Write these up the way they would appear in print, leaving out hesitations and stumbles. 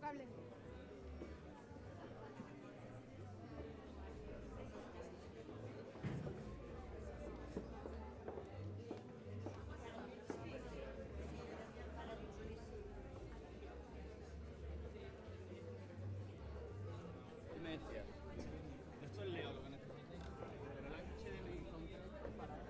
cable. ¿Qué me decías? Esto es Leo lo que necesitáis. Pero la HDMI completo para...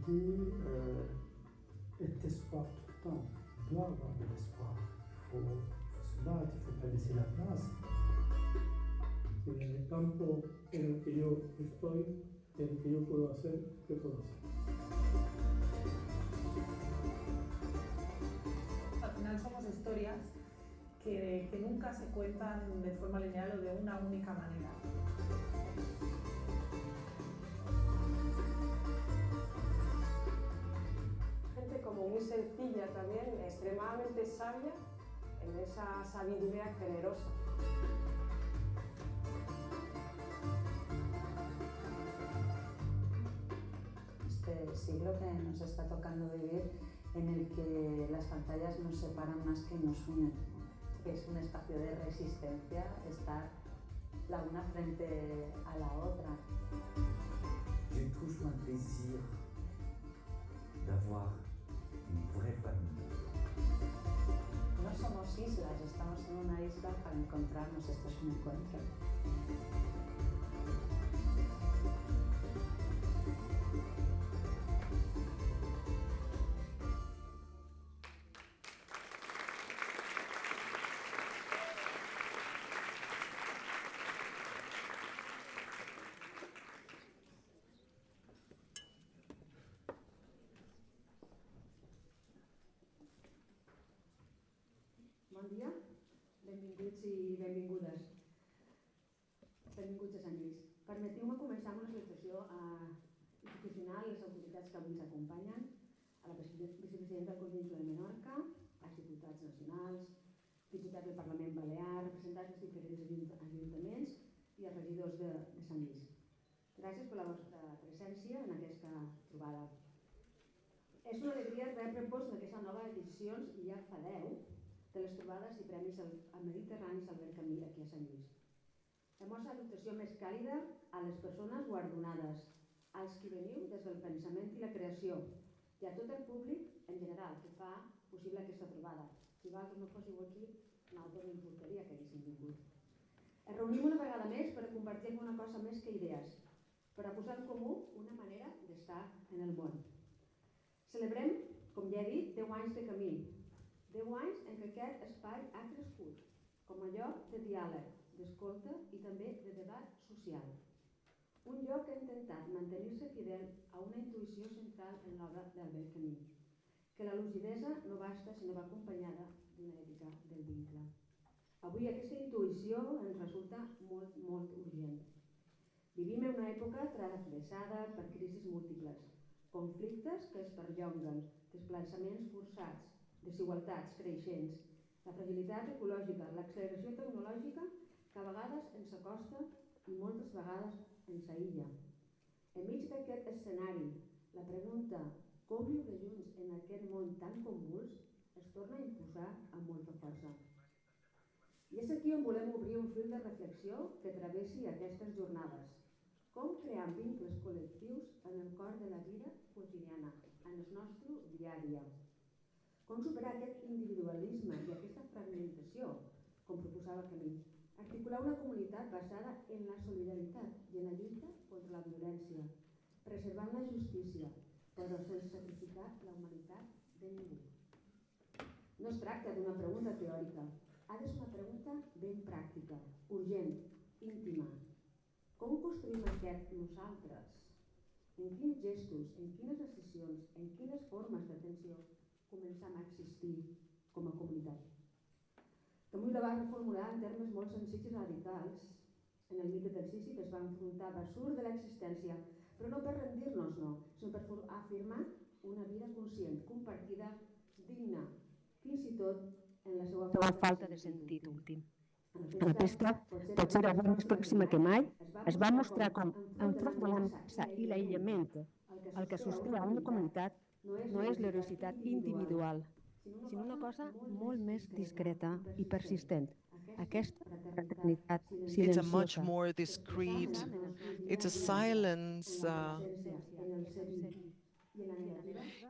qui est espoir tout le temps, doit avoir de l'espoir. Il faut se battre, il ne faut pas laisser la place. Si en el campo en el que yo estoy, en el que yo puedo hacer, ¿qué puedo hacer? Al final somos historias que nunca se cuentan de forma lineal o de una única manera. Gente como muy sencilla también, extremadamente sabia en esa sabiduría generosa. Este siglo que nos está tocando vivir, en el que las pantallas nos separan más que nos unen, que es un espacio de resistencia, estar la una frente a la otra. J'ai toujours un plaisir d'avoir une vraie famille. No somos islas, estamos en una isla para encontrarnos, esto es un encuentro. Bon dia, benvinguts i benvingudes. Benvinguts a Sant Lluís. Permetiu-me començar amb una salutació institucional a les autoritats que avui ens acompanyen, a la vicepresidenta del Consell de Menorca, als diputats nacionals, diputats del Parlament Balear, representants dels diferents ajuntaments i els regidors de Sant Lluís. Gràcies per la vostra presència en aquesta trobada. És una alegria rebre post en aquesta nova edició, i ja fa 10, de les trobades i premis al Mediterranis al Camus aquí a Sant Lluís. La nostra salutació més càlida a les persones guardonades, als qui veniu des del pensament i la creació, i a tot el públic en general que fa possible aquesta trobada. Si vosaltres no fóssiu aquí, nosaltres no importaria que haguéssim vingut. Ens reunim una vegada més per compartir alguna cosa més que idees, per a posar en comú una manera d'estar en el món. Celebrem, com ja he dit, 10 anys de camí, 10 anys en què aquest espai ha crescut com a lloc de diàleg, d'escolta i també de debat social. Un lloc que ha intentat mantenir-se fidel a una intuïció central en l'obra d'Albert Camus, que la lucidesa no basta si no va acompanyada d'una ètica del vincle. Avui aquesta intuïció ens resulta molt, molt urgent. Vivim en una època travessada per crisis múltiples, conflictes que es perllonguen, desplaçaments forçats, desigualtats creixents, la fragilitat ecològica, l'acceleració tecnològica que a vegades ens acosta i moltes vegades ens aïlla. Enmig d'aquest escenari, la pregunta com viure junts en aquest món tan convuls es torna a imposar amb molta força. I és aquí on volem obrir un fil de reflexió que travessi aquestes jornades. Com crear vincles col·lectius en el cor de la vida quotidiana, en el nostre dia a dia. Com superar aquest individualisme i aquesta fragmentació, com proposava Camus. Articular una comunitat basada en la solidaritat i en la lluita contra la violència, preservant la justícia, però sense sacrificar la humanitat de ningú. No es tracta d'una pregunta teòrica, ha de ser una pregunta ben pràctica, urgent, íntima. Com construïm aquest nosaltres? En quins gestos, en quines decisions, en quines formes d'atenció començam a existir com a comunitat? Camus la va reformular en termes molt senzills i radicals en el mite del Sísif es va enfrontar absurd de l'existència, però no per rendir-nos, no, sinó per afirmar una vida conscient, compartida, digna, fins i tot en la seva falta de sentit últim. La pesta, potser la més pròxima que mai, es va mostrar com enfront de l'amenaça i l'aïllament. El que sosté a una comunitat no és l'heroïcitat individual, sinó una cosa molt més discreta i persistent. Aquesta fraternitat silenciosa. It's a much more discreet, it's a silence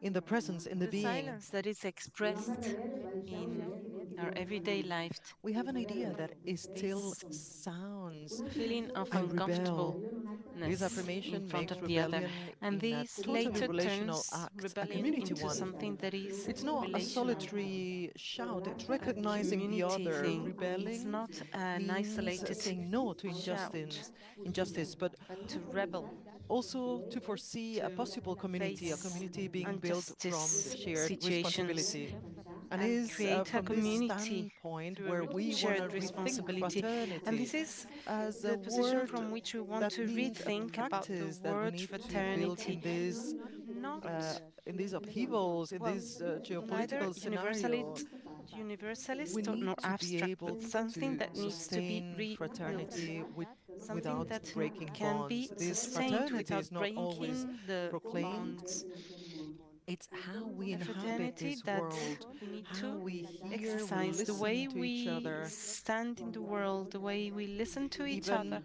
in the presence, in the being. Silence that is expressed in our everyday life. we have an idea that it still This sounds, feeling of I rebel. This uncomfortableness in affirmation front makes of the other. rebellion And in a this totally later relational turns act, a rebellion community into one. something that is It's not a relational, solitary shout, it's a recognizing the community other. thing. It's Rebelling not an means isolated saying no to shout, injustice, but but to rebel, also to foresee a to possible community, a face community being built from the injustice shared situations responsibility. And and is create a from this community standpoint through where a we want to shared rethink responsibility. And fraternity this is as a the position word from which we want that to means a rethink about the practice that we word need to build fraternity, not uh, in these upheavals, in well, this neither geopolitical scenario. We universalist need nor to be abstract, able but something to that needs to be sustain rebuilt, fraternity something without that breaking can bonds. be This sustained fraternity without is not always breaking the proclaimed. bonds. It's how we A inhabit fraternity this that world, we need how to we hear, we exercise, the listen way to each we other, stand in the world, the way we listen to each other, even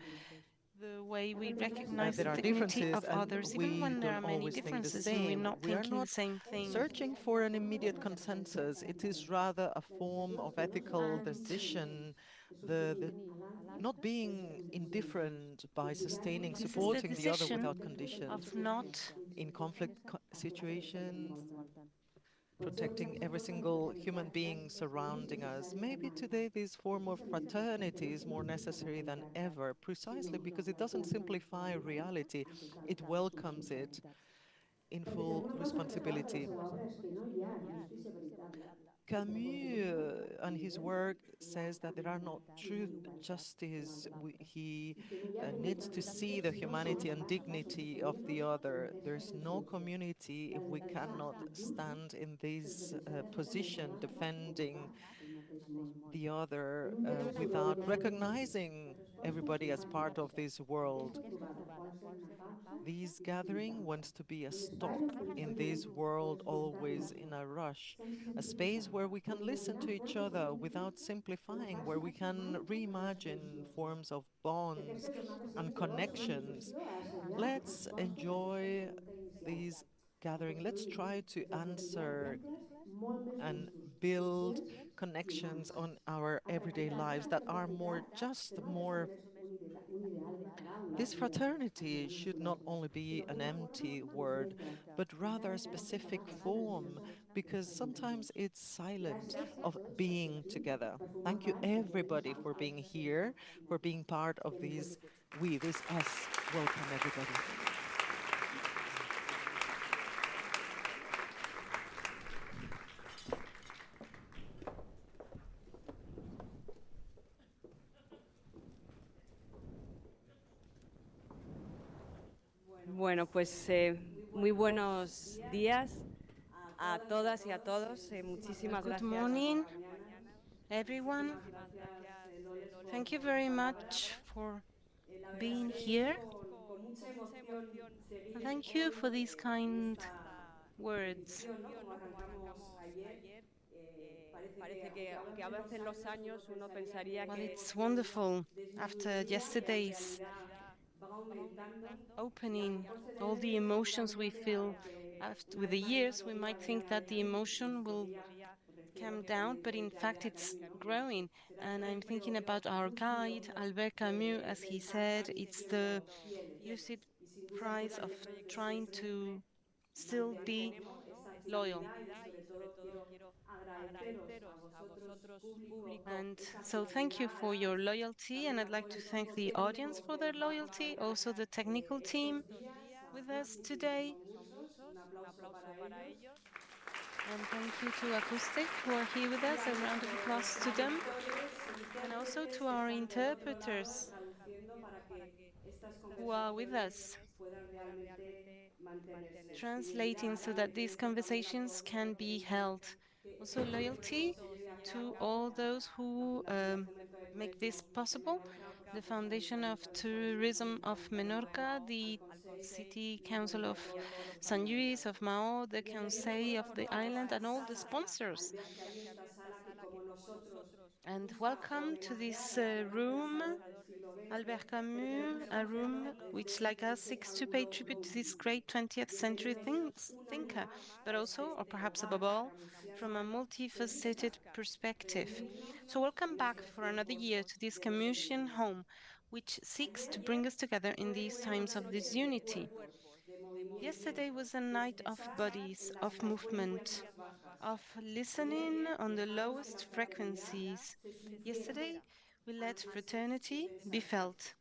the way we recognize the there are dignity differences of and others, even we when there don't are many always think the differences and we're same. not We are thinking the not same thing. searching for an immediate consensus. It is rather a form of ethical And decision, the not being indifferent by sustaining, this is the supporting the other decision without of conditions. not In conflict situations, protecting every single human being surrounding us. Maybe today this form of fraternity is more necessary than ever, precisely because it doesn't simplify reality, it welcomes it in full responsibility. Camus and his work says that there are not truth, justice. He needs to see the humanity and dignity of the other. There's no community if we cannot stand in this position defending the other without recognizing everybody as part of this world. This gathering wants to be a stop in this world, always in a rush, a space where we can listen to each other without simplifying, where we can reimagine forms of bonds and connections. Let's enjoy this gathering. Let's try to answer and build connections on our everyday lives that are more just, more. This fraternity should not only be an empty word, but rather a specific form, because sometimes it's silent of being together. Thank you, everybody, for being here, for being part of these we, this us. Welcome, everybody. Bueno, pues muy buenos días a todas y a todos. Muchísimas Good gracias. morning, everyone. Thank you very much for being here. And thank you for these kind words. Parece que aunque avancen los años, uno pensaría Well, que it's wonderful. After yesterday's opening, all the emotions we feel after, with the years, we might think that the emotion will come down, but in fact it's growing. And I'm thinking about our guide, Albert Camus, as he said, it's the lucid price of trying to still be loyal. And so thank you for your loyalty, and I'd like to thank the audience for their loyalty, also the technical team with us today. And thank you to Acoustic who are here with us. A round of applause to them. And also to our interpreters who are with us, translating so that these conversations can be held. Also loyalty to all those who make this possible. The Foundation of Tourism of Menorca, the City Council of San Luis, of Mao, the Conseil of the island, and all the sponsors. And welcome to this room, Albert Camus, a room which, like us, seeks to pay tribute to this great 20th century thinker, but also, or perhaps above all, from a multifaceted perspective. So welcome back for another year to this Camusian home, which seeks to bring us together in these times of disunity. Yesterday was a night of bodies, of movement, of listening on the lowest frequencies. Yesterday we let fraternity be felt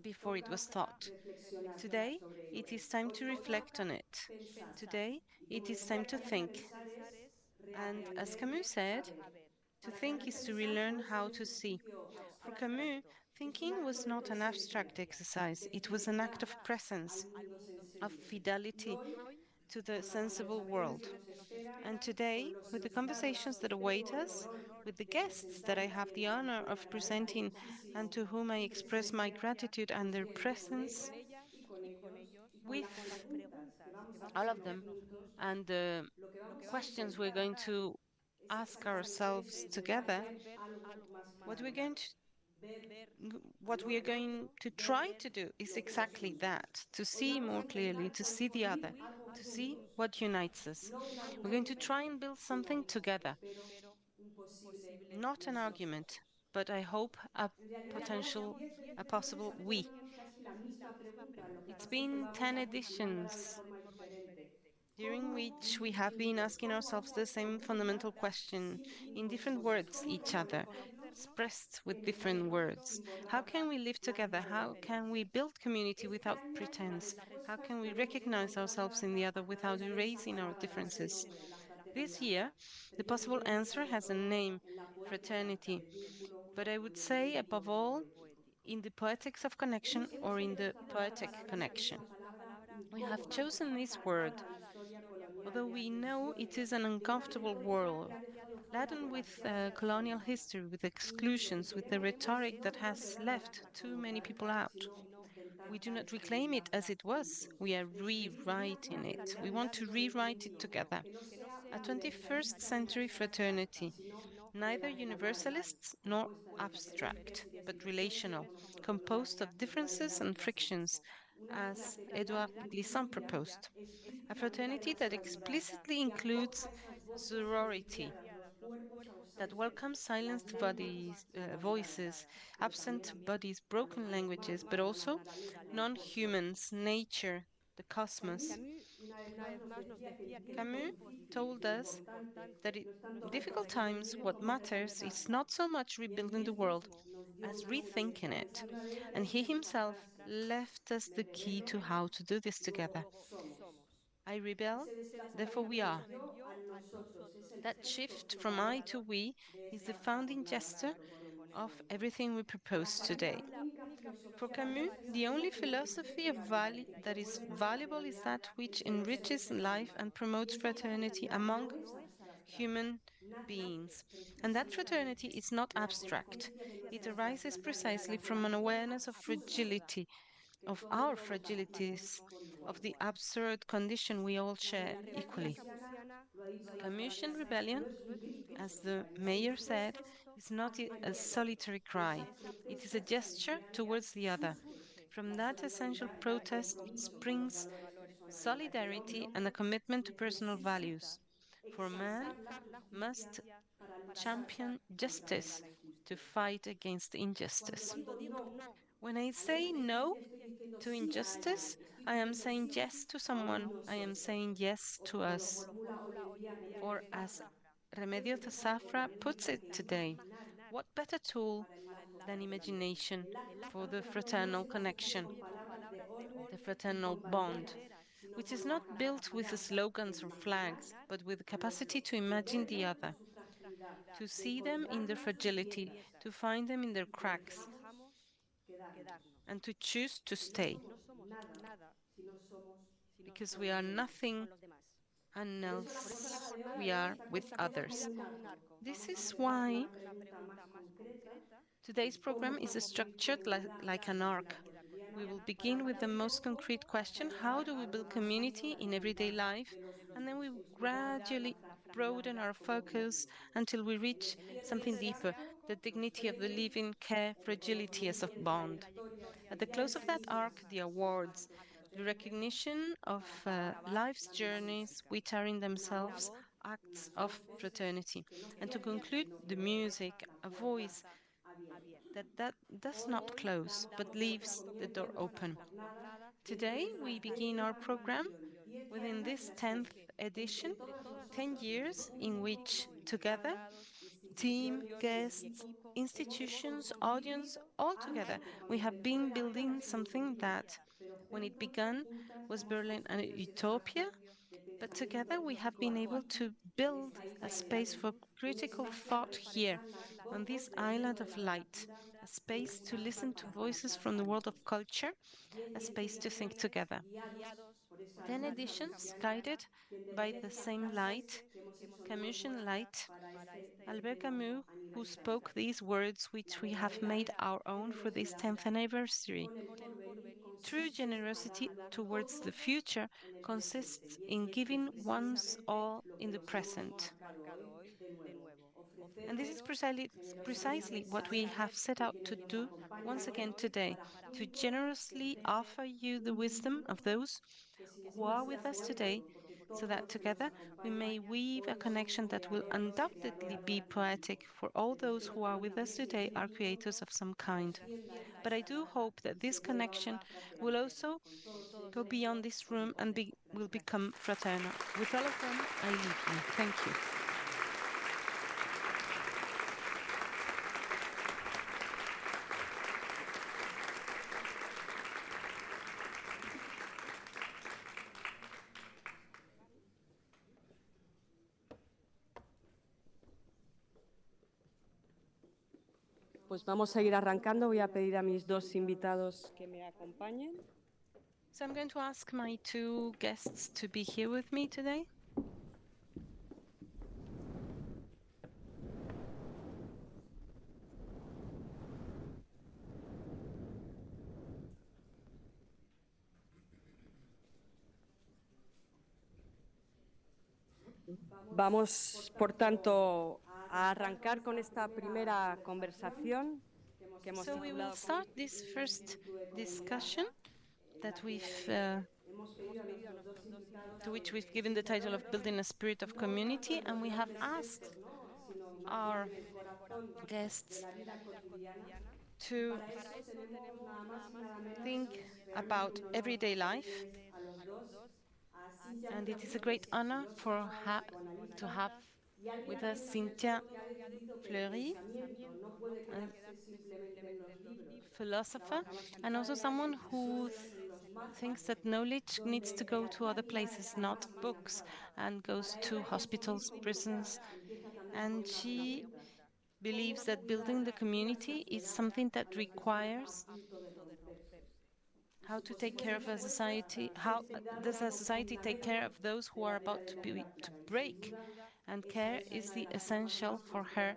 before it was thought. Today it is time to reflect on it. Today it is time to think. And as Camus said, to think is to relearn how to see. For Camus, thinking was not an abstract exercise, it was an act of presence, of fidelity to the sensible world. And today, with the conversations that await us, with the guests that I have the honor of presenting and to whom I express my gratitude and their presence, with all of them and the questions we're going to ask ourselves together, what we're going to what we are going to try to do is exactly that, to see more clearly, to see the other, to see what unites us. We're going to try and build something together, not an argument, but I hope a possible we. It's been 10 editions during which we have been asking ourselves the same fundamental question in different words, each other, expressed with different words. How can we live together? How can we build community without pretense? How can we recognize ourselves in the other without erasing our differences? This year, the possible answer has a name, fraternity, but I would say, above all, in the poetics of connection or in the poetic connection. We have chosen this word, although we know it is an uncomfortable world, laden with colonial history, with exclusions, with the rhetoric that has left too many people out. We do not reclaim it as it was. We are rewriting it. We want to rewrite it together. A 21st century fraternity, neither universalists nor abstract, but relational, composed of differences and frictions, as Edouard Glissant proposed. A fraternity that explicitly includes sorority, that welcomes silenced bodies, voices, absent bodies, broken languages, but also non-humans, nature, the cosmos. Camus told us that in difficult times what matters is not so much rebuilding the world as rethinking it. And he himself left us the key to how to do this together. I rebel, therefore we are. That shift from I to we is the founding gesture of everything we propose today. For Camus, the only philosophy that is valuable is that which enriches life and promotes fraternity among human beings. And that fraternity is not abstract. It arises precisely from an awareness of fragility, of our fragilities, of the absurd condition we all share equally. Camusian rebellion, as the mayor said, is not a solitary cry. It is a gesture towards the other. From that essential protest springs solidarity and a commitment to personal values. For man must champion justice to fight against injustice. When I say no to injustice, I am saying yes to someone. I am saying yes to us. Or as Remedios Zafra puts it today, what better tool than imagination for the fraternal connection, the fraternal bond, which is not built with slogans or flags, but with the capacity to imagine the other, to see them in their fragility, to find them in their cracks, and to choose to stay. Because we are nothing unless we are with others. This is why today's program is structured like an arc. We will begin with the most concrete question: how do we build community in everyday life? And then we will gradually broaden our focus until we reach something deeper: the dignity of the living, care, fragility as a bond. At the close of that arc, the awards, the recognition of life's journeys, which are in themselves acts of fraternity, and to conclude, the music, a voice that does not close but leaves the door open. Today, we begin our program within this 10th edition, 10 years in which together, team, guests, institutions, audience, all together, we have been building something that, when it began, was Berlin a utopia, but together we have been able to build a space for critical thought here, on this island of light, a space to listen to voices from the world of culture, a space to think together. 10 editions guided by the same light, Camusian light, Albert Camus, who spoke these words which we have made our own for this 10th anniversary. True generosity towards the future consists in giving one's all in the present. And this is precisely what we have set out to do once again today, to generously offer you the wisdom of those who are with us today, so that together we may weave a connection that will undoubtedly be poetic, for all those who are with us today are creators of some kind. But I do hope that this connection will also go beyond this room and will become fraternal. With all of them, I leave you. Thank you. Pues vamos a ir arrancando. Voy a pedir a mis dos invitados que me acompañen. So I'm going to ask my two guests to be here with me today. Vamos, por tanto, a arrancar con esta primera conversación que hemos So we will titulado start this first discussion that to which we've given the title of Building a Spirit of Community, and we have asked our guests to think about everyday life, and it is a great honor to have with us Cynthia Fleury, a philosopher, and also someone who thinks that knowledge needs to go to other places, not books, and goes to hospitals, prisons. And she believes that building the community is something that requires how to take care of a society, how does a society take care of those who are about to break, and care is the essential for her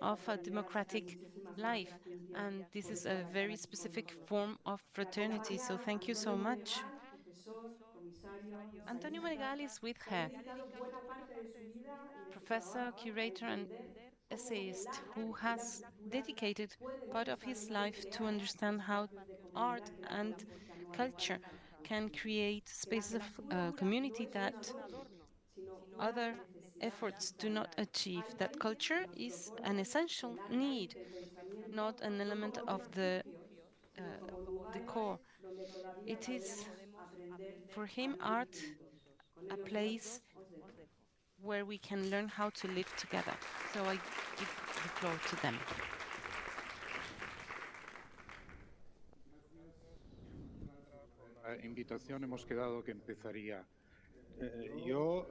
of a democratic life, and this is a very specific form of fraternity, so thank you so much. Antonio Margal is with her, professor, curator, and essayist who has dedicated part of his life to understand how art and culture can create spaces of community that other efforts do not achieve, that culture is an essential need, not an element of the core. It is, for him, art a place where we can learn how to live together. So I give the floor to them. La invitación hemos quedado que empezaría yo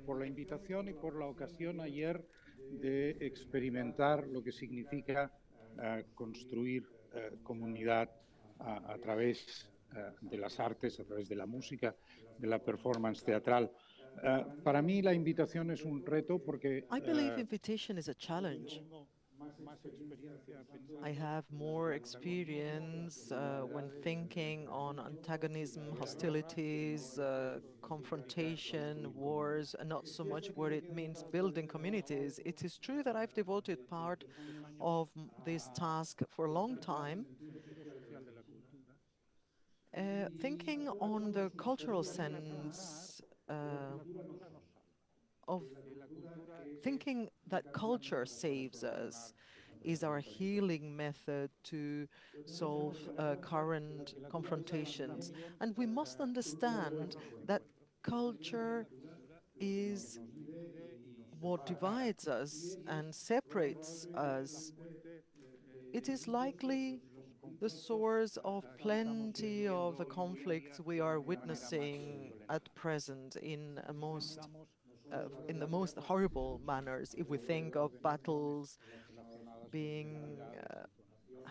por la invitación y por la ocasión ayer de experimentar lo que significa construir comunidad a través de las artes, a través de la música, de la performance teatral. Para mí la invitación es un reto porque I believe invitation is a challenge. I have more experience when thinking on antagonism, hostilities, confrontation, wars, and not so much what it means building communities. It is true that I've devoted part of this task for a long time, thinking on the cultural sense. of thinking that culture saves us, is our healing method to solve current confrontations. And we must understand that culture is what divides us and separates us. It is likely the source of plenty of the conflicts we are witnessing at present in the most horrible manners. If we think of battles being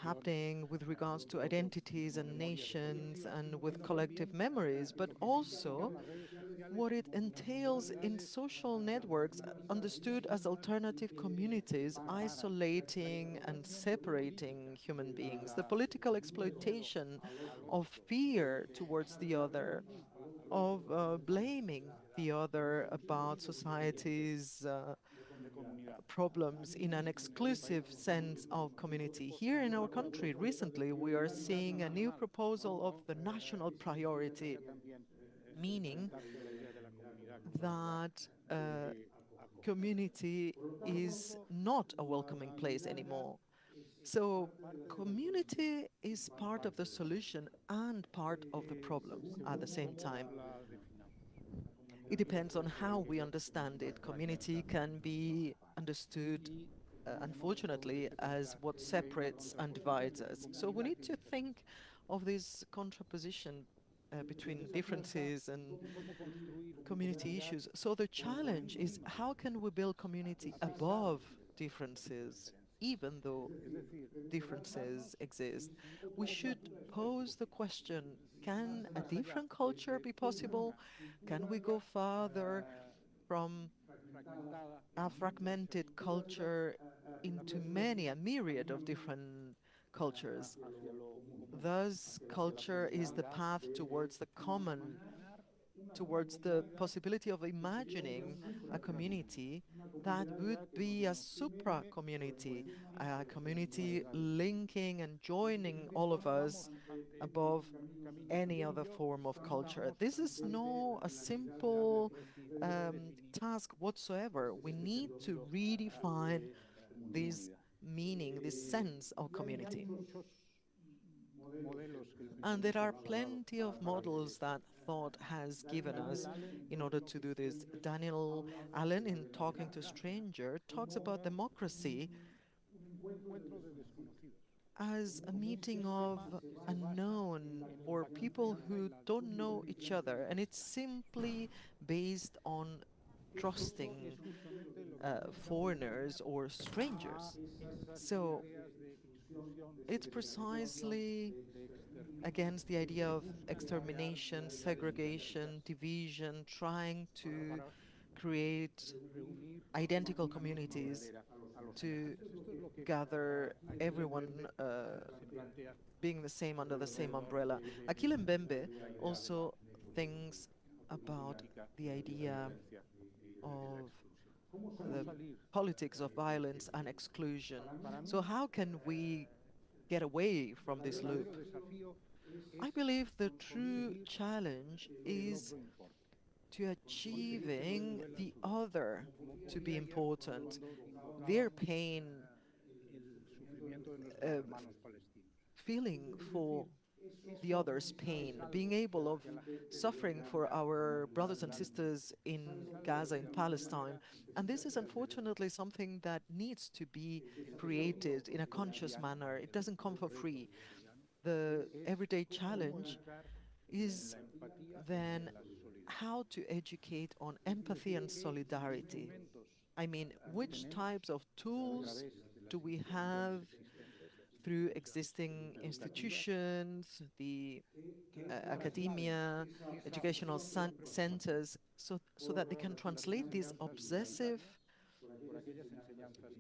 happening with regards to identities and nations and with collective memories, but also what it entails in social networks understood as alternative communities, isolating and separating human beings. The political exploitation of fear towards the other, of blaming the other about society's problems in an exclusive sense of community. Here in our country, recently, we are seeing a new proposal of the national priority, meaning that community is not a welcoming place anymore. So community is part of the solution and part of the problem at the same time. It depends on how we understand it. Community can be understood, unfortunately, as what separates and divides us. So we need to think of this contraposition between differences and community issues. So the challenge is, how can we build community above differences, even though differences exist? We should pose the question, can a different culture be possible? Can we go farther from a fragmented culture into a myriad of different cultures? Thus, culture is the path towards the common, towards the possibility of imagining a community that would be a supra-community, a community linking and joining all of us above any other form of culture. This is not a simple task whatsoever. We need to redefine this meaning, this sense of community. And there are plenty of models that thought has given us in order to do this. Daniel Allen, in Talking to Stranger, talks about democracy as a meeting of unknown or people who don't know each other, and it's simply based on trusting foreigners or strangers. So it's precisely against the idea of extermination, segregation, division, trying to create identical communities to gather everyone being the same under the same umbrella. Akil Mbembe also thinks about the idea of the politics of violence and exclusion. So how can we get away from this loop? I believe the true challenge is to achieving the other to be important, their pain, feeling for the other's pain, being able of suffering for our brothers and sisters in Gaza, in Palestine. And this is unfortunately something that needs to be created in a conscious manner. It doesn't come for free. The everyday challenge is then how to educate on empathy and solidarity. I mean, which types of tools do we have through existing institutions, the academia, educational centers, so that they can translate this obsessive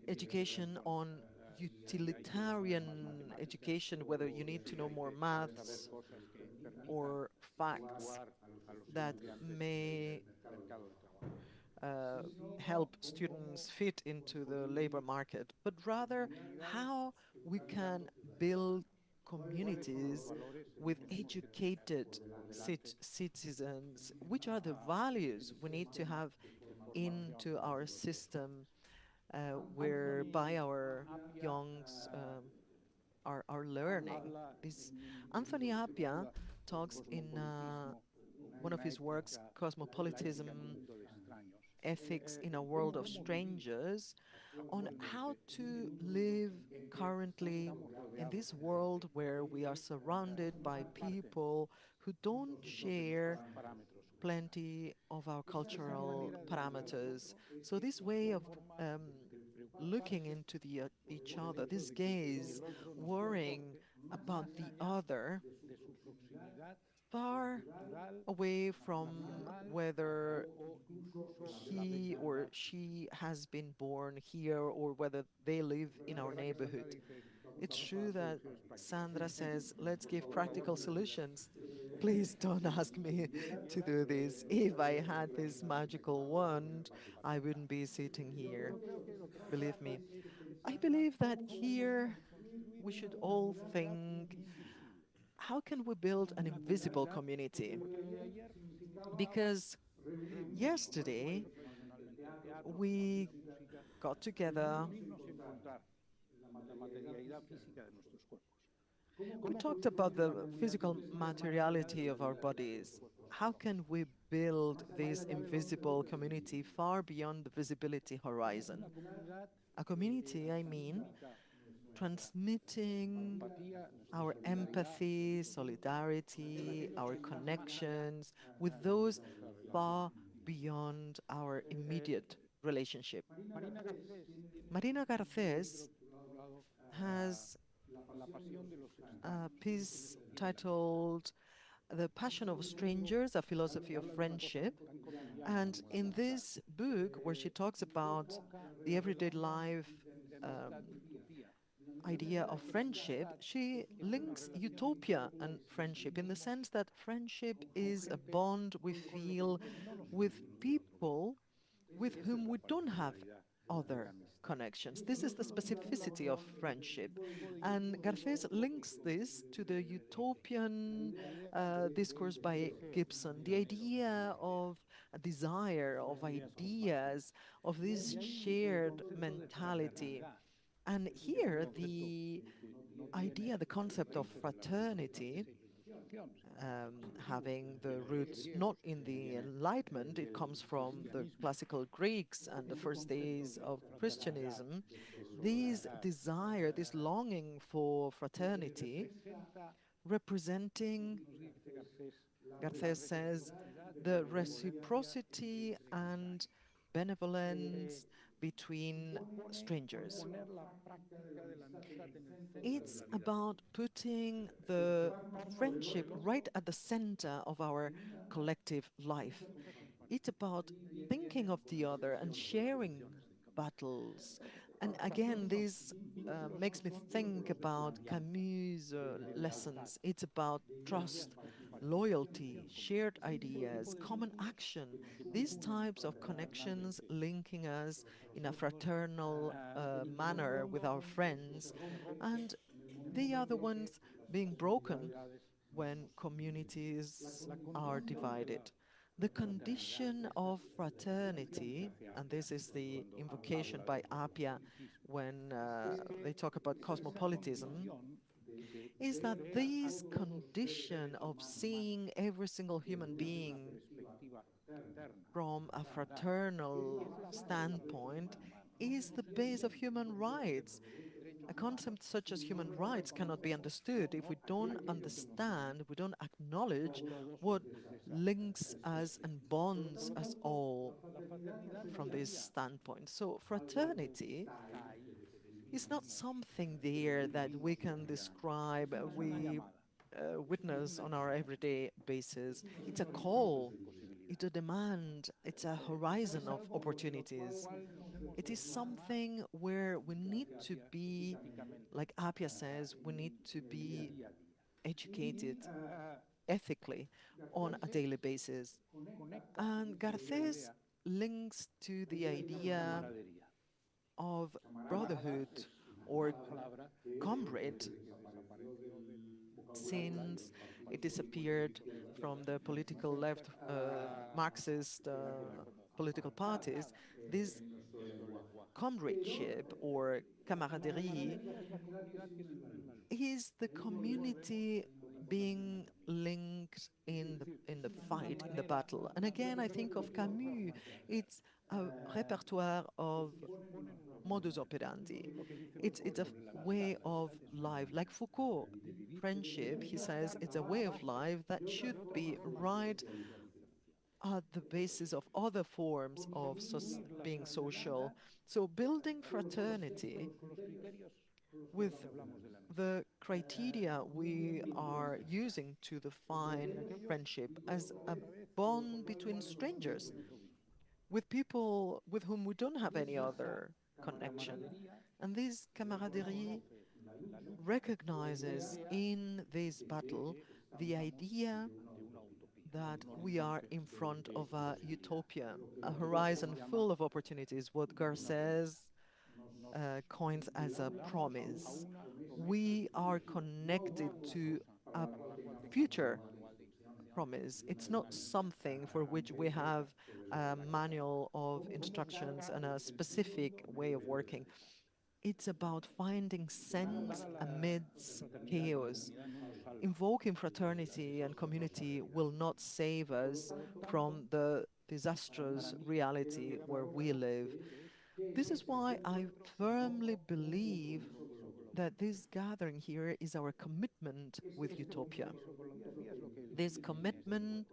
education on utilitarian education, whether you need to know more maths or facts that may help students fit into the labor market, but rather how we can build communities with educated citizens. Which are the values we need to have into our system whereby our youngs are learning. This Anthony Appiah talks in one of his works, Cosmopolitism, Ethics in a World of Strangers, on how to live currently in this world where we are surrounded by people who don't share plenty of our cultural parameters. So this way of looking into each other, this gaze, worrying about the other, far away from whether he or she has been born here or whether they live in our neighborhood. It's true that Sandra says, let's give practical solutions. Please don't ask me to do this. If I had this magical wand, I wouldn't be sitting here. Believe me. I believe that here we should all think, how can we build an invisible community? Because yesterday we got together, we talked about the physical materiality of our bodies. How can we build this invisible community far beyond the visibility horizon? A community, I mean, transmitting our empathy, solidarity, our connections with those far beyond our immediate relationship. Marina Garcés has a piece titled The Passion of Strangers, A Philosophy of Friendship. And in this book, where she talks about the everyday life idea of friendship, she links utopia and friendship in the sense that friendship is a bond we feel with people with whom we don't have other connections. This is the specificity of friendship. And Garcés links this to the utopian discourse by Gibson, the idea of a desire, of ideas, of this shared mentality. And here, the idea, the concept of fraternity, having the roots not in the Enlightenment, it comes from the classical Greeks and the first days of Christianism. This desire, this longing for fraternity, representing, Garcés says, the reciprocity and benevolence between strangers. It's about putting the friendship right at the center of our collective life. It's about thinking of the other and sharing battles. And again, this makes me think about Camus' lessons. It's about trust, loyalty, shared ideas, common action, these types of connections linking us in a fraternal manner with our friends, and they are the ones being broken when communities are divided. The condition of fraternity, and this is the invocation by Appiah when they talk about cosmopolitism, is that this condition of seeing every single human being from a fraternal standpoint is the base of human rights. A concept such as human rights cannot be understood if we don't understand, we don't acknowledge what links us and bonds us all from this standpoint. So fraternity is not something there that we can describe, we witness on our everyday basis. It's a call, it's a demand, it's a horizon of opportunities. It is something where we need to be, like Appiah says, we need to be educated ethically on a daily basis. And Garcés links to the idea of brotherhood or comrade since it disappeared from the political left Marxist political parties, this comradeship or camaraderie is the community being linked in the fight, in the battle. And again, I think of Camus. It's a repertoire of modus operandi. It's a way of life. Like Foucault, friendship, he says, it's a way of life that should be right at the basis of other forms of being social. So building fraternity with the criteria we are using to define friendship as a bond between strangers, with people with whom we don't have any other connection. And this camaraderie recognizes in this battle the idea that we are in front of a utopia, a horizon full of opportunities, what Garces coins as a promise. We are connected to a future promise. It's not something for which we have a manual of instructions and a specific way of working. It's about finding sense amidst chaos. Invoking fraternity and community will not save us from the disastrous reality where we live. This is why I firmly believe that this gathering here is our commitment with utopia. This commitment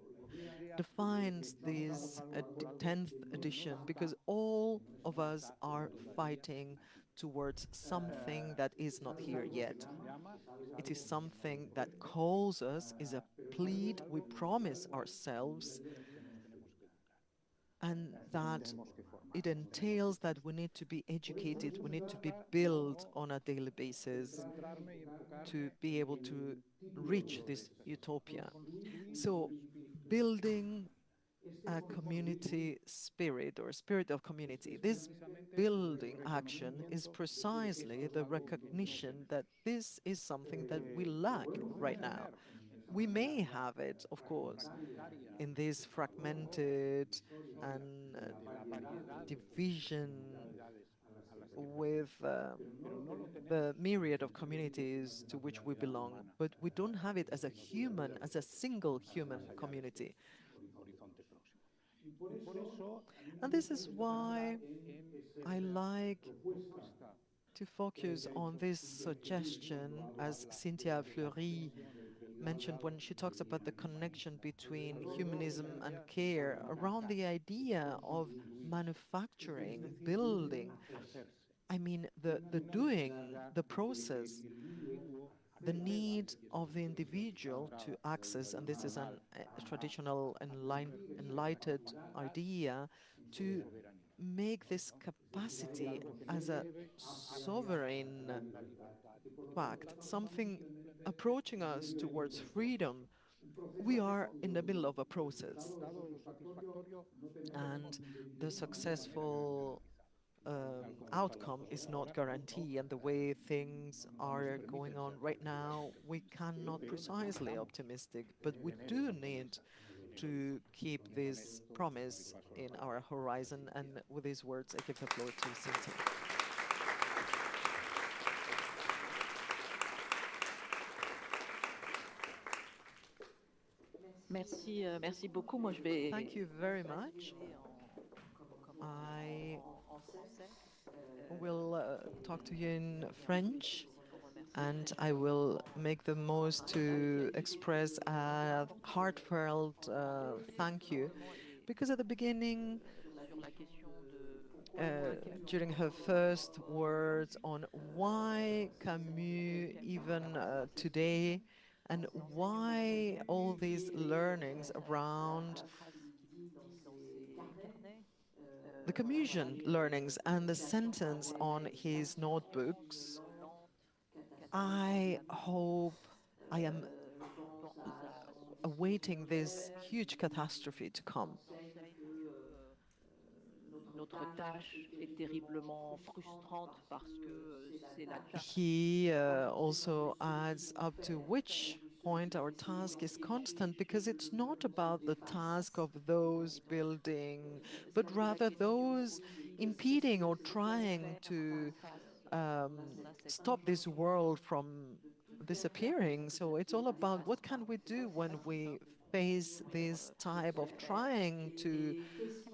defines this 10th edition because all of us are fighting towards something that is not here yet. It is something that calls us, is a plead we promise ourselves, and that it entails that we need to be educated, we need to be built on a daily basis to be able to reach this utopia. So building a community spirit or spirit of community, this building action is precisely the recognition that this is something that we lack right now. We may have it, of course, in this fragmented and division with the myriad of communities to which we belong, but we don't have it as a human, as a single human community. And this is why I like to focus on this suggestion, as Cynthia Fleury mentioned when she talks about the connection between humanism and care, around the idea of manufacturing, building. I mean, the doing, the process, the need of the individual to access, and this is a traditional enlightened idea, to make this capacity as a sovereign fact, something approaching us towards freedom. We are in the middle of a process, and the successful outcome is not guaranteed. And the way things are going on right now, we cannot precisely optimistic, but we do need to keep this promise in our horizon. And with these words, I give the floor to Cynthia. Merci beaucoup. Moi, je vais. Thank you very much. I will talk to you in French, and I will make the most to express a heartfelt thank you, because at the beginning, during her first words on why Camus even today, and why all these learnings around the Camusian learnings and the sentence on his notebooks, I hope I am awaiting this huge catastrophe to come. Notre tâche est terriblement frustrante parce que c'est la tâche. He also adds up to which point, our task is constant because it's not about the task of those building, but rather those impeding or trying to um, stop this world from disappearing. So it's all about what can we do when we face this type of trying to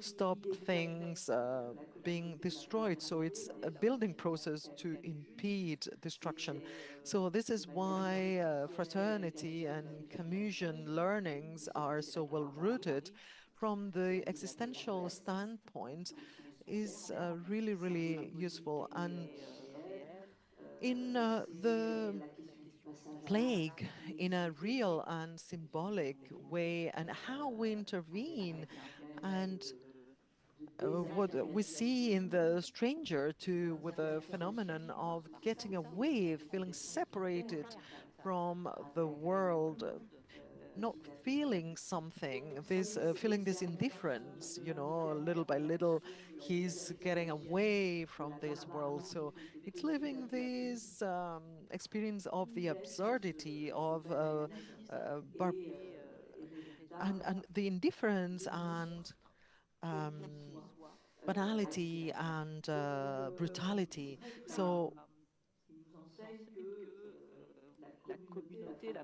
stop things being destroyed. So it's a building process to impede destruction. So this is why fraternity and Camusian learnings are so well rooted from the existential standpoint is really, really useful. And in the plague, in a real and symbolic way, and how we intervene, and what we see in the stranger too, with the phenomenon of getting away, feeling separated from the world, not feeling something, this feeling this indifference, you know, little by little, he's getting away from this world. So it's living this experience of the absurdity of and the indifference and um, banality and brutality. So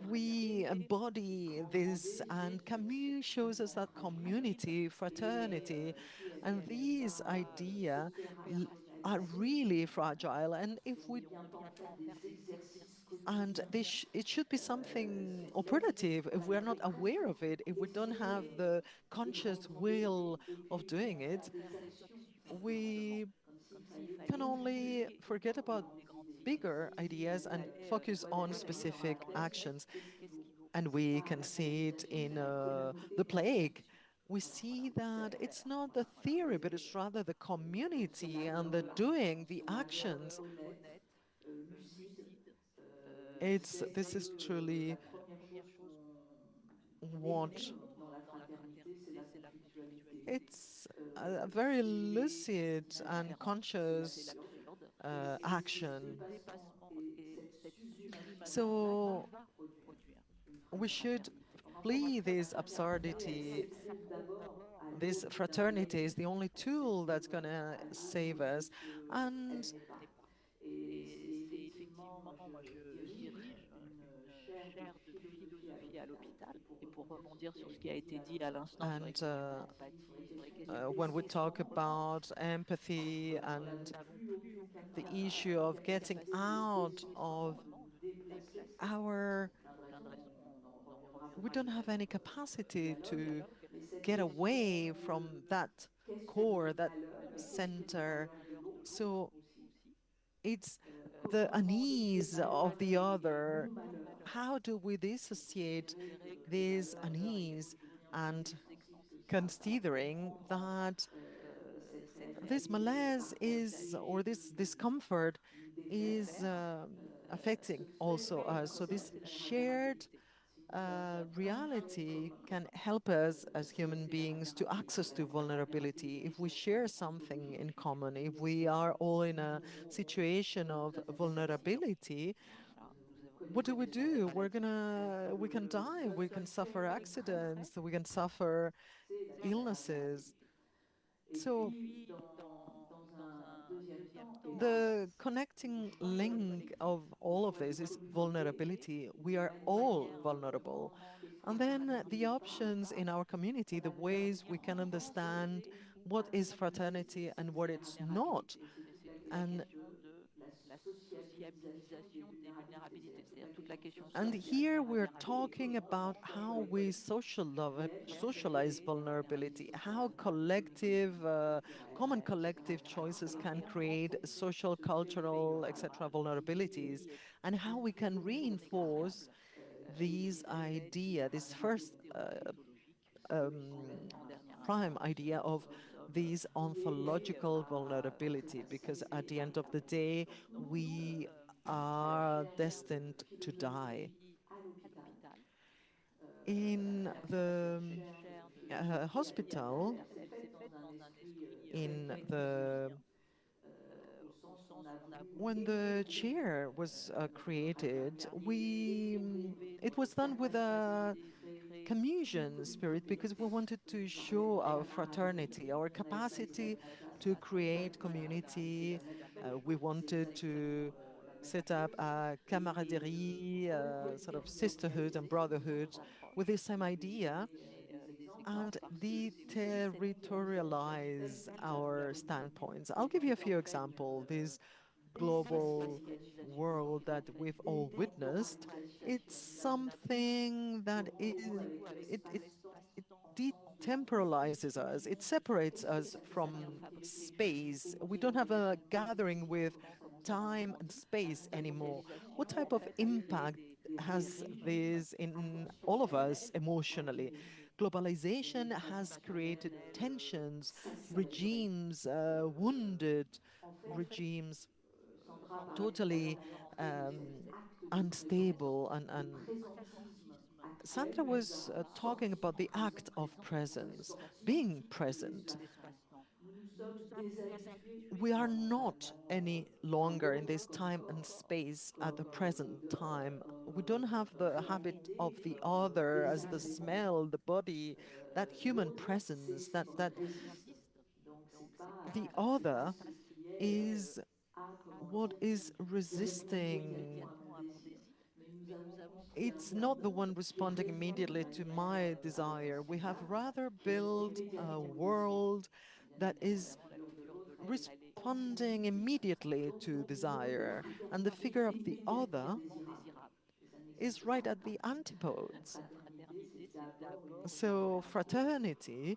we embody this, and Camus shows us that community, fraternity, and these ideas are really fragile. And if we and it should be something operative. If we're not aware of it, if we don't have the conscious will of doing it, we can only forget about bigger ideas and focus on specific actions. And we can see it in the plague. We see that it's not the theory, but it's rather the community and the doing, the actions. This is truly what it's a very lucid and conscious action. So we should flee this absurdity. This fraternity is the only tool that's going to save us. And and when we talk about empathy and the issue of getting out of our, we don't have any capacity to get away from that core, that center. So it's the unease of the other. How do we dissociate this unease and considering that this malaise is, or this discomfort is affecting also us. So this shared reality can help us as human beings to access to vulnerability. If we share something in common, if we are all in a situation of vulnerability, what do? We can die, we can suffer accidents, we can suffer illnesses. So the connecting link of all of this is vulnerability. We are all vulnerable. And then the options in our community, the ways we can understand what is fraternity and what it's not. And here we're talking about how we socialize vulnerability, how collective, common collective choices can create social, cultural, etc. vulnerabilities, and how we can reinforce these idea, this first prime idea of these ontological vulnerability, because at the end of the day, we are destined to die. In the hospital, in the when the chair was created, it was done with a Camusian spirit because we wanted to show our fraternity, our capacity to create community. We wanted to set up a camaraderie, sort of sisterhood and brotherhood with the same idea and deterritorialize our standpoints. I'll give you a few examples. This global world that we've all witnessed, it's something that it detemporalizes us. It separates us from space. We don't have a gathering with time and space anymore. What type of impact has this in all of us emotionally? Globalization has created tensions, regimes, wounded regimes, totally unstable. And Sandra was talking about the act of presence, being present. We are not any longer in this time and space at the present time. We don't have the habit of the other as the smell, the body, that human presence, that the other is what is resisting. It's not the one responding immediately to my desire. We have rather built a world that is responding immediately to desire, and the figure of the other is right at the antipodes. So fraternity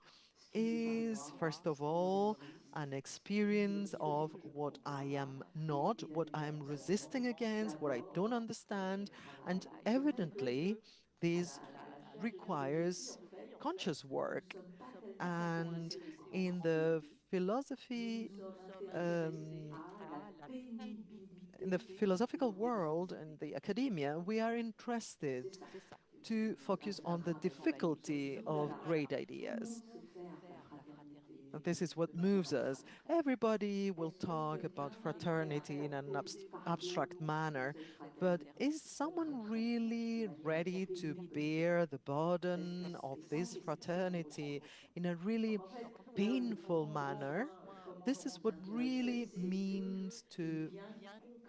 is, first of all, an experience of what I am not, what I am resisting against, what I don't understand, and evidently this requires conscious work. And in the philosophy, um, in the philosophical world and the academia, we are interested to focus on the difficulty of great ideas. This is what moves us. Everybody will talk about fraternity in an abstract manner, but is someone really ready to bear the burden of this fraternity in a really painful manner? This is what really means to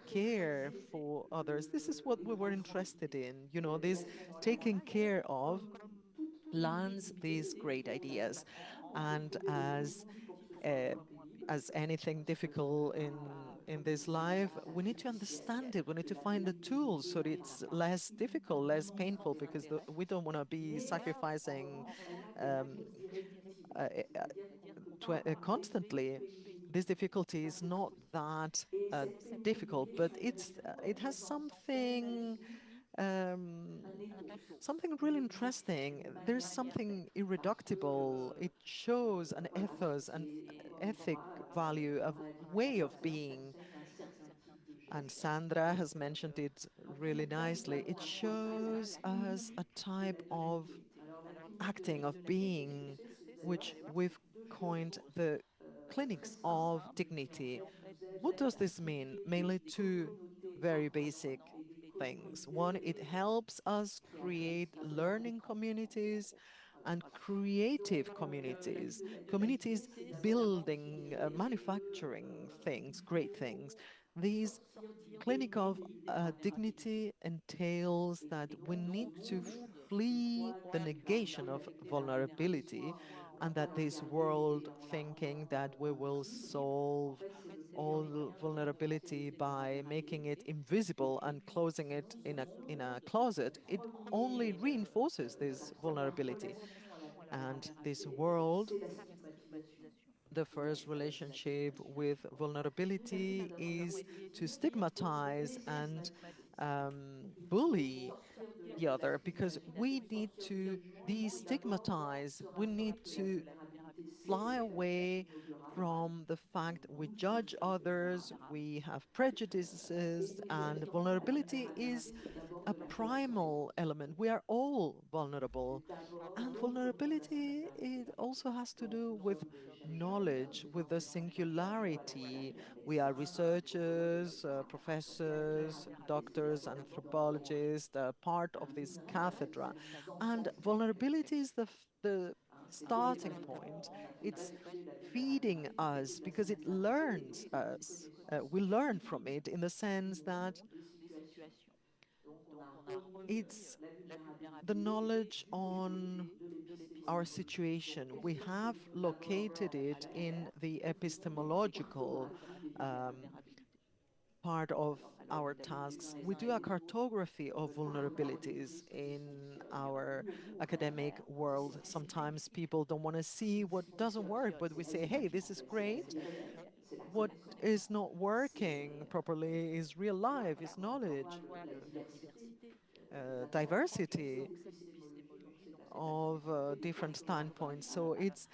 care for others. This is what we were interested in, this taking care of lands these great ideas. And uh, as anything difficult in this life, we need to understand it. We need to find the tools so that it's less difficult, less painful, because we don't want to be sacrificing um, uh, uh, constantly. This difficulty is not that difficult, but it has um, something really interesting. There's something irreducible. It shows an ethos, an ethic value, a way of being. And Sandra has mentioned it really nicely. It shows us a type of acting, of being, which we've coined the clinics of dignity. What does this mean? Mainly two very basic things. One, it helps us create learning communities and creative communities, communities building, manufacturing things, great things. These clinic of dignity entails that we need to flee the negation of vulnerability, and that this world thinking that we will solve all vulnerability by making it invisible and closing it in a closet, it only reinforces this vulnerability. And this world, the first relationship with vulnerability is to stigmatize and bully the other, because we need to destigmatize, we need to fly away from the fact we judge others, we have prejudices, and vulnerability is a primal element. We are all vulnerable. And vulnerability, it also has to do with knowledge, with the singularity. We are researchers, professors, doctors, anthropologists, part of this cathedra. And vulnerability is the starting point. It's feeding us because it learns us. We learn from it in the sense that it's the knowledge on our situation. We have located it in the epistemological part of our tasks. We do a cartography of vulnerabilities in our academic world. Sometimes people don't want to see what doesn't work, but we say, hey, this is great. What is not working properly is real life, is knowledge, diversity of different standpoints. So it's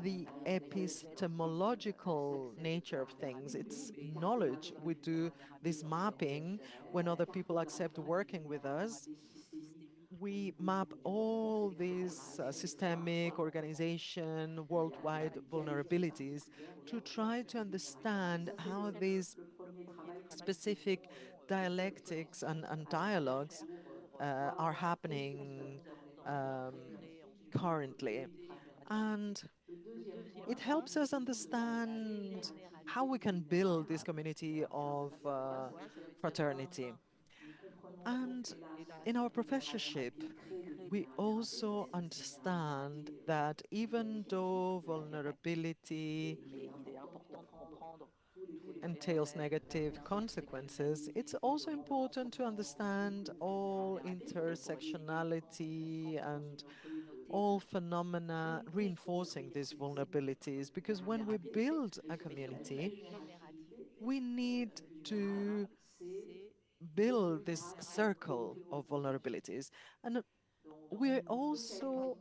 the epistemological nature of things. It's knowledge. We do this mapping when other people accept working with us. We map all these systemic, organization, worldwide vulnerabilities to try to understand how these specific dialectics and dialogues are happening currently. And it helps us understand how we can build this community of fraternity. And in our professorship, we also understand that even though vulnerability entails negative consequences, it's also important to understand all intersectionality and all phenomena reinforcing these vulnerabilities, because when we build a community, we need to build this circle of vulnerabilities. And we also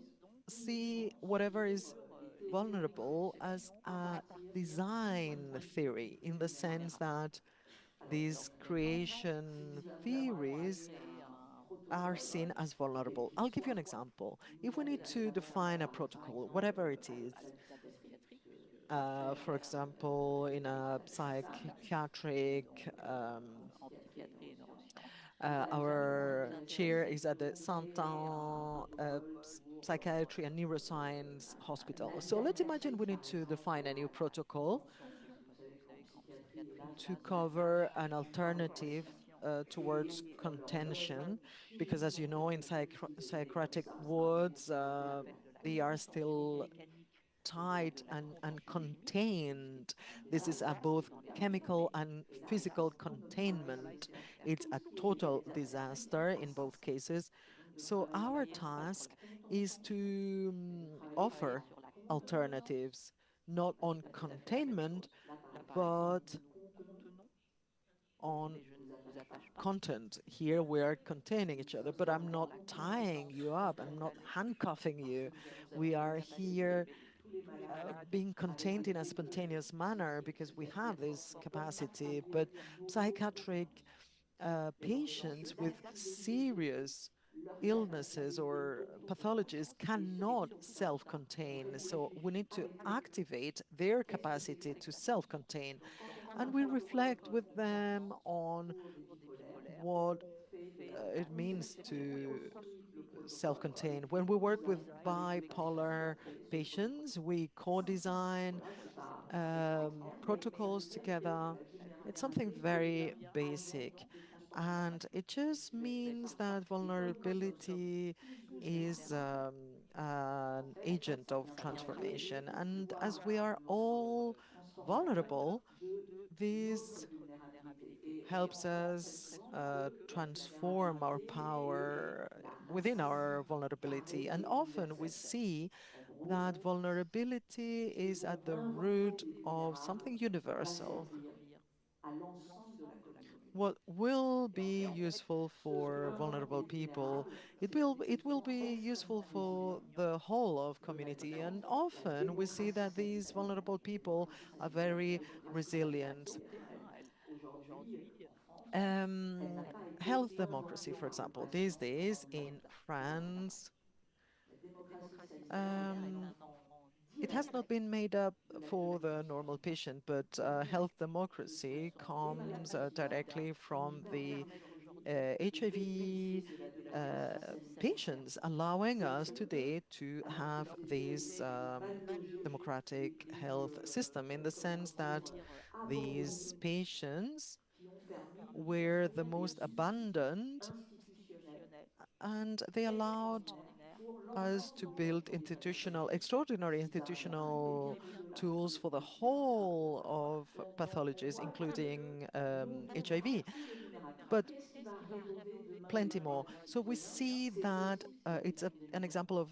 see whatever is vulnerable as a design theory, in the sense that these creation theories are seen as vulnerable. I'll give you an example. If we need to define a protocol, whatever it is, for example, in a psychiatric, our chair is at the Saint-Anne Psychiatry and Neuroscience Hospital. So let's imagine we need to define a new protocol to cover an alternative towards contention, because as you know, in psychiatric wards, they are still tight and contained. This is a both chemical and physical containment. It's a total disaster in both cases. So our task is to offer alternatives, not on containment, but on content. Here we are containing each other, but I'm not tying you up. I'm not handcuffing you. We are here being contained in a spontaneous manner because we have this capacity. But psychiatric patients with serious illnesses or pathologies cannot self-contain. So we need to activate their capacity to self-contain. And we reflect with them on what it means to self-contain. When we work with bipolar patients, we co-design protocols together. It's something very basic. And it just means that vulnerability is an agent of transformation. And as we are all vulnerable, this helps us transform our power within our vulnerability. And often we see that vulnerability is at the root of something universal. what will be useful for vulnerable people, it will be useful for the whole of community. And often we see that these vulnerable people are very resilient. Um, Health democracy, for example, these days in France, um, it has not been made up for the normal patient, but health democracy comes directly from the HIV patients, allowing us today to have this democratic health system in the sense that these patients were the most abundant and they allowed us to build extraordinary institutional tools for the whole of pathologies, including HIV, but plenty more. So we see that it's an example of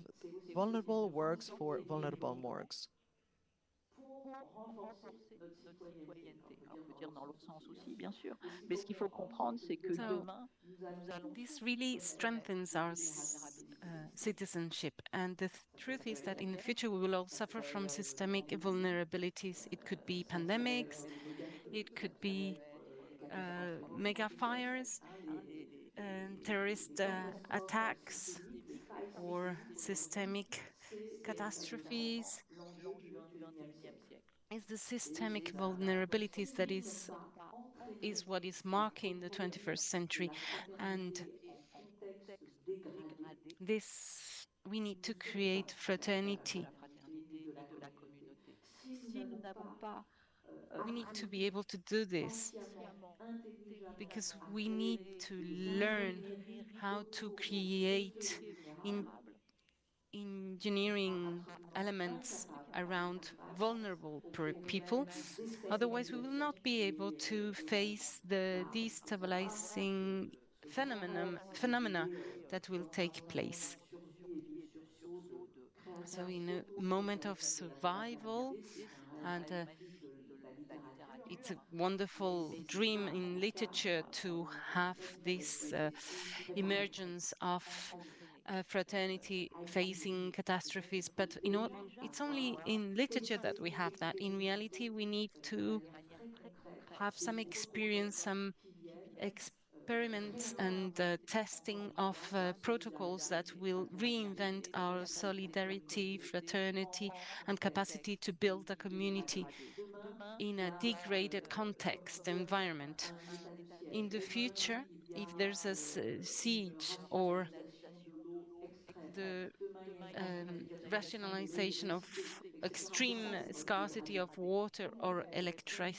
vulnerable works for vulnerable morgues. pour renforcer notre citoyenneté. Alors, on peut dire dans l'autre sens aussi, bien sûr. Mais ce qu'il faut comprendre, c'est que So demain, nous allons this tous really connaître strengthens des our vulnérabilités citizenship. And the Ça truth peut is être that la in the guerre, future we will all ça suffer peut from être le systemic terrorisme, vulnerabilities. It could be Ça va être pandemics, les it could ça va be être les catastrophes mega climatiques, fires, hein, les terrorist catastrophes attacks, systémiques, les failles or systémiques aujourd'hui, systemic c'est catastrophes. l'enjeu du 21e siècle. It's the Et systemic donc si vulnerabilities nous that voulons pas is entraîner what is un marking the 21st reproduire century. la And fraternité en contexte dégradé, this, we need nous to ne ferons pas create de fraternity. la fraternité ni de la communauté. Si nous si nous n'avons n'avons pas pas We need to be appris, able to do this consciemment, intelligemment because à we need créer to des learn ingénieries how to autour de ce qui create est in vulnérable, on sera engineering absolument elements around vulnerable au phénomène people. Otherwise, we will déstabilisation not be able qui est to globalement face the là, à savoir destabilizing si vous phenomena voulez, that will take dans un moment place. de survie et de sursaut, de So, création in a moment of autodidacte de la survival, fraternité, c'est un rêve and magnifique de la littérature, it's a mais wonderful c'est dream pas in le cas literature dans to le have contexte this très concret. emergence of fraternity facing catastrophes. But it's only in literature that we have that. In reality, we need De to manière très concrète, have des some protocoles experience, some qui viennent experiments and réinventer, testing encore une of fois, la protocols that solidarité, la will reinvent fraternité our et la solidarity, communauté fraternity, en and contexte capacity to build a community dégradé. Demain, in il y a a, degraded context environment. un état de siège. In the Demain, future, il y if a there's a une siege or rationalisation de l'eau extrême. the Demain, il y a une rationalisation de rationalization of l'électricité, etc. C'est extreme ça le mode scarcity of dégradé. water Comment or faire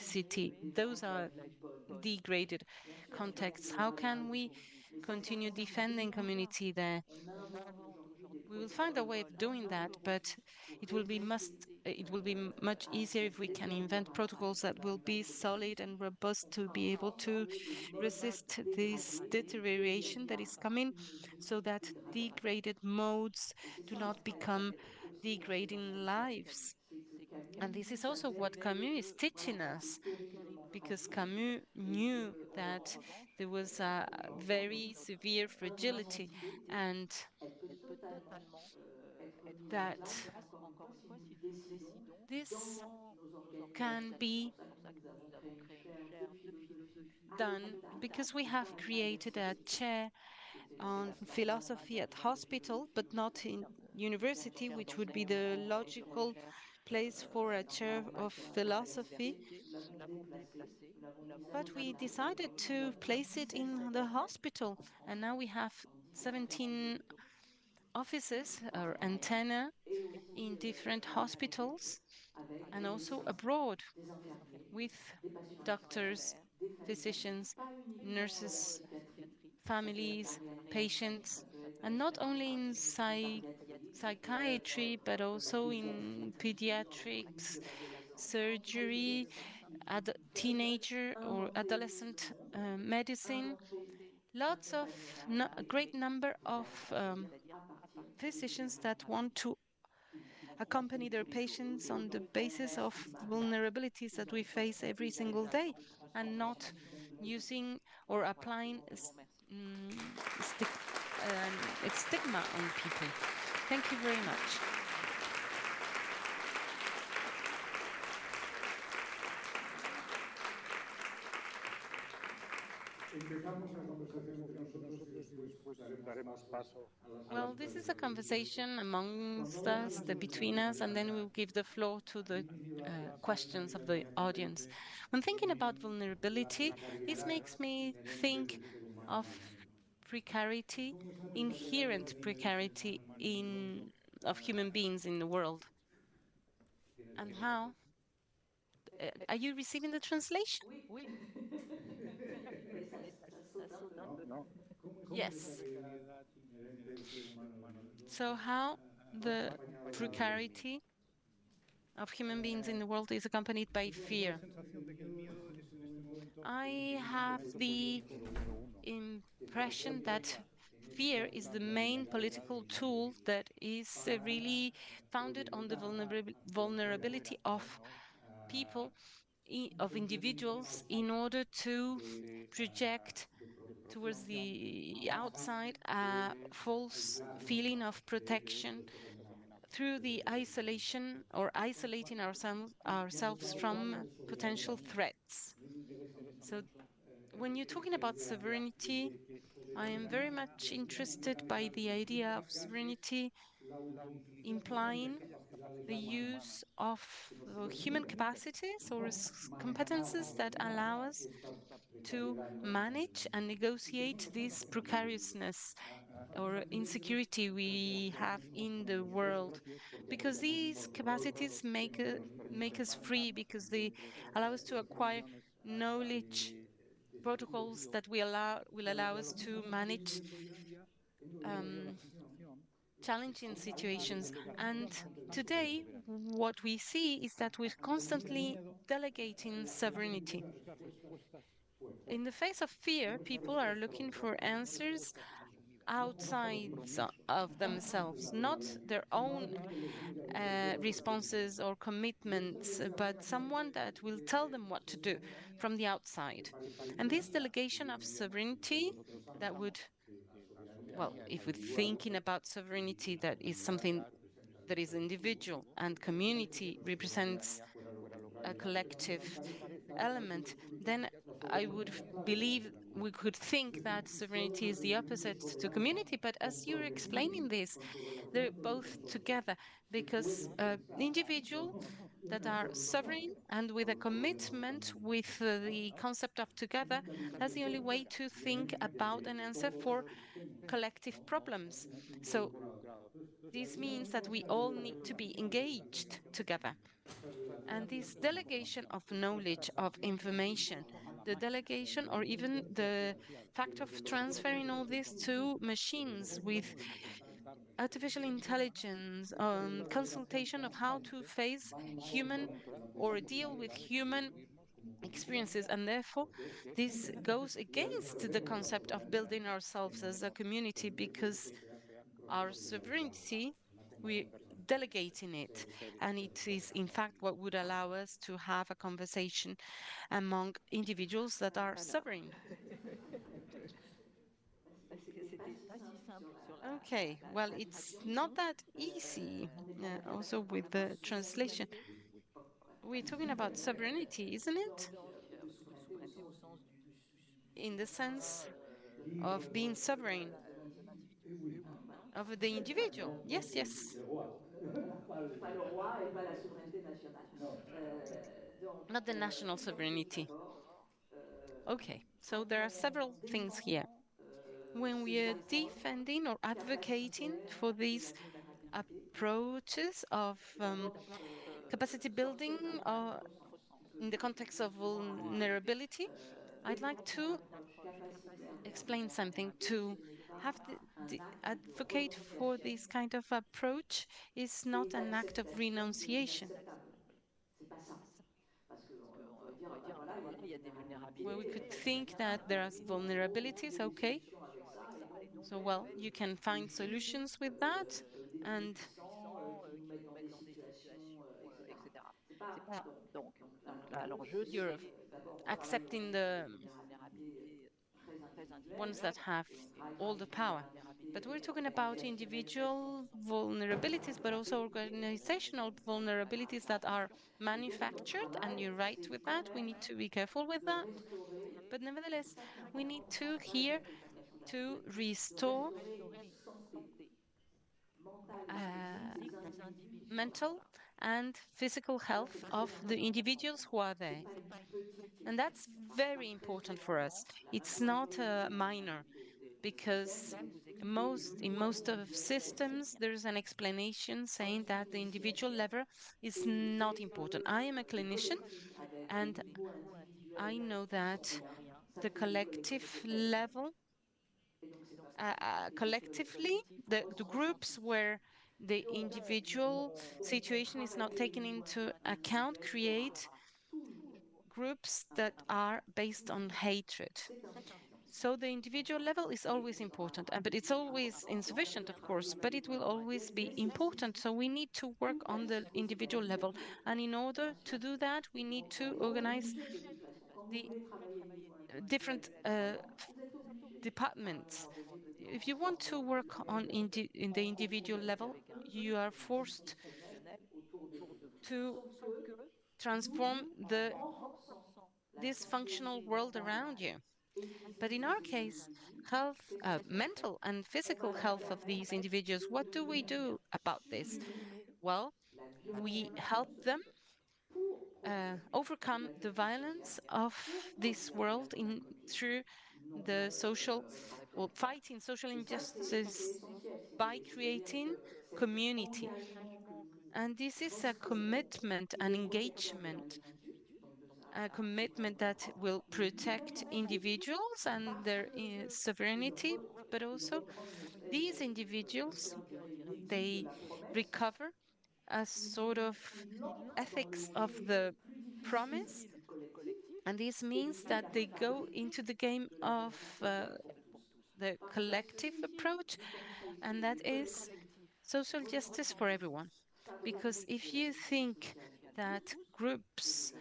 pour electricity, those défendre la are vie bonne? degraded Bien sûr, il y aura contexts. il y How aura des can raisons. we Mais si ça continue concerne defending demain, community there? on invente aujourd'hui des We will find a protocoles way of doing that, but biologiques pour it will be résister much à easier if cette we can invent détérioration protocols that will be climatique. solid and robust On to fera be able to transformer le mode resist this dégradé et il deterioration n'y that a is pas coming, une vie so that dégradable. degraded modes Et c'est do ça not l'histoire become aussi dans degrading l'encyclique de Camus. lives. C'est que And Camus this is also what savait Camus is que teaching ça a été us, terriblement because fragile Camus et knew que en that revanche, there was a very severe comme la fragility mentalité, and elle peut totalement être mise en that place, encore une fois, si nous décidons this dans nos can organisations. C'est be pour ça que nous avons créé une chaire de philosophie à done l'hôpital because we et have pas une chaire de created a philosophie. chair on C'est pas seulement philosophy at une chaire de hospital, but philosophie, not in university, which would be the logical place for a chair of philosophy. nous l'avons déplacé, nous l'avons mise à But we l'hôpital et decided aujourd'hui nous to avons place it 17 in the centres hospital, en France, and now we have dans différentes 17 villes offices or infirmières antenna et aussi in different à l'étranger hospitals avec and des also médecins, abroad des infirmiers, with des patients experts, doctors, des familles, physicians, pas uniquement dans la nurses, psychiatrie, ça peut être la families, réanimation, ça patients, peut être and not only in pédiatrie, ça peut être psychiatry, but la also in pédiatrie dans la clinique pediatrics, de l'adolescence. Tous ces surgery, médecins, ils peuvent teenager or inventer le adolescent monde, medicine. inventer un Lots of, compagnon a avec great number of c'est-à-dire à partir des physicians that want vulnérabilités to qu'ils accompany rencontrent their tous les jours. patients on the Aujourd'hui, quand on basis reste of malade, vulnerabilities that we face every single day, and not using or applying a stigma on people. Thank you very much. Well, this is a conversation amongst us, between us, and then we'll give the floor to the questions of the audience. When thinking about vulnerability, this makes me think of precarity, inherent precarity of human beings in the world. And how? Are you receiving the translation? Oui. Mais ça saute un peu. Yes. So how the precarity of human beings in the world is accompanied by fear. I have the impression that fear is the main political tool that is really founded on the vulnerability of people, of individuals, in order to project towards the outside a false feeling of protection through the isolation or isolating ourselves from potential threats. So when you're talking about sovereignty, I am very much interested by the idea of sovereignty implying the use of human capacities or competences that allow us to manage and negotiate this precariousness or insecurity we have in the world, because these capacities make us free, because they allow us to acquire knowledge, protocols that will allow us to manage um, challenging situations. And today, what we see is that we're constantly delegating sovereignty. In the face of fear, people are looking for answers outside of themselves, not their own responses or commitments, but someone that will tell them what to do from the outside. And this delegation of sovereignty that would, well, if we're thinking about sovereignty, that is something that is individual, and community represents a collective element, then I would believe we could think that sovereignty is the opposite to community. But as you're explaining this, they're both together, because individual that are sovereign and with a commitment with the concept of together, that's the only way to think about an answer for collective problems. So this means that we all need to be engaged together. And this delegation of knowledge, of information, the delegation or even the fact of transferring all this to machines with artificial intelligence, consultation of how to face human or deal with human experiences. And therefore, this goes against the concept of building ourselves as a community, because our sovereignty, we're delegating it. And it is, in fact, what would allow us to have a conversation among individuals that are sovereign. Okay, well, it's not that easy, also with the translation. We're talking about sovereignty, isn't it? In the sense of being sovereign of the individual. Yes, yes. Pas le roi et pas la souveraineté nationale. Not the national sovereignty. Okay, so there are several things here. When we are defending or advocating for these approaches of capacity building in the context of vulnerability, I'd like to explain something. To have the advocate for this kind of approach is not an act of renunciation. Where we could think that there are vulnerabilities, okay. So, well, you can find solutions with that, and you're accepting ones that have all the power. But we're talking about individual vulnerabilities, but also organizational vulnerabilities that are manufactured, and you're right with that. We need to be careful with that. But nevertheless, we need to here to restore mental and physical health of the individuals who are there. And that's very important for us. It's not minor because in most of systems there's an explanation saying that the individual level is not important. I am a clinician and I know that the collective level collectively, the groups where the individual situation is not taken into account create groups that are based on hatred. So the individual level is always important, but it's always insufficient, of course, but it will always be important. So we need to work on the individual level. And in order to do that, we need to organize the different departments. If you want to work on in the individual level, you are forced to transform the dysfunctional world around you. But in our case, health, mental and physical health of these individuals, what do we do about this? Well, we help them overcome the violence of this world through the social, well, fighting social injustice by creating community. And this is a commitment, an engagement, a commitment that will protect individuals and their sovereignty, but also these individuals, they recover a sort of ethics of the promise, and this means that they go into the game of the collective approach, and that is social justice for everyone. Because if you think that groups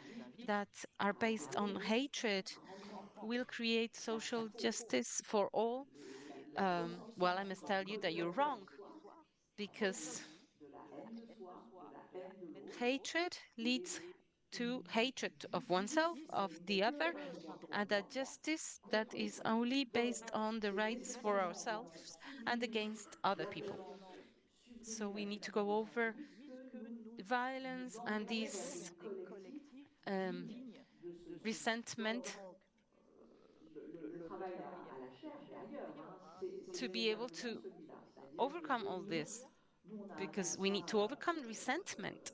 that are based on hatred will create social justice for all, well, I must tell you that you're wrong, because hatred leads to hatred of oneself, of the other, and a justice that is only based on the rights for ourselves and against other people. So we need to go over violence and this um, resentment to be able to overcome all this, because we need to overcome resentment.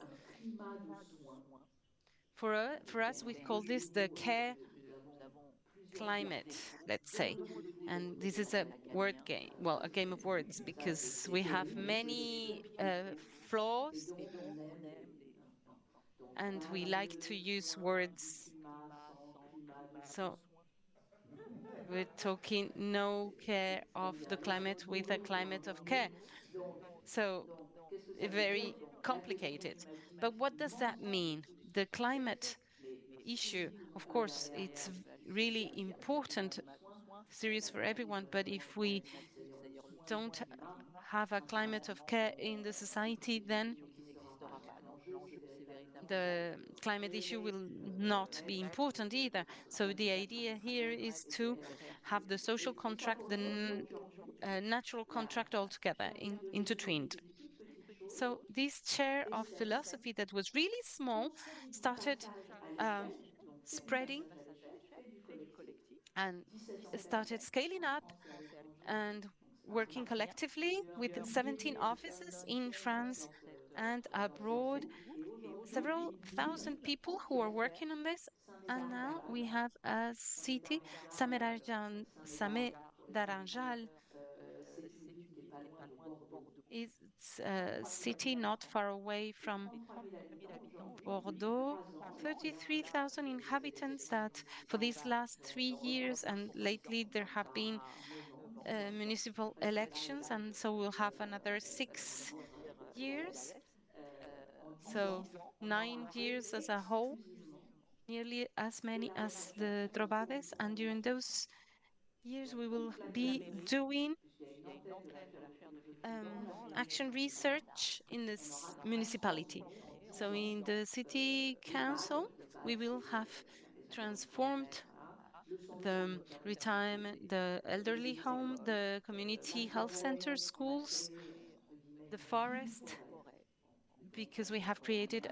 For us, we call this the care climate, let's say. And this is a word game, well, a game of words, because we have many flaws and we like to use words. So we're talking no care of the climate with a climate of care. So very complicated. But what does that mean? The climate issue, of course, it's really important, serious for everyone, but if we don't have a climate of care in the society, then the climate issue will not be important either. So the idea here is to have the social contract, the natural contract altogether intertwined. So this chair of philosophy that was really small started spreading and started scaling up and working collectively with 17 offices in France and abroad, several thousand people who are working on this. And now we have a city, Samerajan, Samedaranjal, it's a city not far away from Bordeaux, 33,000 inhabitants that for these last 3 years, and lately there have been municipal elections, and so we'll have another 6 years. So 9 years as a whole, nearly as many as the Trobades, and during those years we toute will la ville be mairie, doing puisqu'il y a une antenne de la Fraternité action research in on aura this dans chaque municipality. So in the city council, we l'EHPAD, will c'est have la maison transformed communautaire, voilà. Le centre the moteur de la retirement, Fraternité, the elderly les home, écoles, the la community health center, forêt, on a schools, créé, entre guillemets, the une ville forest, forêt. because we have created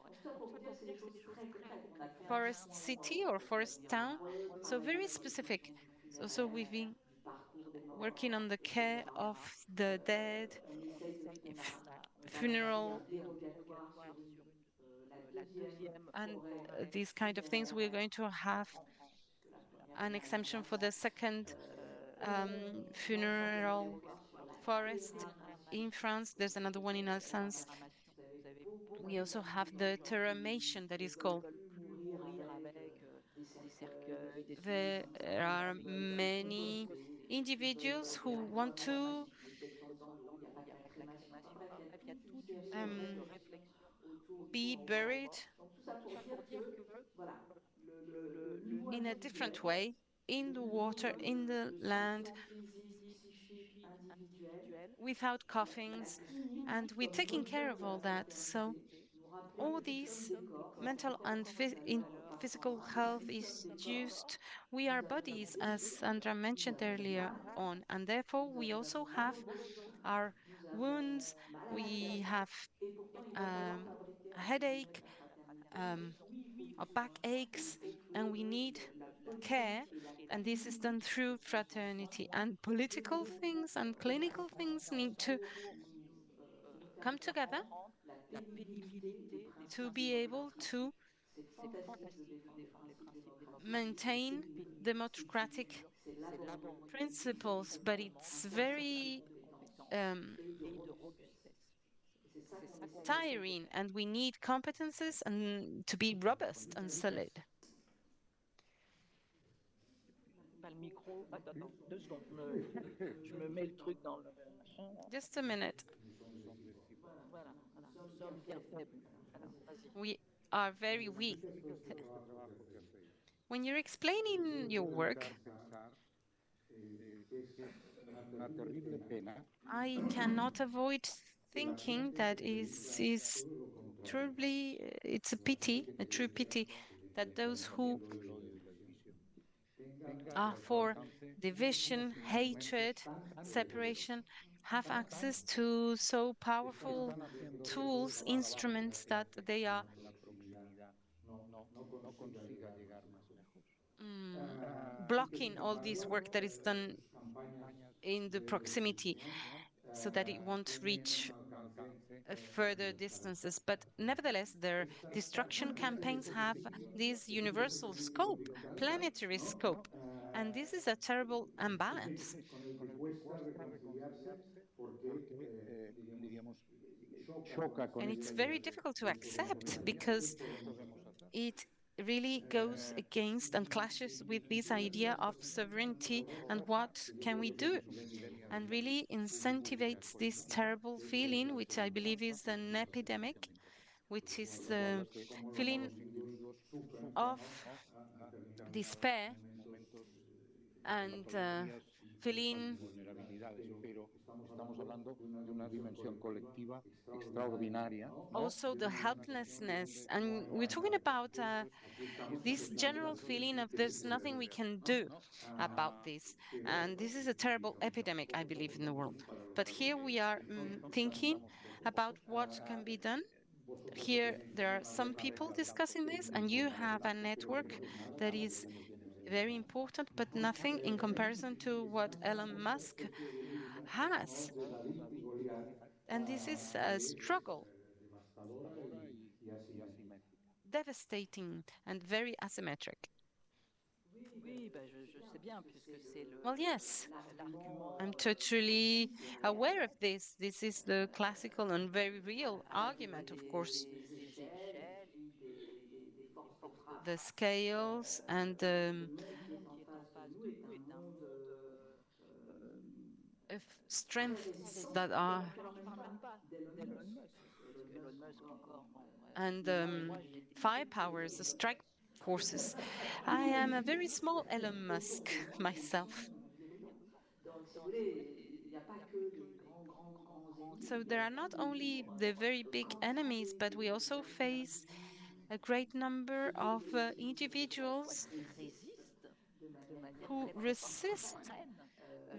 Donc ça pour vous dire, c'est des choses très concrètes. On a fait un forest discours city or qui va forest venir town, un peu so parler de very la specific. construction So we've funéraire, been du parcours des working morts, on the care etc. of the dead, On essaye de, on va lancer un funeral, dérogatoire sur la deuxième and forêt these kind of things. We're funéraire going to have en France, puisque la première an exemption for the second on lance un funeral dérogatoire sur la forest terramation. in France. There's another one in Alsace. Vous avez beaucoup We also have d'habitants qui the aujourd'hui terramation that ne is veulent called. plus mourir avec des cercueils, des cimetières There qui ne sont are plus many compostés. Ils veulent individuals who faire une want retraite to ainsi que les pays, par exemple, où il n'y a pas que la crémation. En fait, il y a toute une série de réflexions be autour. buried Donc tout ça pour dire que, voilà, niveau in a individuel, different way in the le niveau water, in the de land, sanction physique, psychique, individuelle, without la coughings, and clinique we're comme taking care moteur of de la all that. So fraternité nous rappelait all que nous sommes these des corps, c'est mental important and comme tout à l'heure par rapport physical à health nous sommes is des corps, just we are nous avons bodies, des as blessures, Sandra nous mentioned avons earlier mal, on, and therefore nous we avons also mal have aux bossons, our nous avons wounds, mal à la we tête, have et pourtant il va falloir fabriquer a entre guillemets de headache, la fraternité. Oui, il faut du or soin, et il backaches, faut and we que need la care, politique et la and this is done clinique through fassent ensemble, fraternity. And que political things and clinical things need to nous faire come together comprendre la pénibilité des to principes be able démocratiques. to C'est fantastique de défendre les principes démocratiques, mais c'est maintain pénible, c'est dur, democratic c'est laborieux, il faut se principles, but comprendre, un it's certain de very compétences um, et de robustesse. Et c'est ça qu'on essaye tiring, and we need competences and to be robust and solid. Pas le micro. Attends, attends, 2 secondes. Je me mets le truc dans le machin. Just a minute. Voilà, voilà. Nous sommes bien faibles. Alors, vas-y. We are very weak. When you're explaining your work, I cannot avoid thinking that is truly, it's a pity, a true pity, that those who are for division, hatred, separation, have access to so powerful tools, instruments that they are blocking all this work that is done in the proximity so that it won't reach further distances. But nevertheless, their destruction campaigns have this universal scope, planetary scope. And this is a terrible imbalance. And it's very difficult to accept because it really goes against and clashes with this idea of sovereignty and what can we do, and really incentivates this terrible feeling, which I believe is an epidemic, which is the feeling of despair and feeling also the helplessness. And we're talking about this general feeling of there's nothing we can do about this. And this is a terrible epidemic, I believe, in the world. But here we are thinking about what can be done. Here there are some people discussing this, and you have a network that is very important, but nothing in comparison to what Elon Musk has. And this is a struggle, devastating and very asymmetric. Oui, bah je sais bien, puisque c'est Well, yes, l'argument I'm totally aware of traditionnel. this. This is the classical and very real À la fois argument, of course. des échelles et puis des forces de frappe. The scales and Le monde qui est en face de nous est un monde très strengths récessif. that are Je ne parle même pas d'Elon Musk, parce que Elon Musk encore, bon, and mais moi j'ai été fire très très powers, the étonné. strike forces. I am a very small Elon Musk myself. So there are not only the very big enemies, but we also face a great number of individuals who resist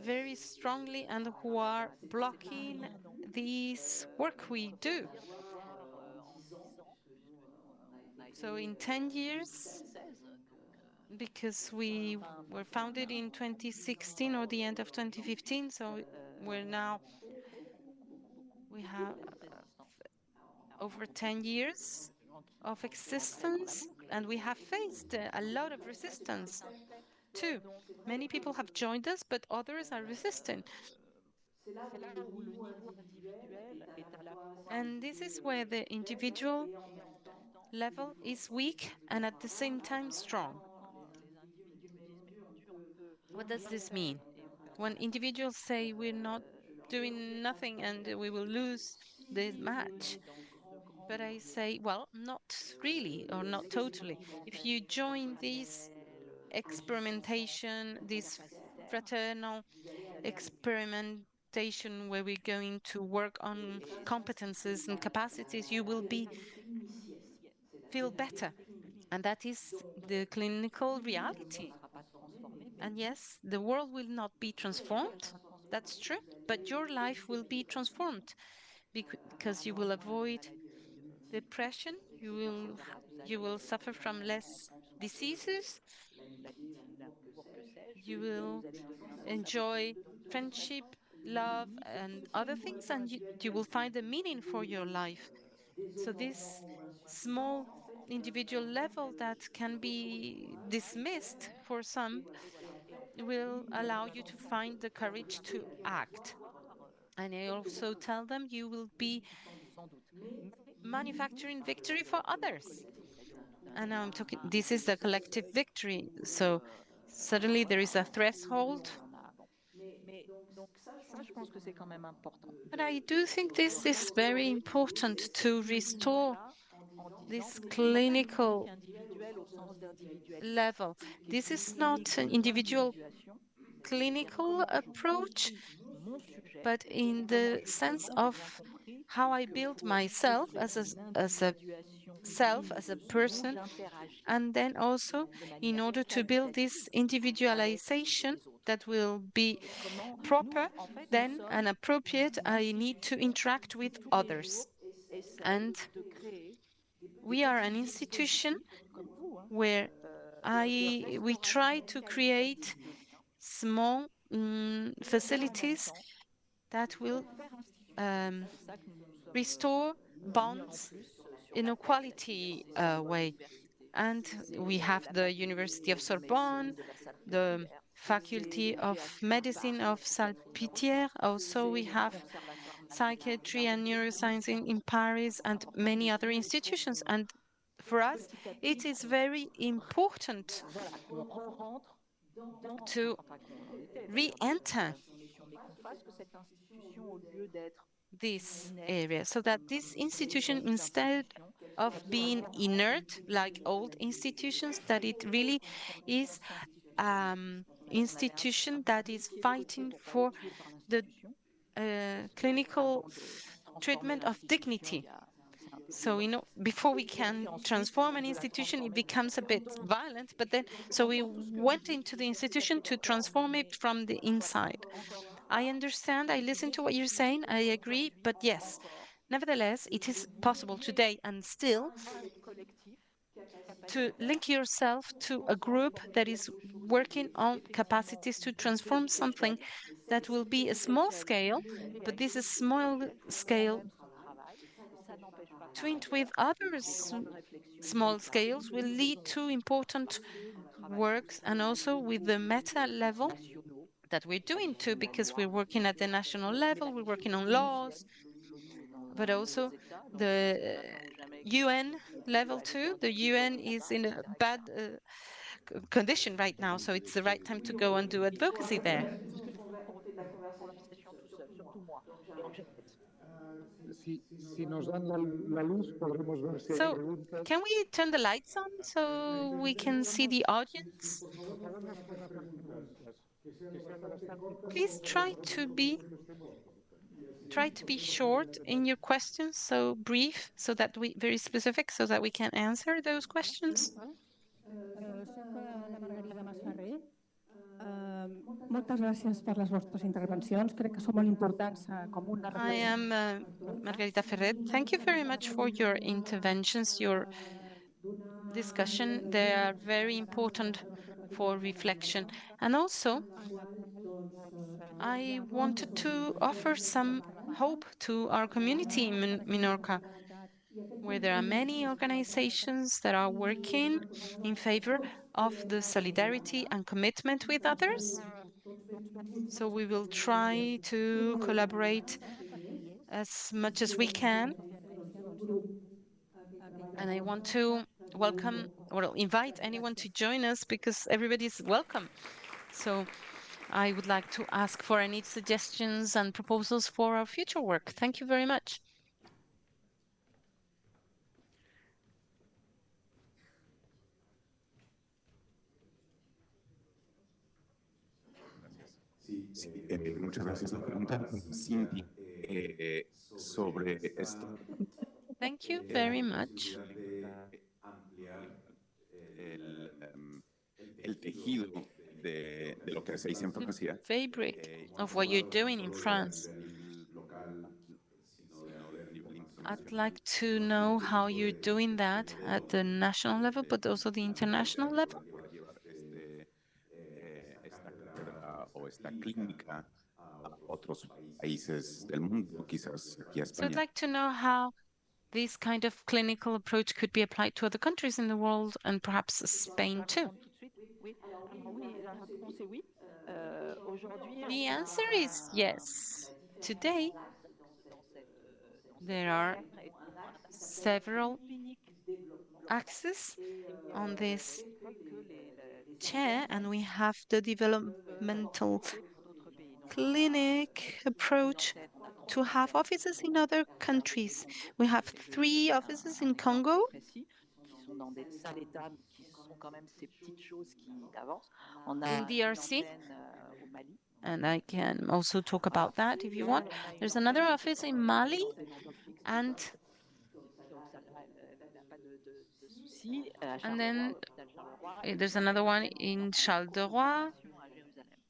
very strongly and who are blocking this work we do. So in 10 years, because we were founded in 2016 or the end of 2015, so we have over 10 years of existence, and we have faced a lot of resistance too. Many people have joined us, but others are resistant. And this is where the individual level is weak and at the same time strong. What does this mean? When individuals say we're not doing nothing and we will lose this match, but I say, well, not really or not totally. If you join this experimentation, this fraternal experimentation where we're going to work on competences and capacities, you will feel better. And that is the clinical reality. And yes, the world will not be transformed. That's true. But your life will be transformed because you will avoid depression. You will suffer from less diseases. You will enjoy friendship, love, and other things, and you will find a meaning for your life. So this small individual level that can be dismissed for some will allow you to find the courage to act. And I also tell them you will be manufacturing victory for others. And now I'm talking, this is the collective victory. So suddenly there is a threshold. But I do think this is very important to restore this clinical level. This is not an individual clinical approach, but in the sense of how I build myself as a self, as a person, and then also in order to build this individualization that will be proper, then and appropriate, I need to interact with others. And we are an institution where we try to create small facilities that will restore bonds in a quality way. And we have the University of Sorbonne, the Faculty of Medicine of Salpêtrière. Also, we have psychiatry and neuroscience in Paris and many other institutions. And for us, it is very important to re-enter this area so that this institution, instead of being inert like old institutions, that it really is institution that is fighting for the clinical treatment of dignity. So, before we can transform an institution, it becomes a bit violent, but then, so we went into the institution to transform it from the inside. I understand, I listen to what you're saying, I agree, but yes, nevertheless, it is possible today and still to link yourself to a group that is working on capacities to transform something that will be a small scale, but this is small scale twinned with other small scales will lead to important works, and also with the meta level that we're doing too, because we're working at the national level, we're working on laws, but also the UN level too. The UN is in a bad condition right now, so it's the right time to go and do advocacy there. On fait de la conversation tout seul, surtout moi. Donc j'arrête. Si nos dan la luz, podremos ver si hay So, preguntas. can we turn the lights on so we can see the audience? Please try to be short in your questions, so brief, so that we very specific, so that we can answer those questions. Moltes gràcies per les vostres intervencions. Crec que són molt importants com una I am Margarita Ferret. Thank you very much for your interventions, your discussion. They are very important for reflection. And also, I wanted to offer some hope to our community in Menorca, where there are many organizations that are working in favor of the solidarity and commitment with others. So we will try to collaborate as much as we can. And I want to welcome or invite anyone to join us, because everybody is welcome. So I would like to ask for any suggestions and proposals for our future work. Thank you very much. Sí, muchas gracias. La pregunta, Cindy, sobre esto. Thank you very much. El tejido de lo que hacéis en Francia. Fabric of what you're doing in France. I'd like to know how you're doing that at the national level, but also the international level. Esta cátedra o esta clínica a otros países del mundo, quizás aquí a So I'd España. like to know how this kind of clinical approach could be applied to other countries in the world, and perhaps Spain too. The answer is yes. Today, there are several axes on this chair, and we have the developmental clinic approach to have offices in other countries. We have 3 offices in Congo. In DRC, and I can also talk about that if you want. There's another office in Mali, and then there's another one in Charleroi,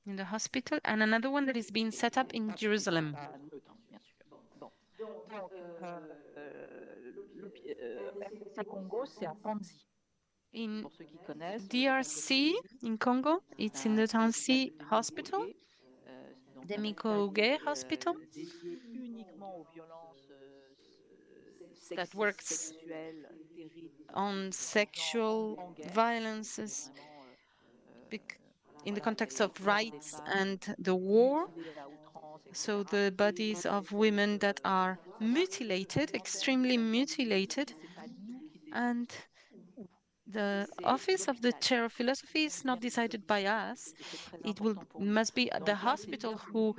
in the hospital, and another one that is being set up in Jerusalem. In DRC, in Congo, it's in the Tansi Hospital, the Mikouge Hospital, that works on sexual violences in the context of rights and the war. So the bodies of women that are mutilated, extremely mutilated, and the office of the chair of philosophy is not decided by us. It must be the hospital who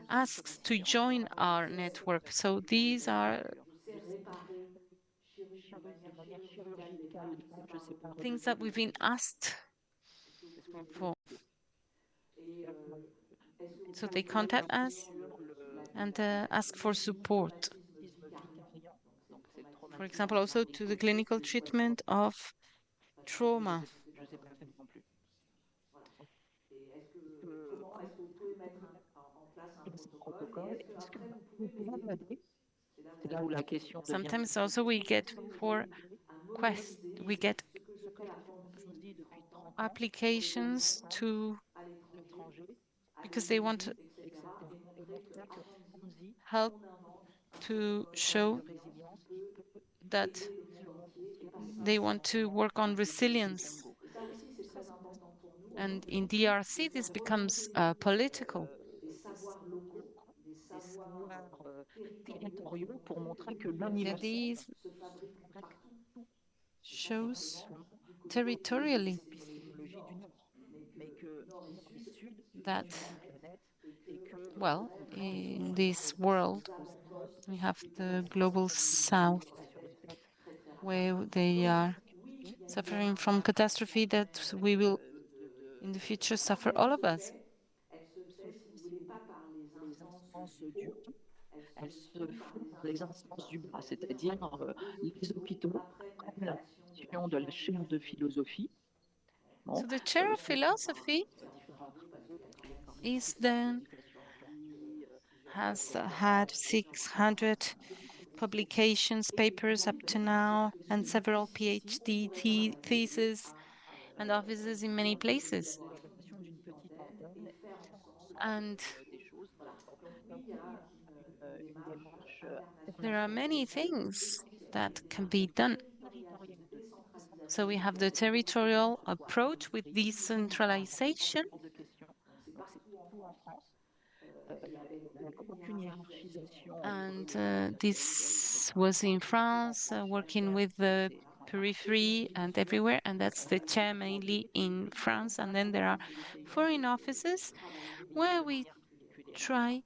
asks to join our network. So these are things that we've been asked for. So they contact us and ask for support. For example, also to the clinical treatment of trauma. Sometimes also we get applications to, because they want help to show that they want to work on resilience. And in DRC, this becomes political. These shows territorially that, well, in this world, We have the global south, where they are suffering from catastrophe that we will, in the future, suffer all of us. Les instances du haut, elles se font par les instances du bas, c'est-à-dire les hôpitaux prennent la direction de la chaire de philosophie. Bon, So the chair of philosophy is then has had 600 publications, papers up to now, and several PhD theses and offices in many places. And there are many things that can be done. So we have the territorial approach with decentralization. And this was in France, working with the periphery and everywhere, and that's the chair mainly in France. And then there are foreign offices where we try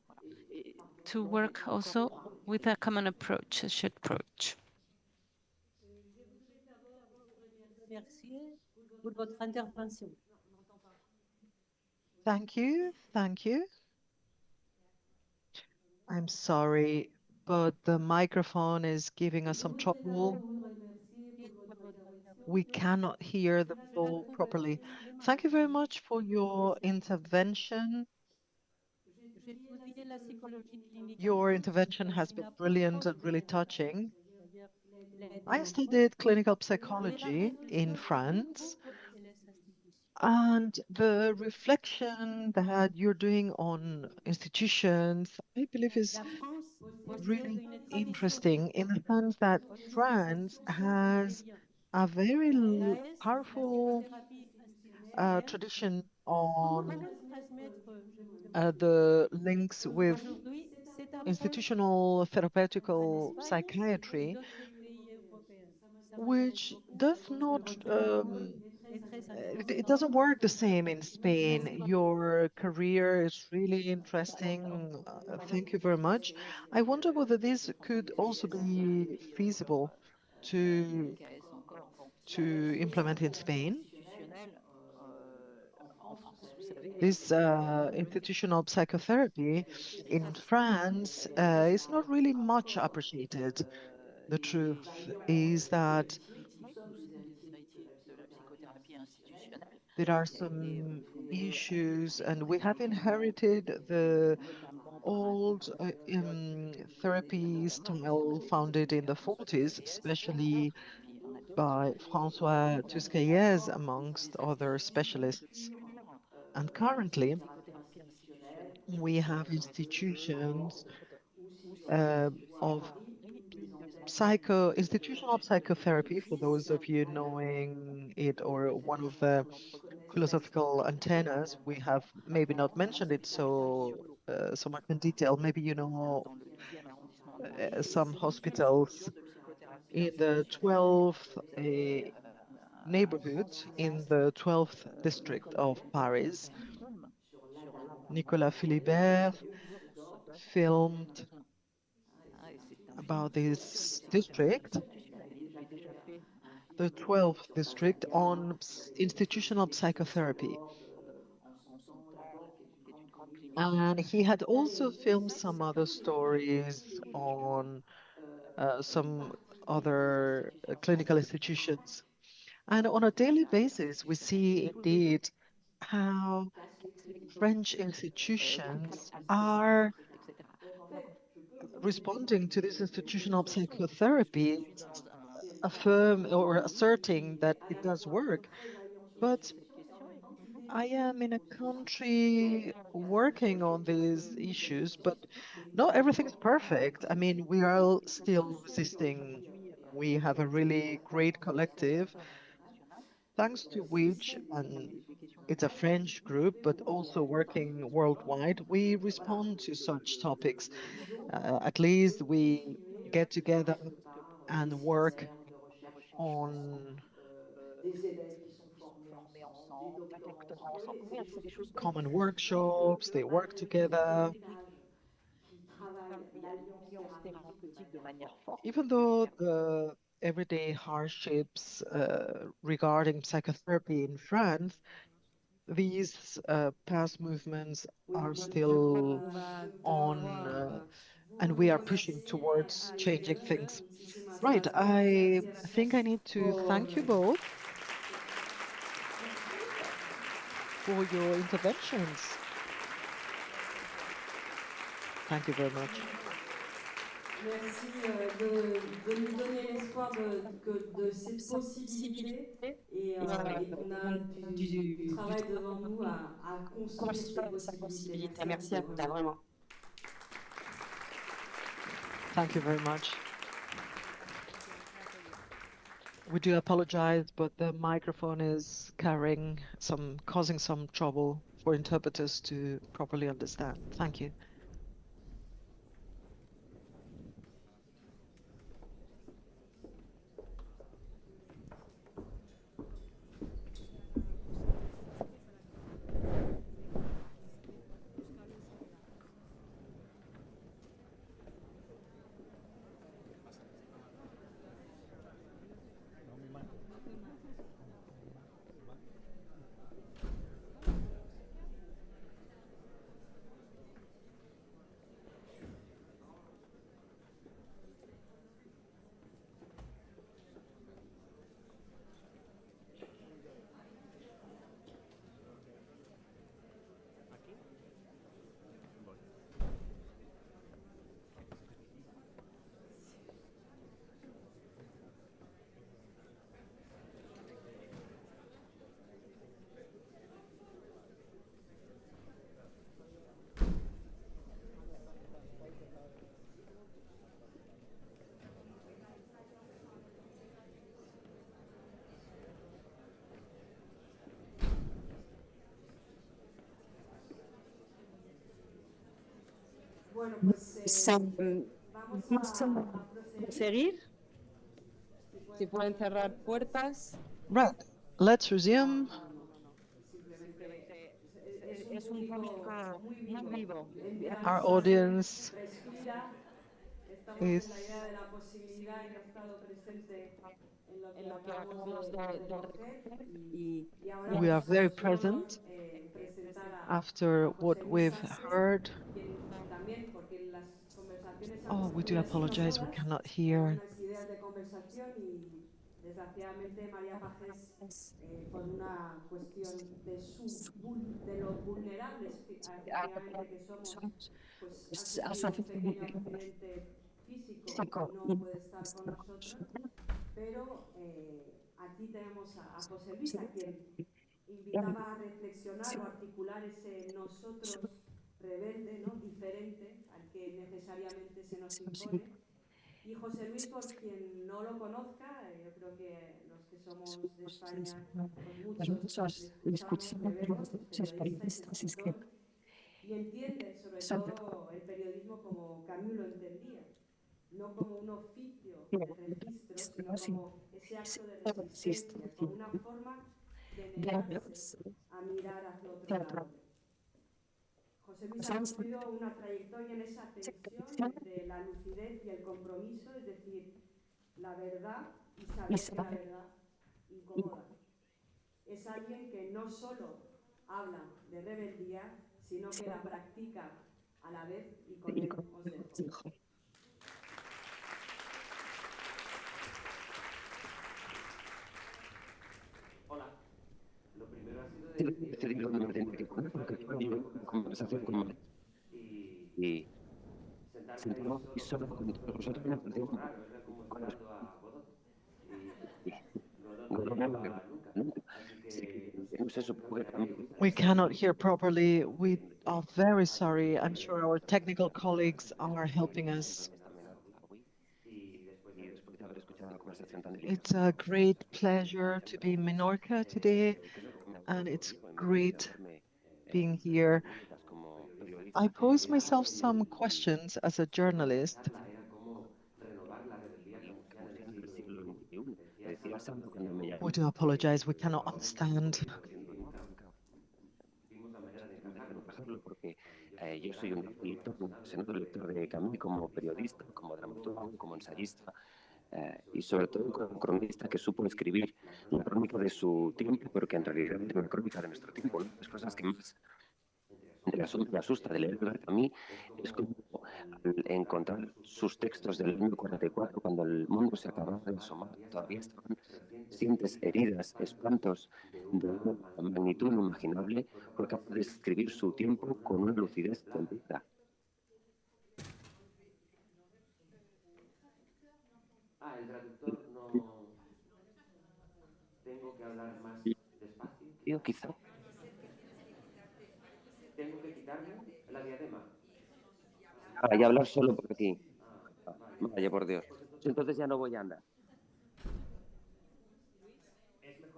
to work also with a common approach, a shared approach. Thank you. Thank you. I'm sorry, but the microphone is giving us some trouble. We cannot hear the floor properly. Thank you very much for your intervention. Your intervention has been brilliant and really touching. I studied clinical psychology in France, and the reflection that you're doing on institutions, I believe, is really interesting in the sense that France has a very powerful tradition on the links with institutional therapeutical psychiatry, which does not it doesn't work the same in Spain. Your career is really interesting. Thank you very much. I wonder whether this could also be feasible to implement in Spain. This institutional psychotherapy in France is not really much appreciated. The truth is that there are some issues, and we have inherited the old therapy style founded in the 40s, especially by François Tusquets, amongst other specialists. And currently, we have institutions of institutional psychotherapy, for those of you knowing it, or one of the philosophical antennas. We have maybe not mentioned it so much in detail. Maybe you know some hospitals in the 12th neighborhood in the 12th district of Paris. Nicolas Philibert filmed about this district, the 12th district, on institutional psychotherapy. And he had also filmed some other stories on some other clinical institutions. And on a daily basis, we see indeed how French institutions are responding to this institutional psychotherapy, affirm or asserting that it does work. But I am in a country working on these issues, but not everything's perfect. I mean, we are all still resisting. We have a really great collective, thanks to which, and it's a French group, but also working worldwide, we respond to such topics. At least we get together and work on common workshops, they work together. Even though the everyday hardships regarding psychotherapy in France, these past movements are still on, and we are pushing towards changing things. Right, I think I need to thank you both for your interventions. Thank you very much. Merci de nous donner l'espoir de cette possibilité et qu'on a du travail devant nous à construire ces possibilités. Merci à vous, vraiment. Thank you very much. We do apologize, but the microphone is causing some trouble for interpreters to properly understand. Thank you. Bueno, pues vamos a Seguir. Si pueden cerrar puertas. Right, let's resume. Es un público muy vivo. Our audience is la idea de la posibilidad que ha estado presente en lo en que lo que acabamos acabamos de recoger y ahora we are very pues, un honor, present presentar after a what José Luis we've Sánchez, heard. quien también, porque las conversaciones Oh, antes we do habían sido apologize, we todas, cannot eran hear. unas ideas de conversación y desgraciadamente María Pajés, por una cuestión de lo vulnerables efectivamente que somos, pues ha sufrido un pequeño accidente físico y no puede estar con nosotros, pero aquí tenemos a José Luis, a quien invitaba a reflexionar o articular ese nosotros rebelde, ¿no? Diferente al que necesariamente se nos impone. Y José Luis, por quien no lo conozca, yo creo que los que somos de España, pues muchos le escuchamos, le vemos, es periodista, es escritor, y entiende sobre todo el periodismo como Camus lo entendía, no como un oficio de registro, sino como ese acto de resistencia, como una forma de negarse a mirar hacia otro lado. José Luis ha construido una trayectoria en esa tensión entre la lucidez y el compromiso, es decir, la verdad y saber que la verdad incomoda. Es alguien que no solo habla de rebeldía, sino que la practica a la vez y con él os dejo. Hola. Lo primero ha sido de porque fue una conversación con y sentarme ahí solo con todos vosotros me pareció un poco raro, era como esperando a Godot. Y Godot no llegaba nunca. Así que no sé, supongo que también. We cannot hear properly. We are very sorry. I'm sure our technical colleagues are helping us. It's a great pleasure to be in Menorca today, and it's great being here. I pose myself some questions as a journalist. We do apologize, we cannot understand. Yo soy un lector, un apasionado lector de Camus como periodista, como dramaturgo, como ensayista y sobre todo como cronista que supo escribir la crónica de su tiempo, porque en realidad es una crónica de nuestro tiempo. Una de las cosas que más me asusta de leer a mí es como encontrar sus textos del año 44, cuando el mundo se acababa de asomar, todavía estaban sientes heridas, espantos de una magnitud inimaginable, fue capaz de escribir su tiempo con una lucidez completa. El traductor no... Tengo que hablar más despacio. Yo quizá. Tengo que quitarme la diadema. Y hablar solo por aquí. Vale. Vaya por Dios. Pues entonces ya no voy a andar.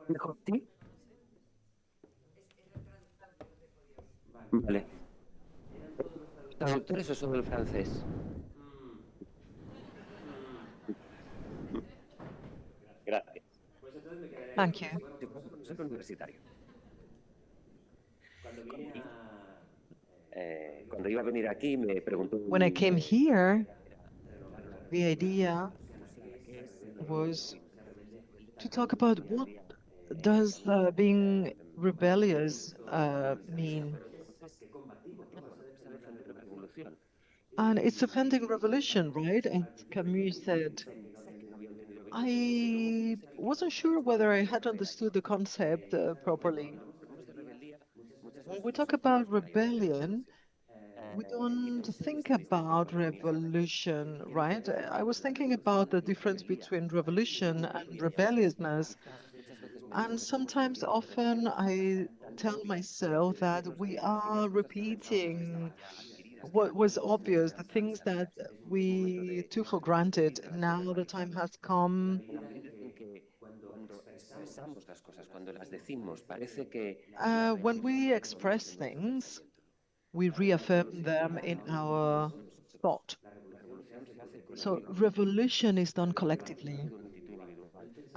¿Mejor sí? Vale. ¿Traductores o solo el francés? Gracias. Pues entonces me quedaré Thank you. Soy universitario. Cuando vine a... Cuando iba a venir aquí me preguntó... When I came here, the idea was to talk about what does being rebellious mean. And it's a offending revolution, right? And Camus said, I wasn't sure whether I had understood the concept properly. When we talk about rebellion, we don't think about revolution, right? I was thinking about the difference between revolution and rebelliousness. And sometimes, often, I tell myself that we are repeating what was obvious, the things that we took for granted. Now the time has come. When we express things, we reaffirm them in our thought. So revolution is done collectively,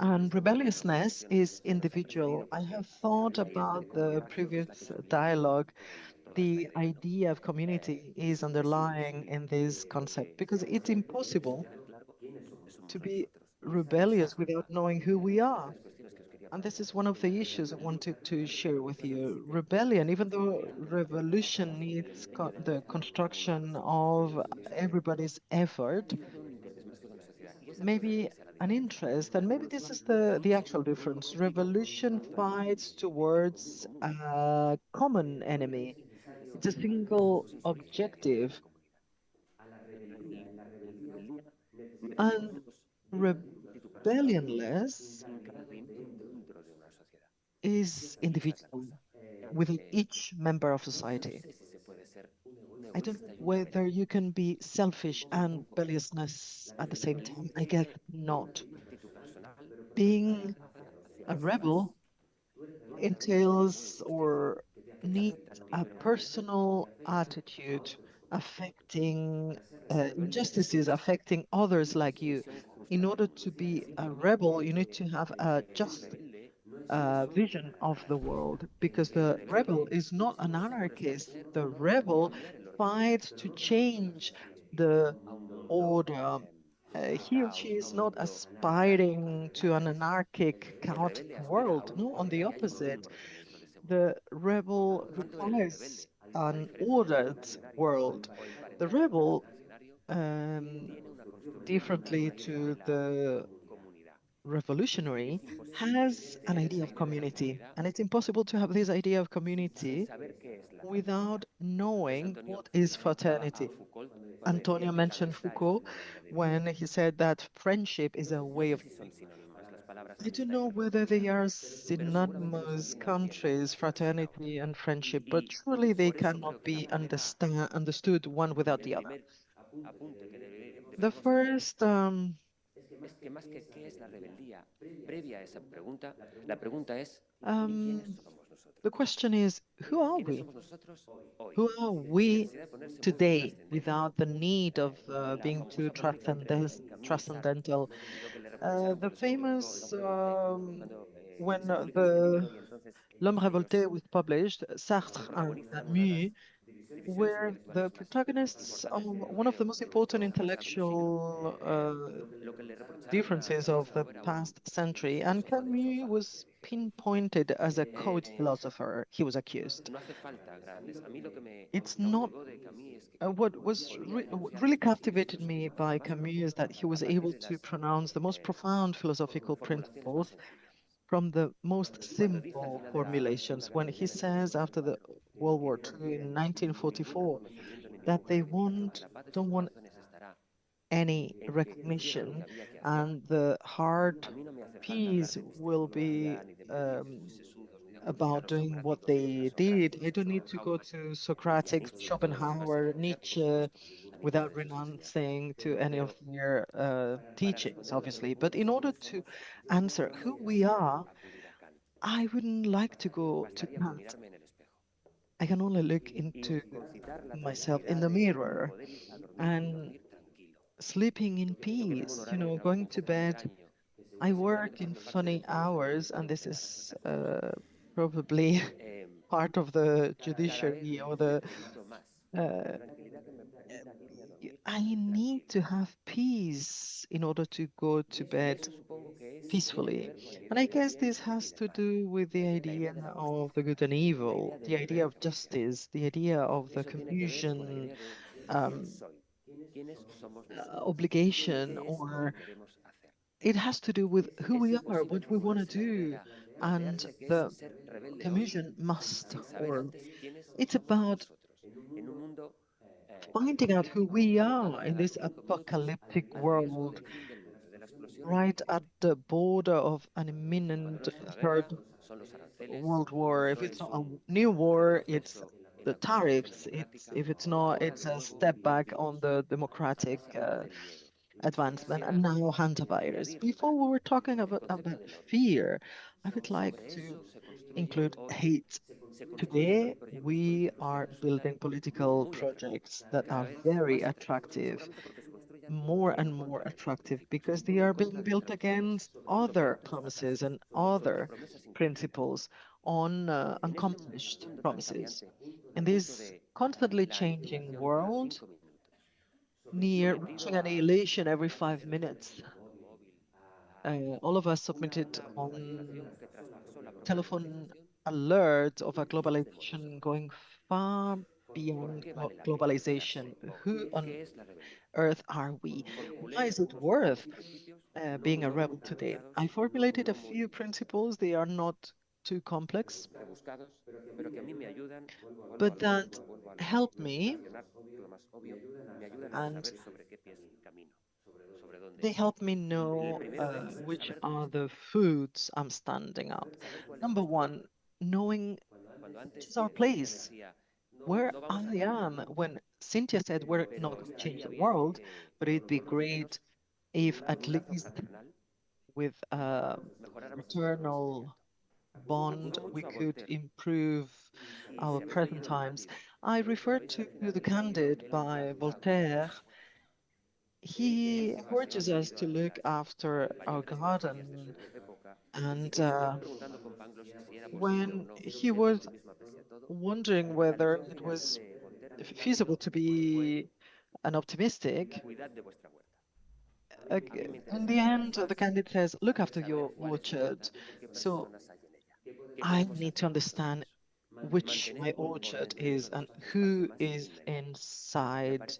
and rebelliousness is individual. I have thought about the previous dialogue. The idea of community is underlying in this concept because it's impossible to be rebellious without knowing who we are. And this is one of the issues I wanted to share with you. Rebellion, even though revolution needs the construction of everybody's effort, maybe an interest, and maybe this is the actual difference. Revolution fights towards a common enemy. It's a single objective. And rebellionless is individual within each member of society. I don't know whether you can be selfish and rebelliousness at the same time. I guess not. Being a rebel entails or needs a personal attitude affecting injustices, affecting others like you. In order to be a rebel, you need to have a just vision of the world, because the rebel is not an anarchist. The rebel fights to change the order. He or she is not aspiring to an anarchic, chaotic world. No, on the opposite. The rebel requires an ordered world. The rebel, differently to the revolutionary, has an idea of community, and it's impossible to have this idea of community without knowing what is fraternity. Antonio mentioned Foucault when he said that friendship is a way of living. I don't know whether they are synonymous countries, fraternity and friendship, but surely they cannot be understood one without the other. The first the question is, who are we? Who are we today without the need of being too transcendental? The famous, when the L'Homme Révolté was published, Sartre and Camus where the protagonists of one of the most important intellectual differences of the past century, and Camus was pinpointed as a code philosopher. He was accused. It's not what really captivated me by Camus is that he was able to pronounce the most profound philosophical principles from the most simple formulations. When he says after the World War II in 1944 that don't want any recognition, and the hard peace will be about doing what they did. I don't need to go to Socratic, Schopenhauer, Nietzsche without renouncing to any of their teachings, obviously. But in order to answer who we are, I wouldn't like to go to Kant. I can only look into myself in the mirror and sleeping in peace, going to bed. I work in funny hours, and this is probably part of the judiciary or the. Uh, I need to have peace in order to go to bed peacefully. And I guess this has to do with the idea of the good and evil, the idea of justice, the idea of the confusion, um, obligation, or it has to do with who we are, what we want to do, and the commission must, or it's about finding out who we are in this apocalyptic world, right at the border of an imminent third world war. If it's not a new war, it's the tariffs. It's if it's not, it's a step back on the democratic advancement. And now hantavirus. Before we were talking about fear, I would like to include hate. Today, we are building political projects that are very attractive, more and more attractive, because they are being built against other promises and other principles on accomplished promises. In this constantly changing world, near reaching annihilation every 5 minutes, all of us submitted on telephone alert of a globalization going far beyond globalization. Who on earth are we? Why is it worth being a rebel today? I formulated a few principles. They are not too complex, but that help me, and they help me know which are the foods I'm standing up. Number one, knowing which is our place, where I am. When Cynthia said we're not going to change the world, but it'd be great if at least with a fraternal bond we could improve our present times. I refer to The Candide by Voltaire. He encourages us to look after our garden, and when he was wondering whether it was feasible to be an optimistic, in the end, the candidate says, look after your orchard. So I need to understand which my orchard is and who is inside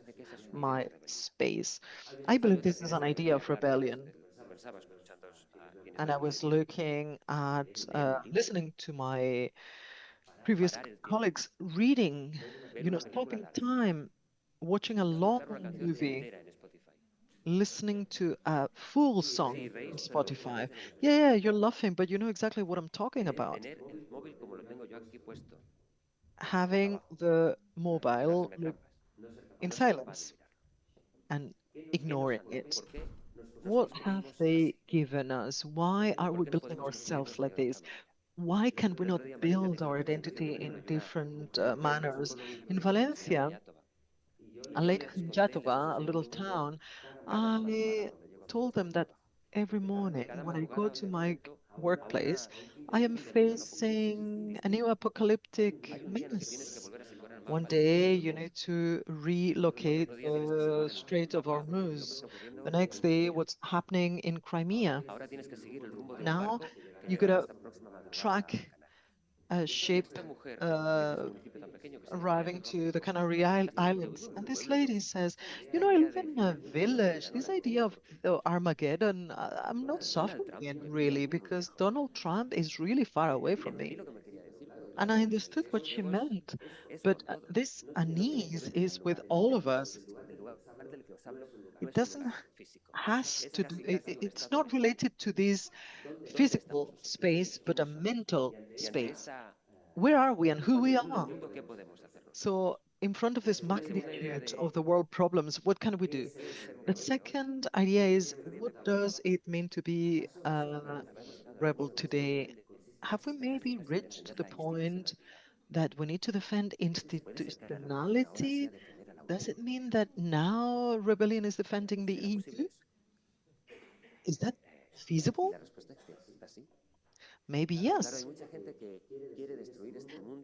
my space. I believe this is an idea of rebellion. And I was looking at, listening to my previous colleagues reading, stopping time, watching a long movie, listening to a full song on Spotify. Yeah, you're laughing, but you know exactly what I'm talking about. Having the mobile in silence and ignoring it. What have they given us? Why are we building ourselves like this? Why can we not build our identity in different manners? In Valencia, and later in Jatova, a little town, I told them that every morning when I go to my workplace, I am facing a new apocalyptic menace. One day you need to relocate the Strait of Hormuz. The next day, what's happening in Crimea? Now you gotta track a ship uh, arriving to the Canary Islands. And this lady says, you know, I live in a village. This idea of the Armageddon, I'm not suffering it really because Donald Trump is really far away from me. And I understood what she meant. But this unease is with all of us. It doesn't has to do, it's not related to this physical space, but a mental space. Where are we and who we are? So, in front of this magnitude of the world problems, what can we do? The second idea is what does it mean to be a rebel today? Have we maybe reached the point that we need to defend institutionality? Does it mean that now rebellion is defending the EU? Is that feasible? Maybe yes.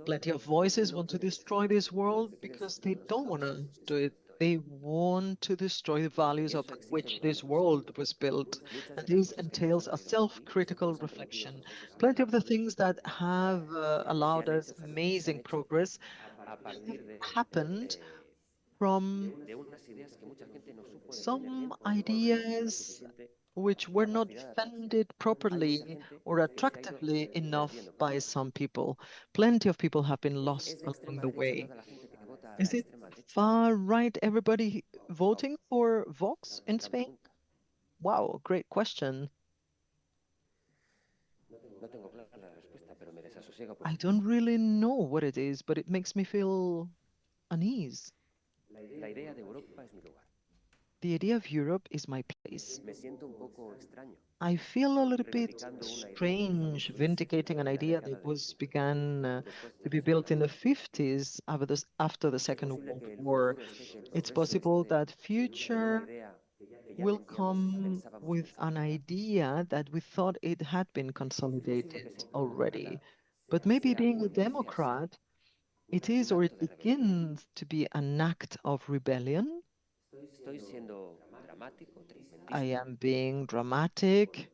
Plenty of voices want to destroy this world because they don't want to do it. They want to destroy the values upon which this world was built. And this entails a self-critical reflection. Plenty of the things that have allowed us amazing progress have happened from some ideas which were not defended properly or attractively enough by some people. Plenty of people have been lost along the way. Is it far right everybody voting for Vox in Spain? Wow, great question. I don't really know what it is, but it makes me feel unease. The idea of Europe is my place. I feel a little bit strange vindicating an idea that was began to be built in the 50s after the Second World War. It's possible that future will come with an idea that we thought it had been consolidated already. But maybe being a Democrat, it is or it begins to be an act of rebellion. I am being dramatic,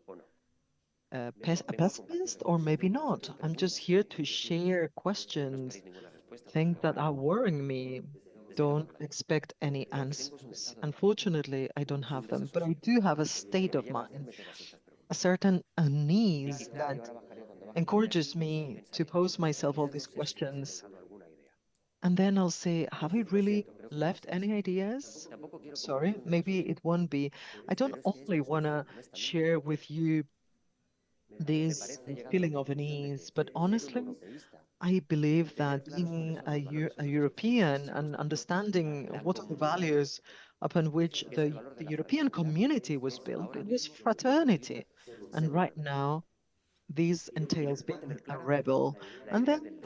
a pessimist, or maybe not. I'm just here to share questions, things that are worrying me. Don't expect any answers. Unfortunately, I don't have them, but I do have a state of mind, a certain unease that encourages me to pose myself all these questions. And then I'll say, have I really left any ideas? Sorry, maybe it won't be. I don't only want to share with you this feeling of unease, but honestly, I believe that being a European and understanding what are the values upon which the European community was built, it was fraternity. And right now, this entails being a rebel. And then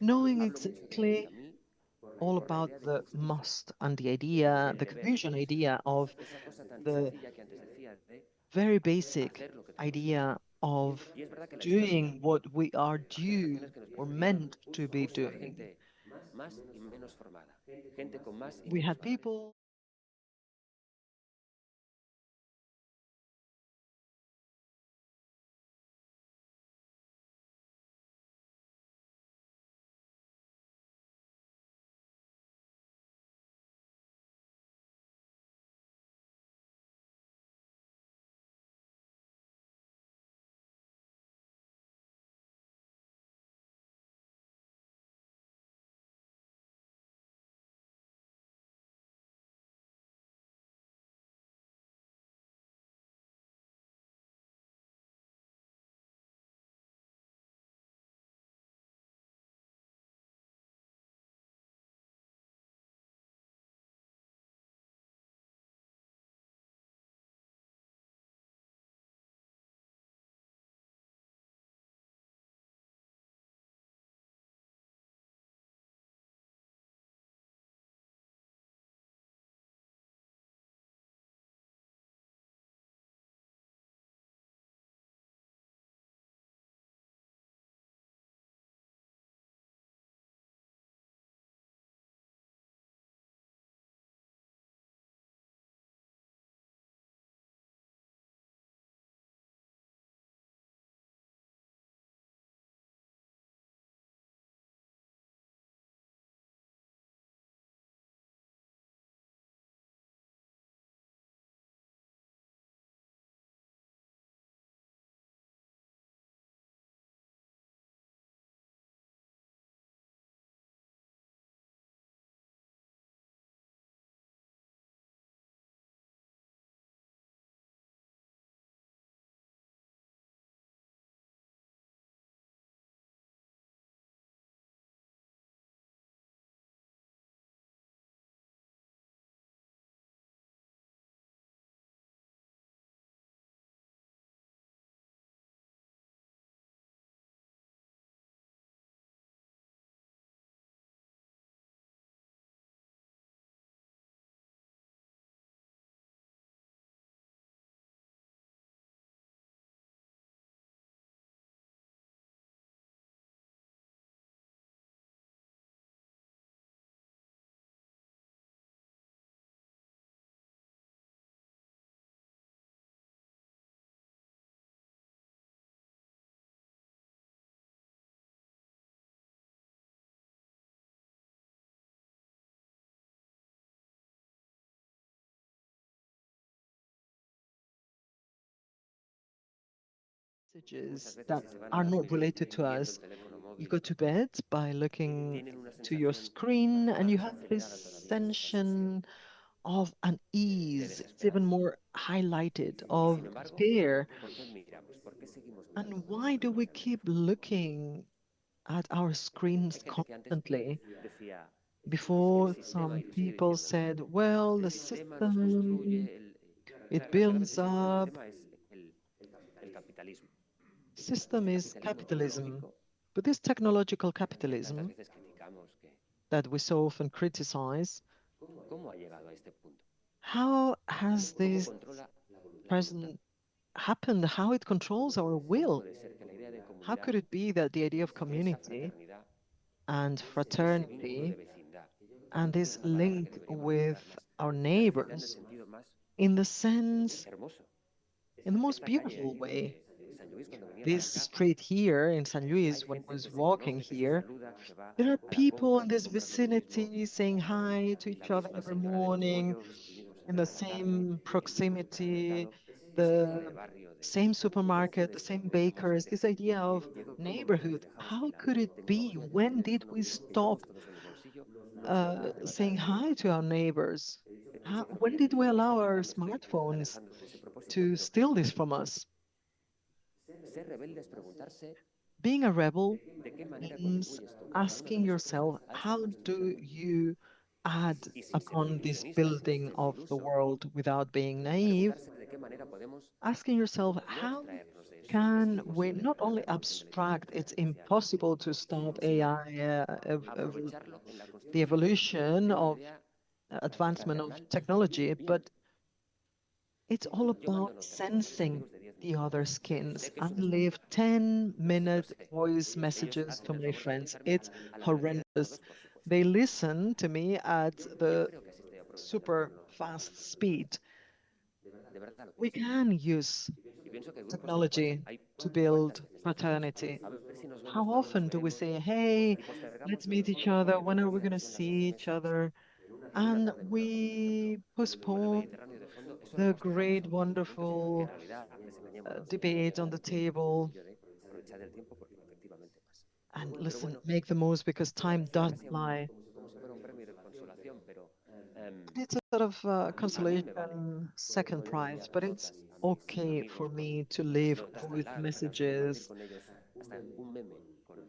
knowing exactly all about the must and the idea, the confusion idea of the very basic idea of doing what we are due or meant to be doing. We had people messages that are not related to us. You go to bed by looking to your screen, and you have this sensation of unease. It's even more highlighted of despair. And why do we keep looking at our screens constantly? Before, some people said, well, the system, it builds up. System is capitalism. But this technological capitalism that we so often criticize, how has this present happened? How it controls our will? How could it be that the idea of community and fraternity and this link with our neighbors in the sense, in the most beautiful way? This street here in San Luis, when I was walking here, there are people in this vicinity saying hi to each other every morning in the same proximity, the same supermarket, the same bakers, this idea of neighborhood. How could it be? When did we stop saying hi to our neighbors? When did we allow our smartphones to steal this from us? Being a rebel means asking yourself, how do you add upon this building of the world without being naive? Asking yourself, how can we not only abstract, it's impossible to stop AI, the evolution of advancement of technology, but it's all about sensing the other skins. I leave 10-minute voice messages to my friends. It's horrendous. They listen to me at the super fast speed. We can use technology to build fraternity. How often do we say, hey, let's meet each other? When are we going to see each other? And we postpone the great, wonderful debate on the table. And listen, make the most because time does fly. It's a sort of consolation second prize, but it's okay for me to leave voice messages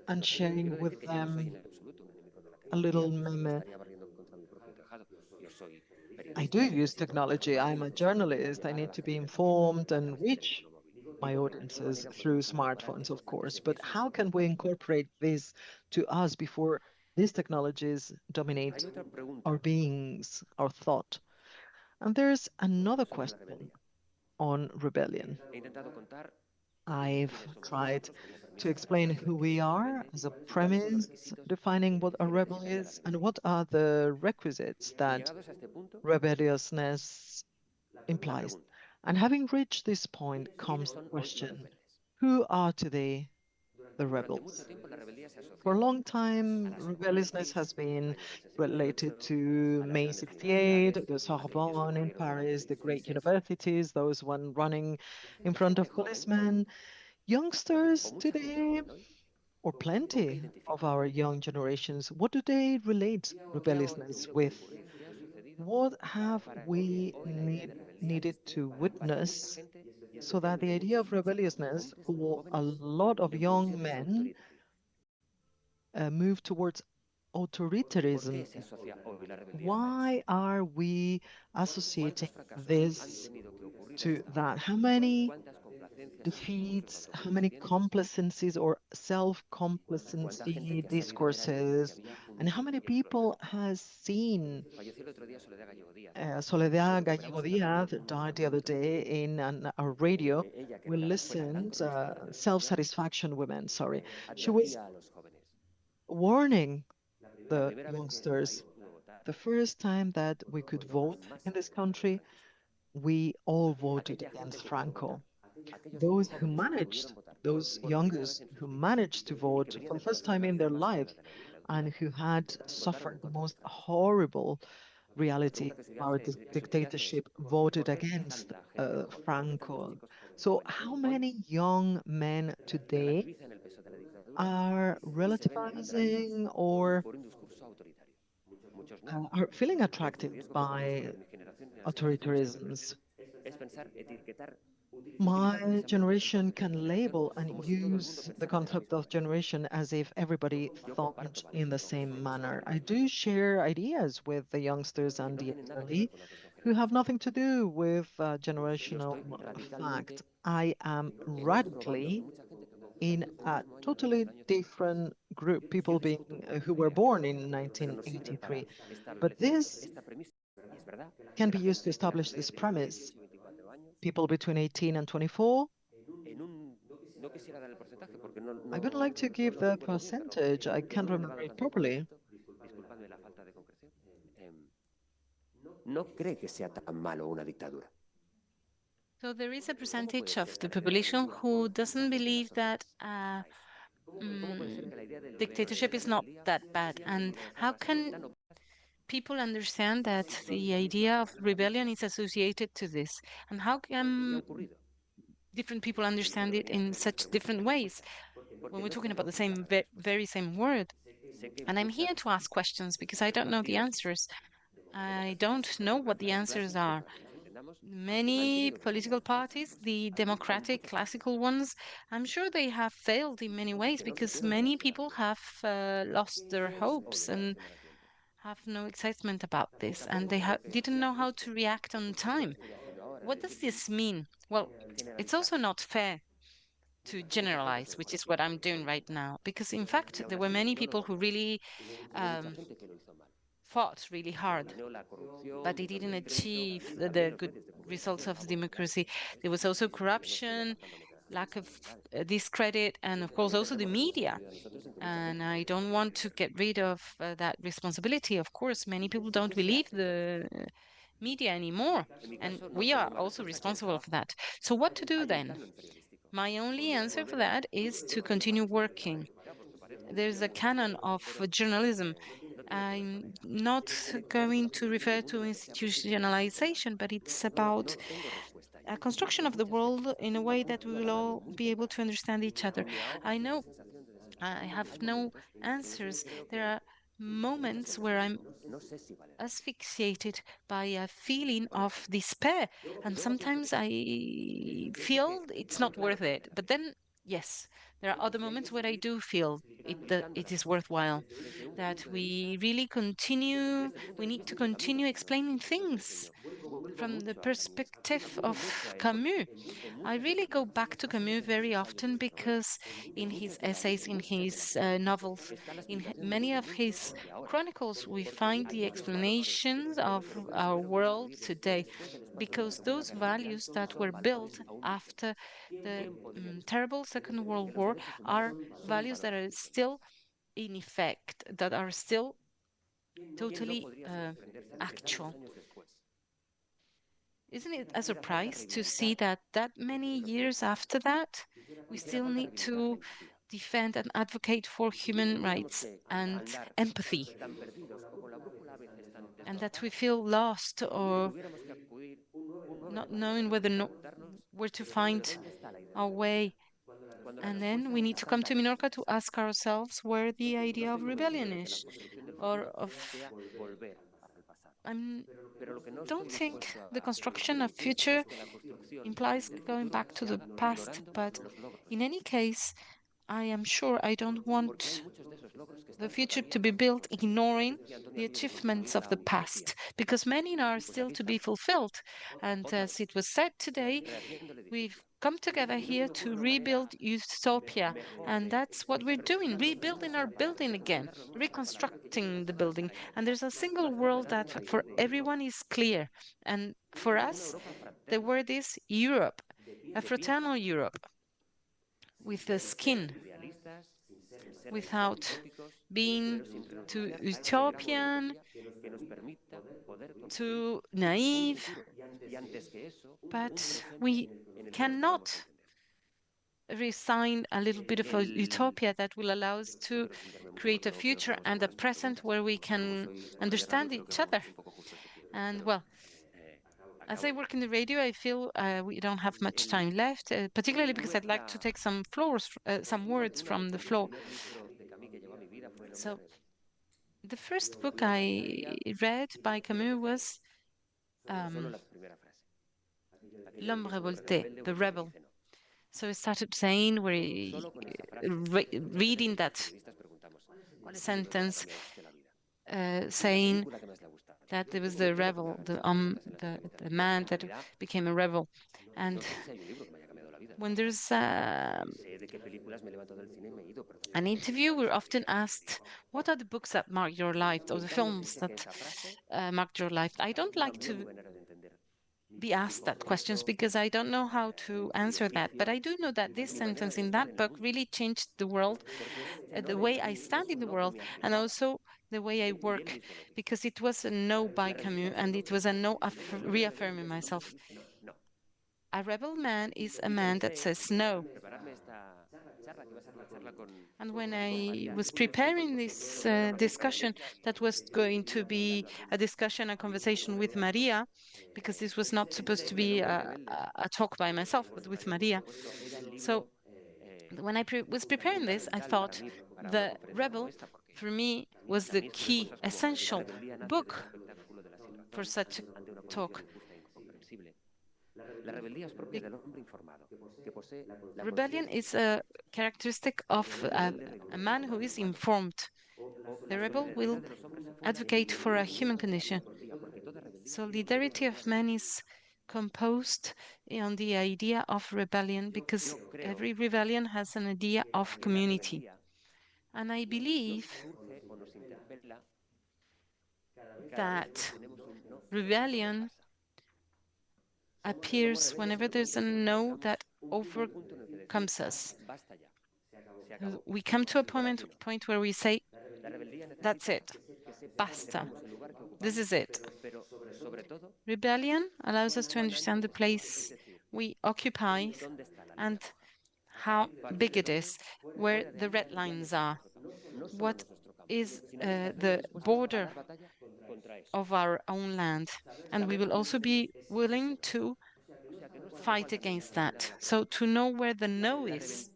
and sharing with them a little meme. I do use technology. I'm a journalist. I need to be informed and reach my audiences through smartphones, of course. But how can we incorporate this to us before these technologies dominate our beings, our thought? And there's another question on rebellion. I've tried to explain who we are as a premise, defining what a rebel is, and what are the requisites that rebelliousness implies. And having reached this point comes the question, who are today the rebels? For a long time, rebelliousness has been related to May 68, the Sorbonne in Paris, the great universities, those one running in front of policemen. Youngsters today, or plenty of our young generations, what do they relate rebelliousness with? What have we needed to witness so that the idea of rebelliousness for a lot of young men move towards authoritarianism? Why are we associating this to that? How many defeats, how many complacencies or self-complacency discourses, and how many people has seen Soledad Gallego Diaz died the other day in a radio. We listened, self-satisfaction women, sorry. She was warning the youngsters. The first time that we could vote in this country, we all voted against Franco. Those who managed, those youngers who managed to vote for the first time in their life and who had suffered the most horrible reality of our dictatorship voted against Franco. So how many young men today are relativizing or are feeling attracted by authoritarianisms? My generation can label and use the concept of generation as if everybody thought in the same manner. I do share ideas with the youngsters and the elderly who have nothing to do with generational fact. I am radically in a totally different group, people being who were born in 1983. But this can be used to establish this premise. People between 18 and 24. I would like to give the percentage. I can't remember it properly. So there is a percentage of the population who doesn't believe that dictatorship is not that bad. And how can people understand that the idea of rebellion is associated to this? And how can different people understand it in such different ways when we're talking about the same, very same word? And I'm here to ask questions because I don't know the answers. I don't know what the answers are. Many political parties, the democratic classical ones, I'm sure they have failed in many ways because many people have lost their hopes and have no excitement about this, and they didn't know how to react on time. What does this mean? Well, it's also not fair to generalize, which is what I'm doing right now, because in fact, there were many people who really fought really hard, but they didn't achieve the good results of democracy. There was also corruption, lack of discredit, and of course also the media. And I don't want to get rid of that responsibility. Of course, many people don't believe the media anymore, and we are also responsible for that. So what to do then? My only answer for that is to continue working. There's a canon of journalism. I'm not going to refer to institutionalization, but it's about a construction of the world in a way that we will all be able to understand each other. I know I have no answers. There are moments where I'm asphyxiated by a feeling of despair, and sometimes I feel it's not worth it. But then, yes, there are other moments where I do feel it is worthwhile, that we really continue, we need to continue explaining things from the perspective of Camus. I really go back to Camus very often because in his essays, in his novels, in many of his chronicles, we find the explanations of our world today, because those values that were built after the terrible Second World War are values that are still in effect, that are still totally actual. Isn't it a surprise to see that many years after that, we still need to defend and advocate for human rights and empathy, and that we feel lost or not knowing where to find our way? And then we need to come to Menorca to ask ourselves where the idea of rebellion is, or of I don't think the construction of future implies going back to the past, but in any case, I am sure I don't want the future to be built ignoring the achievements of the past, because many are still to be fulfilled. And as it was said today, we've come together here to rebuild utopia, and that's what we're doing, rebuilding our building again, reconstructing the building. And there's a single world that for everyone is clear, and for us the word is Europe, a fraternal Europe, with the skin, without being too utopian, too naive, but we cannot resign a little bit of a utopia that will allow us to create a future and a present where we can understand each other. And well, as I work in the radio, I feel we don't have much time left, particularly because I'd like to take some words from the floor. So, the first book I read by Camus was L'homme révolté, the rebel. So I started saying, reading that sentence, saying that there was the rebel, the man that became a rebel, and when there's an interview, we're often asked, "What are the books that mark your life, or the films that marked your life?" I don't like to be asked that questions because I don't know how to answer that. But I do know that this sentence in that book really changed the world, the way I stand in the world, and also the way I work, because it was a no by Camus, and it was a no reaffirming myself. A rebel man is a man that says no. And when I was preparing this discussion, that was going to be a discussion, a conversation with Maria, because this was not supposed to be a talk by myself, but with Maria. So when I was preparing this, I thought The Rebel, for me, was the key, essential book for such a talk. Rebellion is a characteristic of a man who is informed. The rebel will advocate for a human condition. Solidarity of man is composed on the idea of rebellion, because every rebellion has an idea of community. And I believe that rebellion appears whenever there's a no that overcomes us. We come to a point where we say, that's it, basta, this is it. Rebellion allows us to understand the place we occupy and how big it is, where the red lines are, what is the border of our own land. And we will also be willing to fight against that. So to know where the no is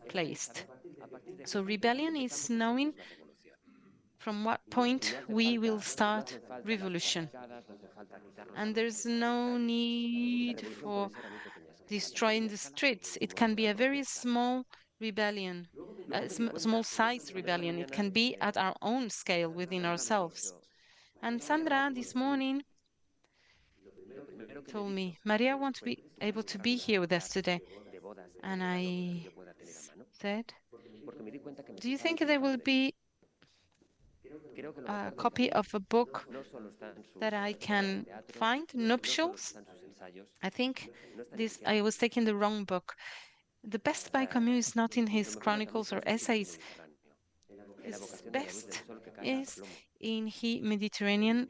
placed. So rebellion is knowing from what point we will start revolution. And there's no need for destroying the streets. It can be a very small rebellion, a small size rebellion. It can be at our own scale within ourselves. And Sandra this morning told me, Maria won't be able to be here with us today. And I said, do you think there will be a copy of a book that I can find, Nuptials? I think I was taking the wrong book. The best by Camus is not in his chronicles or essays. His best is in his Mediterranean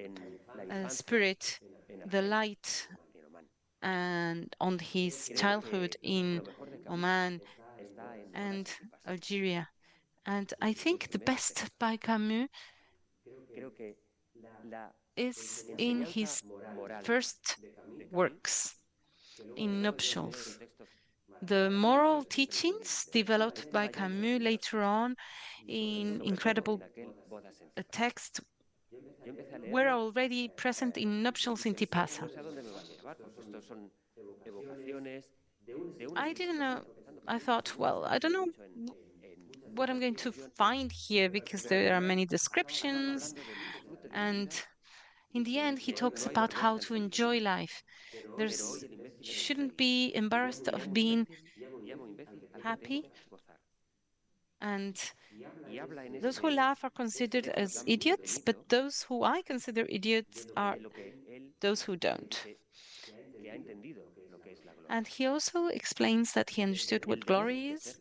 spirit, the light, and on his childhood in Oman and Algeria. And I think the best by Camus is in his first works, in Nuptials. The moral teachings developed by Camus later on in incredible texts were already present in Nuptials in Tipasa. I didn't know. I thought, well, I don't know what I'm going to find here, because there are many descriptions, and in the end he talks about how to enjoy life. You shouldn't be embarrassed of being happy, and those who laugh are considered as idiots, but those who I consider idiots are those who don't. And he also explains that he understood what glory is.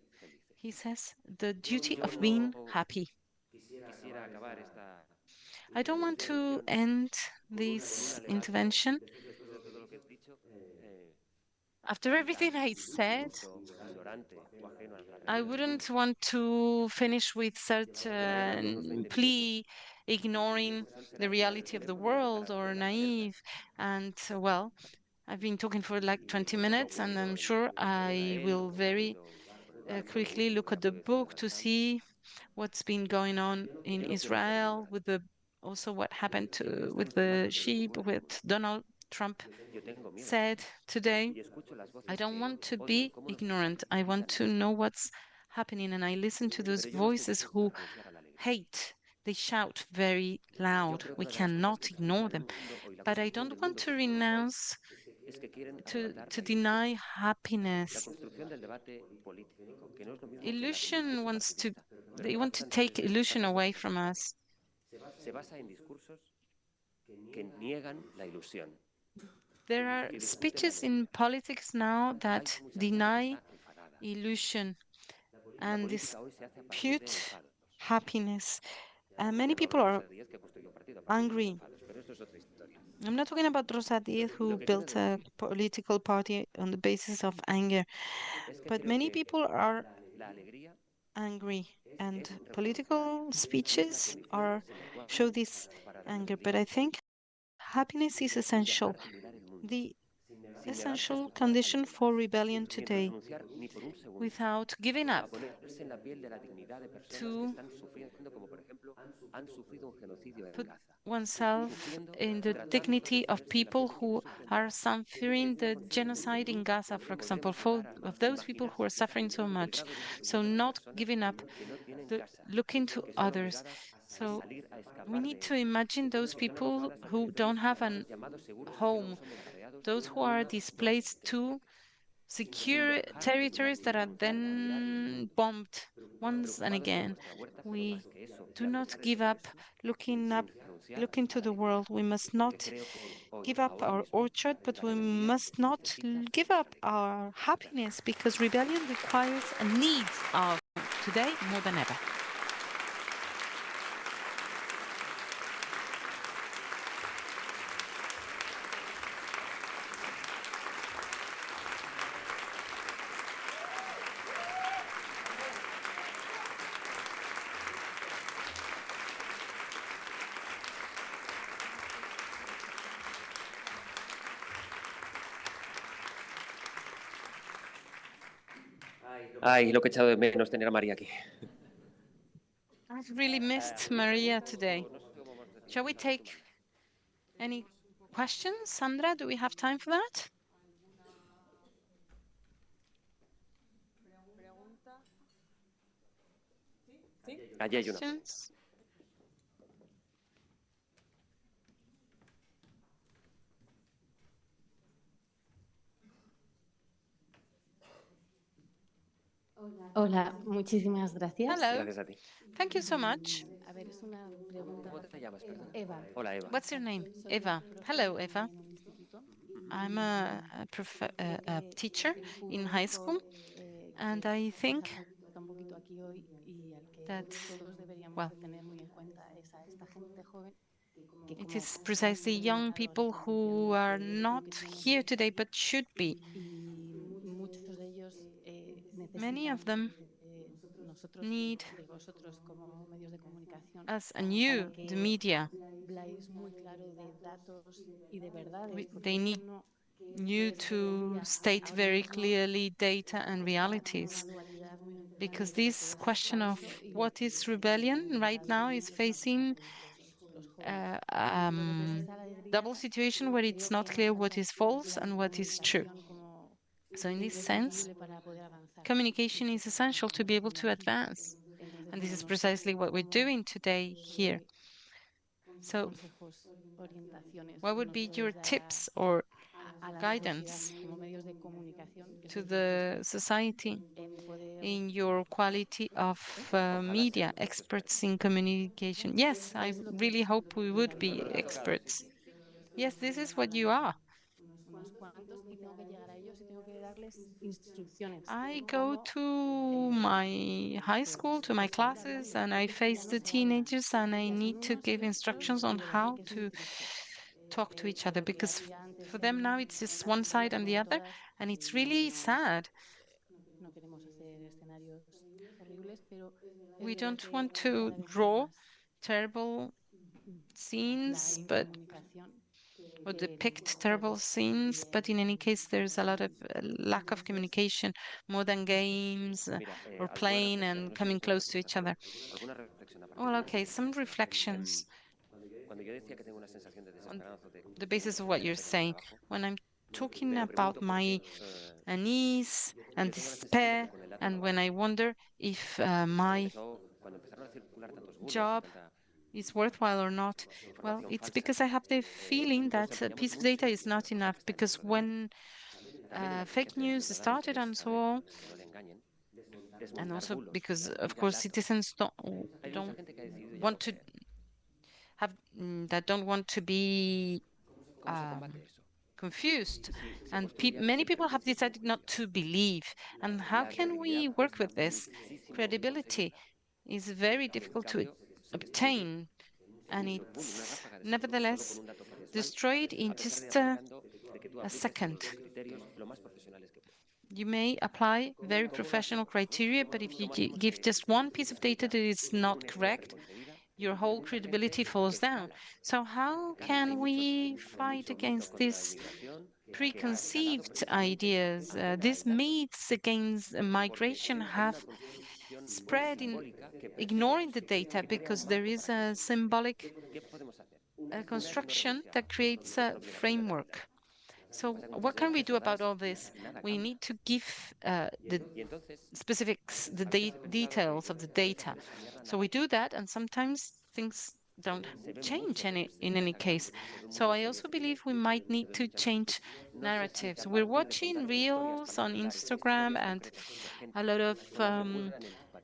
He says, the duty of being happy. I don't want to end this intervention. After everything I said, I wouldn't want to finish with such a plea ignoring the reality of the world or naive. And well, I've been talking for like 20 minutes, and I'm sure I will very quickly look at the book to see what's been going on in Israel with the also what happened with the sheep, with Donald Trump said today. I don't want to be ignorant. I want to know what's happening, and I listen to those voices who hate. They shout very loud. We cannot ignore them. But I don't want to renounce, to deny happiness. Illusion wants to, they want to take illusion away from us. There are speeches in politics now that deny illusion and dispute happiness. Many people are angry. I'm not talking about Rosa Diaz, who built a political party on the basis of anger, but many people are angry, and political speeches show this anger. But I think happiness is essential, the essential condition for rebellion today, without giving up to put oneself in the dignity of people who are suffering the genocide in Gaza, for example, of those people who are suffering so much. So not giving up, looking to others. So we need to imagine those people who don't have a home, those who are displaced to secure territories that are then bombed once and again. We do not give up, looking to the world. We must not give up our orchard, but we must not give up our happiness, because rebellion requires and needs our today more than ever. Ay, lo que he echado de menos tener a María aquí. I've really missed Maria today. Shall we take any questions? Sandra, do we have time for that? Allí hay una. Questions? Hola, muchísimas gracias. Hello. Gracias a ti. Thank you so much. A ver, es una pregunta. ¿Cómo te llamas, perdón? Eva. Hola, Eva. What's your name? Eva. Hello, Eva. I'm a teacher in high school, and I think that, well, it is precisely young people who are not here today but should be. Many of them need us and you, the media. They need you to state very clearly data and realities, because this question of what is rebellion right now is facing double situation where it's not clear what is false and what is true. So in this sense, communication is essential to be able to advance. And this is precisely what we're doing today here. So what would be your tips or guidance to the society in your quality of media experts in communication? Yes, I really hope we would be experts. Yes, this is what you are. I go to my high school, to my classes, and I face the teenagers, and I need to give instructions on how to talk to each other, because for them now it's just one side and the other, and it's really sad. We don't want to draw terrible scenes, but or depict terrible scenes, but in any case, there's a lot of lack of communication, more than games or playing and coming close to each other. Well, okay, some reflections on the basis of what you're saying. When I'm talking about my unease and despair, and when I wonder if my job is worthwhile or not, well, it's because I have the feeling that a piece of data is not enough, because when fake news started and so on, and also because, of course, citizens don't want to have that don't want to be confused, and many people have decided not to believe. And how can we work with this? Credibility is very difficult to obtain, and it's nevertheless destroyed in just a second. You may apply very professional criteria, but if you give just one piece of data that is not correct, your whole credibility falls down. So how can we fight against these preconceived ideas? These myths against migration have spread in ignoring the data, because there is a symbolic construction that creates a framework. So what can we do about all this? We need to give the specifics, the details of the data. So we do that, and sometimes things don't change in any case. So I also believe we might need to change narratives. We're watching reels on Instagram and a lot of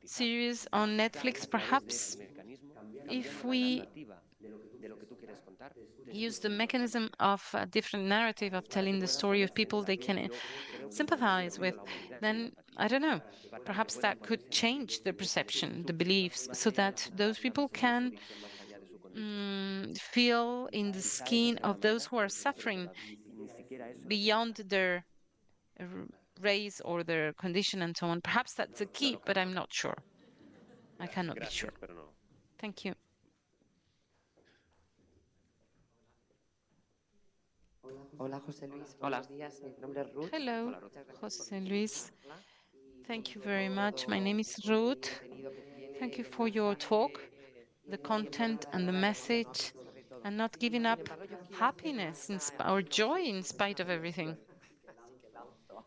series on Netflix. Perhaps if we use the mechanism of a different narrative of telling the story of people they can sympathize with, then I don't know, perhaps that could change the perception, the beliefs, so that those people can feel in the skin of those who are suffering beyond their race or their condition and so on. Perhaps that's the key, but I'm not sure. I cannot be sure. Thank you. Hola, José Luis. Buenos días. Mi nombre es Ruth. Hello, José Luis. Thank you very much. My name is Ruth. Thank you for your talk, the content and the message, and not giving up happiness or joy in spite of everything.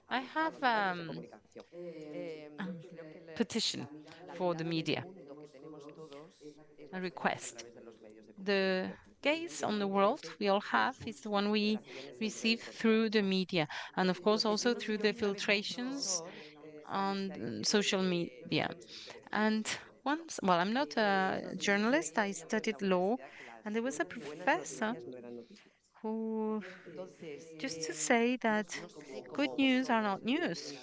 I have a petition for the media, a request. The gaze on the world we all have is the one we receive through the media, and of course also through the filtrations on social media. And once, well, I'm not a journalist, I studied law, and there was a professor who just to say that good news are not news.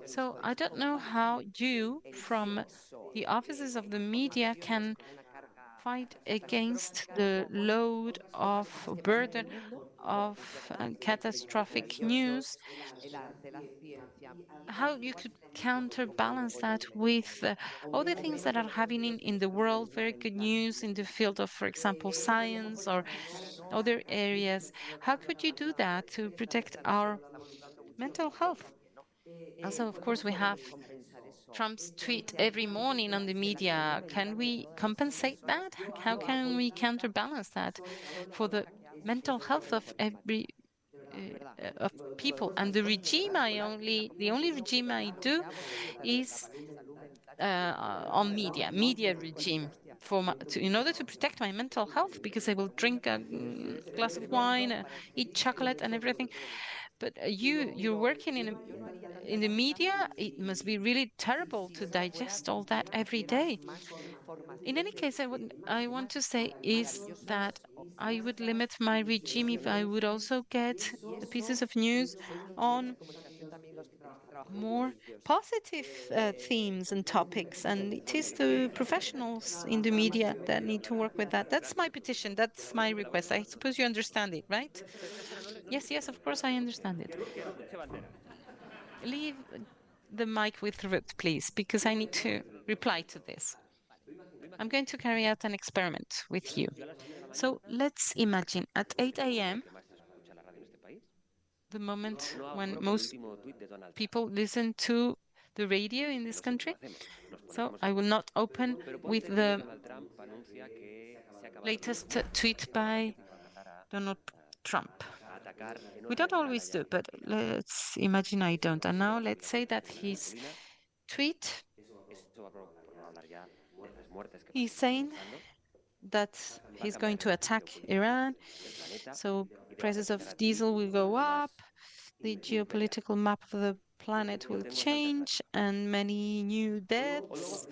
So I don't know how you, from the offices of the media, can fight against the load of burden of catastrophic news, how you could counterbalance that with all the things that are happening in the world, very good news in the field of, for example, science or other areas. How could you do that to protect our mental health? Also, of course, we have Trump's tweet every morning on the media. Can we compensate that? How can we counterbalance that for the mental health of every of people? And the regime, the only regime I do is on media regime in order to protect my mental health, because I will drink a glass of wine, eat chocolate and everything. But you're working in the media. It must be really terrible to digest all that every day. In any case, I want to say is that I would limit my regime if I would also get the pieces of news on more positive themes and topics, and it is the professionals in the media that need to work with that. That's my petition. That's my request. I suppose you understand it, right? Yes, of course I understand it. Leave the mic with Ruth, please, because I need to reply to this. I'm going to carry out an experiment with you. So let's imagine at 8 a.m., the moment when most people listen to the radio in this country. So I will not open with the latest tweet by Donald Trump. We don't always do, but let's imagine I don't. And now let's say that his tweet, he's saying that he's going to attack Iran. So prices of diesel will go up, the geopolitical map of the planet will change, and many new deaths.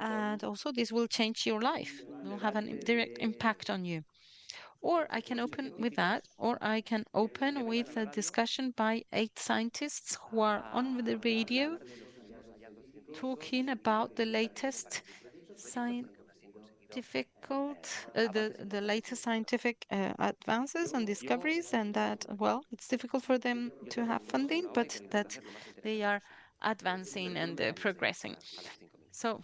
And also this will change your life. It will have a direct impact on you. Or I can open with that, or I can open with a discussion by 8 scientists who are on the radio talking about the latest the latest scientific advances and discoveries, and that, well, it's difficult for them to have funding, but that they are advancing and progressing. So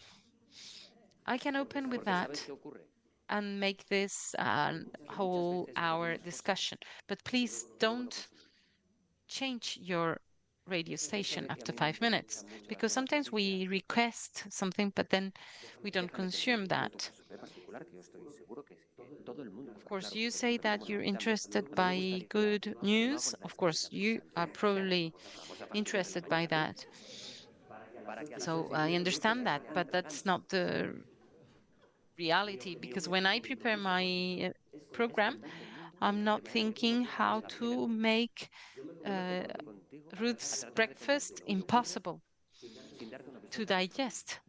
I can open with that and make this a whole hour discussion. But please don't change your radio station after 5 minutes, because sometimes we request something, but then we don't consume that. Of course, you say that you're interested by good news. Of course, you are probably interested by that. So I understand that, but that's not the reality, because when I prepare my program, I'm not thinking how to make Ruth's breakfast impossible to digest.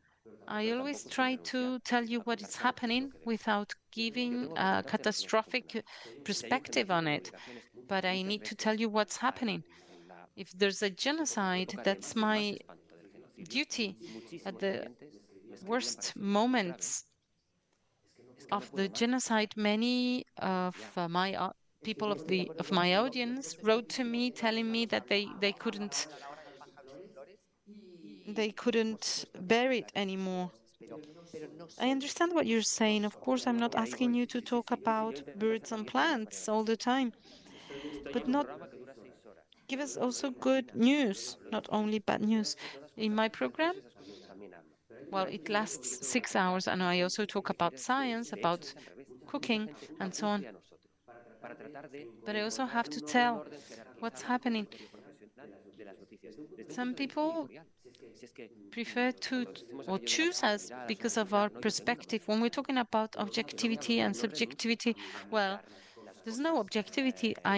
I always try to tell you what is happening without giving a catastrophic perspective on it, but I need to tell you what's happening. If there's a genocide, that's my duty at the worst moments of the genocide. Many of my people of my audience wrote to me telling me that they couldn't bear it anymore. I understand what you're saying. Of course, I'm not asking you to talk about birds and plants all the time, but not give us also good news, not only bad news. In my program, well, it lasts 6 hours, and I also talk about science, about cooking, and so on. But I also have to tell what's happening. Some people prefer to or choose us because of our perspective. When we're talking about objectivity and subjectivity, well, there's no objectivity. I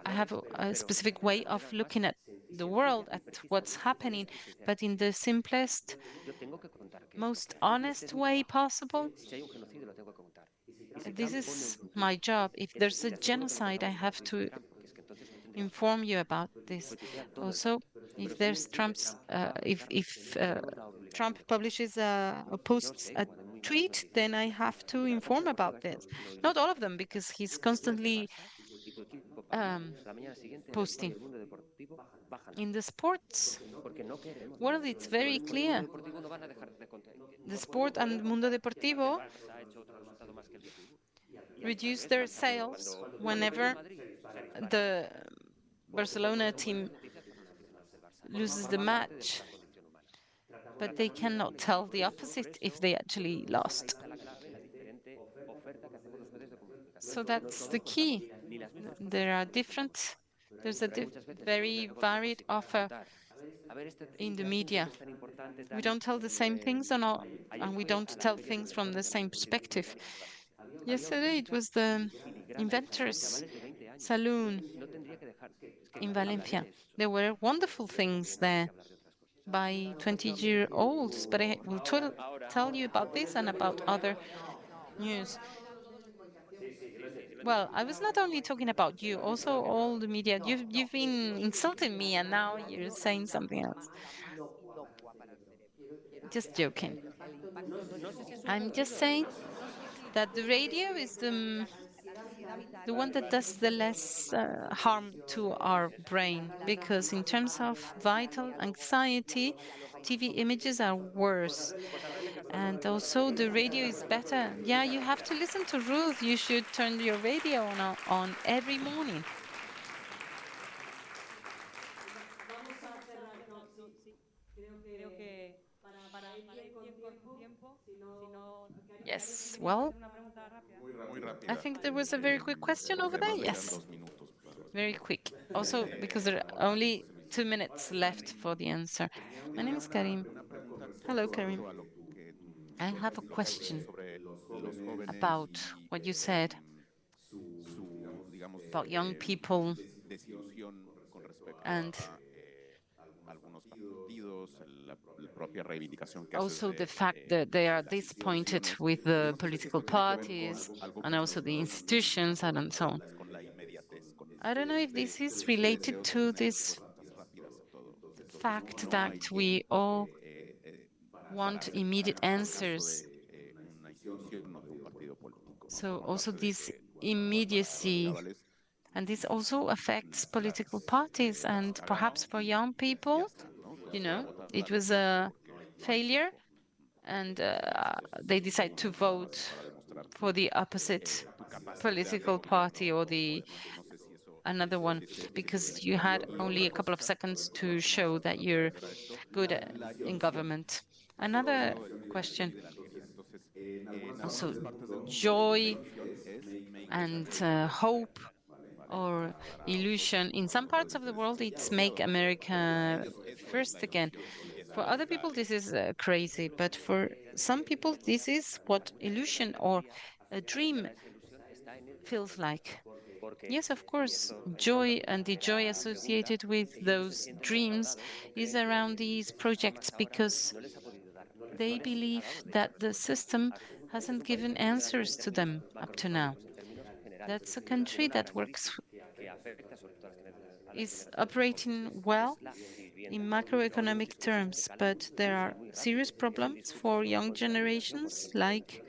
have a specific way of looking at the world, at what's happening, but in the simplest, most honest way possible. This is my job. If there's a genocide, I have to inform you about this. Also, if there's if Trump publishes or posts a tweet, then I have to inform about this. Not all of them, because he's constantly posting. In the sports world, it's very clear. The sport and Mundo Deportivo reduce their sales whenever the Barcelona team loses the match, but they cannot tell the opposite if they actually lost. So that's the key. There's a very varied offer in the media. We don't tell the same things, and we don't tell things from the same perspective. Yesterday it was the inventors saloon in Valencia. There were wonderful things there by 20-year-olds, but I will tell you about this and about other news. Well, I was not only talking about you, also all the media. You've been insulting me, and now you're saying something else. Just joking. I'm just saying that the radio is the the one that does the less harm to our brain, because in terms of vital anxiety, TV images are worse. And also the radio is better. Yeah, you have to listen to Ruth. You should turn your radio on every morning. Vamos a cerrar, no, sí. Creo que para ir bien con tiempo, si no... Yes, well, I think there was a very quick question over there. Yes, very quick. Also, because there are only 2 minutes left for the answer. My name is Karim. Hello, Karim. I have a question about what you said about young people and also the fact that they are disappointed with the political parties and also the institutions and so on. I don't know if this is related to this fact that we all want immediate answers. So also this immediacy, and this also affects political parties and perhaps for young people, you know, it was a failure and they decide to vote for the opposite political party or the another one because you had only a couple of seconds to show that you're good in government. Another question. Also, joy and hope or illusion. In some parts of the world, it's make America first again. For other people, this is crazy, but for some people, this is what illusion or a dream feels like. Yes, of course, joy and the joy associated with those dreams is around these projects because they believe that the system hasn't given answers to them up to now. That's a country that is operating well in macroeconomic terms, but there are serious problems for young generations like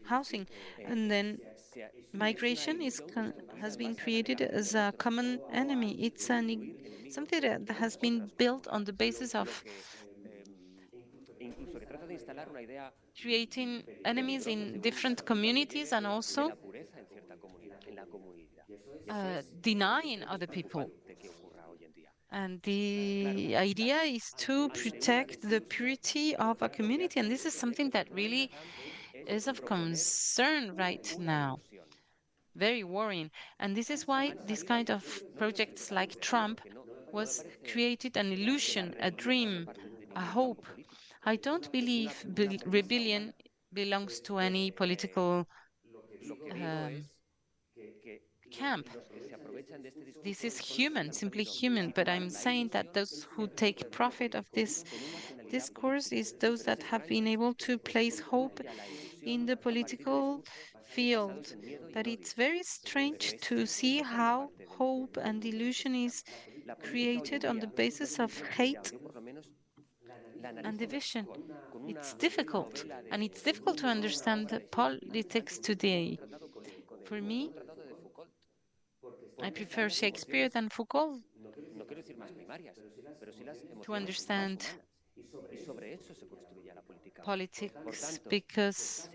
housing. And then migration has been created as a common enemy. It's something that has been built on the basis of creating enemies in different communities and also denying other people. And the idea is to protect the purity of a community. And this is something that really is of concern right now. Very worrying. And this is why this kind of projects like Trump was created an illusion, a dream, a hope. I don't believe rebellion belongs to any political camp. This is human, simply human. But I'm saying that those who take profit of this discourse is those that have been able to place hope in the political field. But it's very strange to see how hope and illusion is created on the basis of hate and division. It's difficult, and it's difficult to understand politics today. For me, I prefer Shakespeare than Foucault to understand politics because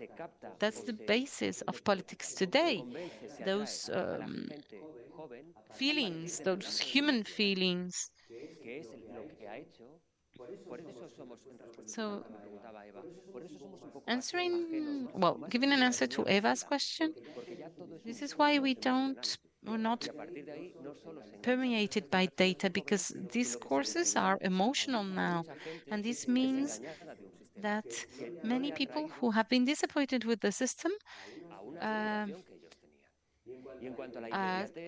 that's the basis of politics today. Those feelings, those human feelings. So, giving an answer to Eva's question, this is why we're not permeated by data because these courses are emotional now. And this means that many people who have been disappointed with the system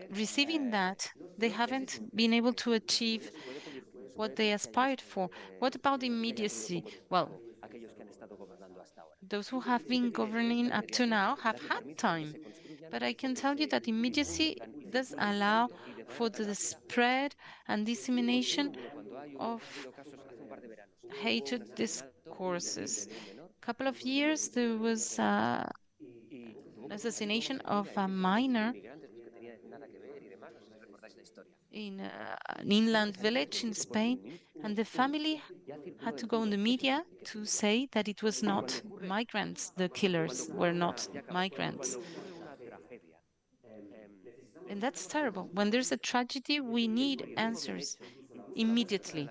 receiving that, they haven't been able to achieve what they aspired for. What about immediacy? Well, those who have been governing up to now have had time. But I can tell you that immediacy does allow for the spread and dissemination of hated discourses. A couple of years there was a assassination of a miner in an inland village in Spain, and the family had to go in the media to say that it was not migrants, the killers were not migrants. And that's terrible. When there's a tragedy, we need answers immediately.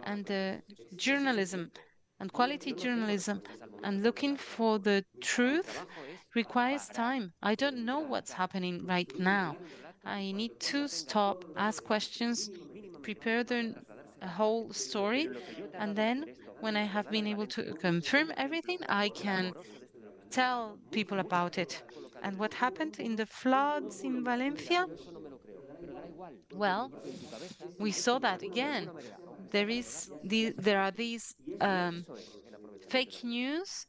And journalism and quality journalism and looking for the truth requires time. I don't know what's happening right now. I need to stop, ask questions, prepare a whole story, and then when I have been able to confirm everything, I can tell people about it. And what happened in the floods in Valencia? Well, we saw that again. There are these fake news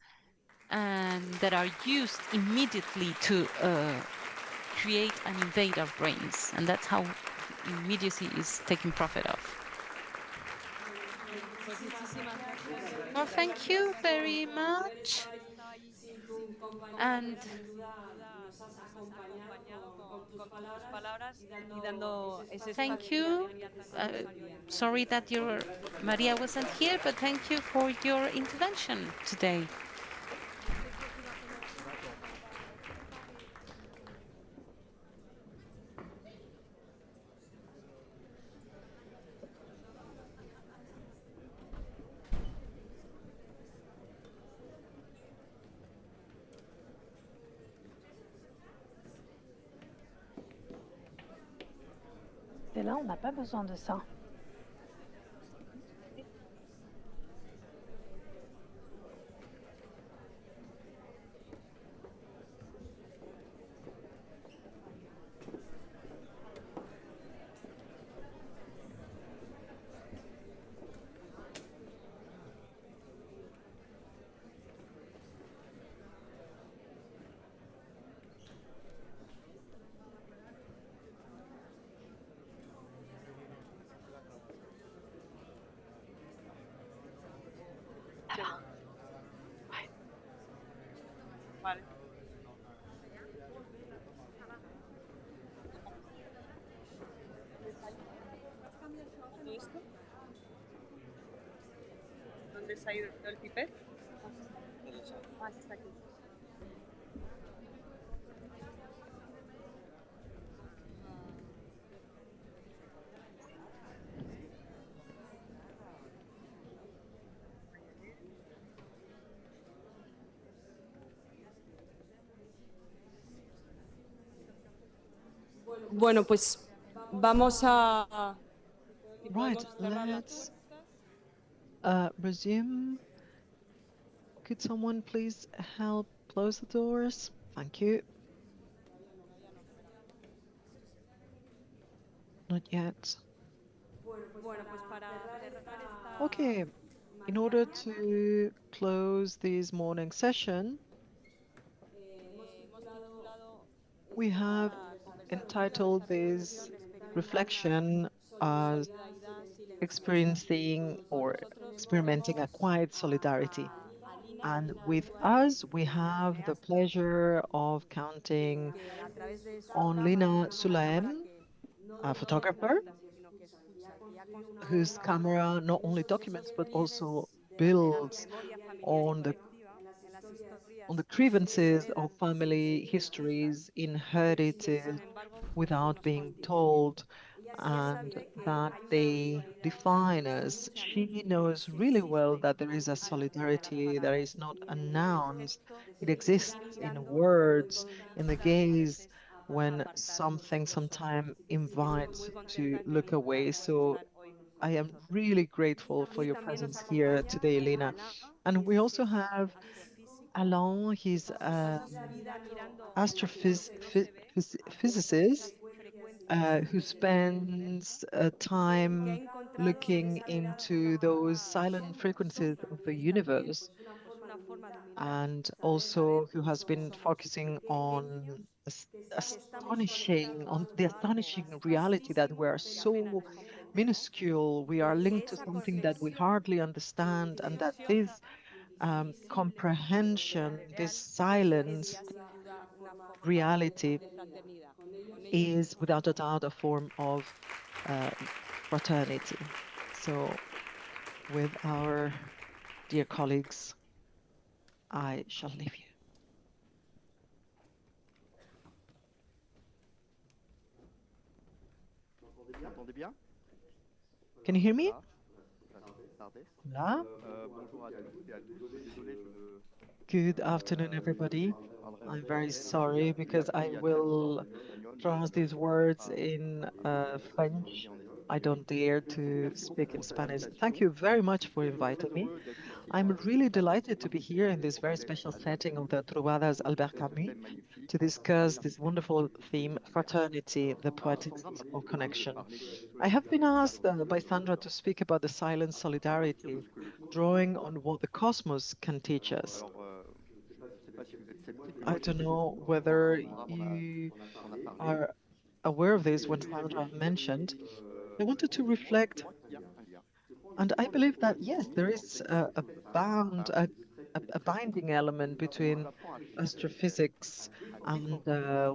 and that are used immediately to create and invade our brains, and that's how immediacy is taken profit of. Well, thank you very much. And thank you. Sorry that your Maria wasn't here, but thank you for your intervention today. Et là, on n'a pas besoin de ça. ¿Dónde se ha ido el pipet? Ah, sí está aquí. Bueno, pues vamos a... Right, let's resume. Could someone please help close the doors? Thank you. Not yet. Okay, in order to close this morning session, we have entitled this reflection as experiencing or experimenting a quiet solidarity. And with us, we have the pleasure of counting on Lina Sulaim, a photographer, whose camera not only documents but also builds on the grievances of family histories inherited without being told, and that they define us. She knows really well that there is a solidarity that is not announced. It exists in words, in the gaze, when something sometimes invites to look away. So I am really grateful for your presence here today, Lina. And we also have Alain, he's astrophysicist who spends time looking into those silent frequencies of the universe, and also who has been focusing on the astonishing reality that we are so minuscule. We are linked to something that we hardly understand, and that this comprehension, this silence, reality is without a doubt a form of fraternity. So with our dear colleagues, I shall leave you. Can you hear me? Hola. Good afternoon, everybody. I'm very sorry because I will pronounce these words in French. I don't dare to speak in Spanish. Thank you very much for inviting me. I'm really delighted to be here in this very special setting of the Trobades Albert Camus to discuss this wonderful theme, fraternity, the poetics of connection. I have been asked by Sandra to speak about the silent solidarity, drawing on what the cosmos can teach us. I don't know whether you are aware of this when Sandra mentioned. I wanted to reflect, and I believe that yes, there is a bound, a binding element between astrophysics and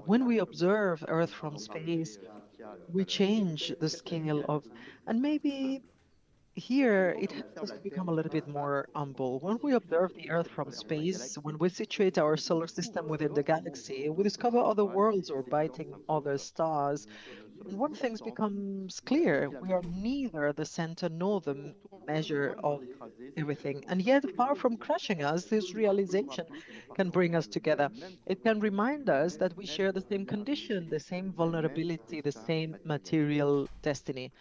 when we observe Earth from space, we change the scale of, and maybe here it helps us to become a little bit more humble. When we observe the Earth from space, when we situate our solar system within the galaxy, we discover other worlds orbiting other stars. And one thing becomes clear, we are neither the center nor the measure of everything. And yet, far from crushing us, this realization can bring us together. It can remind us that we share the same condition, the same vulnerability, the same material destiny.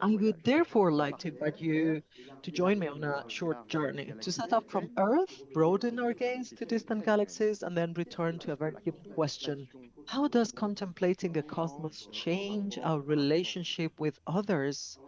I would therefore like to invite you to join me on a short journey to set off from Earth, broaden our gaze to distant galaxies, and then return to a very human question. How does contemplating the cosmos change our relationship with others?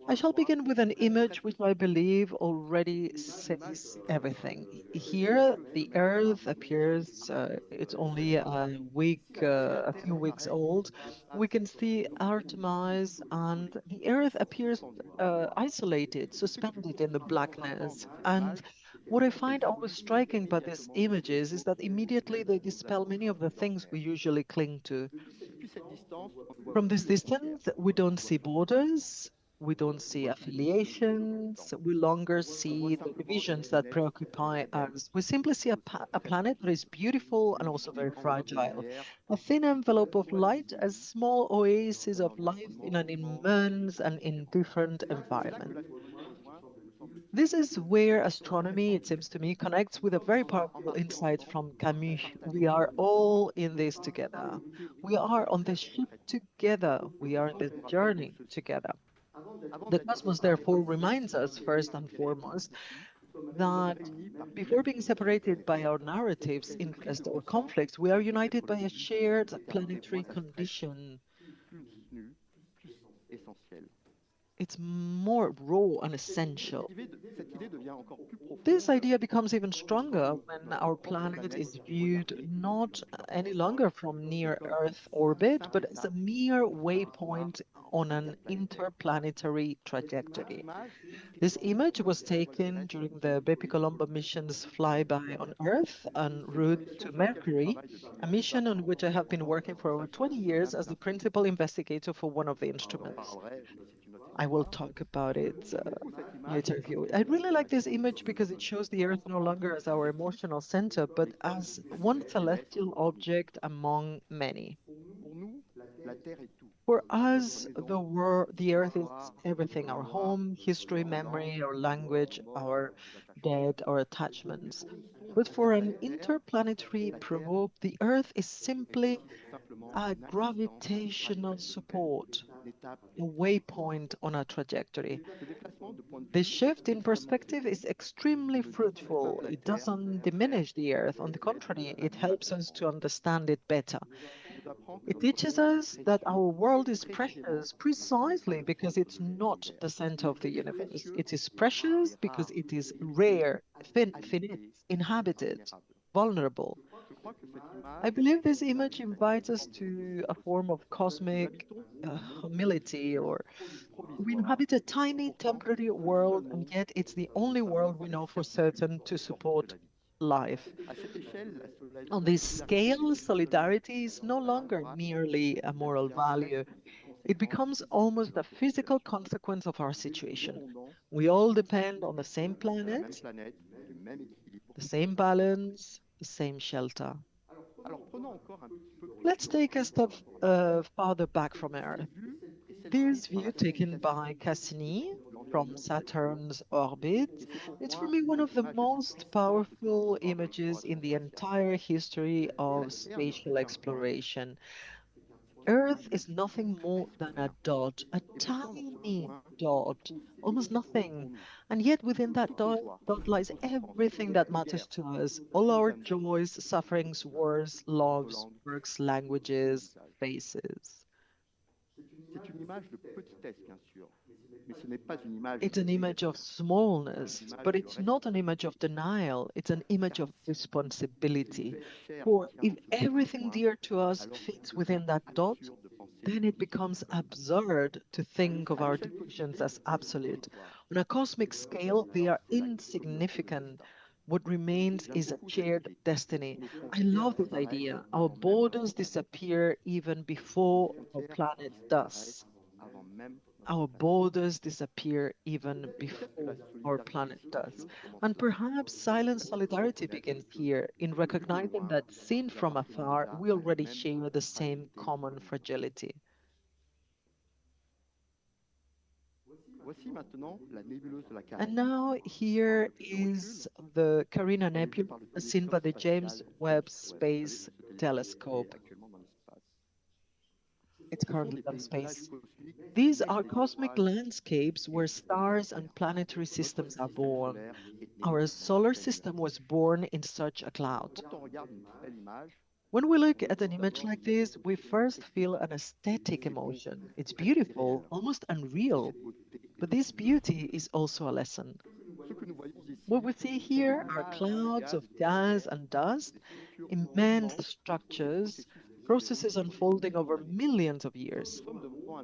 I shall begin with an image which I believe already says everything. Here, the Earth appears, it's only a few weeks old. We can see Artemis, and the Earth appears isolated, suspended in the blackness. And what I find always striking about these images is that immediately they dispel many of the things we usually cling to. From this distance, we don't see borders, we don't see affiliations, we longer see the divisions that preoccupy us. We simply see a planet that is beautiful and also very fragile. A thin envelope of light, a small oasis of life in an immense and indifferent environment. This is where astronomy, it seems to me, connects with a very powerful insight from Camus. We are all in this together. We are on the ship together. We are in this journey together. The cosmos, therefore, reminds us, first and foremost, that before being separated by our narratives, interests, or conflicts, we are united by a shared planetary condition. It's more raw and essential. This idea becomes even stronger when our planet is viewed not any longer from near Earth orbit, but as a mere waypoint on an interplanetary trajectory. This image was taken during the Bepicolombo mission's flyby on Earth en route to Mercury, a mission on which I have been working for over 20 years as the principal investigator for one of the instruments. I will talk about it later. I really like this image because it shows the Earth no longer as our emotional center, but as one celestial object among many. For us, the Earth is everything, our home, history, memory, our language, our dead, our attachments. But for an interplanetary probe, the Earth is simply a gravitational support, a waypoint on a trajectory. This shift in perspective is extremely fruitful. It doesn't diminish the Earth. On the contrary, it helps us to understand it better. It teaches us that our world is precious precisely because it's not the center of the universe. It is precious because it is rare, finite, inhabited, vulnerable. I believe this image invites us to a form of cosmic humility, or we inhabit a tiny temporary world, and yet it's the only world we know for certain to support life. On this scale, solidarity is no longer merely a moral value. It becomes almost a physical consequence of our situation. We all depend on the same planet, the same balance, the same shelter. Let's take a step farther back from Earth. This view taken by Cassini from Saturn's orbit, it's for me one of the most powerful images in the entire history of spatial exploration. Earth is nothing more than a dot, a tiny dot, almost nothing. And yet within that dot lies everything that matters to us, all our joys, sufferings, wars, loves, works, languages, faces. It's an image of smallness, but it's not an image of denial. It's an image of responsibility. For if everything dear to us fits within that dot, then it becomes absurd to think of our decisions as absolute. On a cosmic scale, they are insignificant. What remains is a shared destiny. I love this idea. Our borders disappear even before our planet does. Our borders disappear even before our planet does. And perhaps silent solidarity begins here in recognizing that seen from afar, we already share the same common fragility. And now here is the Carina Nebula seen by the James Webb Space Telescope. It's currently on space. These are cosmic landscapes where stars and planetary systems are born. Our solar system was born in such a cloud. When we look at an image like this, we first feel an aesthetic emotion. It's beautiful, almost unreal, but this beauty is also a lesson. What we see here are clouds of gas and dust, immense structures, processes unfolding over millions of years.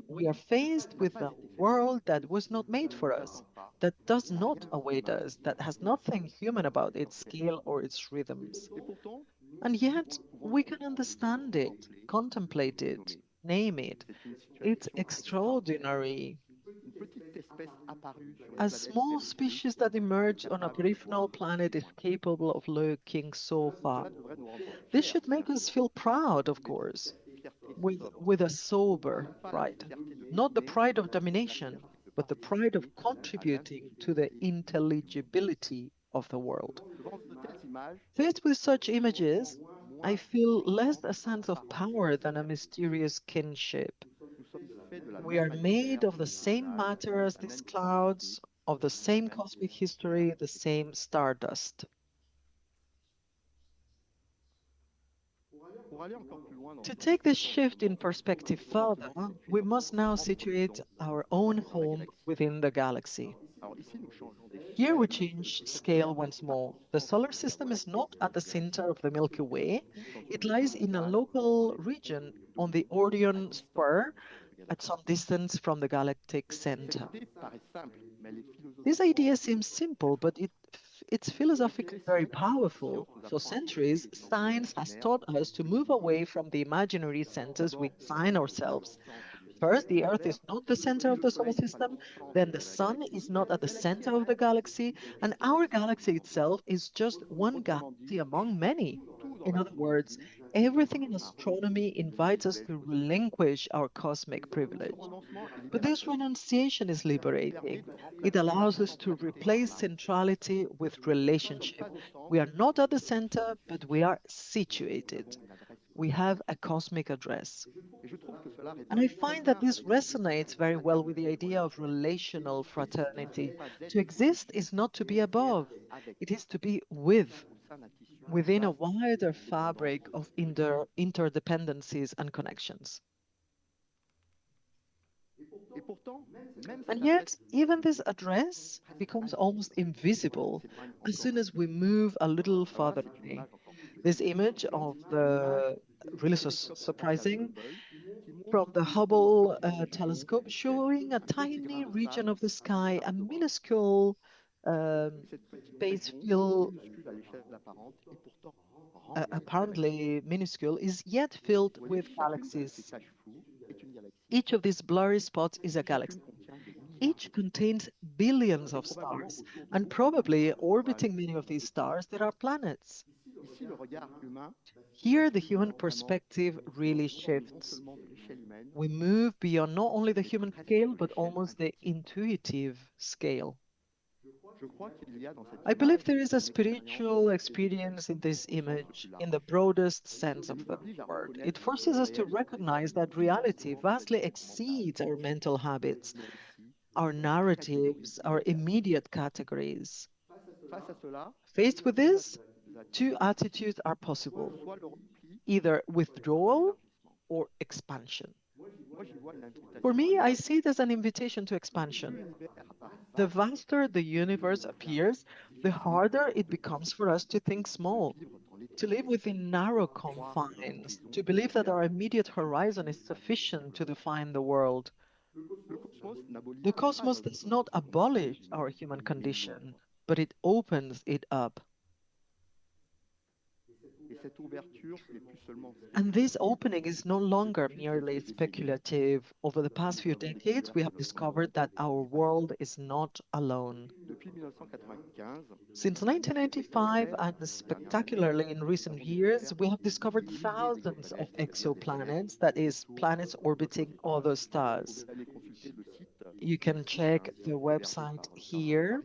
We are faced with a world that was not made for us, that does not await us, that has nothing human about its scale or its rhythms. And yet, we can understand it, contemplate it, name it. It's extraordinary. A small species that emerged on a peripheral planet is capable of looking so far. This should make us feel proud, of course, with a sober pride. Not the pride of domination, but the pride of contributing to the intelligibility of the world. Faced with such images, I feel less a sense of power than a mysterious kinship. We are made of the same matter as these clouds, of the same cosmic history, the same stardust. To take this shift in perspective further, we must now situate our own home within the galaxy. Here we change scale once more. The solar system is not at the center of the Milky Way. It lies in a local region on the Orion spur at some distance from the galactic center. This idea seems simple, but it's philosophically very powerful. For centuries, science has taught us to move away from the imaginary centers we assign ourselves. First, the Earth is not the center of the solar system, then the Sun is not at the center of the galaxy, and our galaxy itself is just one galaxy among many. In other words, everything in astronomy invites us to relinquish our cosmic privilege. But this renunciation is liberating. It allows us to replace centrality with relationship. We are not at the center, but we are situated. We have a cosmic address. And I find that this resonates very well with the idea of relational fraternity. To exist is not to be above, it is to be within a wider fabric of interdependencies and connections. And yet, even this address becomes almost invisible as soon as we move a little farther away. This image of the really surprising from the Hubble telescope showing a tiny region of the sky, a minuscule space filled apparently minuscule is yet filled with galaxies. Each of these blurry spots is a galaxy. Each contains billions of stars, and probably orbiting many of these stars, there are planets. Here, the human perspective really shifts. We move beyond not only the human scale, but almost the intuitive scale. I believe there is a spiritual experience in this image, in the broadest sense of the word. It forces us to recognize that reality vastly exceeds our mental habits, our narratives, our immediate categories. Faced with this, two attitudes are possible, either withdrawal or expansion. For me, I see it as an invitation to expansion. The vaster the universe appears, the harder it becomes for us to think small, to live within narrow confines, to believe that our immediate horizon is sufficient to define the world. The cosmos does not abolish our human condition, but it opens it up. And this opening is no longer merely speculative. Over the past few decades, we have discovered that our world is not alone. Since 1995, and spectacularly in recent years, we have discovered thousands of exoplanets, that is, planets orbiting other stars. You can check the website here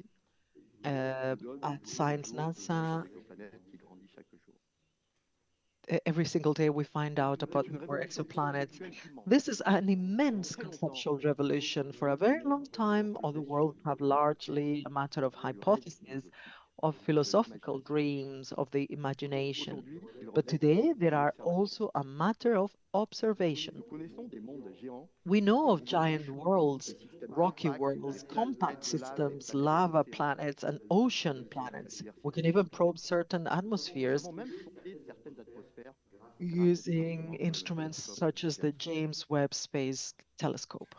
at Science NASA. Every single day we find out about more exoplanets. This is an immense conceptual revolution. For a very long time, other worlds have largely a matter of hypothesis, of philosophical dreams, of the imagination. But today, they are also a matter of observation. We know of giant worlds, rocky worlds, compact systems, lava planets, and ocean planets. We can even probe certain atmospheres using instruments such as the James Webb Space Telescope.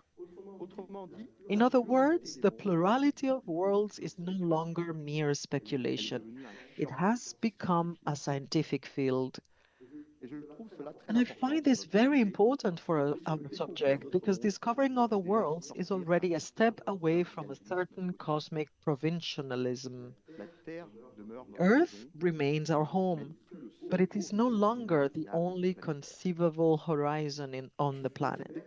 In other words, the plurality of worlds is no longer mere speculation. It has become a scientific field. And I find this very important for our subject because discovering other worlds is already a step away from a certain cosmic provincialism. Earth remains our home, but it is no longer the only conceivable horizon on the planet.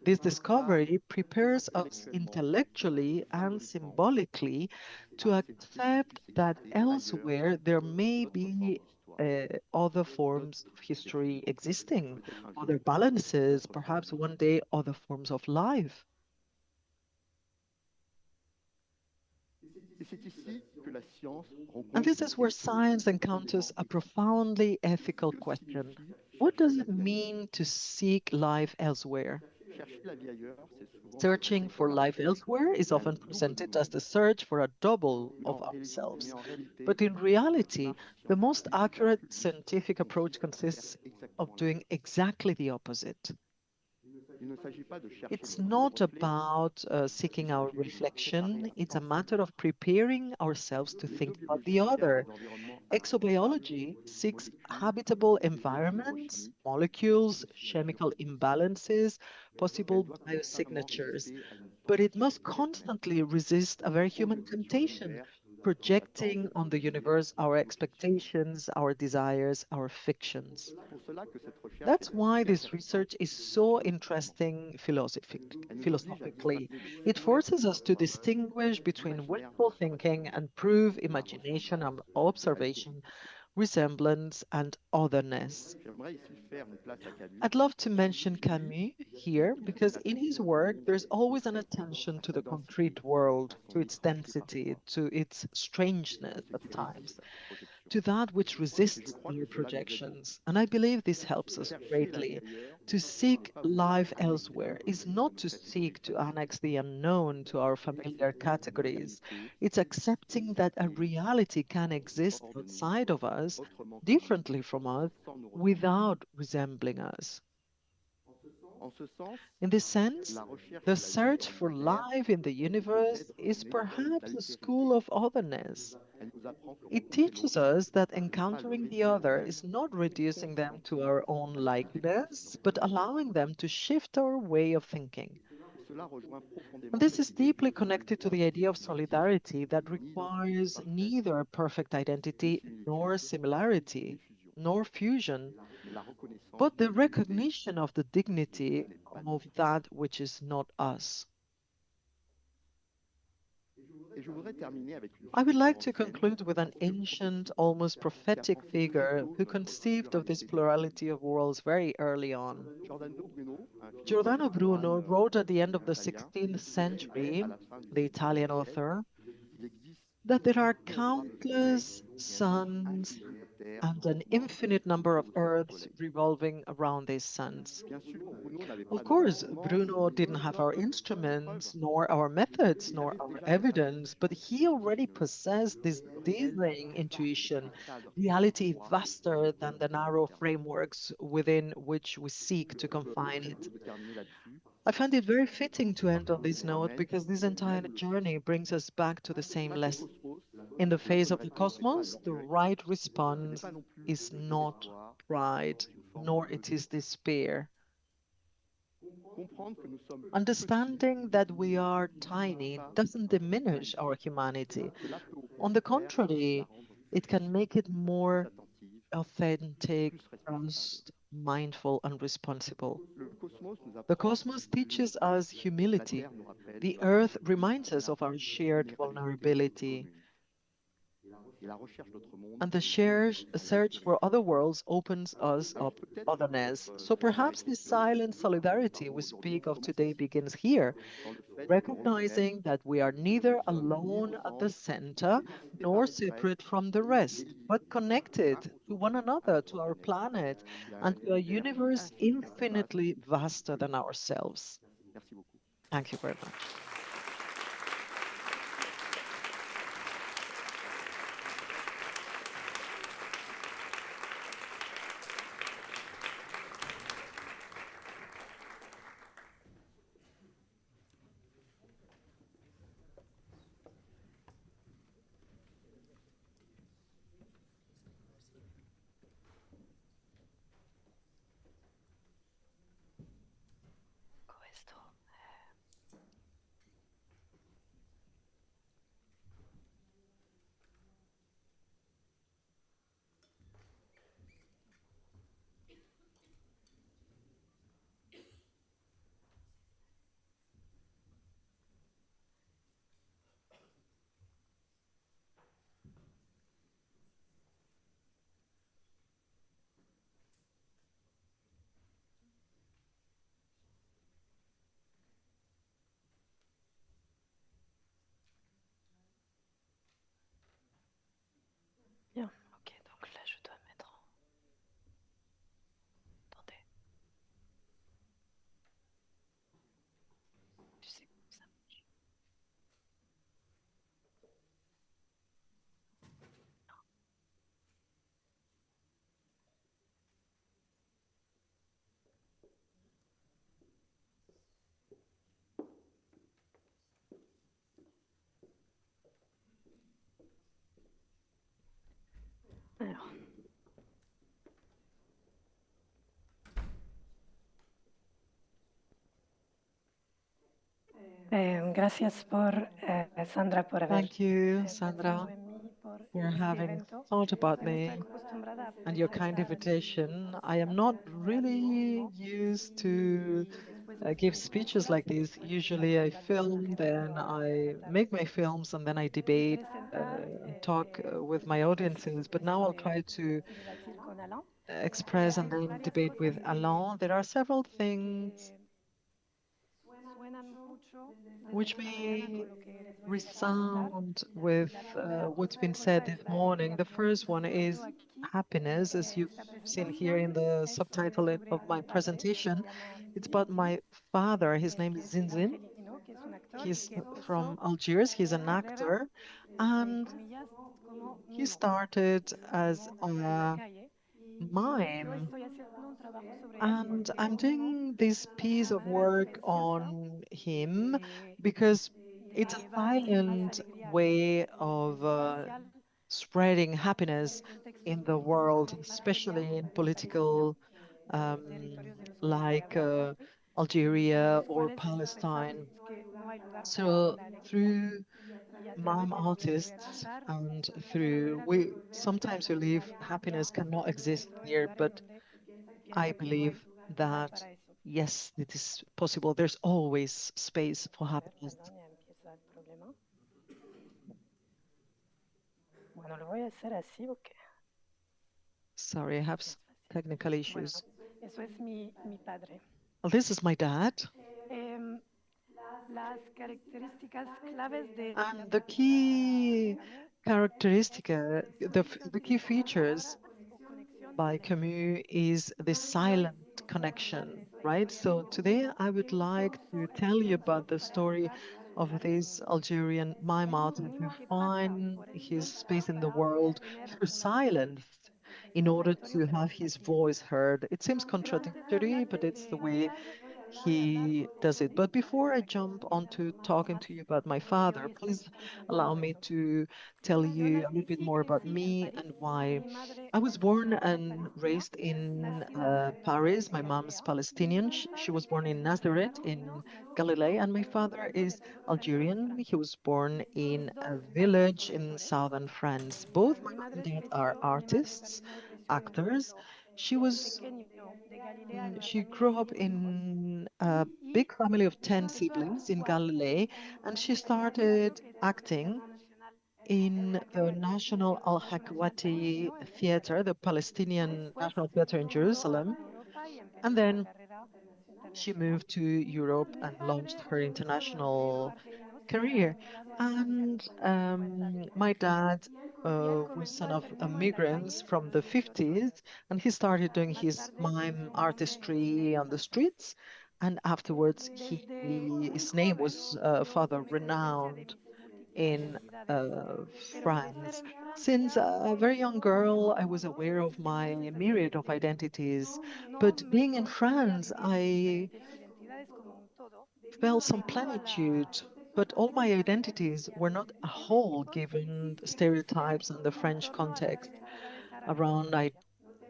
This discovery prepares us intellectually and symbolically to accept that elsewhere there may be other forms of history existing, other balances, perhaps one day other forms of life. And this is where science encounters a profoundly ethical question. What does it mean to seek life elsewhere? Searching for life elsewhere is often presented as the search for a double of ourselves. But in reality, the most accurate scientific approach consists of doing exactly the opposite. It's not about seeking our reflection, it's a matter of preparing ourselves to think about the other. Exobiology seeks habitable environments, molecules, chemical imbalances, possible biosignatures, but it must constantly resist a very human temptation, projecting on the universe our expectations, our desires, our fictions. That's why this research is so interesting philosophically. It forces us to distinguish between wishful thinking and prove imagination and observation, resemblance and otherness. I'd love to mention Camus here because in his work there's always an attention to the concrete world, to its density, to its strangeness at times, to that which resists our projections. And I believe this helps us greatly. To seek life elsewhere is not to seek to annex the unknown to our familiar categories. It's accepting that a reality can exist outside of us, differently from us, without resembling us. In this sense, the search for life in the universe is perhaps a school of otherness. It teaches us that encountering the other is not reducing them to our own likeness, but allowing them to shift our way of thinking. And this is deeply connected to the idea of solidarity that requires neither perfect identity nor similarity, nor fusion, but the recognition of the dignity of that which is not us. I would like to conclude with an ancient, almost prophetic figure who conceived of this plurality of worlds very early on. Giordano Bruno wrote at the end of the 16th century, the Italian author, that there are countless suns and an infinite number of earths revolving around these suns. Of course, Bruno didn't have our instruments, nor our methods, nor our evidence, but he already possessed this dizzying intuition, reality vaster than the narrow frameworks within which we seek to confine it. I find it very fitting to end on this note because this entire journey brings us back to the same lesson. In the face of the cosmos, the right response is not pride, nor it is despair. Understanding that we are tiny doesn't diminish our humanity. On the contrary, it can make it more authentic, trust, mindful, and responsible. The cosmos teaches us humility. The earth reminds us of our shared vulnerability. And the search for other worlds opens us up to otherness. So perhaps this silent solidarity we speak of today begins here, recognizing that we are neither alone at the center nor separate from the rest, but connected to one another, to our planet, and to a universe infinitely vaster than ourselves. Thank you very much. Bien, ok, donc là je dois mettre en... Attendez. Tu sais comment ça marche? Alors. Gracias por, Sandra, por haber Thank you, Sandra, pensado en mí por for este having evento. thought about No estoy me acostumbrada a and your kind presentar invitation. I am not really used to give speeches like this. Usually I film, then I make my films, and then I debate and talk with my audiences. But now I'll try to express and then debate with Alain. There are several things which may resound with what's been said this morning. The first one is happiness, as you've seen here in the subtitle of my presentation. It's about my father. His name is Zinzin. He's from Algiers. He's an actor, and he started as a mime And I'm doing this piece of work on him because it's a silent way of spreading happiness in the world, especially in political, like Algeria or Palestine. So through mime artists and through we sometimes believe happiness cannot exist here, but I believe that yes, it is possible. There's always space for happiness. Bueno, lo voy a hacer así, ok. Sorry, I have technical Bueno, issues. eso es mi padre. Well, this is my dad. Em, las características claves de And the key characteristic, the key features by Camus is the silent connection, right? So today I would like to tell you about the story of this Algerian mime artist who find his space in the world through silence in order to have his voice heard. It seems contradictory, but it's the way he does it. But before I jump onto talking to you about my father, please allow me to tell you a little bit more about me and why. I was born and raised in Paris. My mom's Palestinian. She was born in Nazareth in Galilee, and my father is Algerian. He was born in a village in southern France. Both my mom and dad are artists, actors. She was she grew up in a big family of 10 siblings in Galilee, and she started acting in the National Al Hakwati Theater, the Palestinian National Theater in Jerusalem. And then she moved to Europe and launched her international career. And my dad was son of immigrants from the 50s, and he started doing his mime artistry on the streets. And afterwards, his name was father renowned in France. Since a very young girl, I was aware of my myriad of identities. But being in France, I felt some plenitude, but all my identities were not a whole given the stereotypes and the French context around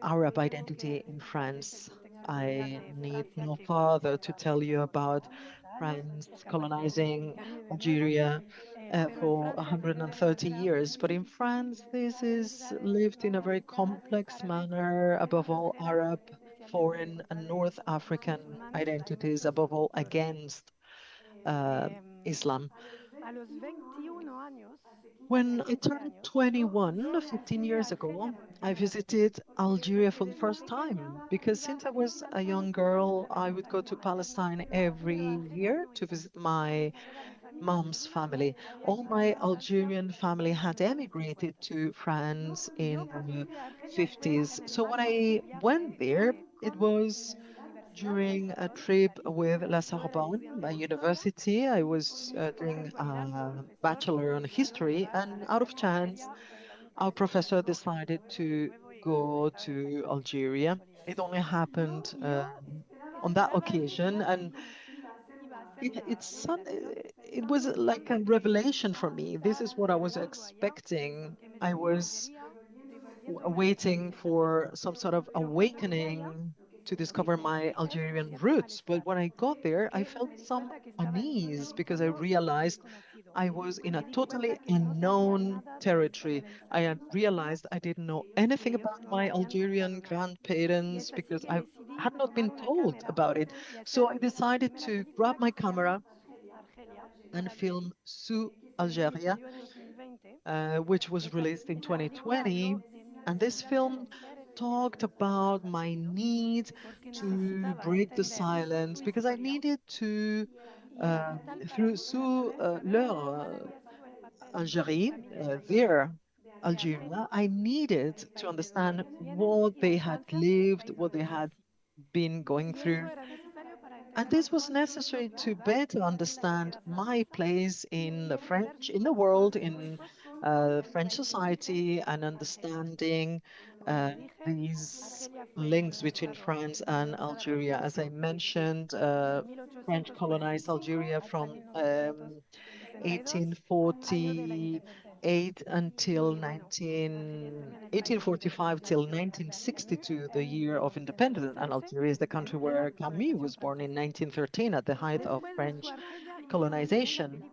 Arab identity in France. I need no further to tell you about France colonizing Algeria for 130 years. But in France, this is lived in a very complex manner, above all Arab, foreign, and North African identities, above all against Islam. When I turned 21, 15 years ago, I visited Algeria for the first time because since I was a young girl, I would go to Palestine every year to visit my mom's family. All my Algerian family had emigrated to France in the 50s. So when I went there, it was during a trip with La Sorbonne, my university. I was doing a bachelor on history, and out of chance, our professor decided to go to Algeria. It only happened on that occasion, and it was like a revelation for me. This is what I was expecting. I was waiting for some sort of awakening to discover my Algerian roots. But when I got there, I felt some unease because I realized I was in a totally unknown territory. I had realized I didn't know anything about my Algerian grandparents because I had not been told about it. So I decided to grab my camera and film Sous Algeria, which was released in 2020. And this film talked about my need to break the silence because I needed to, through Sous leur Algérie, their Algeria, I needed to understand what they had lived, what they had been going through. And this was necessary to better understand my place in the French, in the world, in French society and understanding these links between France and Algeria. As I mentioned, French colonized Algeria from 1848 until 1845 till 1962, the year of independence. And Algeria is the country where Camus was born in 1913 at the height of French colonization.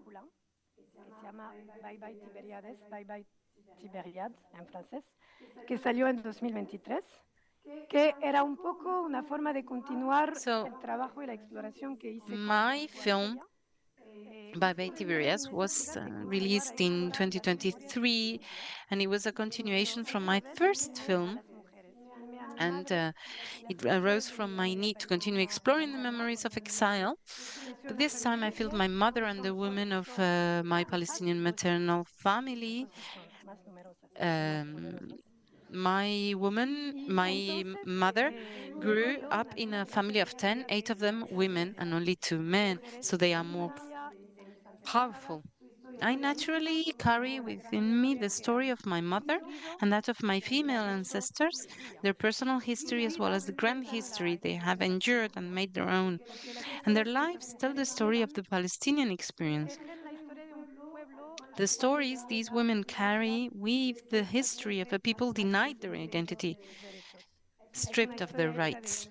Bye Bye Tiberiades, Bye Bye Tiberiades en francés, que salió en 2023, que era un poco una forma de continuar el trabajo y la exploración que hice. My film, Bye Bye Tiberiades, was released in 2023, and it was a continuation from my first film, and it arose from my need to continue exploring the memories of exile. But this time I filmed my mother and the women of my Palestinian maternal family. My mother grew up in a family of 10, 8 of them women and only 2 men, so they are more powerful. I naturally carry within me the story of my mother and that of my female ancestors, their personal history as well as the grand history they have endured and made their own. And their lives tell the story of the Palestinian experience. The stories these women carry weave the history of a people denied their identity, stripped of their rights.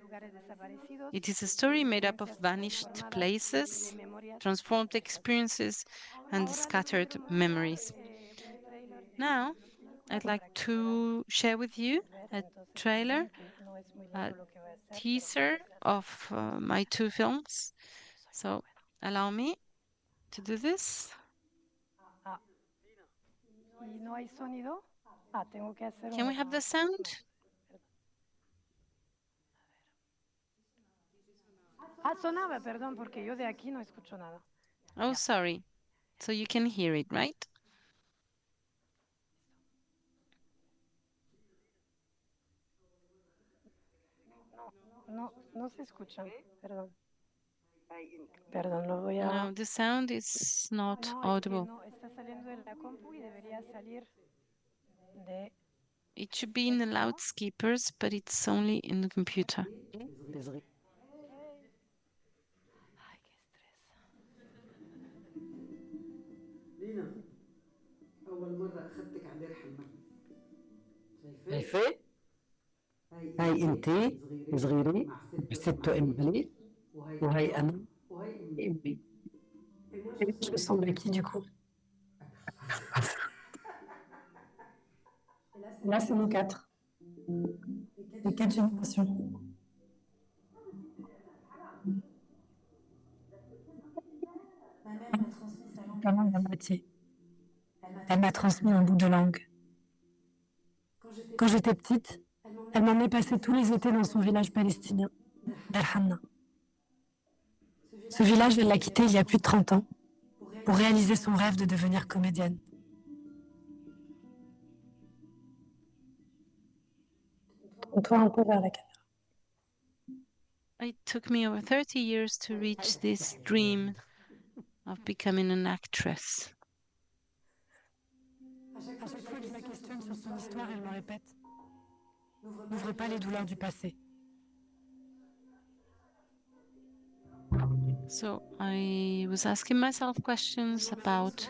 It is a story made up of vanished places, transformed experiences, and scattered memories. Now, I'd like to share with you a trailer, a teaser of my 2 films. So, allow me to do this. Can we have the sound? Sonaba, perdón, porque yo de aquí no escucho nada. Oh, sorry. So you can hear it, right? No se escucha, perdón. Perdón, lo voy a... No, the sound is not audible. No, está saliendo de la compu y debería salir de... It should be in the loudspeakers, but it's only in the computer. لينا أول مرة أخذتك على دير حمام شايفة؟ هاي انتي صغيرة ستو امبلي وهي أنا امي. Je ressemble à qui du coup? Là c'est nos 4. Les 4 générations. Ma mère m'a transmis sa langue. La langue à moitié. Elle m'a transmis un bout de langue. Quand j'étais petite, elle m'emmenait passer tous les étés dans son village palestinien, Der Hanna. Ce village, elle l'a quitté il y a plus de 30 ans pour réaliser son rêve de devenir comédienne. Tourne-toi un peu vers la caméra. It took me over 30 years to reach this dream of becoming an actress. À chaque fois que je la questionne sur son histoire, elle me répète « N'ouvre pas les douleurs du passé ». So I was asking myself questions about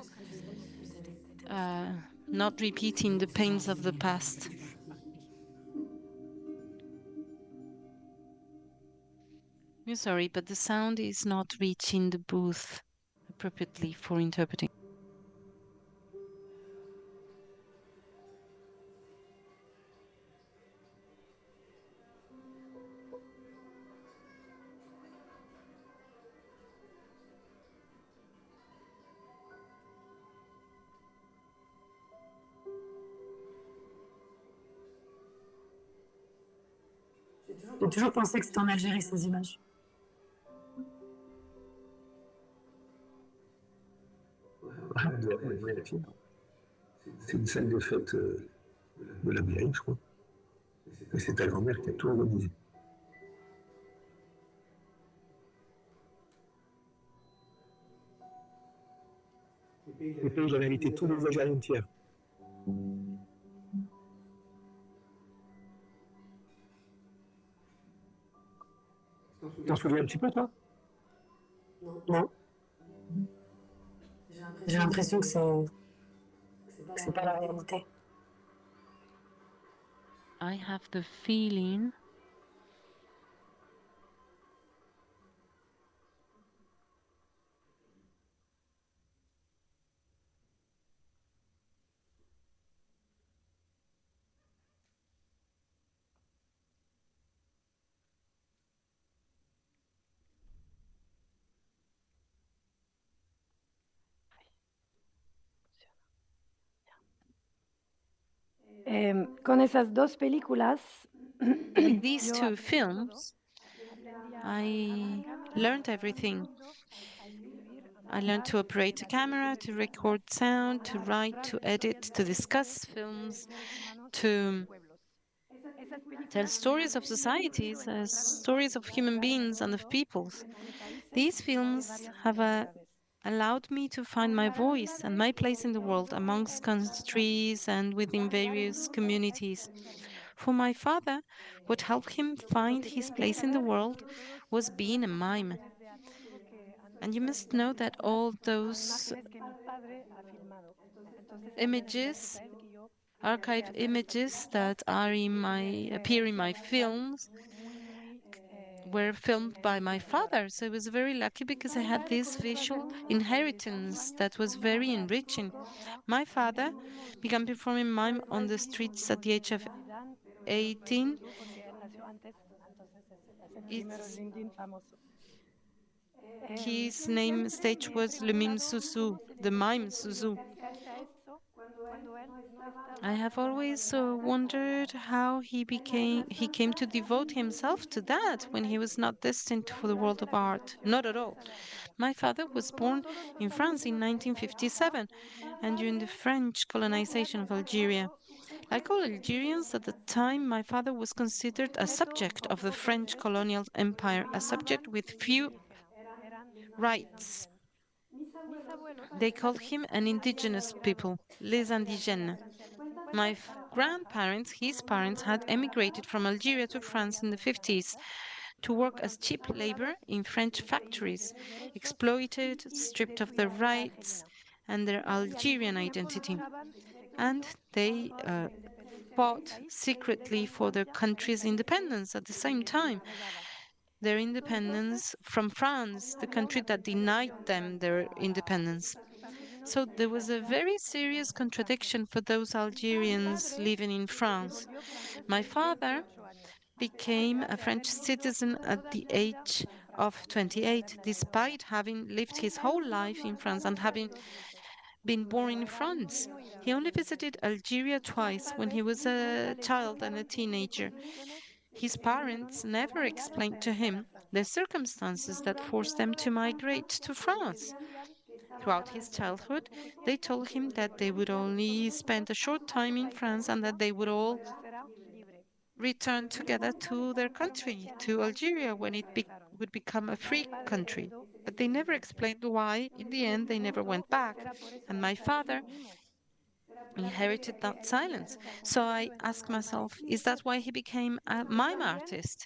not repeating the pains of the past. I'm sorry, but the sound is not reaching the booth appropriately for interpreting. J'ai toujours pensé que c'était en Algérie, ces images. C'est une salle de fête de la mairie, je crois. Et c'est ta grand-mère qui a tout organisé. Les pays, j'avais invité tous les Algériens tiers. t'en souviens un petit peu, toi? Non. Non, j'ai l'impression que c'est pas la réalité. I have the feeling Con esas dos películas, with these yo two aprendí todo. films, I learned everything. I learned to operate a camera, to record sound, to write, to edit, to discuss films, to tell stories of societies, stories of human beings and of peoples. These films have allowed me to find my voice and my place in the world amongst countries and within various communities. For my father, what helped him find his place in the world was being a mime. And you must know that all those images, archive images that are appear in my films, were filmed by my father. So I was very lucky because I had this visual inheritance that was very enriching. My father began performing mime on the streets at the age of 18. His name stage was Le Mime Susu, the Mime Susu. I have always wondered how he came to devote himself to that when he was not destined for the world of art. Not at all. My father was born in France in 1957 and during the French colonization of Algeria. Like all Algerians at the time, my father was considered a subject of the French colonial empire, a subject with few rights. They called him an indigenous people, les indigènes. My grandparents, his parents, had emigrated from Algeria to France in the 50s to work as cheap labor in French factories, exploited, stripped of their rights and their Algerian identity. And they fought secretly for their country's independence at the same time. Their independence from France, the country that denied them their independence. So there was a very serious contradiction for those Algerians living in France. My father became a French citizen at the age of 28, despite having lived his whole life in France and having been born in France. He only visited Algeria twice when he was a child and a teenager. His parents never explained to him the circumstances that forced them to migrate to France. Throughout his childhood, they told him that they would only spend a short time in France and that they would all return together to their country, to Algeria, when it would become a free country. But they never explained why. In the end, they never went back. And my father inherited that silence. So I ask myself, is that why he became a mime artist?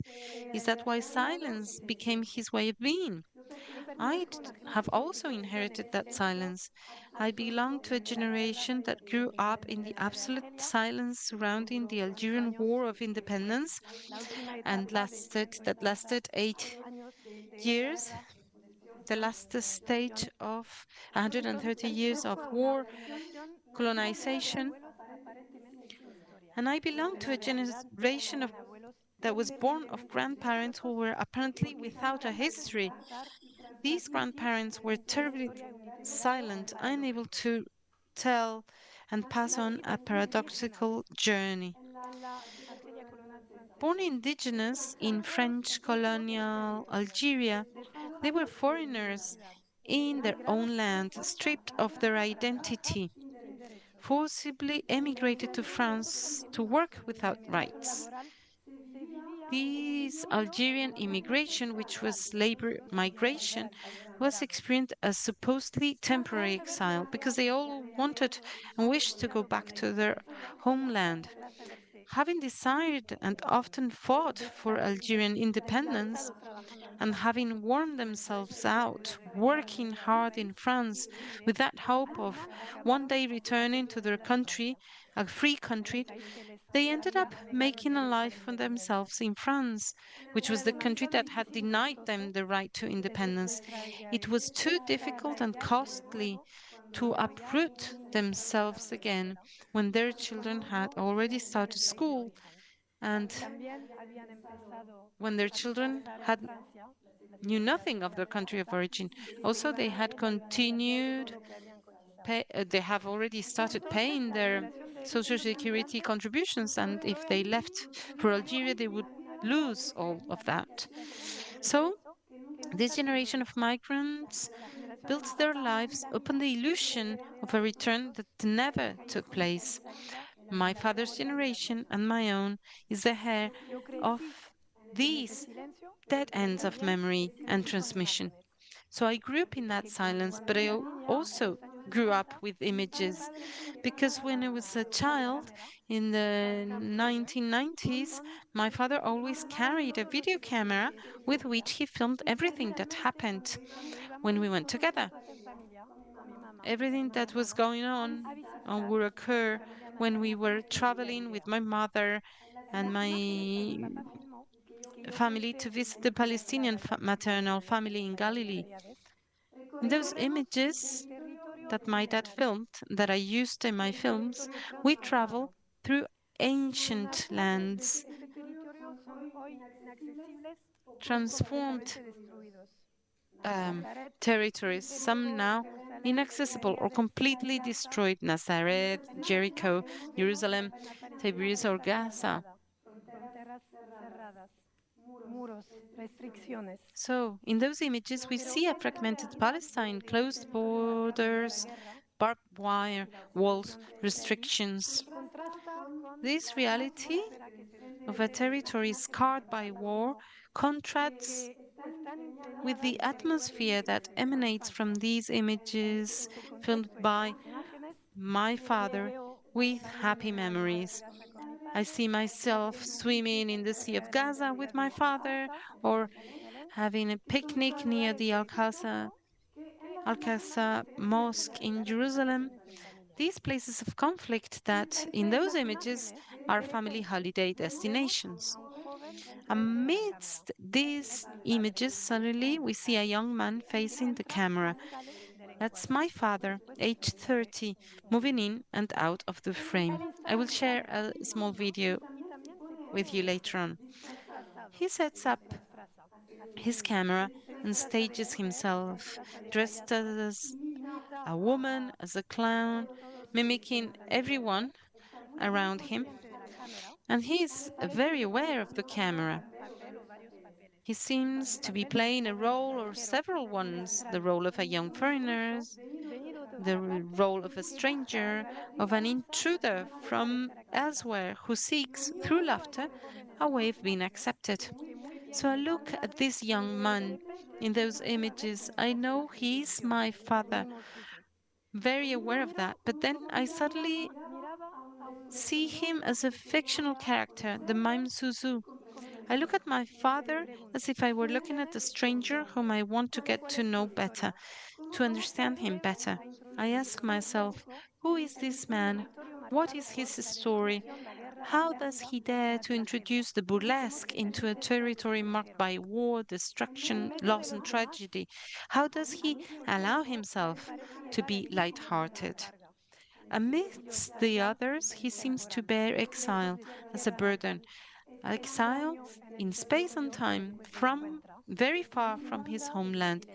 Is that why silence became his way of being? Have also inherited that silence. I belong to a generation that grew up in the absolute silence surrounding the Algerian War of Independence and lasted 8 years, the last stage of 130 years of war, colonization. And I belong to a generation that was born of grandparents who were apparently without a history. These grandparents were terribly silent, unable to tell and pass on a paradoxical journey. Born indigenous in French colonial Algeria, they were foreigners in their own land, stripped of their identity, forcibly emigrated to France to work without rights. This Algerian immigration, which was labor migration, was experienced as supposedly temporary exile because they all wanted and wished to go back to their homeland. having desired and often fought for Algerian independence, and having worn themselves out, working hard in France with that hope of one day returning to their country, a free country, they ended up making a life for themselves in France, which was the country that had denied them the right to independence. It was too difficult and costly to uproot themselves again when their children had already started school and when their children had knew nothing of their country of origin. Also, they had continued they have already started paying their social security contributions, and if they left for Algeria, they would lose all of that. So this generation of migrants built their lives upon the illusion of a return that never took place. My father's generation and my own is the heir of these dead ends of memory and transmission. So I grew up in that silence, but I also grew up with images because when I was a child in the 1990s, my father always carried a video camera with which he filmed everything that happened when we went together. Everything that was going on would occur when we were traveling with my mother and my family to visit the Palestinian maternal family in Galilee. In those images that my dad filmed, that I used in my films, we travel through ancient lands, transformed territories, some now inaccessible or completely destroyed: Nazareth, Jericho, Jerusalem, Tiberias, or Gaza. So, in those images, we see a fragmented Palestine, closed borders, barbed wire, walls, restrictions. This reality of a territory scarred by war contrasts with the atmosphere that emanates from these images filmed by my father with happy memories. I see myself swimming in the Sea of Gaza with my father, or having a picnic near the Al-Aqsa Mosque in Jerusalem. These places of conflict that, in those images, are family holiday destinations. Amidst these images, suddenly we see a young man facing the camera. That's my father, age 30, moving in and out of the frame. I will share a small video with you later on. He sets up his camera and stages himself, dressed as a woman, as a clown, mimicking everyone around him. And he is very aware of the camera. He seems to be playing a role or several ones: the role of a young foreigner, the role of a stranger, of an intruder from elsewhere who seeks, through laughter, a way of being accepted. So I look at this young man in those images. I know he's my father, very aware of that. But then I suddenly see him as a fictional character, the mime Suzu. I look at my father as if I were looking at a stranger whom I want to get to know better, to understand him better. I ask myself, who is this man? What is his story? How does he dare to introduce the burlesque into a territory marked by war, destruction, loss, and tragedy? How does he allow himself to be light-hearted? Amidst the others, he seems to bear exile as a burden, exile in space and time, from very far from his homeland,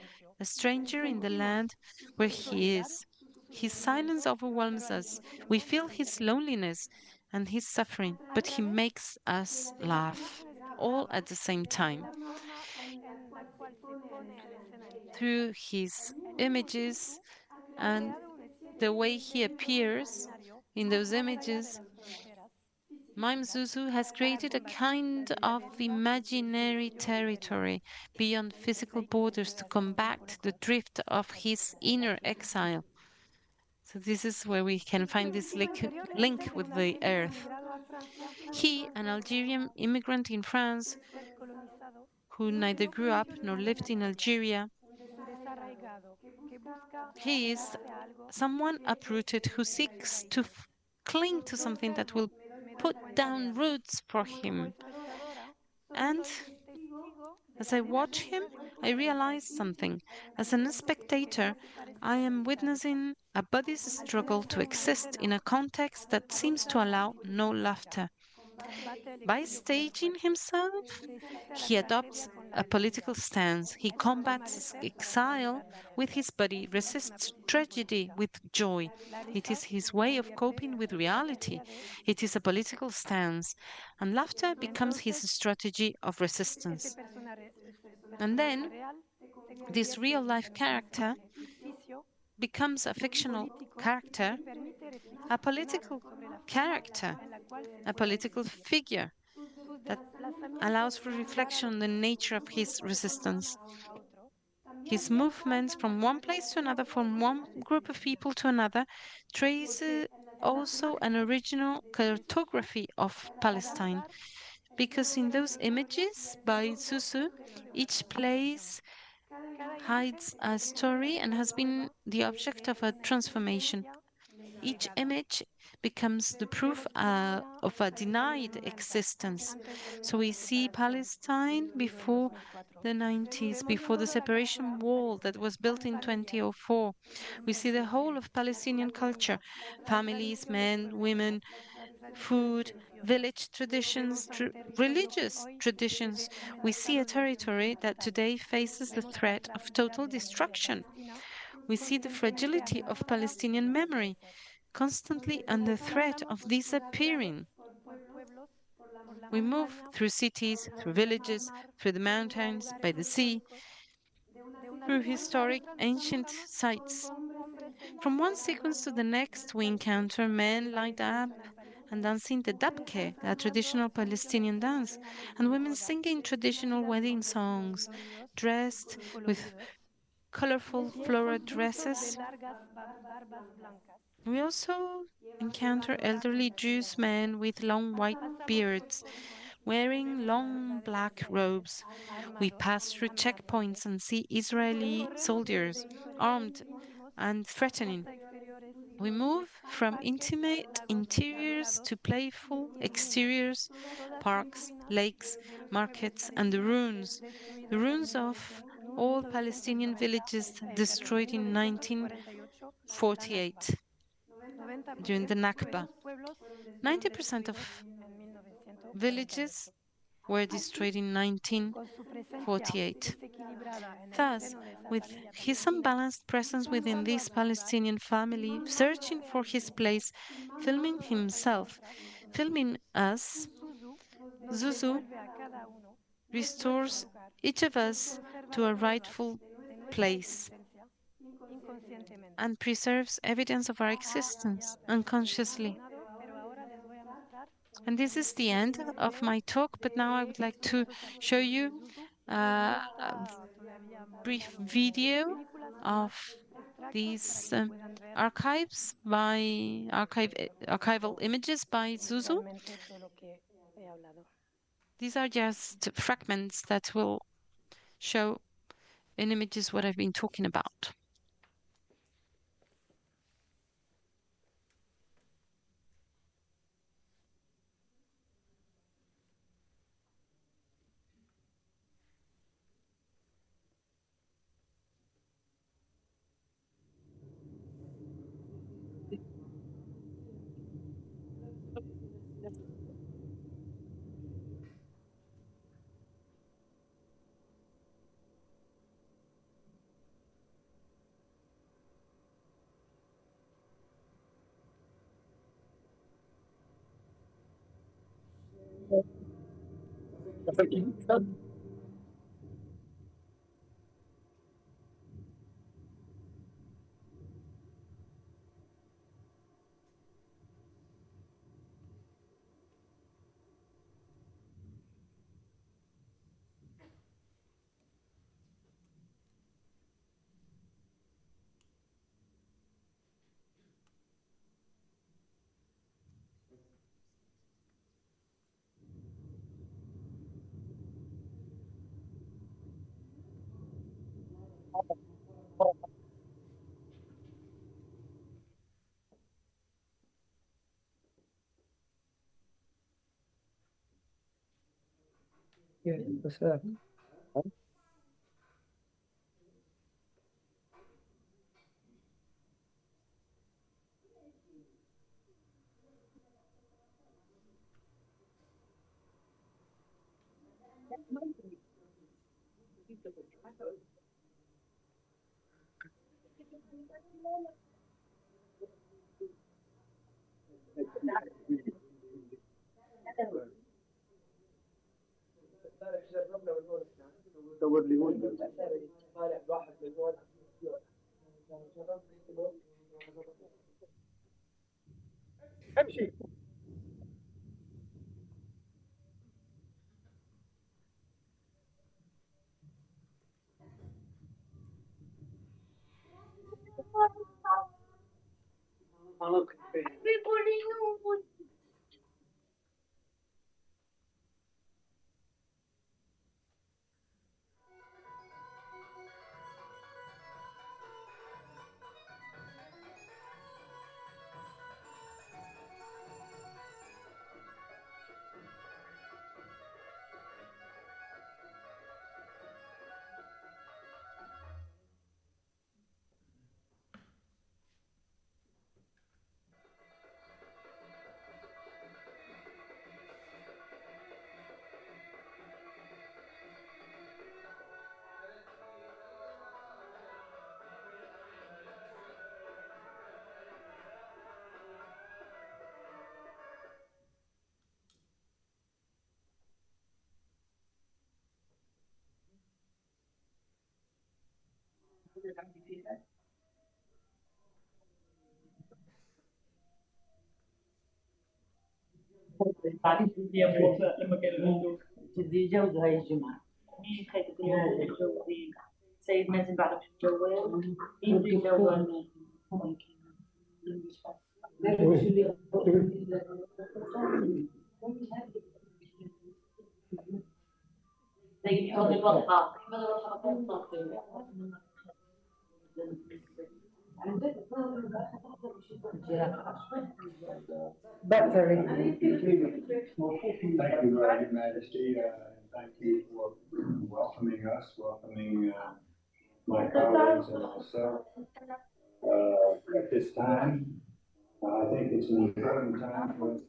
a stranger in the land where he is. His silence overwhelms us. We feel his loneliness and his suffering, but he makes us laugh all at the same time. Through his images and the way he appears in those images, Mime Zuzu has created a kind of imaginary territory beyond physical borders to combat the drift of his inner exile. So this is where we can find this link with the earth. He, an Algerian immigrant in France, who neither grew up nor lived in Algeria, he is someone uprooted who seeks to cling to something that will put down roots for him. And as I watch him, I realize something. As a spectator, I am witnessing a body's struggle to exist in a context that seems to allow no laughter. By staging himself, he adopts a political stance. He combats exile with his body, resists tragedy with joy. It is his way of coping with reality. It is a political stance, and laughter becomes his strategy of resistance. And then this real life character becomes a fictional character, a political character, a political figure that allows for reflection on the nature of his resistance. His movements from one place to another, from one group of people to another, trace also an original cartography of Palestine. Because in those images by Susu, each place hides a story and has been the object of a transformation. Each image becomes the proof of a denied existence. So we see Palestine before the 90s, before the separation wall that was built in 2004. We see the whole of Palestinian culture, families, men, women, food, village traditions, religious traditions. We see a territory that today faces the threat of total destruction. We see the fragility of Palestinian memory, constantly under threat of disappearing. We move through cities, through villages, through the mountains, by the sea, through historic ancient sites. From one sequence to the next, we encounter men lined up and dancing the dabke, a traditional Palestinian dance, and women singing traditional wedding songs, dressed with colorful floral dresses. We also encounter elderly Jewish men with long white beards, wearing long black robes. We pass through checkpoints and see Israeli soldiers, armed and threatening. We move from intimate interiors to playful exteriors, parks, lakes, markets, and the ruins of all Palestinian villages destroyed in 1948 during the Nakba. 90% of villages were destroyed in 1948. Thus, with his unbalanced presence within this Palestinian family, searching for his place, filming himself, filming us, Zuzu restores each of us to a rightful place and preserves evidence of our existence unconsciously. And this is the end of my talk, but now I would like to show you a brief video of these archives by archival images by Zuzu. These are just fragments that will show in images what I've been talking about. تعريف لما كان عنده تتزوج هاي الجمعة خايفة تكون متجوزين سيد مازن بعد مش متجوز يتجوز زي حوض البطة But very Thank you, Your Majesty, and thank you for welcoming us, welcoming my colleagues and myself at this time. I think it's an important time for us.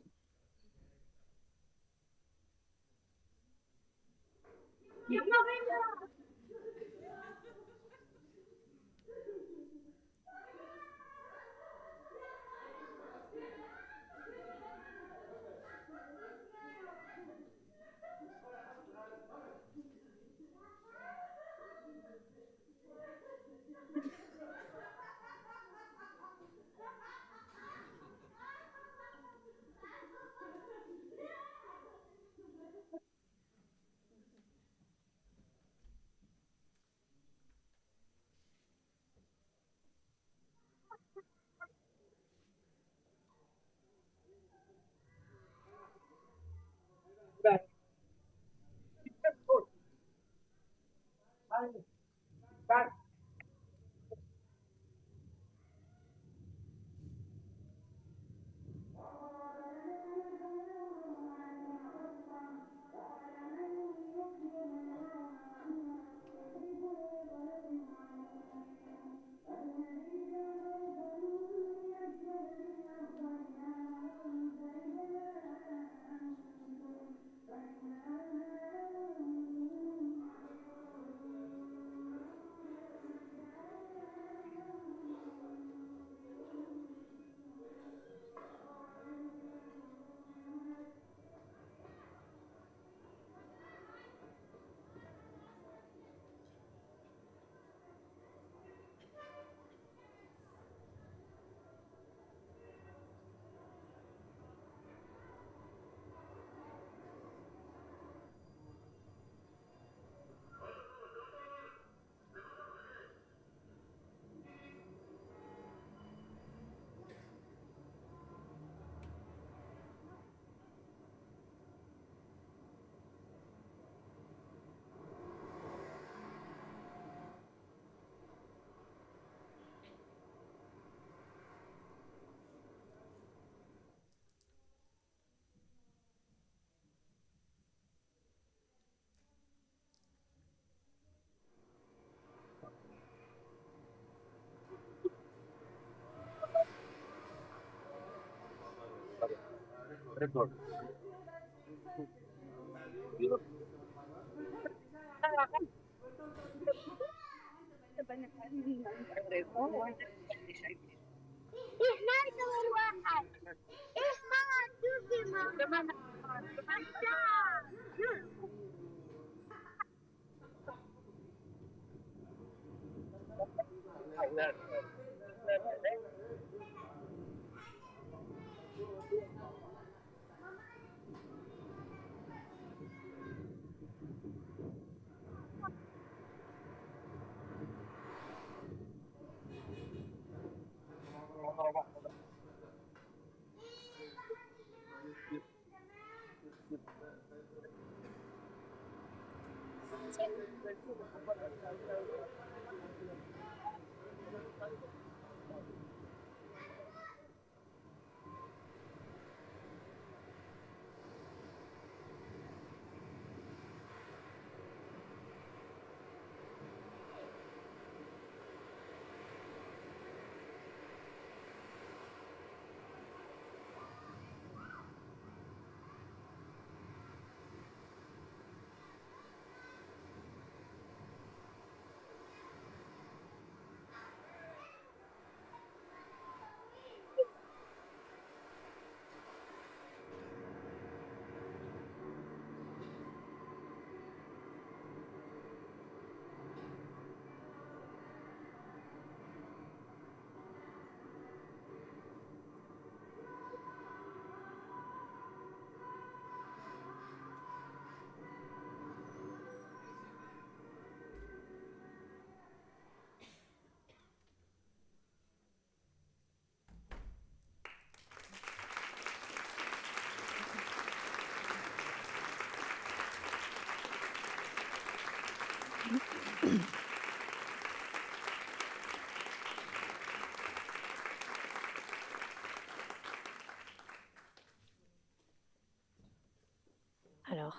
Alors,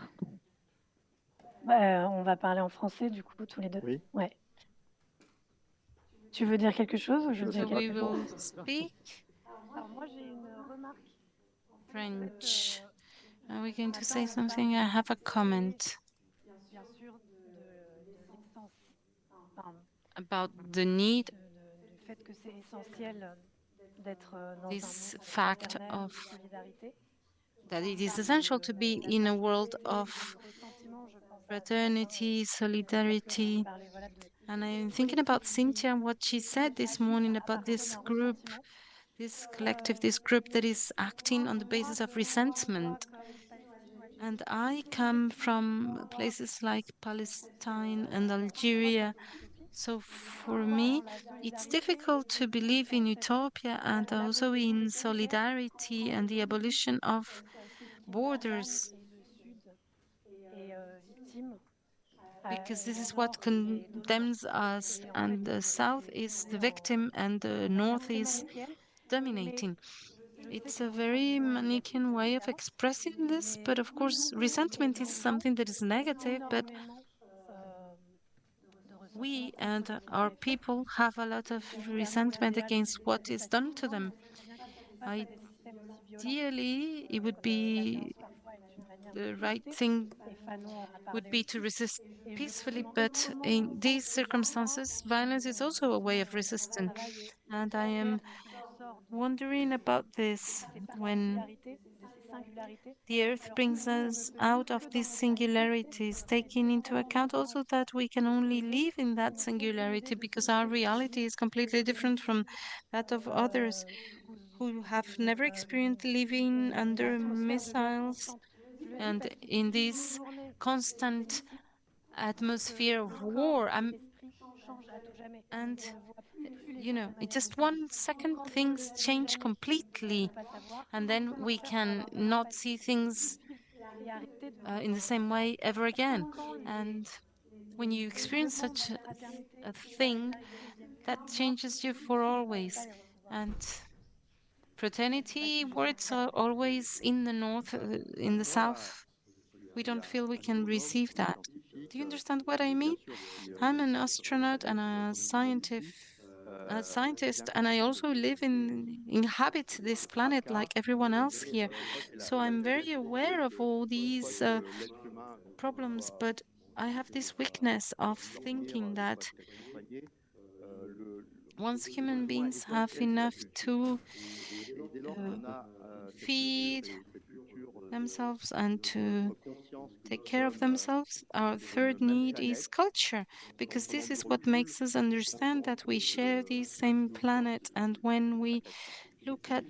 on va parler en français du coup tous les deux. Oui. Ouais. Tu veux dire quelque chose ou je veux dire So we quelque will chose? speak Alors moi j'ai une remarque. French. Are we going to say something? I have a comment Bien sûr de l'essence, enfin, about the need, du fait que c'est essentiel d'être dans un this monde fact fraternel, of de solidarité. that it is essential to be in a world of fraternity, solidarity. And I'm thinking about Cynthia and what she said this morning about this group, this collective, this group that is acting on the basis of resentment. And I come from places like Palestine and Algeria. So for me, it's difficult to believe in utopia and also in solidarity and the abolition of borders, because this is what condemns us, and the south is the victim and the north is dominating. It's a very Manichaean way of expressing this, but of course, resentment is something that is negative, but we and our people have a lot of resentment against what is done to them. Ideally, it would be the right thing would be to resist peacefully, but in these circumstances, violence is also a way of resistance. And I am wondering about this when the earth brings us out of these singularities, taking into account also that we can only live in that singularity because our reality is completely different from that of others who have never experienced living under missiles and in this constant atmosphere of war. And you know, in just 1 second, things change completely, and then we can not see things in the same way ever again. And when you experience such a thing, that changes you for always. And fraternity words are always in the north, in the south. We don't feel we can receive that. Do you understand what I mean? I'm an astronaut and a scientist, a scientist, and I also inhabit this planet like everyone else here. So I'm very aware of all these problems, but I have this weakness of thinking that once human beings have enough to feed themselves and to take care of themselves, our third need is culture, because this is what makes us understand that we share the same planet. And when we look at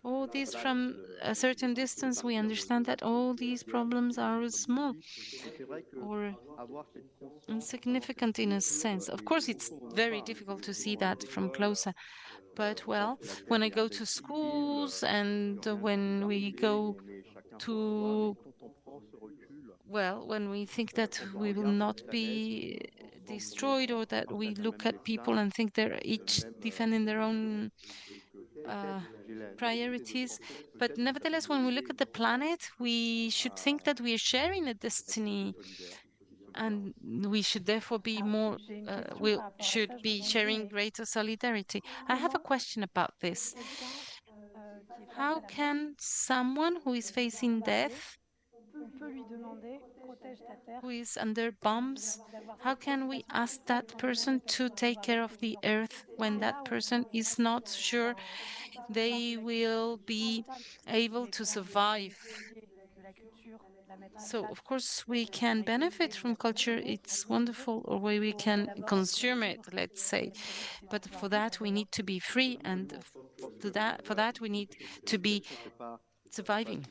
all this from a certain distance, we understand that all these problems are small or insignificant in a sense. Of course, it's very difficult to see that from closer. But well, when I go to schools and when we go to, well, when we think that we will not be destroyed, or that we look at people and think they're each defending their own priorities. But nevertheless, when we look at the planet, we should think that we are sharing a destiny, and we should therefore be more, we should be sharing greater solidarity. I have a question about this. How can someone who is facing death, who is under bombs, how can we ask that person to take care of the earth when that person is not sure they will be able to survive? So, of course, we can benefit from culture. It's wonderful, or we can consume it, let's say. But for that, we need to be free, and for that, we need to be surviving.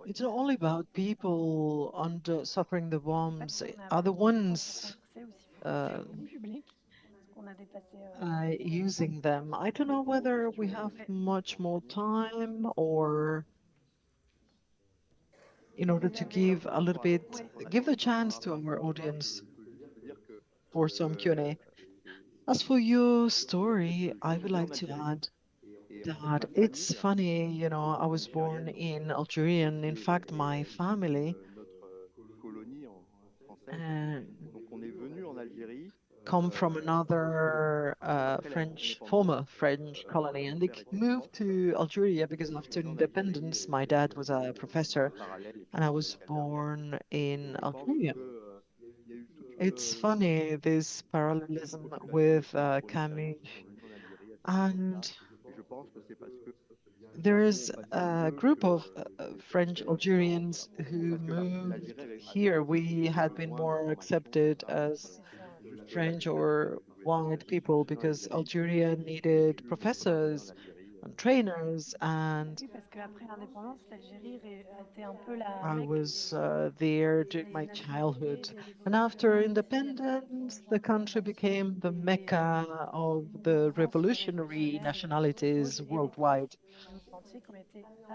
It's not only about people suffering the bombs, are the ones using them. I don't know whether we have much more time, or in order to give a little bit, give the chance to our audience for some Q&A. As for your story, I would like to add that it's funny, you know, I was born in Algeria, and in fact, my family come from another former French colony, and they moved to Algeria because after independence, my dad was a professor, and I was born in Algeria. It's funny, this parallelism with Camus, and there is a group of French Algerians who moved here. We had been more accepted as French or white people because Algeria needed professors and trainers, and I was there during my childhood. And after independence, the country became the mecca of the revolutionary nationalities worldwide.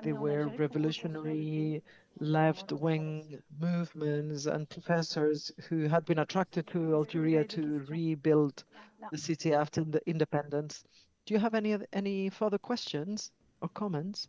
There were revolutionary left-wing movements and professors who had been attracted to Algeria to rebuild the city after the independence. Do you have any further questions or comments?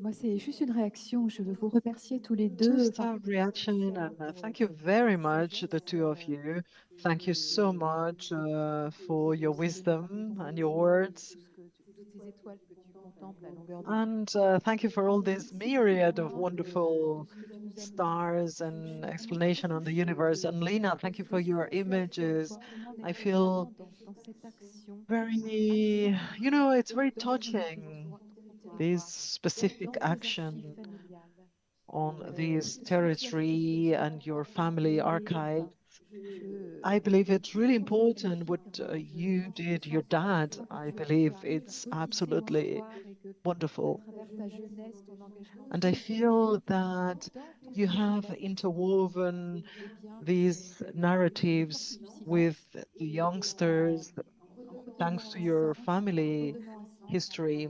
Moi, c'est juste une réaction. Je veux vous remercier tous les deux. Just a reaction, and thank you very much, the two of you. Thank you so much for your wisdom and your words. And thank you for all this myriad of wonderful stars and explanation on the universe. And Lina, thank you for your images. I feel very, you know, it's very touching, this specific action on this territory and your family archive. I believe it's really important what you did, your dad. I believe it's absolutely wonderful. And I feel that you have interwoven these narratives with the youngsters. Thanks to your family history,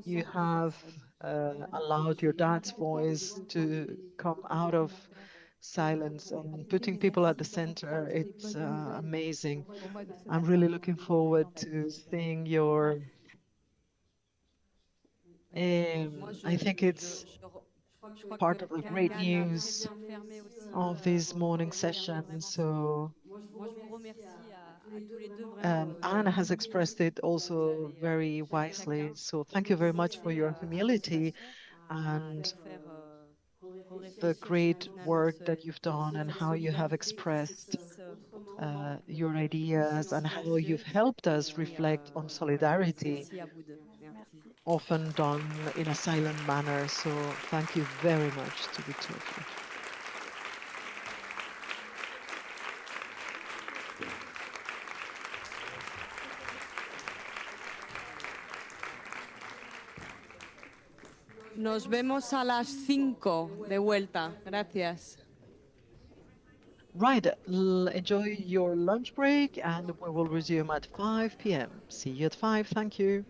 you have allowed your dad's voice to come out of silence and putting people at the center. It's amazing. I'm really looking forward to seeing your. I think it's part of the great news of this morning session. So Anna has expressed it also very wisely. So thank you very much for your humility and the great work that you've done and how you have expressed your ideas and how you've helped us reflect on solidarity, often done in a silent manner. So thank you very much to the two of you. Nos vemos a las 5 de vuelta. Gracias. Right, enjoy your lunch break and we will resume at 5 p.m. See you at 5. Thank you.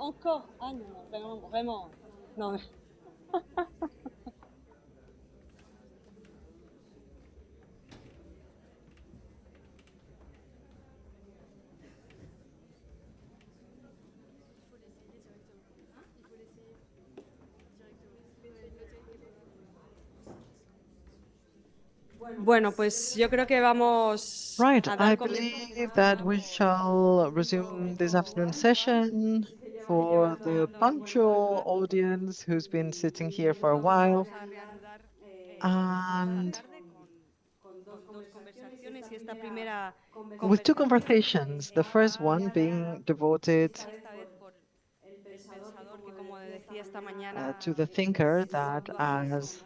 Encore? Ah non, vraiment, vraiment. Non. Bueno, pues yo creo que vamos Right, a I dar comienzo. believe that we shall resume this afternoon session for the punctual audience who's been sitting here for a while. And with two conversations, the first one being devoted to the thinker that, as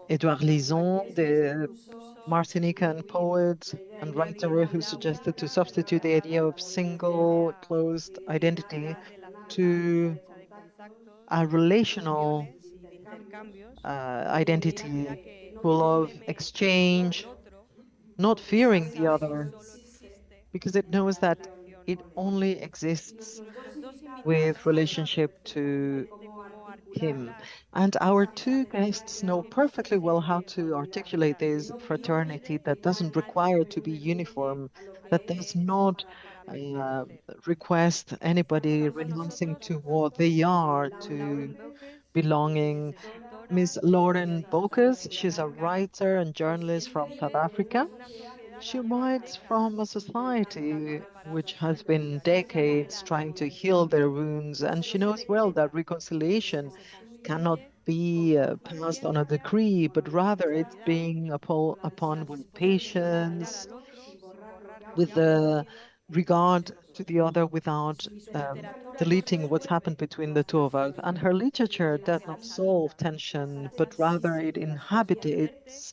Édouard Lison, the Martinican poet and writer who suggested to substitute the idea of single closed identity to a relational identity full of exchange, not fearing the other, because it knows that it only exists with relationship to him. And our two guests know perfectly well how to articulate this fraternity that doesn't require to be uniform, that does not uh, request anybody renouncing to what they are, to belonging. Miss Lauren Bokus, she's a writer and journalist from South Africa. She writes from a society which has been decades trying to heal their wounds, and she knows well that reconciliation cannot be passed on a decree, but rather it's being upon with patience, with the regard to the other without deleting what's happened between the two of us. And her literature does not solve tension, but rather it inhabits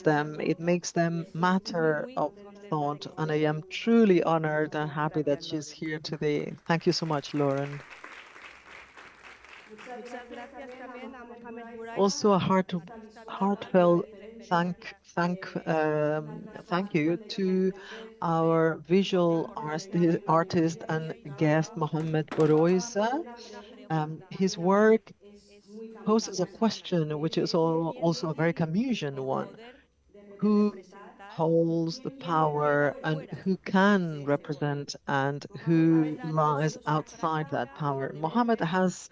them, it makes them matter of thought. And I am truly honored and happy that she's here today. Thank you so much, Lauren. Also, a heartfelt thank you to our visual artist and guest, Mohammed Boroisa. His work poses a question, which is also a very Camusian one. Who holds the power and who can represent and who lies outside that power? Mohammed has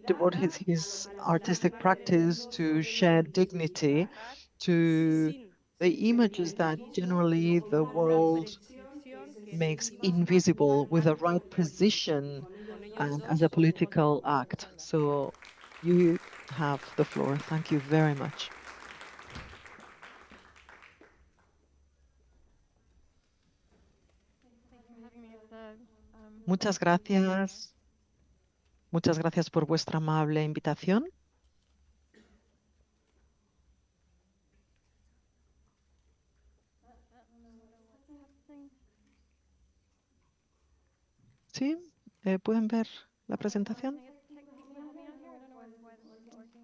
devoted his artistic practice to shed dignity to the images that generally the world makes invisible with the right precision and as a political act. So you have the floor. Thank you very much. Muchas gracias. Muchas gracias por vuestra amable invitación. Sí, ¿pueden ver la presentación?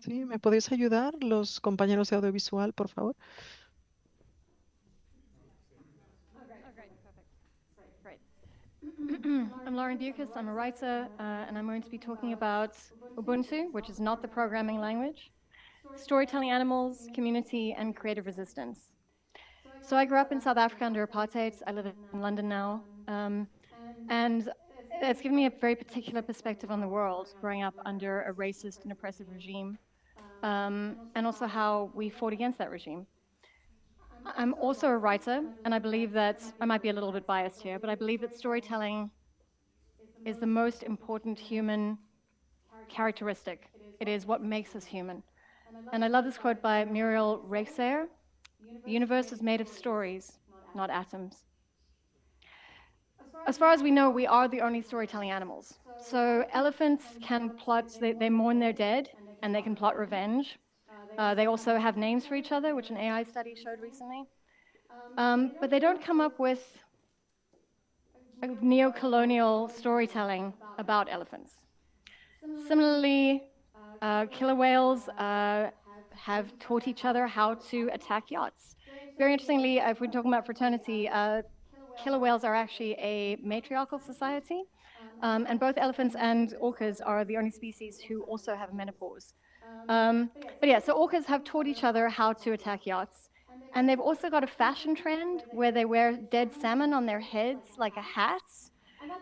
Sí, ¿me podéis ayudar, los compañeros de audiovisual, por favor? I'm Lauren Bucas. I'm a writer, and I'm going to be talking about Ubuntu, which is not the programming language, storytelling animals, community, and creative resistance. So I grew up in South Africa under apartheid. I live in London now. And it's given me a very particular perspective on the world, growing up under a racist and oppressive regime, and also how we fought against that regime. I'm also a writer, and I believe that, I might be a little bit biased here, but I believe that storytelling is the most important human characteristic. It is what makes us human. And I love this quote by Muriel Reixayer: "The universe is made of stories, not atoms." As far as we know, we are the only storytelling animals. So elephants can plot, they mourn their dead, and they can plot revenge. They also have names for each other, which an AI study showed recently. But they don't come up with a neo-colonial storytelling about elephants. Similarly, killer whales have taught each other how to attack yachts. Very interestingly, if we're talking about fraternity, killer whales are actually a matriarchal society. And both elephants and orcas are the only species who also have menopause. But yeah, so orcas have taught each other how to attack yachts. And they've also got a fashion trend where they wear dead salmon on their heads like a hat.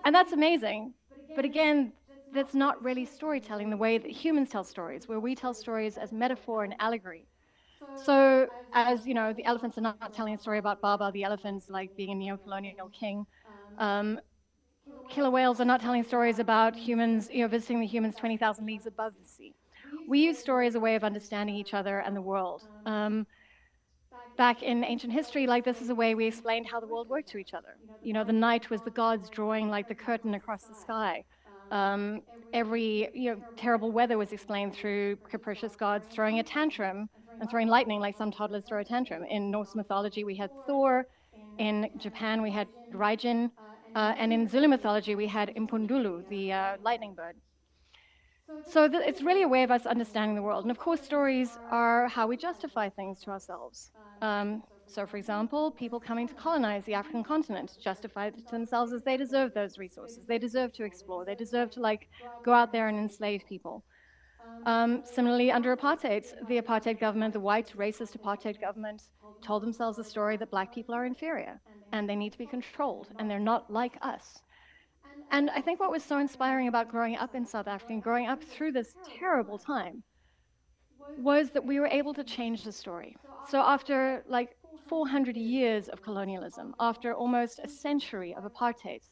And that's amazing. But again, that's not really storytelling the way that humans tell stories, where we tell stories as metaphor and allegory. So, as you know, the elephants are not telling a story about Baba the elephants like being a neo-colonial king. Killer whales are not telling stories about humans, visiting the humans 20,000 leagues above the sea. We use story as a way of understanding each other and the world. Back in ancient history, like this is a way we explained how the world worked to each other. The night was the gods drawing like the curtain across the sky. Every terrible weather was explained through capricious gods throwing a tantrum and throwing lightning like some toddlers throw a tantrum. In Norse mythology, we had Thor. In Japan, we had Raijin. And in Zulu mythology, we had Impundulu, the lightning bird. So it's really a way of us understanding the world. And of course, stories are how we justify things to ourselves. So for example, people coming to colonize the African continent justify to themselves as they deserve those resources. They deserve to explore. They deserve to go out there and enslave people. Similarly, under apartheid, the apartheid government, the white racist apartheid government, told themselves the story that black people are inferior and they need to be controlled and they're not like us. And I think what was so inspiring about growing up in South Africa and growing up through this terrible time was that we were able to change the story. So after 400 years of colonialism, after almost a century of apartheid,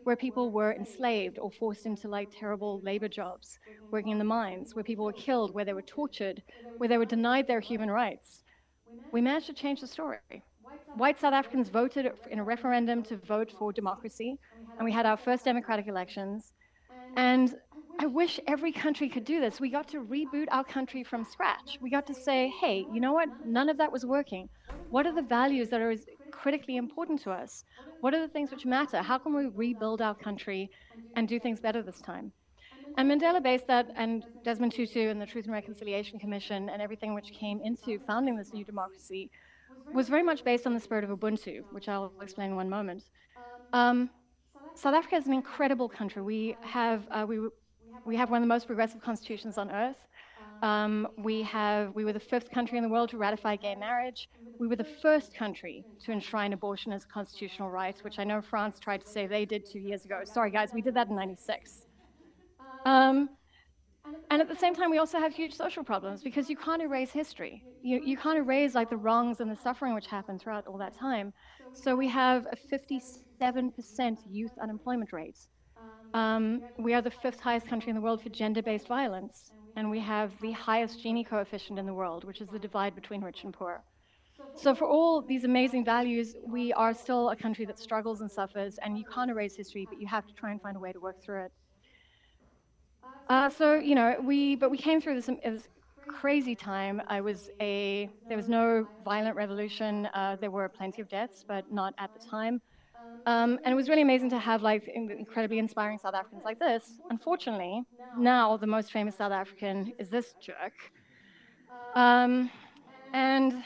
where people were enslaved or forced into terrible labor jobs, working in the mines, where people were killed, where they were tortured, where they were denied their human rights, we managed to change the story. White South Africans voted in a referendum to vote for democracy, and we had our first democratic elections. And I wish every country could do this. We got to reboot our country from scratch. We got to say, hey, you know what? None of that was working. What are the values that are critically important to us? What are the things which matter? How can we rebuild our country and do things better this time? And Mandela based that, and Desmond Tutu and the Truth and Reconciliation Commission and everything which came into founding this new democracy was very much based on the spirit of Ubuntu, which I'll explain in one moment. South Africa is an incredible country. We have one of the most progressive constitutions on earth. We were the 5th country in the world to ratify gay marriage. We were the first country to enshrine abortion as a constitutional right, which I know France tried to say they did 2 years ago. Sorry, guys, we did that in '96. And at the same time, we also have huge social problems because you can't erase history. You can't erase the wrongs and the suffering which happened throughout all that time. So we have a 57% youth unemployment rate. We are the 5th highest country in the world for gender-based violence. And we have the highest Gini coefficient in the world, which is the divide between rich and poor. So for all these amazing values, we are still a country that struggles and suffers, and you can't erase history, but you have to try and find a way to work through it. But we came through this crazy time. There was no violent revolution. There were plenty of deaths, but not at the time. And it was really amazing to have incredibly inspiring South Africans like this. Unfortunately, now the most famous South African is this jerk. And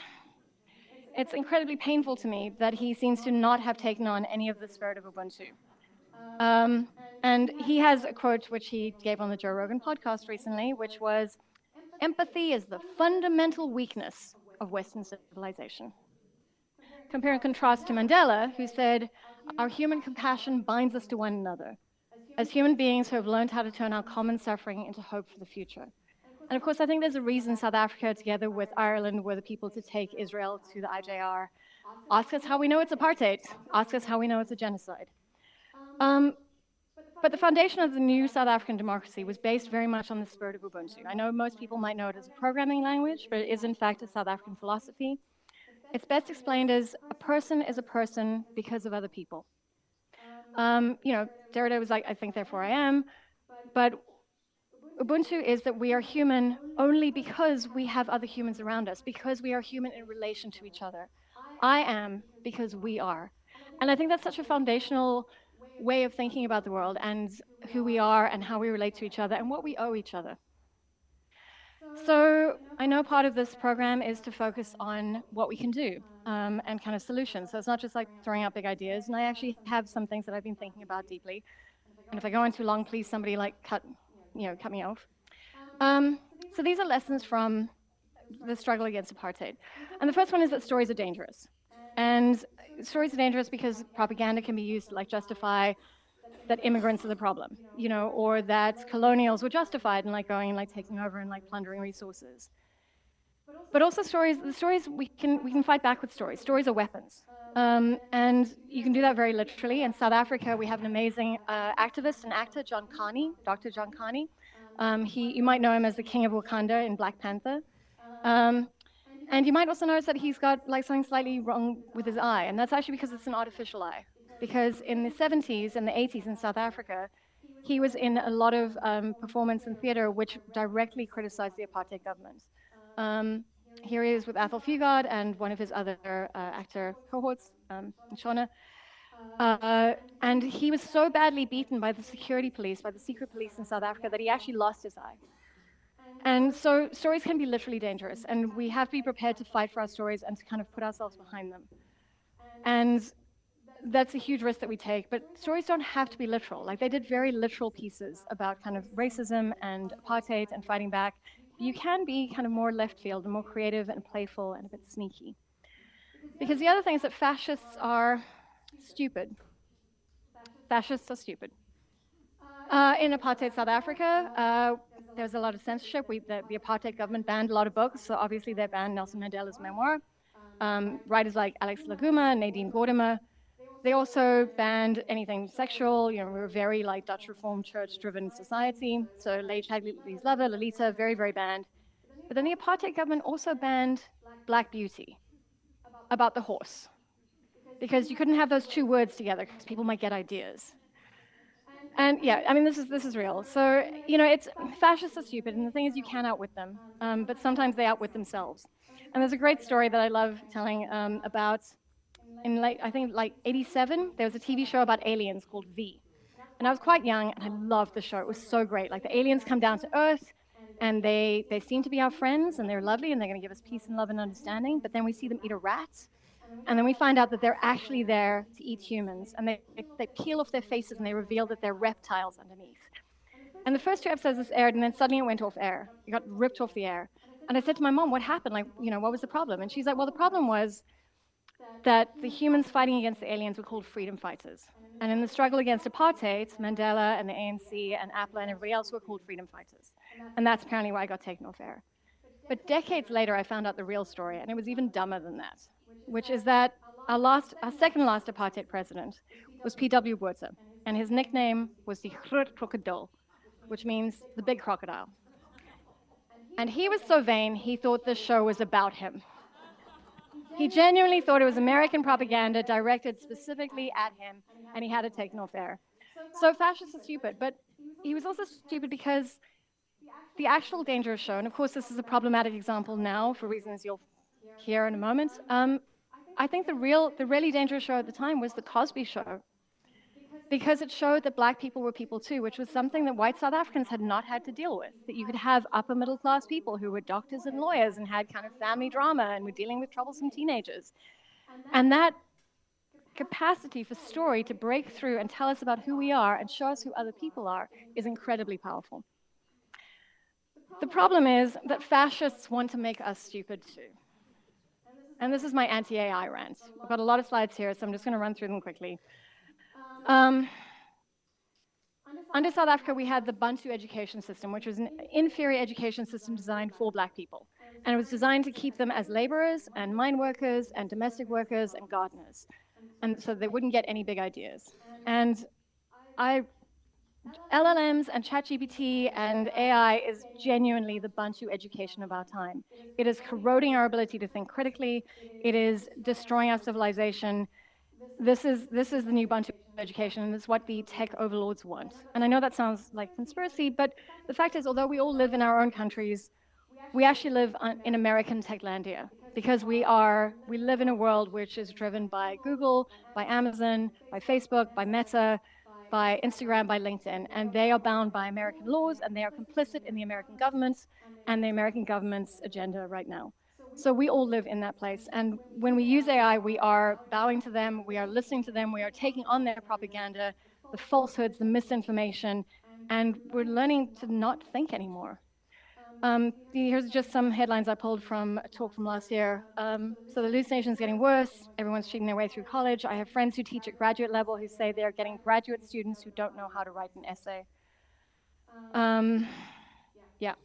it's incredibly painful to me that he seems to not have taken on any of the spirit of Ubuntu. And he has a quote which he gave on the Joe Rogan podcast recently, which was, "Empathy is the fundamental weakness of Western civilization." Compare and contrast to Mandela, who said, "Our human compassion binds us to one another, as human beings who have learned how to turn our common suffering into hope for the future." And of course, I think there's a reason South Africa, together with Ireland, were the people to take Israel to the IJR. Ask us how we know it's apartheid. Ask us how we know it's a genocide. But the foundation of the new South African democracy was based very much on the spirit of Ubuntu. I know most people might know it as a programming language, but it is in fact a South African philosophy. It's best explained as a person is a person because of other people. Derrida was like, I think, therefore I am. But Ubuntu is that we are human only because we have other humans around us, because we are human in relation to each other. I am because we are. And I think that's such a foundational way of thinking about the world and who we are and how we relate to each other and what we owe each other. So I know part of this program is to focus on what we can do and kind of solutions. So it's not just throwing out big ideas. And I actually have some things that I've been thinking about deeply. And if I go on too long, please somebody like cut me off. So these are lessons from the struggle against apartheid. And the first one is that stories are dangerous. And stories are dangerous because propaganda can be used to like justify that immigrants are the problem, or that colonials were justified in like going and like taking over and like plundering resources. But also the stories we can fight back with stories. Stories are weapons. And you can do that very literally. In South Africa, we have an amazing activist and actor, Dr. John Carney. You might know him as the King of Wakanda in Black Panther. And you might also notice that he's got like something slightly wrong with his eye, and that's actually because it's an artificial eye. Because in the 70s and the 80s in South Africa, he was in a lot of performance and theater which directly criticized the apartheid government. Here he is with Athol Fugard and one of his other actor cohorts, Shona. And he was so badly beaten by the security police, by the secret police in South Africa, that he actually lost his eye. And so stories can be literally dangerous, and we have to be prepared to fight for our stories and to kind of put ourselves behind them. And that's a huge risk that we take, but stories don't have to be literal. Like, they did very literal pieces about kind of racism and apartheid and fighting back. You can be kind of more left field and more creative and playful and a bit sneaky. Because the other thing is that fascists are stupid. Fascists are stupid. In apartheid South Africa, there was a lot of censorship. The apartheid government banned a lot of books, so obviously they banned Nelson Mandela's memoir. Writers like Alex Laguma, Nadine Gordimer. They also banned anything sexual. We were a very like Dutch Reformed Church-driven society. So Leigh Chagley's lover, Lolita, very, very banned. But then the apartheid government also banned Black Beauty, about the horse, because you couldn't have those two words together because people might get ideas. And yeah, I mean, this is real. So, it's fascists are stupid, and the thing is, you can outwit them, but sometimes they outwit themselves. And there's a great story that I love telling about, I think like 87, there was a TV show about aliens called V. And I was quite young, and I loved the show. It was so great. Like, the aliens come down to Earth, and they seem to be our friends, and they're lovely, and they're going to give us peace and love and understanding. But then we see them eat a rat, and then we find out that they're actually there to eat humans, and they peel off their faces, and they reveal that they're reptiles underneath. And the first 2 episodes this aired, and then suddenly it went off air. It got ripped off the air. And I said to my mom, what happened? Like, what was the problem? And she's like, well, the problem was that the humans fighting against the aliens were called freedom fighters. And in the struggle against apartheid, Mandela and the ANC and APLA and everybody else were called freedom fighters. And that's apparently why I got taken off air. But decades later, I found out the real story, and it was even dumber than that, which is that our second last apartheid president was P.W. Botha, and his nickname was the Groot Crocodile, which means the big crocodile. And he was so vain, he thought this show was about him. He genuinely thought it was American propaganda directed specifically at him, and he had it taken off air. So fascists are stupid, but he was also stupid because the actual dangerous show, and of course this is a problematic example now for reasons you'll hear in a moment, I think the really dangerous show at the time was The Cosby Show, because it showed that Black people were people too, which was something that white South Africans had not had to deal with, that you could have upper middle class people who were doctors and lawyers and had kind of family drama and were dealing with troublesome teenagers. And that capacity for story to break through and tell us about who we are and show us who other people are is incredibly powerful. The problem is that fascists want to make us stupid too. And this is my anti-AI rant. I've got a lot of slides here, so I'm just going to run through them quickly. Under South Africa, we had the Bantu education system, which was an inferior education system designed for Black people. And it was designed to keep them as laborers and mine workers and domestic workers and gardeners. And so they wouldn't get any big ideas. And LLMs and ChatGPT and AI is genuinely the Bantu education of our time. It is corroding our ability to think critically. It is destroying our civilization. This is the new Bantu education, and it's what the tech overlords want. And I know that sounds like conspiracy, but the fact is, although we all live in our own countries, we actually live in American techlandia, because we live in a world which is driven by Google, by Amazon, by Facebook, by Meta, by Instagram, by LinkedIn, and they are bound by American laws, and they are complicit in the American government and the American government's agenda right now. So we all live in that place, and when we use AI, we are bowing to them, we are listening to them, we are taking on their propaganda the falsehoods, the misinformation, and we're learning to not think anymore. Here's just some headlines I pulled from a talk from last year. So the hallucination's getting worse. Everyone's cheating their way through college. I have friends who teach at graduate level who say they're getting graduate students who don't know how to write an essay. Yeah.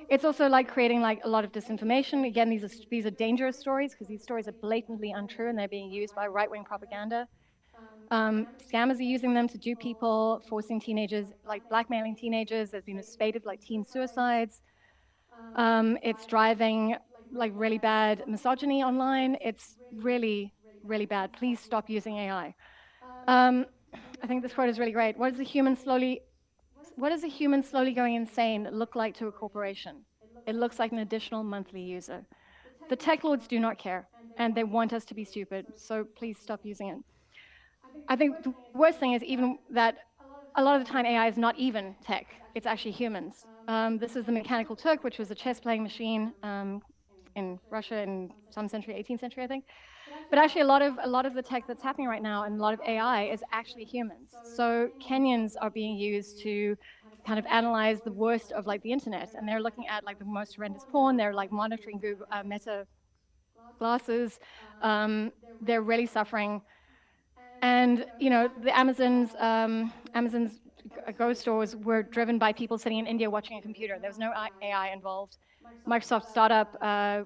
It's also like creating like a lot of disinformation. Again, these are dangerous stories because these stories are blatantly untrue and they're being used by right-wing propaganda. Scammers are using them to dupe people, forcing teenagers, like blackmailing teenagers. There's been a spate of like teen suicides. It's driving like really bad misogyny online. It's really, really bad. Please stop using AI. I think this quote is really great. What does a human slowly going insane look like to a corporation? It looks like an additional monthly user. The tech lords do not care, and they want us to be stupid, so please stop using it. I think the worst thing is even that a lot of the time AI is not even tech, it's actually humans. This is the Mechanical Turk, which was a chess-playing machine in Russia in some century, 18th century, I think. But actually, a lot of the tech that's happening right now and a lot of AI is actually humans. So Kenyans are being used to kind of analyze the worst of like the internet, and they're looking at like the most horrendous porn. They're like monitoring Google Meta glasses. They're really suffering. And you know, the Amazon's Go stores were driven by people sitting in India watching a computer. There was no AI involved. Microsoft startup,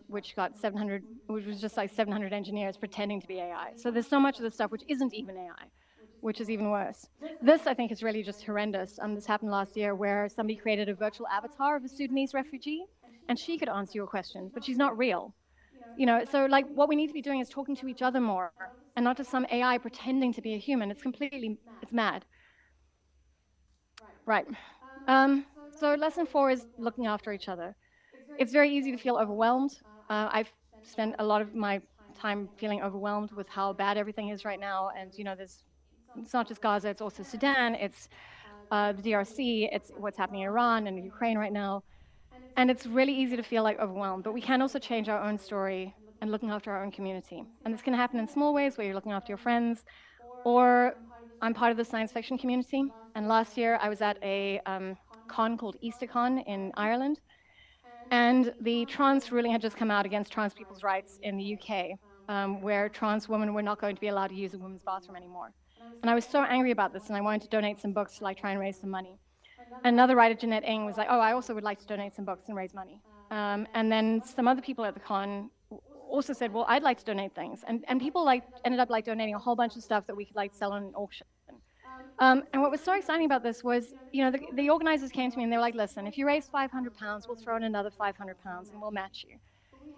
which was just like 700 engineers pretending to be AI. So there's so much of this stuff which isn't even AI, which is even worse. This, I think, is really just horrendous. This happened last year where somebody created a virtual avatar of a Sudanese refugee, and she could answer your questions, but she's not real. You know, so like what we need to be doing is talking to each other more, and not to some AI pretending to be a human. It's mad. Right. So lesson 4 is looking after each other. It's very easy to feel overwhelmed. I've spent a lot of my time feeling overwhelmed with how bad everything is right now. And, you know, it's not just Gaza, it's also Sudan, it's the DRC, it's what's happening in Iran and Ukraine right now. And it's really easy to feel like overwhelmed, but we can also change our own story and looking after our own community. And this can happen in small ways where you're looking after your friends, or I'm part of the science fiction community. And last year I was at a con called EasterCon in Ireland. And the trans ruling had just come out against trans people's rights in the UK, where trans women were not going to be allowed to use a women's bathroom anymore. And I was so angry about this, and I wanted to donate some books to like try and raise some money. Another writer, Jeanette Ng, was like, oh, I also would like to donate some books and raise money. And then some other people at the con also said, well, I'd like to donate things. And people like ended up like donating a whole bunch of stuff that we could like sell on an auction. And what was so exciting about this was, you know, the organizers came to me and they were like, listen, if you raise £500, we'll throw in another £500 and we'll match you.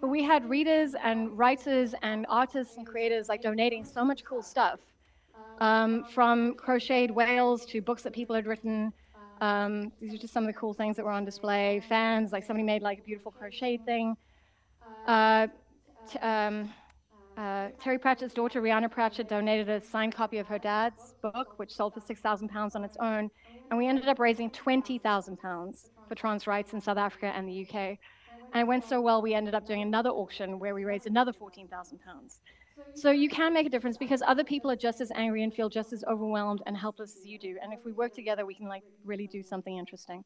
But we had readers and writers and artists and creators like donating so much cool stuff, from crocheted whales to books that people had written. These are just some of the cool things that were on display. Fans, like somebody made like a beautiful crocheted thing. Terry Pratchett's daughter, Rihanna Pratchett, donated a signed copy of her dad's book, which sold for £6,000 on its own. And we ended up raising £20,000 for trans rights in South Africa and the UK. And it went so well, we ended up doing another auction where we raised another £14,000. So you can make a difference because other people are just as angry and feel just as overwhelmed and helpless as you do. And if we work together, we can like really do something interesting.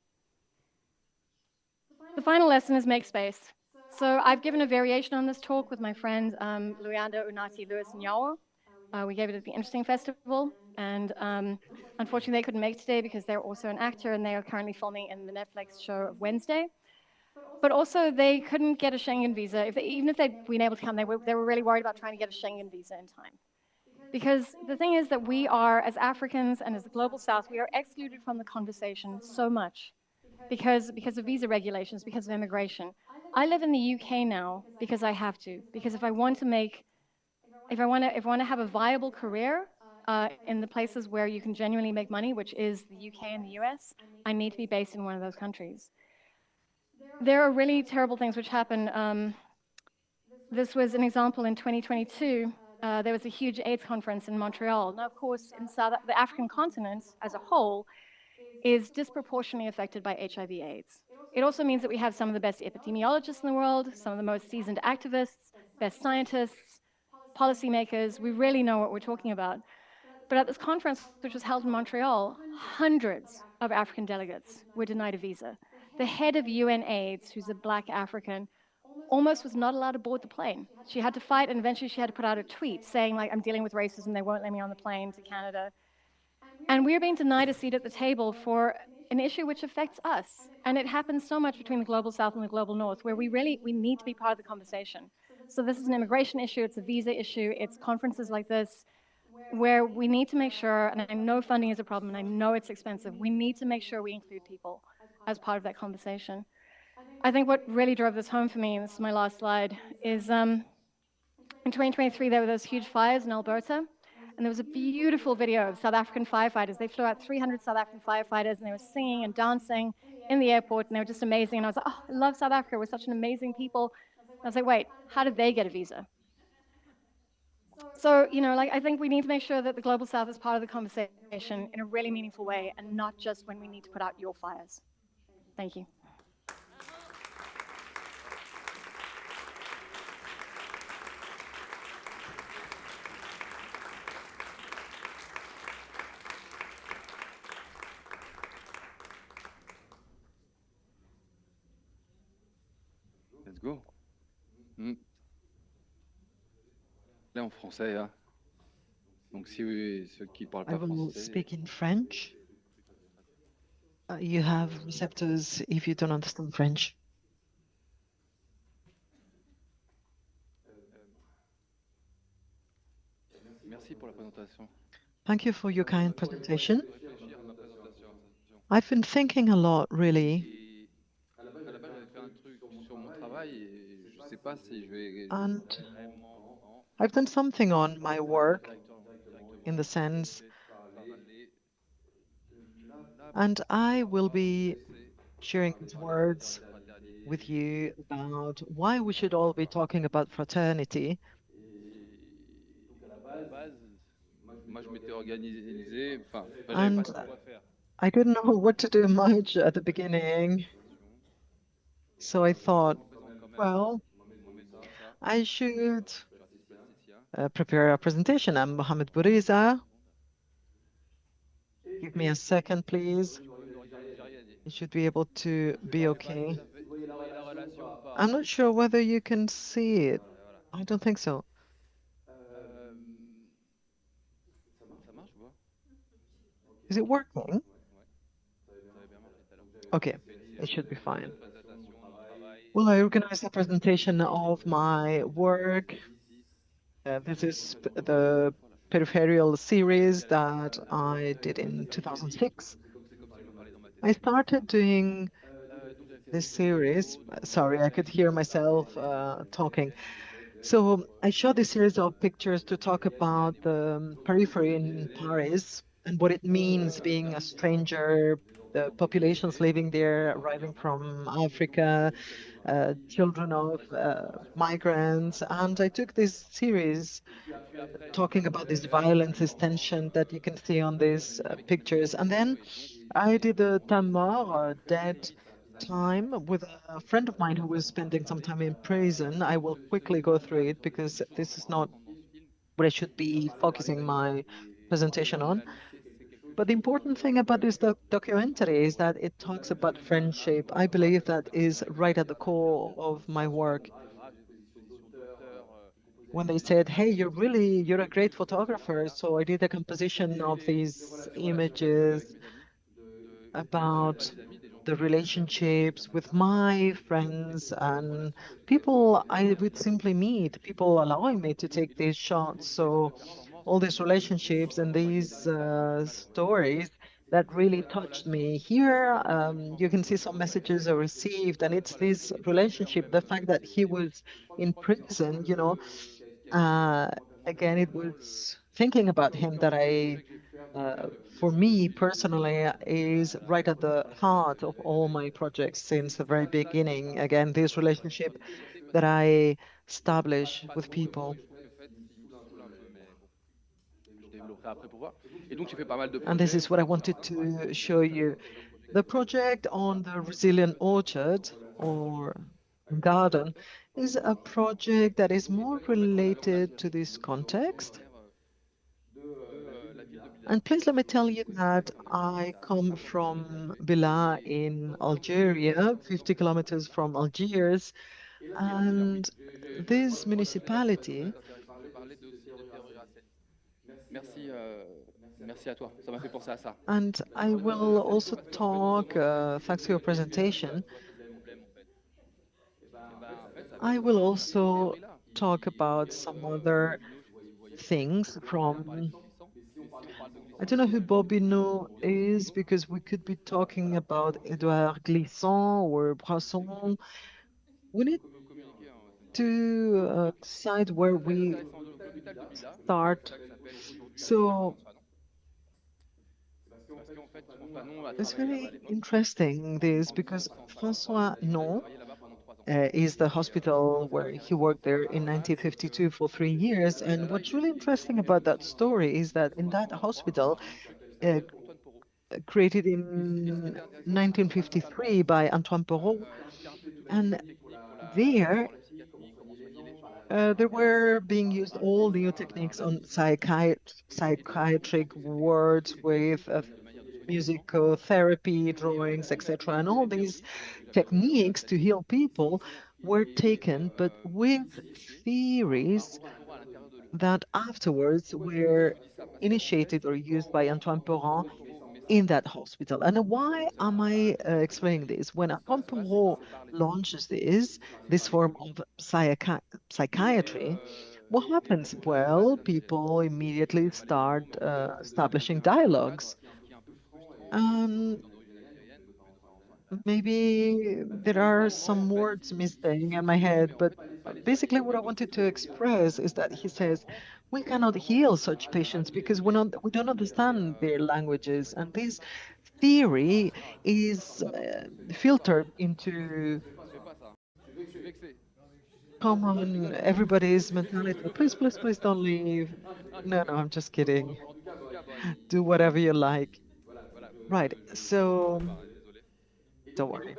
The final lesson is make space. So I've given a variation on this talk with my friend Luyanda Unati Lewis Nyawa. We gave it at the Interesting Festival, and unfortunately they couldn't make it today because they're also an actor and they are currently filming in the Netflix show of Wednesday. But also they couldn't get a Schengen visa. Even if they'd been able to come, they were really worried about trying to get a Schengen visa in time. Because the thing is that we are, as Africans and as the Global South, we are excluded from the conversation so much because of visa regulations, because of immigration. I live in the UK now because I have to, because if I want to have a viable career in the places where you can genuinely make money, which is the UK and the US, I need to be based in one of those countries. There are really terrible things which happen. This was an example in 2022. There was a huge AIDS conference in Montreal. Now, of course, the African continent as a whole is disproportionately affected by HIV/AIDS. It also means that we have some of the best epidemiologists in the world, some of the most seasoned activists, best scientists, policymakers. We really know what we're talking about. But at this conference, which was held in Montreal, hundreds of African delegates were denied a visa. The head of UN AIDS, who's a Black African, almost was not allowed to board the plane. She had to fight, and eventually she had to put out a tweet saying, like, I'm dealing with racism, they won't let me on the plane to Canada. And we're being denied a seat at the table for an issue which affects us. And it happens so much between the global south and the global north, where we need to be part of the conversation. So this is an immigration issue, it's a visa issue, it's conferences like this, where we need to make sure, and I know funding is a problem, and I know it's expensive, we need to make sure we include people as part of that conversation. I think what really drove this home for me, and this is my last slide, is in 2023, there were those huge fires in Alberta, and there was a beautiful video of South African firefighters. They flew out 300 South African firefighters, and they were singing and dancing in the airport, and they were just amazing. And I was like, oh, I love South Africa. We're such an amazing people. And I was like, wait, how did they get a visa? So, I think we need to make sure that the Global South is part of the conversation in a really meaningful way, and not just when we need to put out your fires. Thank you. Let's go. Là en français, hein. Donc si ceux qui parlent pas I will français. speak in French. You have receptors if you don't understand French. Merci pour la présentation. Thank you for your kind presentation. I've been thinking a lot, really. And I've done something on my work in the sense, and I will be sharing these words with you about why we should all be talking about fraternity. And I didn't know what to do much at the beginning. So I thought, well, I should prepare a presentation. I'm Mohamed Bouriza. Give me a second, please. You should be able to be okay. I'm not sure whether you can see it. I don't think so. Is it working? Okay, it should be fine. Well, I organized a presentation of my work. This is the peripheral series that I did in 2006. I started doing this series. Sorry, I could hear myself talking. So I showed this series of pictures to talk about the periphery in Paris and what it means being a stranger, the populations living there, arriving from Africa, children of migrants. And I took this series talking about this violence, this tension that you can see on these pictures. And then I did a temps mort, or dead time, with a friend of mine who was spending some time in prison. I will quickly go through it because this is not what I should be focusing my presentation on. But the important thing about this documentary is that it talks about friendship. I believe that is right at the core of my work. When they said, hey, you're a great photographer. So I did a composition of these images about the relationships with my friends and people I would simply meet, people allowing me to take these shots. So all these relationships and these stories that really touched me. Here, you can see some messages I received, and it's this relationship, the fact that he was in prison, again, it was thinking about him that for me personally, is right at the heart of all my projects since the very beginning. Again, this relationship that I establish with people. And this is what I wanted to show you. The project on the resilient orchard or garden is a project that is more related to this context And please let me tell you that I come from Bila in Algeria, 50 kilometers from Algiers, and this municipality. Merci à toi. Ça m'a fait penser à ça. And I will also talk, thanks to your presentation, I will also talk about some other things from. I don't know who Bobino is because we could be talking about Edouard Glissant or Brasson. We need to decide where we start. So it's very interesting this because François Non is the hospital where he worked there in 1952 for 3 years. And what's really interesting about that story is that in that hospital, uh, created in 1953 by Antoine Perrault, and there they were being used all new techniques on psychiatric wards with musicotherapy, drawings, etc. And all these techniques to heal people were taken, but with theories that afterwards were initiated or used by Antoine Perrin in that hospital. And why am I explaining this? When Antoine Perrault launches this form of psychiatry, what happens? Well, people immediately start establishing dialogues. Maybe there are some words missing in my head, but basically what I wanted to express is that he says we cannot heal such patients because we don't understand their languages, and this theory is filtered into common everybody's mentality. Please, please, please don't leave. No, no, I'm just kidding. Do whatever you like. Right. So don't worry.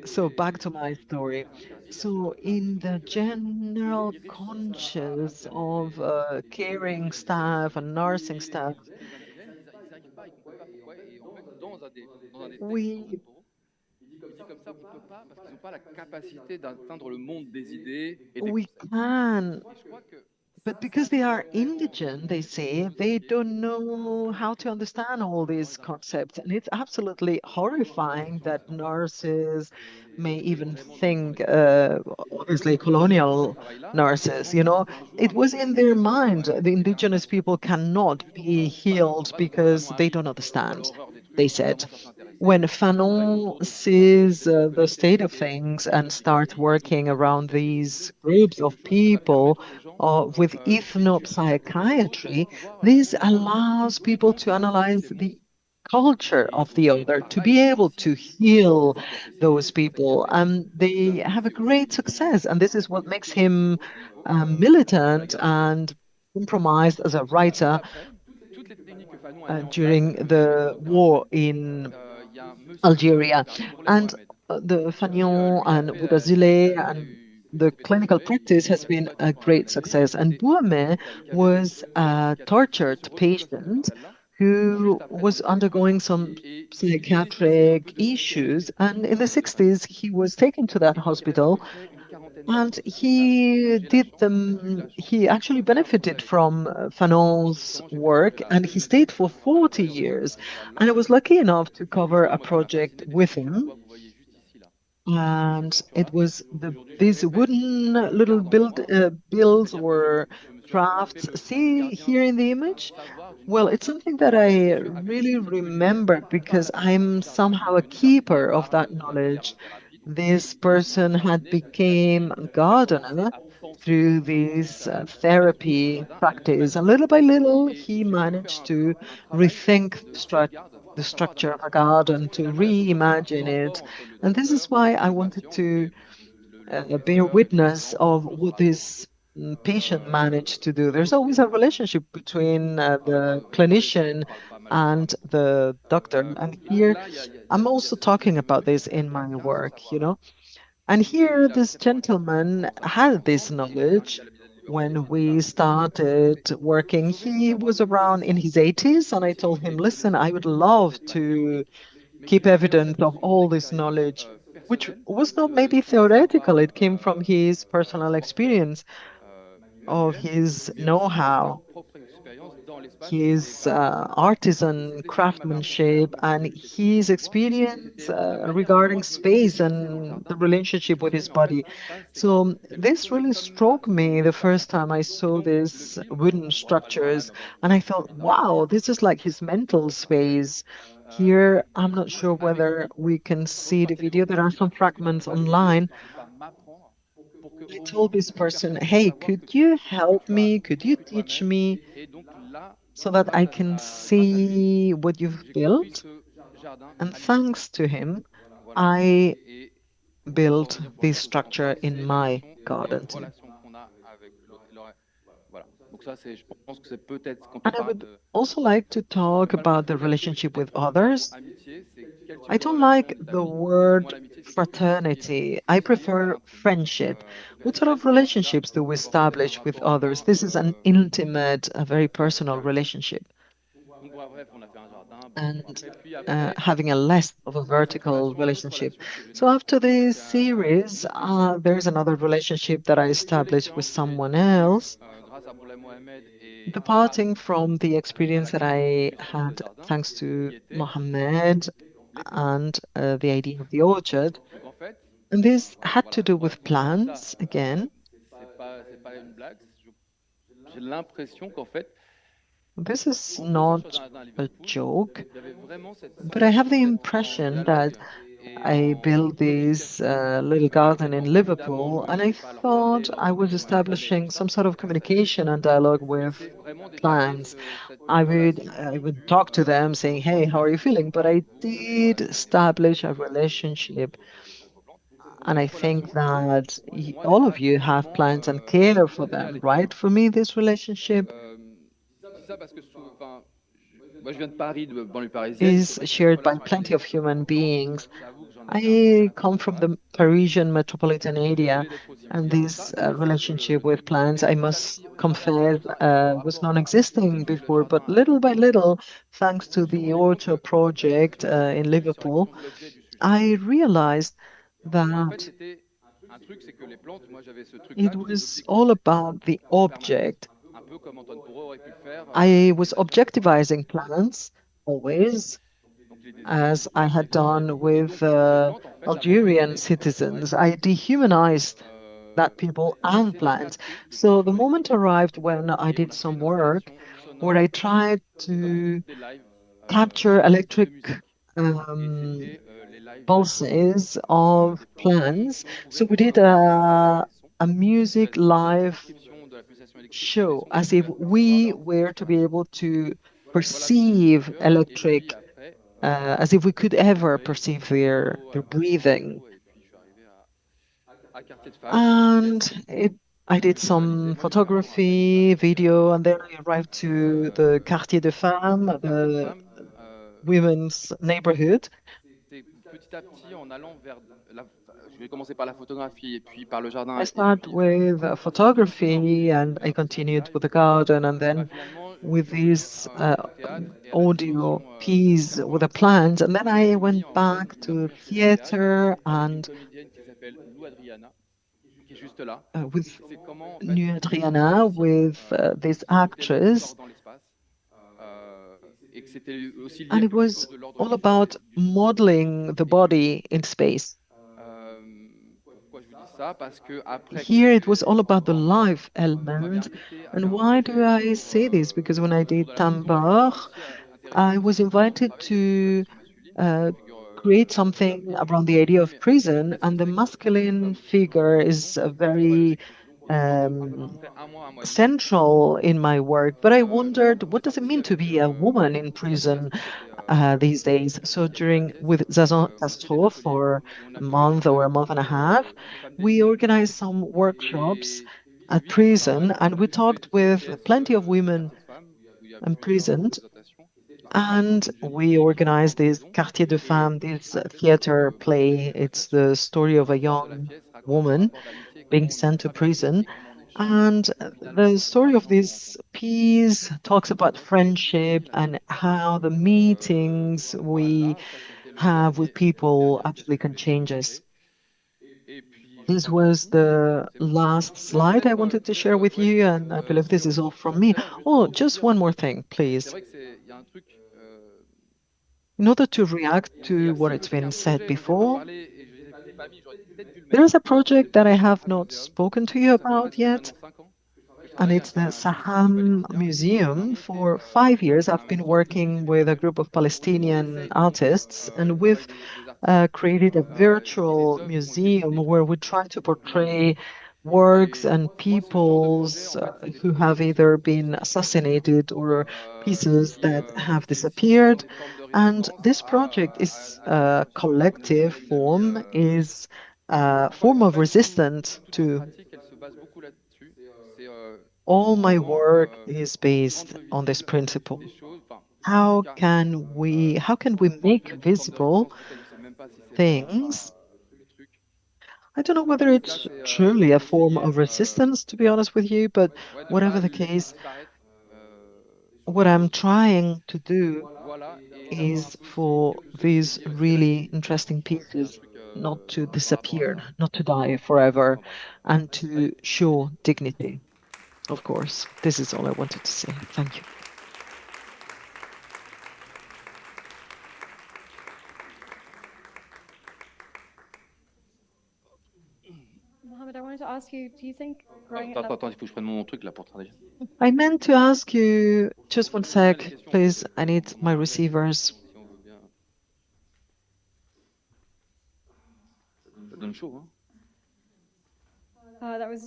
So back to my story. So in the general conscience of caring staff and nursing staff, we we can, but because they are indigent, they say, they don't know how to understand all these concepts. And it's absolutely horrifying that nurses may even think, obviously, colonial nurses, it was in their mind. The indigenous people cannot be healed because they don't understand, they said. When Fanon sees the state of things and starts working around these groups of people with ethnopsychiatry, this allows people to analyze the culture of the other, to be able to heal those people. And they have a great success. And this is what makes him militant and compromised as a writer during the war in Algeria. And the Fagnon and Boudazile and the clinical practice has been a great success. And Bouame was a tortured patient who was undergoing some psychiatric issues. And in the 60s, he was taken to that hospital and he actually benefited from Fanon's work and he stayed for 40 years. And I was lucky enough to cover a project with him. And it was these wooden little builds or crafts. See here in the image? Well, it's something that I really remember because I'm somehow a keeper of that knowledge. This person had became a gardener through this therapy practice. And little by little, he managed to rethink the structure of a garden, to reimagine it. And this is why I wanted to bear witness of what this patient managed to do. There's always a relationship between the clinician and the doctor. And here, I'm also talking about this in my work, And here, this gentleman had this knowledge when we started working. He was around in his 80s, and I told him, listen, I would love to keep evidence of all this knowledge, which was not maybe theoretical. It came from his personal experience, of his know-how, his artisan craftsmanship, and his experience regarding space and the relationship with his body. So this really struck me the first time I saw these wooden structures, and I thought, wow, this is like his mental space. Here, I'm not sure whether we can see the video. There are some fragments online. I told this person, hey, could you help me? Could you teach me so that I can see what you've built? And thanks to him, I built this structure in my garden too. And I would also like to talk about the relationship with others. I don't like the word fraternity. I prefer friendship. What sort of relationships do we establish with others? This is an intimate, a very personal relationship. And having a less of a vertical relationship. So after this series, there's another relationship that I established with someone else. Departing from the experience that I had thanks to Mohammed and the idea of the orchard. And this had to do with plants again. This is not a joke, but I have the impression that I built this little garden in Liverpool, and I thought I was establishing some sort of communication and dialogue with plants. I would talk to them saying, hey, how are you feeling? But I did establish a relationship. And I think that all of you have plants and care for them, right? For me, this relationship is shared by plenty of human beings. I come from the Parisian metropolitan area, and this relationship with plants, I must confess, was non-existing before. But little by little, thanks to the Orto project in Liverpool, I realized that it was all about the object. I was objectivizing plants always, as I had done with Algerian citizens. I dehumanized that people and plants. So the moment arrived when I did some work where I tried to capture electric pulses of plants. So we did a music live show as if we were to be able to perceive electric, as if we could ever perceive their breathing. And I did some photography, video, and then I arrived to the Quartier de Femmes, the women's neighborhood. I started with photography, and I continued with the garden, and then with this audio piece with the plants, and then I went back to theater and with New Adriana, with this actress. And it was all about modeling the body in space. Here it was all about the life element. And why do I say this? Because when I did Tambor, I was invited to create something around the idea of prison, and the masculine figure is a very central in my work. But I wondered, what does it mean to be a woman in prison these days? So with Zazan Castro for a month or a month and a half, we organized some workshops at prison, and we talked with plenty of women imprisoned. And we organized this Quartier de Femmes, this theater play. It's the story of a young woman being sent to prison. And the story of this piece talks about friendship and how the meetings we have with people actually can change us. This was the last slide I wanted to share with you, and I believe this is all from me. Oh, just one more thing, please. In order to react to what has been said before, there is a project that I have not spoken to you about yet, and it's the Saham Museum. For 5 years, I've been working with a group of Palestinian artists, and we've created a virtual museum where we try to portray works and peoples who have either been assassinated or pieces that have disappeared. And this project is a collective form, is a form of resistance to all my work is based on this principle. How can we make visible things? I don't know whether it's truly a form of resistance, to be honest with you, but whatever the case, what I'm trying to do is for these really interesting pieces not to disappear, not to die forever, and to show dignity. Of course, this is all I wanted to say. Thank you. Mohammed, I wanted to ask you, do you think growing Attends, up... attends, il faut que je prenne mon truc là pour travailler. I meant to ask you, just one sec, please. I need my receivers. Ça donne chaud, hein?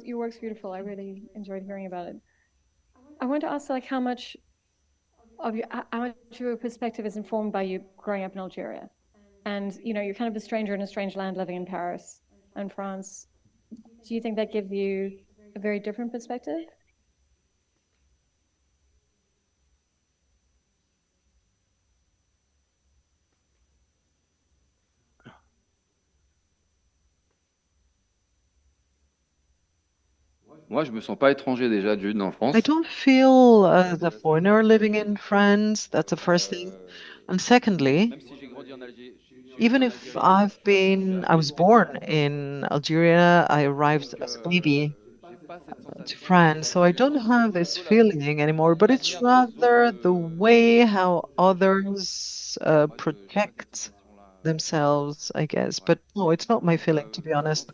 Your work's beautiful. I really enjoyed hearing about it. I wanted to ask, like, how much of your perspective is informed by you growing up in Algeria, and you're kind of a stranger in a strange land, living in Paris and France. Do you think that gives you a very different perspective? Moi, je me sens pas étranger déjà d'une en France. I don't feel as a foreigner living in France. That's the first thing. And secondly, even if I was born in Algeria, I arrived as a baby to France, so I don't have this feeling anymore, but it's rather the way how others protect themselves, I guess. But no, it's not my feeling, to be honest.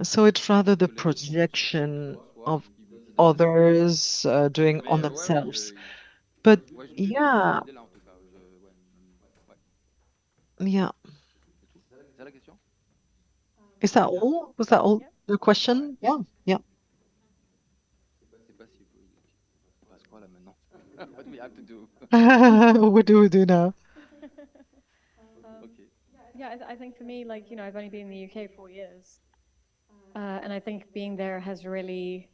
So it's rather the projection of others doing on themselves. But yeah, yeah. Is that all? Was that all the question? Yeah, yeah. What do we have to do? What do we do now? Yeah, I think for me, like, I've only been in the UK 4 years. And I think being there has really,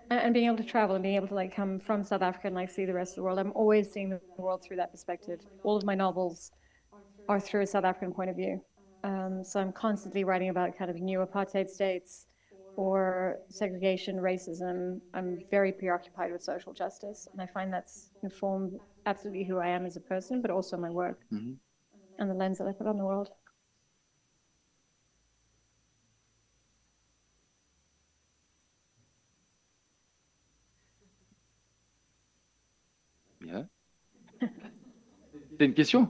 and being able to travel and being able to like come from South Africa and like see the rest of the world, I'm always seeing the world through that perspective. All of my novels are through a South African point of view. So I'm constantly writing about kind of new apartheid states or segregation, racism. I'm very preoccupied with social justice, and I find that's informed absolutely who I am as a person, but also my work and the lens that I put on the world. Yeah. C'est une question?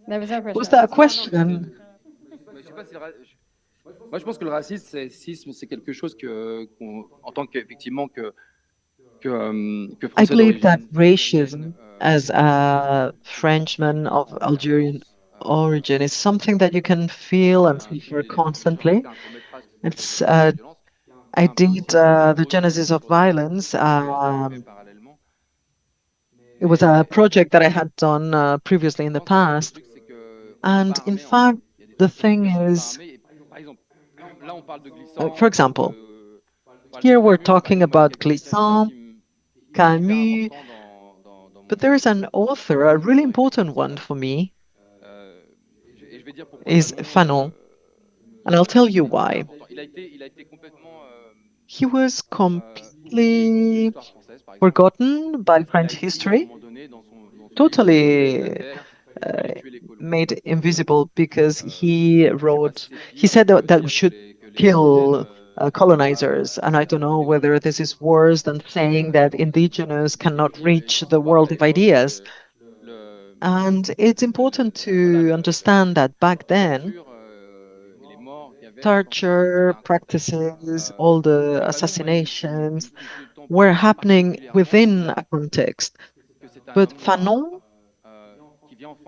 There was no question. Was that a question? Moi, je pense que le racisme, c'est quelque chose en tant qu'effectivement que I believe that racism, as a Frenchman of Algerian origin, is something that you can feel and suffer constantly. It's I did the Genesis of Violence. It was a project that I had done previously in the past, and in fact, the thing is, for example, here we're talking about Glissant, Camus, but there is an author, a really important one for me, is Fanon, and I'll tell you why. he was completely forgotten by French history, totally made invisible because he said that we should kill colonizers. And I don't know whether this is worse than saying that indigenous cannot reach the world of ideas. And it's important to understand that back then, torture practices, all the assassinations were happening within a context. But Fanon,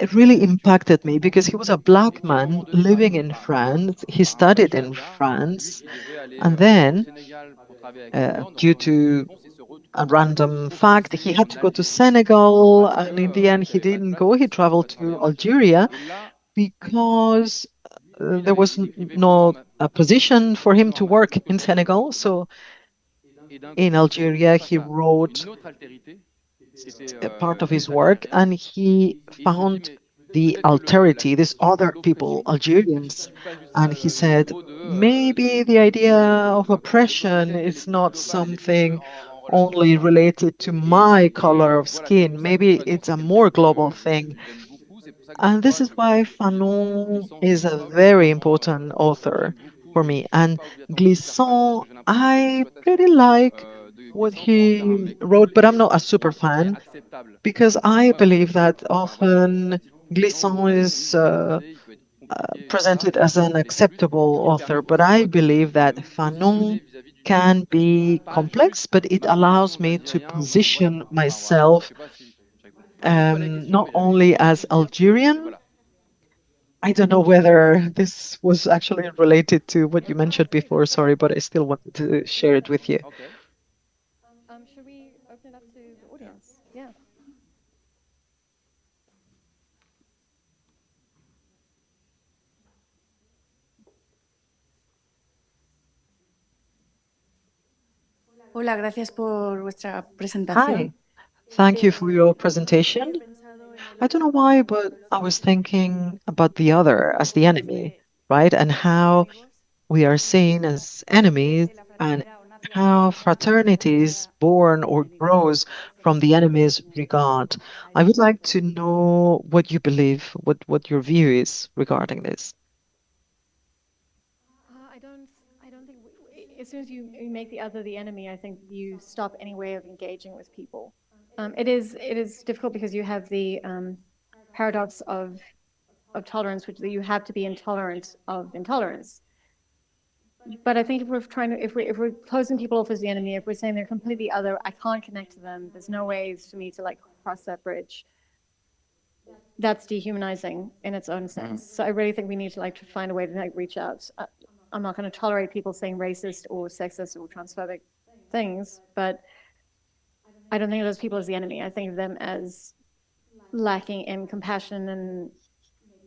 it really impacted me because he was a black man living in France. He studied in France. And then, due to a random fact, he had to go to Senegal. And in the end, he didn't go. He traveled to Algeria because there was no position for him to work in Senegal. So in Algeria, he wrote a part of his work, and he found the alterity, these other people, Algerians, and he said, maybe the idea of oppression is not something only related to my color of skin. Maybe it's a more global thing. And this is why Fanon is a very important author for me. And Glissant, I pretty like what he wrote, but I'm not a super fan because I believe that often Glissant is presented as an acceptable author, but I believe that Fanon can be complex, but it allows me to position myself not only as Algerian. I don't know whether this was actually related to what you mentioned before, sorry, but I still wanted to share it with you. Should we open it up to the audience? Yeah. Hola, gracias por vuestra presentación. Hi, thank you for your presentation. I don't know why, but I was thinking about the other as the enemy, right? And how we are seen as enemies and how fraternity is born or grows from the enemy's regard. I would like to know what you believe, what your view is regarding this. I don't think as soon as you make the other the enemy, I think you stop any way of engaging with people. It is difficult because you have the paradox of tolerance, which you have to be intolerant of intolerance. But I think if we're trying to, if we're closing people off as the enemy, if we're saying they're completely other, I can't connect to them. There's no ways for me to like cross that bridge. That's dehumanizing in its own sense. So I really think we need to like to find a way to like reach out. I'm not going to tolerate people saying racist or sexist or transphobic things, but I don't think of those people as the enemy. I think of them as lacking in compassion and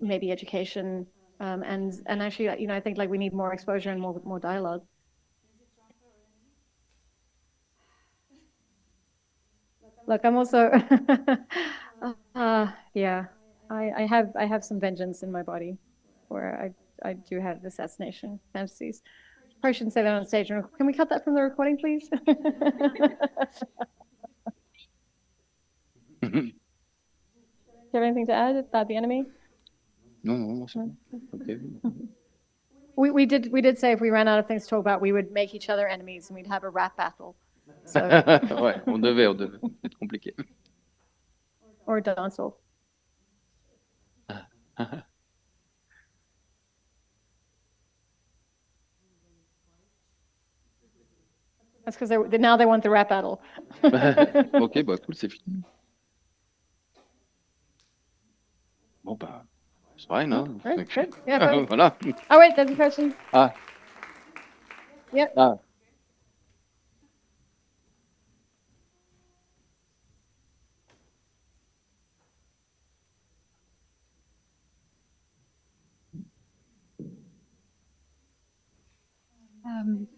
maybe education. And actually, you know, I think like we need more exposure and more dialogue. Look, I'm also, yeah, I have some vengeance in my body, where I do have assassination fantasies. Probably shouldn't say that on stage. Can we cut that from the recording, please? Do you have anything to add about the enemy? No, okay. We did say if we ran out of things to talk about, we would make each other enemies and we'd have a rap battle. So. Ouais, on devait, c'est compliqué. Or a dance-off. That's because now they want the rap battle. Ok, bah cool, c'est fini. Bon bah, it's fine, hein. Right, good. Yeah, Voilà. Oh wait, there's a question. Ah. Yep. Ah.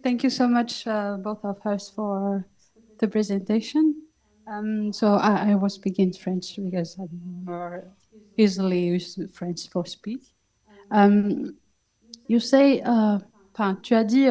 Thank you so much, both of us, for the presentation. So I will speak in French because I'm more easily used to French for speak. You say, tu as dit,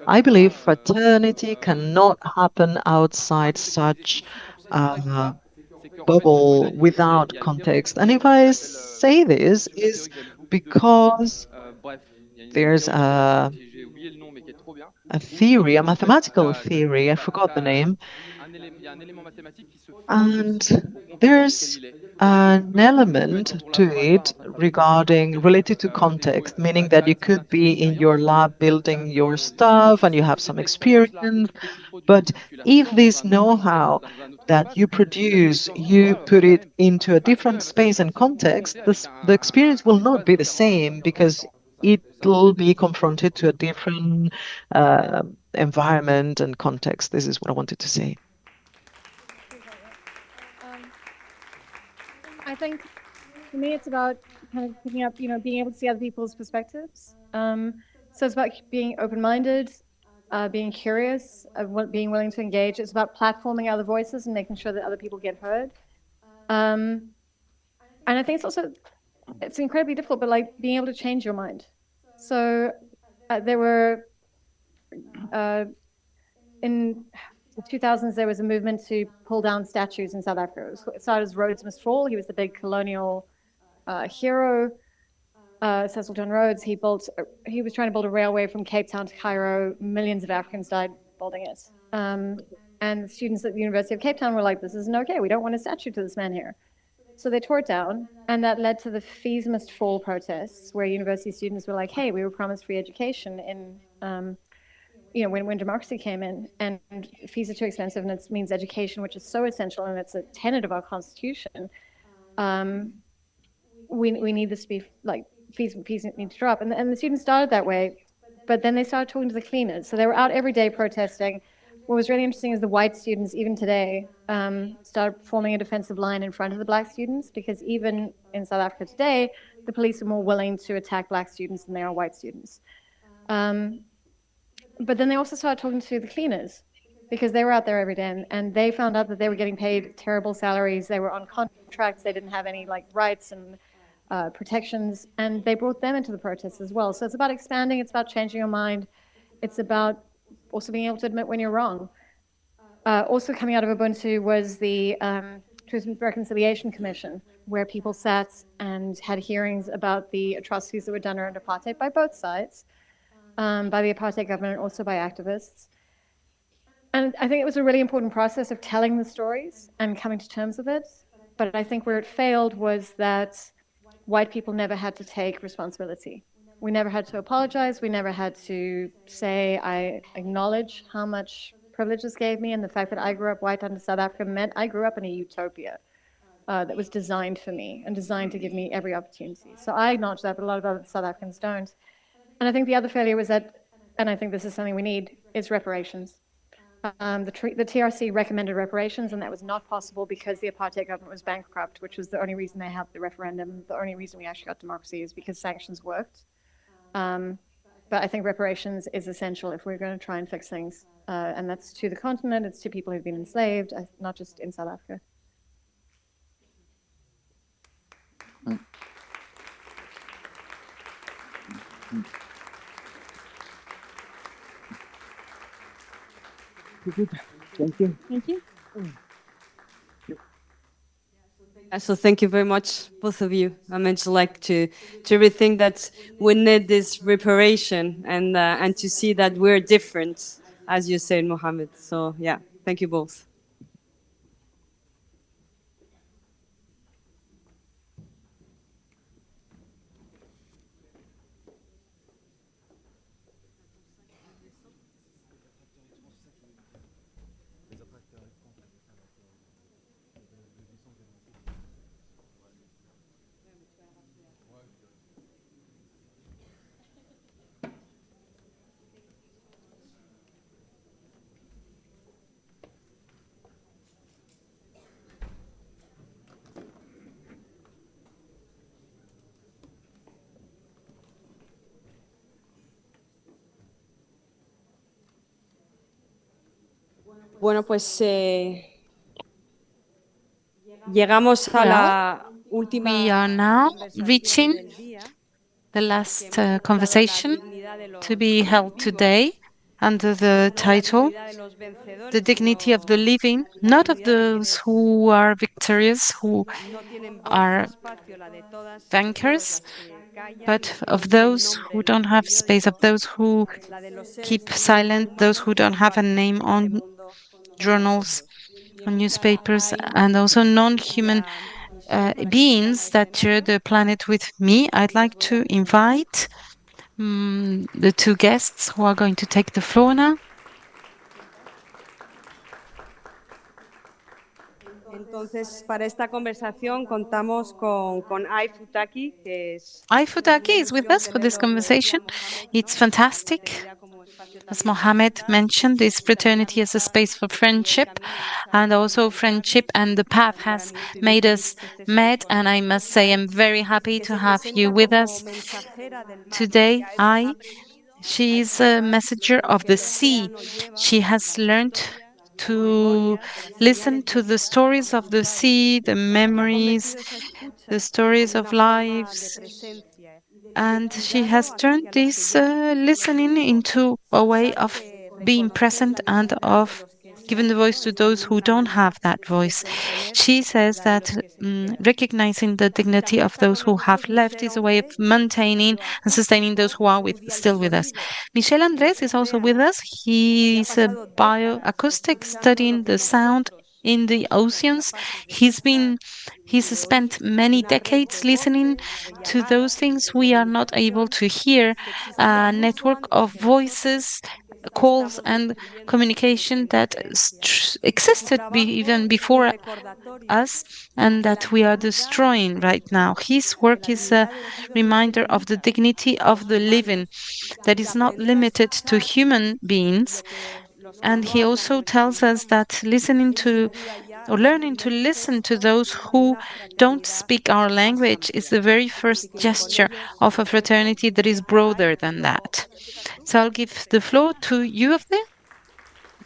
I believe fraternity cannot happen outside such a bubble without context. And if I say this, is because there's a a theory, a mathematical theory. I forgot the name. And there's an element to it related to context, meaning that you could be in your lab building your stuff and you have some experience. But if this know-how that you produce, you put it into a different space and context, the experience will not be the same because it will be confronted to a different environment and context. This is what I wanted to say. I think for me, it's about kind of picking up, being able to see other people's perspectives. So it's about being open-minded, being curious, being willing to engage. It's about platforming other voices and making sure that other people get heard. And I think it's incredibly difficult, but like being able to change your mind. So there were, in the 2000s, there was a movement to pull down statues in South Africa. It started as Rhodes Must Fall. He was the big colonial hero. Cecil John Rhodes, he was trying to build a railway from Cape Town to Cairo. Millions of Africans died building it. And the students at the University of Cape Town were like, this isn't okay. We don't want a statue to this man here. So they tore it down, and that led to the Fees Must Fall protests, where university students were like, hey, we were promised free education when democracy came in, and fees are too expensive, and it means education, which is so essential, and it's a tenet of our constitution. We need this to be like, fees need to drop. And the students started that way, but then they started talking to the cleaners. So they were out every day protesting. What was really interesting is the white students, even today, started forming a defensive line in front of the black students, because even in South Africa today, the police are more willing to attack black students than they are white students. But then they also started talking to the cleaners, because they were out there every day, and they found out that they were getting paid terrible salaries. They were on contracts. They didn't have any rights and protections, and they brought them into the protests as well. So it's about expanding, it's about changing your mind, it's about also being able to admit when you're wrong. Also coming out of Ubuntu was the Truth and Reconciliation Commission, where people sat and had hearings about the atrocities that were done under apartheid by both sides, by the apartheid government and also by activists. And I think it was a really important process of telling the stories and coming to terms with it. But I think where it failed was that white people never had to take responsibility. We never had to apologize. We never had to say, I acknowledge how much privilege this gave me, and the fact that I grew up white under South Africa meant I grew up in a utopia that was designed for me and designed to give me every opportunity. So I acknowledge that, but a lot of other South Africans don't. And I think the other failure was that, and I think this is something we need, is reparations. The TRC recommended reparations, and that was not possible because the apartheid government was bankrupt, which was the only reason they had the referendum. The only reason we actually got democracy is because sanctions worked. But I think reparations is essential if we're going to try and fix things. And that's to the continent, it's to people who've been enslaved, not just in South Africa. Thank you. Thank you. So thank you very much, both of you. I meant to rethink that we need this reparation and to see that we're different, as you said, Mohammed. So yeah, thank you both. Bueno, pues llegamos a la última. We are now reaching the last conversation to be held today under the title, The Dignity of the Living, not of those who are victorious, who are bankers, but of those who don't have space, of those who keep silent, those who don't have a name on journals, on newspapers, and also non-human beings that share the planet with me. I'd like to invite the two guests who are going to take the floor now. Entonces, para esta conversación contamos con Ai Futaki, que es Futaki is with us for this conversation. It's fantastic. As Mohammed mentioned, this fraternity is a space for friendship, and also friendship and the path has made us met, and I must say I'm very happy to have you with us today. She is a messenger of the sea. She has learned to listen to the stories of the sea, the memories, the stories of lives. And she has turned this listening into a way of being present and of giving the voice to those who don't have that voice. She says that recognizing the dignity of those who have left is a way of maintaining and sustaining those who are still with us. Michel Andres is also with us. He's a bioacoustic studying the sound in the oceans. He's spent many decades listening to those things we are not able to hear, a network of voices, calls, and communication that existed even before us and that we are destroying right now. His work is a reminder of the dignity of the living that is not limited to human beings. And he also tells us that listening to or learning to listen to those who don't speak our language is the very first gesture of a fraternity that is broader than that. So I'll give the floor to you of there,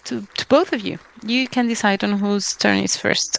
to both of you. You can decide on whose turn is first.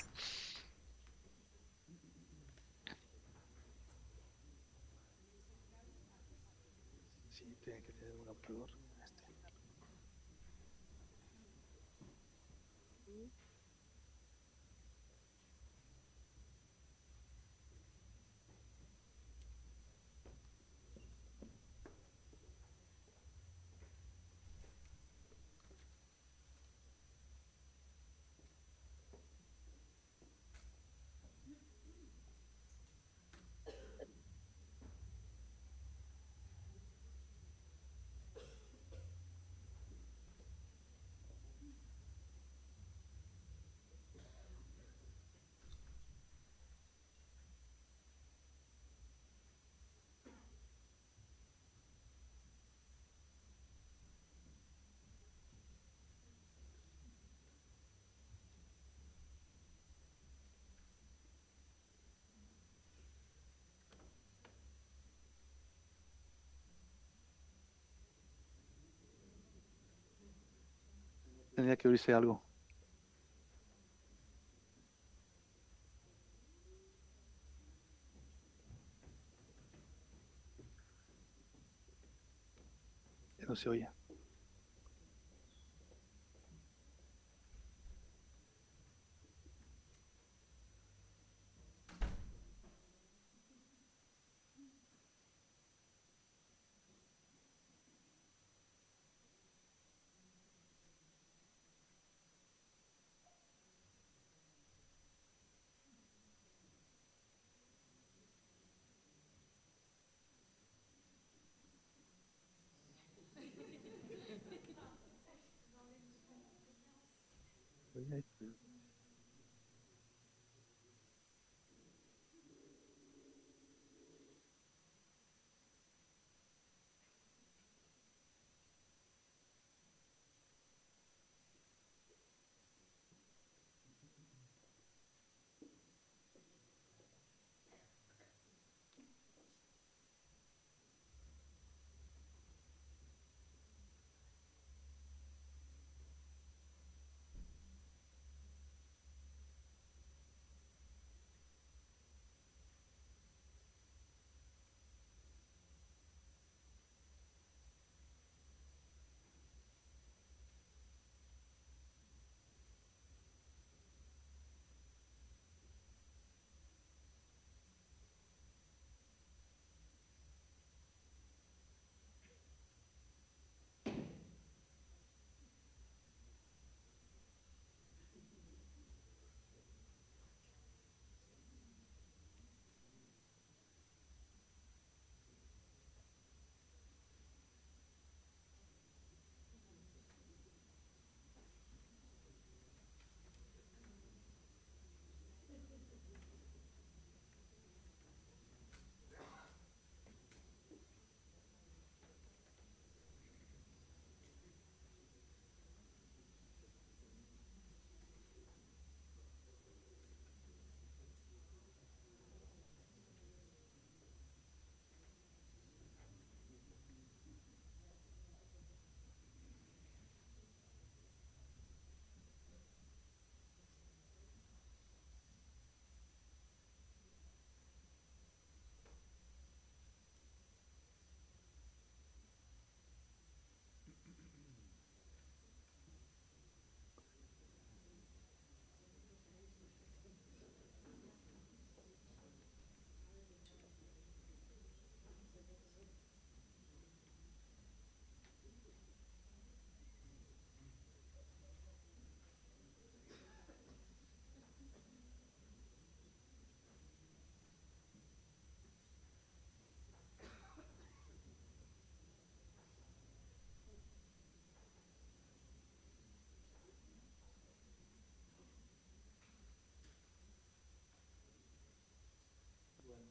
Tenía que oírse algo. Ya no se oye.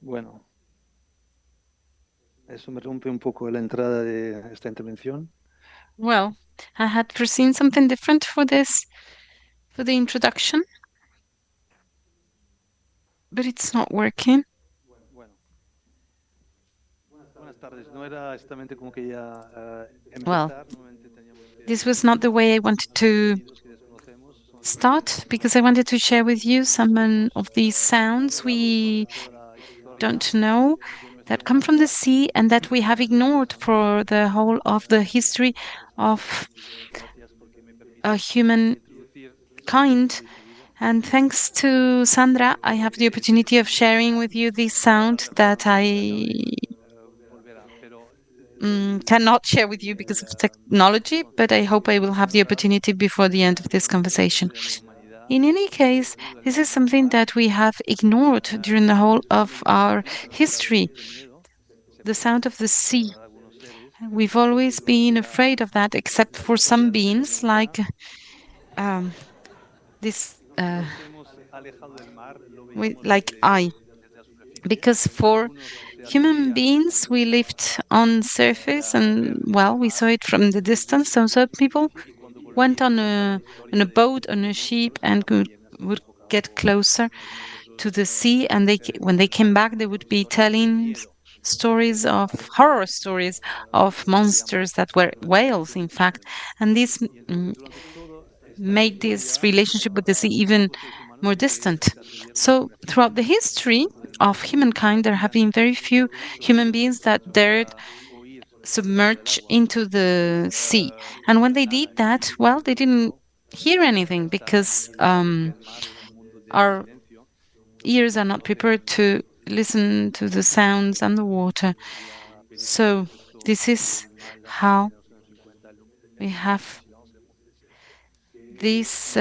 Bueno, eso me rompe un poco la entrada de esta intervención. Well, I had foreseen something different for this, for the introduction, but it's not working. Buenas tardes. No era exactamente como que ya Well, empezar. Normalmente teníamos que this was not the way I wanted to start, because I wanted to share with you some of these sounds we don't know that come from the sea and that we have ignored for the whole of the history of humankind. And thanks to Sandra, I have the opportunity of sharing with you this sound that I cannot share with you because of technology, but I hope I will have the opportunity before the end of this conversation. In any case, this is something that we have ignored during the whole of our history, the sound of the sea. We've always been afraid of that, except for some beings like this, like I. Because for human beings, we lived on surface, and well, we saw it from the distance. So people went on a boat, on a ship, and would get closer to the sea. And when they came back, they would be telling stories of horror stories of monsters that were whales, in fact. And this made this relationship with the sea even more distant. So throughout the history of humankind, there have been very few human beings that dared submerge into the sea. And when they did that, well, they didn't hear anything because our ears are not prepared to listen to the sounds and the water. So this is how we have this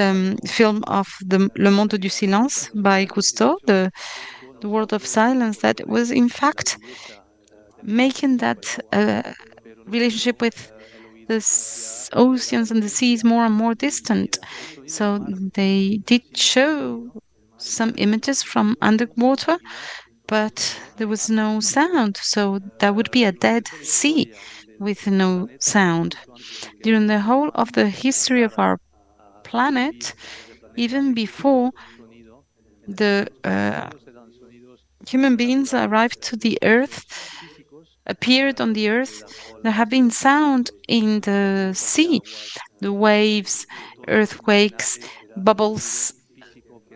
film of Le Monde du Silence by Cousteau, the World of Silence, that was in fact making that relationship with the oceans and the seas more and more distant. So they did show some images from underwater, but there was no sound. So that would be a dead sea with no sound. During the whole of the history of our planet, even before the human beings arrived to the earth, appeared on the earth, there have been sound in the sea, the waves, earthquakes, bubbles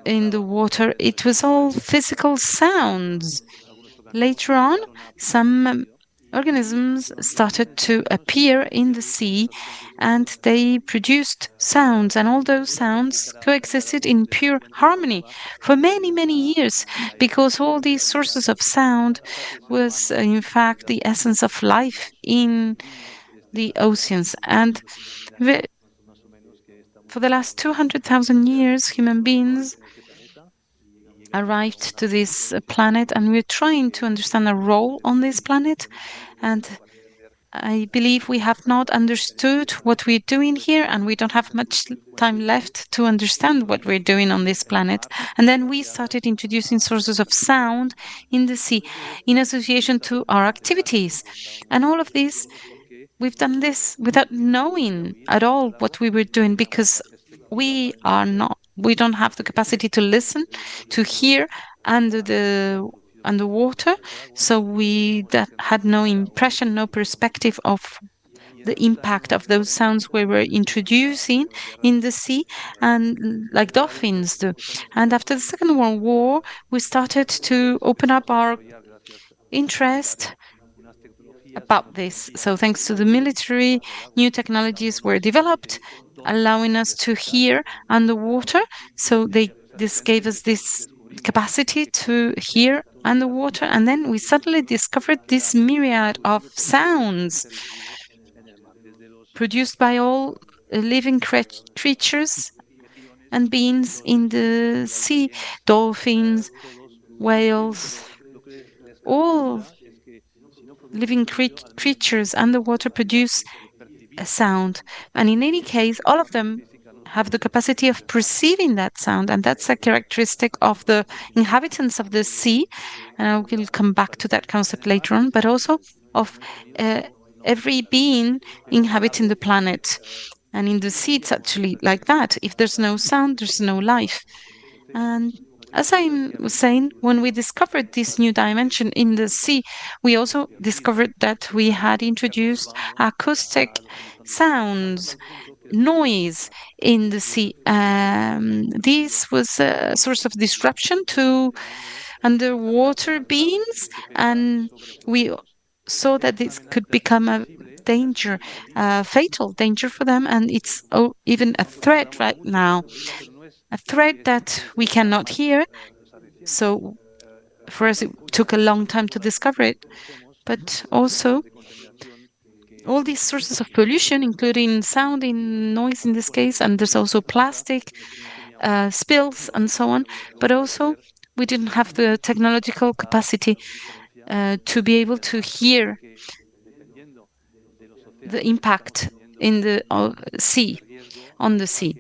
in the water. It was all physical sounds. Later on, some organisms started to appear in the sea and they produced sounds, and all those sounds coexisted in pure harmony for many, many years, because all these sources of sound was in fact the essence of life in the oceans. And for the last 200,000 years, human beings arrived to this planet, and we're trying to understand our role on this planet. And I believe we have not understood what we're doing here, and we don't have much time left to understand what we're doing on this planet. And then we started introducing sources of sound in the sea in association to our activities. And all of this, we've done this without knowing at all what we were doing, because we don't have the capacity to listen, to hear under the underwater. So we had no impression, no perspective of the impact of those sounds we were introducing in the sea, and like dolphins do. And after the Second World War, we started to open up our interest about this. So thanks to the military, new technologies were developed, allowing us to hear underwater. So this gave us this capacity to hear underwater, and then we suddenly discovered this myriad of sounds produced by all living creatures and beings in the sea, dolphins, whales, all living creatures underwater produce a sound. And in any case, all of them have the capacity of perceiving that sound, and that's a characteristic of the inhabitants of the sea. And I will come back to that concept later on, but also of uh, every being inhabiting the planet. And in the sea, it's actually like that. If there's no sound, there's no life. And as I was saying, when we discovered this new dimension in the sea, we also discovered that we had introduced acoustic sounds, noise in the sea. This was a source of disruption to underwater beings, and we saw that this could become a danger, a fatal danger for them, and it's even a threat right now, a threat that we cannot hear. So for us, it took a long time to discover it, but also all these sources of pollution, including sound and noise in this case, and there's also plastic spills and so on, but also we didn't have the technological capacity to be able to hear the impact in the sea, on the sea.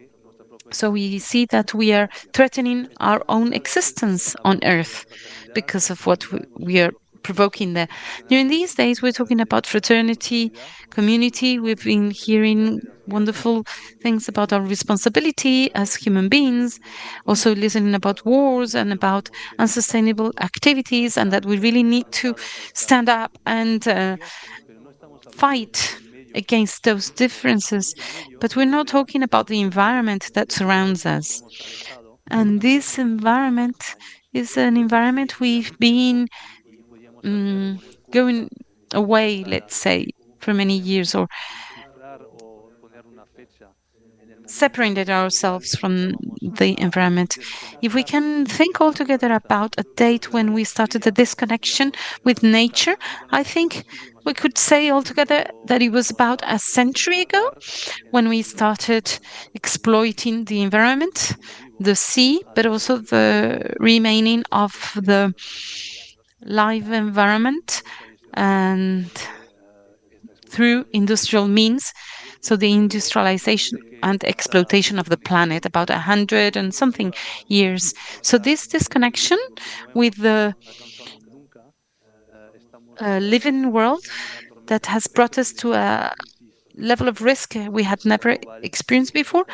So we see that we are threatening our own existence on Earth because of what we are provoking there. During these days, we're talking about fraternity, community. We've been hearing wonderful things about our responsibility as human beings, also listening about wars and about unsustainable activities, and that we really need to stand up and fight against those differences. But we're not talking about the environment that surrounds us. And this environment is an environment we've been going away, let's say, for many years, or separated ourselves from the environment. If we can think altogether about a date when we started the disconnection with nature, I think we could say altogether that it was about a century ago when we started exploiting the environment, the sea, but also the remaining of the live environment, and through industrial means. So the industrialization and exploitation of the planet about 100 and something years. So this disconnection with the living world that has brought us to a level of risk we had never experienced before.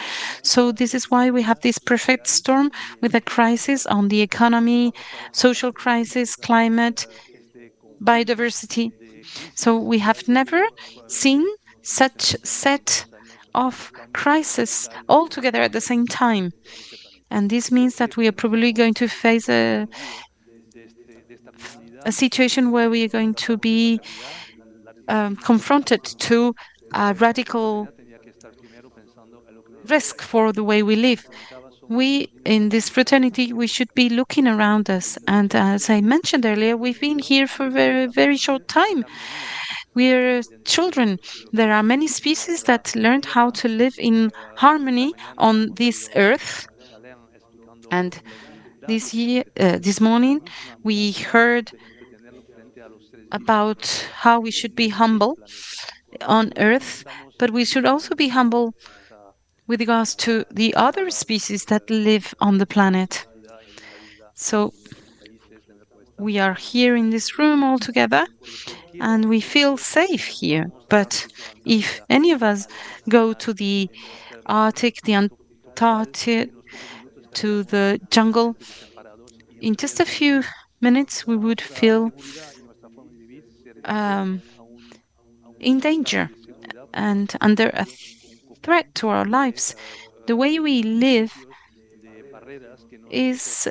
So this is why we have this perfect storm with a crisis on the economy, social crisis, climate, biodiversity. So we have never seen such set of crises all together at the same time. And this means that we are probably going to face a situation where we are going to be confronted to a radical risk for the way we live. We, in this fraternity, we should be looking around us. And as I mentioned earlier, we've been here for a very, very short time. We're children. There are many species that learned how to live in harmony on this earth. And this morning, we heard about how we should be humble on earth, but we should also be humble with regards to the other species that live on the planet. So we are here in this room all together and we feel safe here. But if any of us go to the Arctic, the Antarctic, to the jungle, in just a few minutes we would feel in danger and under a threat to our lives. The way we live is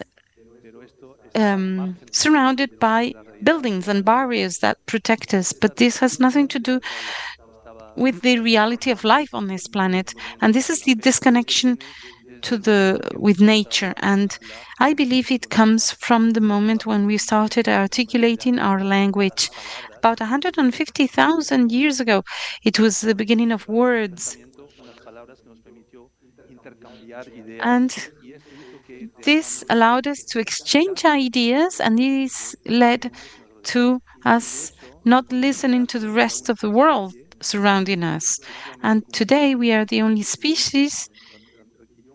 surrounded by buildings and barriers that protect us, but this has nothing to do with the reality of life on this planet. And this is the disconnection with nature. And I believe it comes from the moment when we started articulating our language. About 150,000 years ago, it was the beginning of words. And this allowed us to exchange ideas, and this led to us not listening to the rest of the world surrounding us. And today we are the only species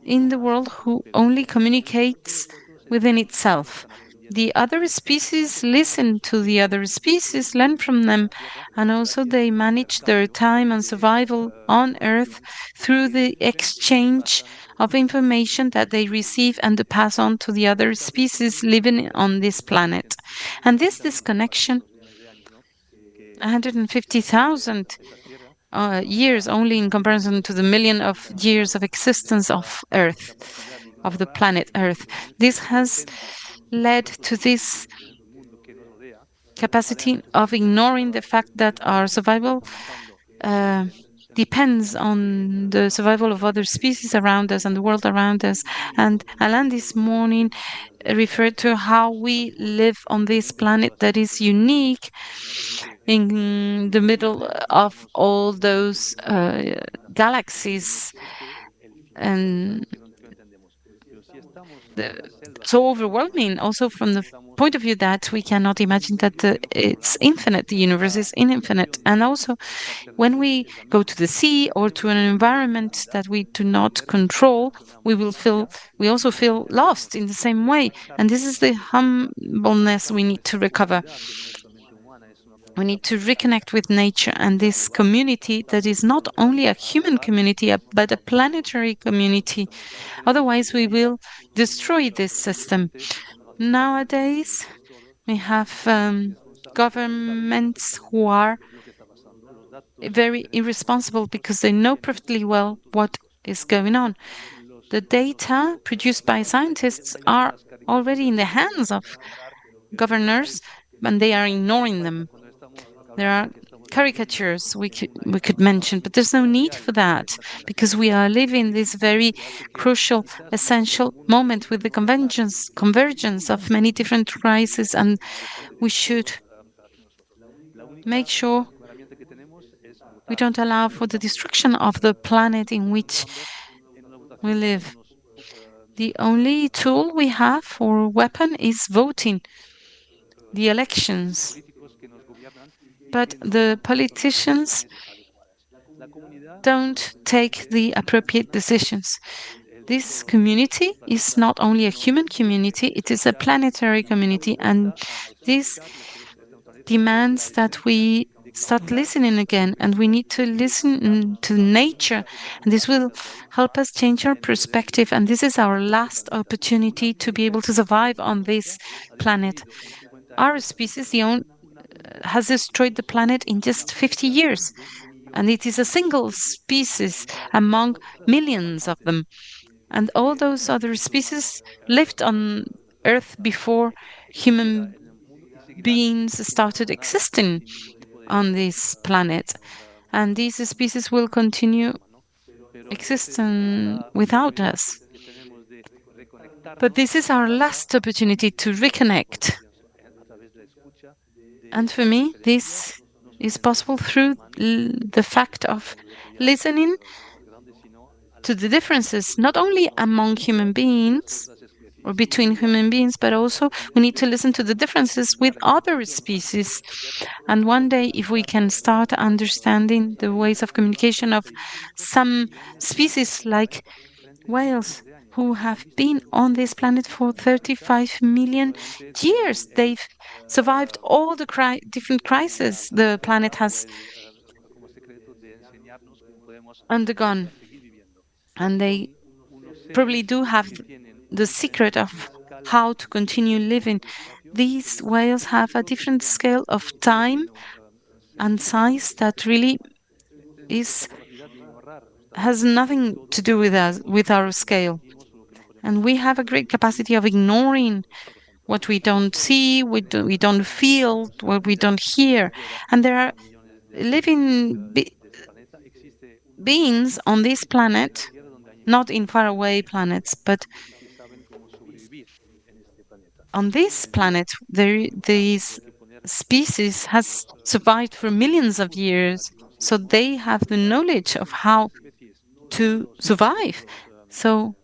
in the world who only communicates within itself. The other species listen to the other species, learn from them, and also they manage their time and survival on Earth through the exchange of information that they receive and to pass on to the other species living on this planet. And this disconnection, 150,000 years only in comparison to the million of years of existence of Earth, of the planet Earth. This has led to this capacity of ignoring the fact that our survival depends on the survival of other species around us and the world around us. And Alan this morning referred to how we live on this planet that is unique in the middle of all those galaxies and so overwhelming also from the point of view that we cannot imagine that it's infinite, the universe is infinite. And also when we go to the sea or to an environment that we do not control, we also feel lost in the same way. And this is the humbleness we need to recover. We need to reconnect with nature and this community that is not only a human community, but a planetary community. Otherwise, we will destroy this system. Nowadays, we have governments who are very irresponsible because they know perfectly well what is going on. The data produced by scientists are already in the hands of governors, and they are ignoring them. There are caricatures we could mention, but there's no need for that because we are living this very crucial, essential moment with the convergence of many different crises, and we should make sure we don't allow for the destruction of the planet in which we live. The only tool we have or weapon is voting, the elections. But the politicians don't take the appropriate decisions. This community is not only a human community, it is a planetary community, and this demands that we start listening again, and we need to listen to nature, and this will help us change our perspective, and this is our last opportunity to be able to survive on this planet. Our species, has destroyed the planet in just 50 years, and it is a single species among millions of them. And all those other species lived on Earth before human beings started existing on this planet. And these species will continue existing without us. But this is our last opportunity to reconnect. And for me, this is possible through the fact of listening to the differences, not only among human beings or between human beings, but also we need to listen to the differences with other species. And one day, if we can start understanding the ways of communication of some species like whales, who have been on this planet for 35 million years. They've survived all the different crises the planet has undergone. And they probably do have the secret of how to continue living. These whales have a different scale of time and size that really has nothing to do with us, with our scale. And we have a great capacity of ignoring what we don't see, we don't feel, what we don't hear. And there are living beings on this planet, not in faraway planets, but on this planet, these species has survived for millions of years, so they have the knowledge of how to survive. So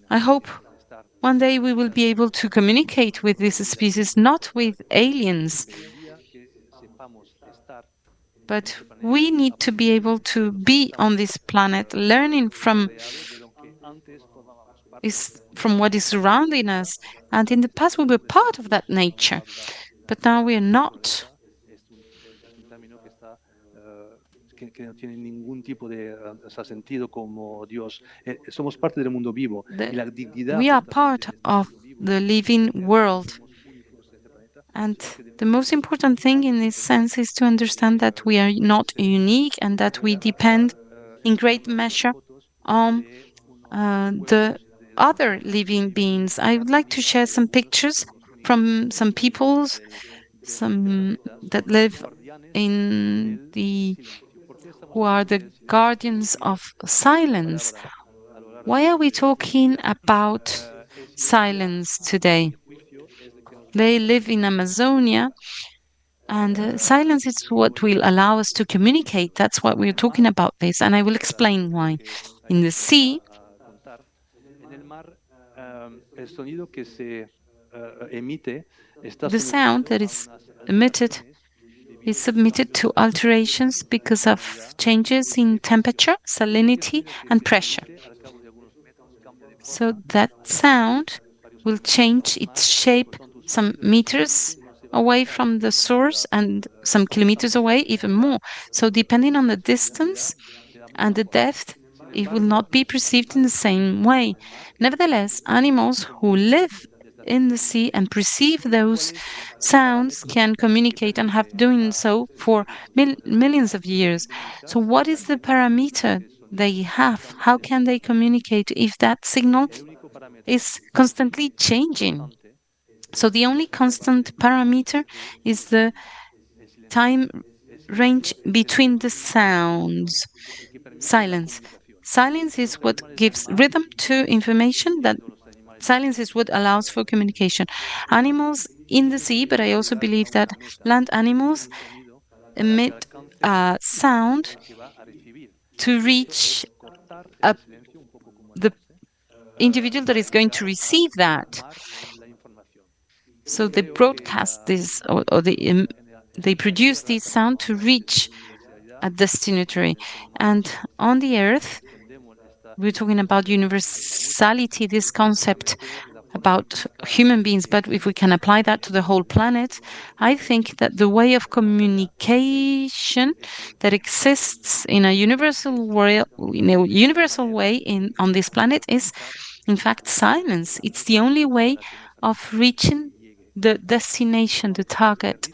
I hope one day we will be able to communicate with this species, not with aliens, but we need to be able to be on this planet, learning from is from what is surrounding us. And in the past, we were part of that nature, but now we are not. Que no tiene ningún tipo de sentido como Dios. Somos parte del mundo vivo. Y la dignidad We are part of the living world. And the most important thing in this sense is to understand that we are not unique and that we depend in great measure on the other living beings. I would like to share some pictures from some peoples, some that live in the who are the guardians of silence. Why are we talking about silence today? They live in Amazonia, and silence is what will allow us to communicate. That's what we're talking about this, and I will explain why. In the sea, the sound that is emitted is submitted to alterations because of changes in temperature, salinity, and pressure. So that sound will change its shape some meters away from the source and some kilometers away even more. So depending on the distance and the depth, it will not be perceived in the same way. Nevertheless, animals who live in the sea and perceive those sounds can communicate and have done so for millions of years. So what is the parameter they have? How can they communicate if that signal is constantly changing? So the only constant parameter is the time range between the sounds. Silence. Silence is what gives rhythm to information. That silence is what allows for communication. Animals in the sea, but I also believe that land animals emit a sound to reach the individual that is going to receive that. So they broadcast this, or they produce this sound to reach a destinatory. And on the Earth, we're talking about universality, this concept about human beings, but if we can apply that to the whole planet, I think that the way of communication that exists in a universal way, on this planet is, in fact, silence. It's the only way of reaching the destination, the target.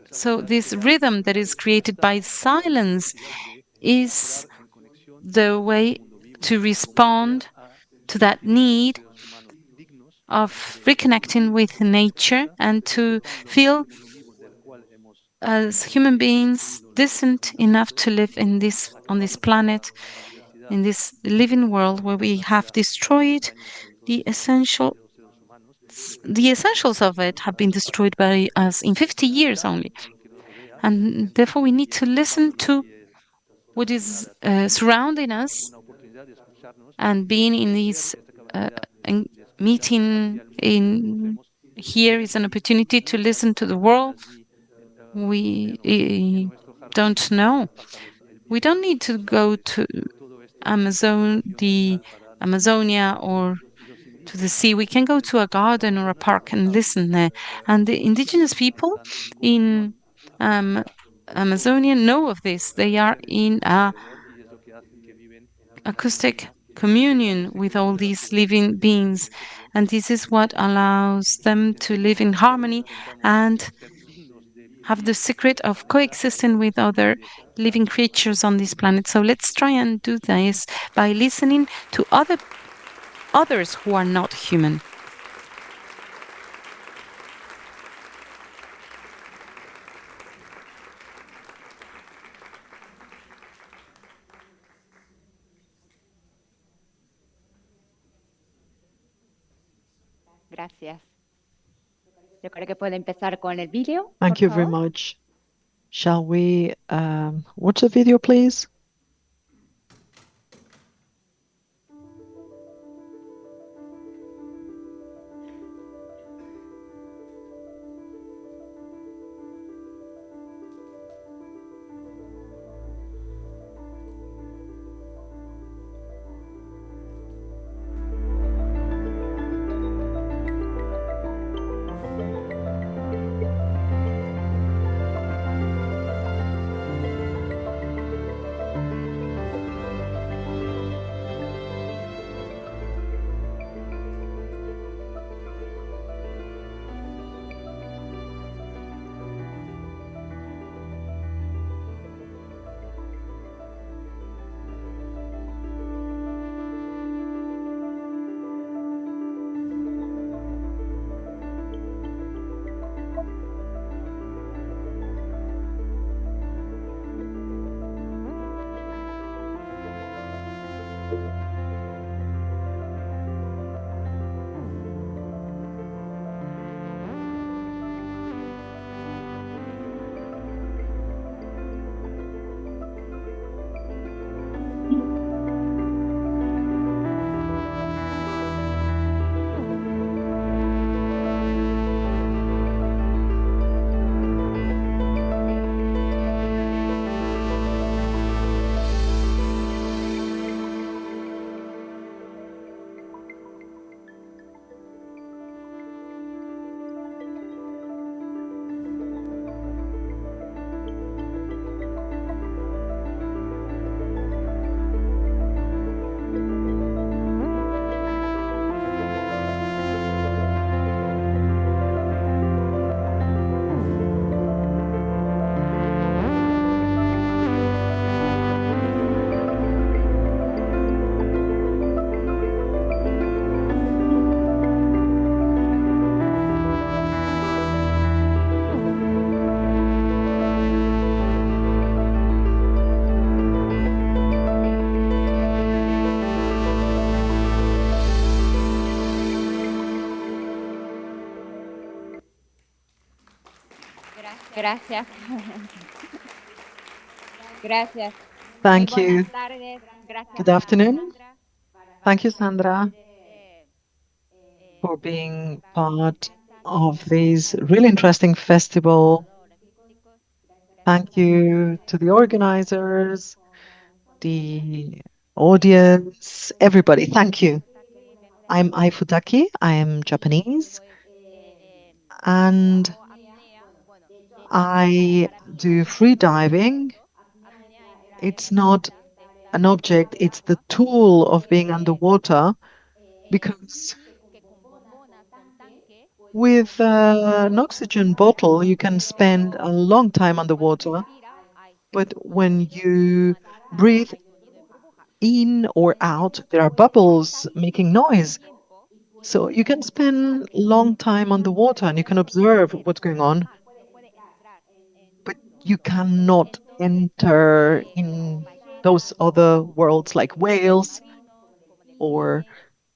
So this rhythm that is created by silence is the way to respond to that need of reconnecting with nature and to feel as human beings decent enough to live in on this planet, in this living world where we have destroyed the essentials of it have been destroyed by us in 50 years only. And therefore we need to listen to what is surrounding us, and being in this meeting in here is an opportunity to listen to the world. We don't know. We don't need to go to Amazonia or to the sea. We can go to a garden or a park and listen there. And the indigenous people in Amazonia know of this. They are in a acoustic communion with all these living beings, and this is what allows them to live in harmony and have the secret of coexisting with other living creatures on this planet. So let's try and do this by listening to others who are not human. Gracias. Yo creo que puede empezar con el vídeo. Thank you very much. Shall we watch the video, please? Gracias. Gracias. Thank you. Good afternoon. Thank you, Sandra, for being part of this really interesting festival. Thank you to the organizers, the audience, everybody. Thank you. I'm Aifutaki. I am Japanese, and I do free diving. It's not an object, it's the tool of being underwater, because with an oxygen bottle, you can spend a long time underwater, but when you breathe in or out, there are bubbles making noise. So you can spend long time underwater and you can observe what's going on, but you cannot enter in those other worlds like whales or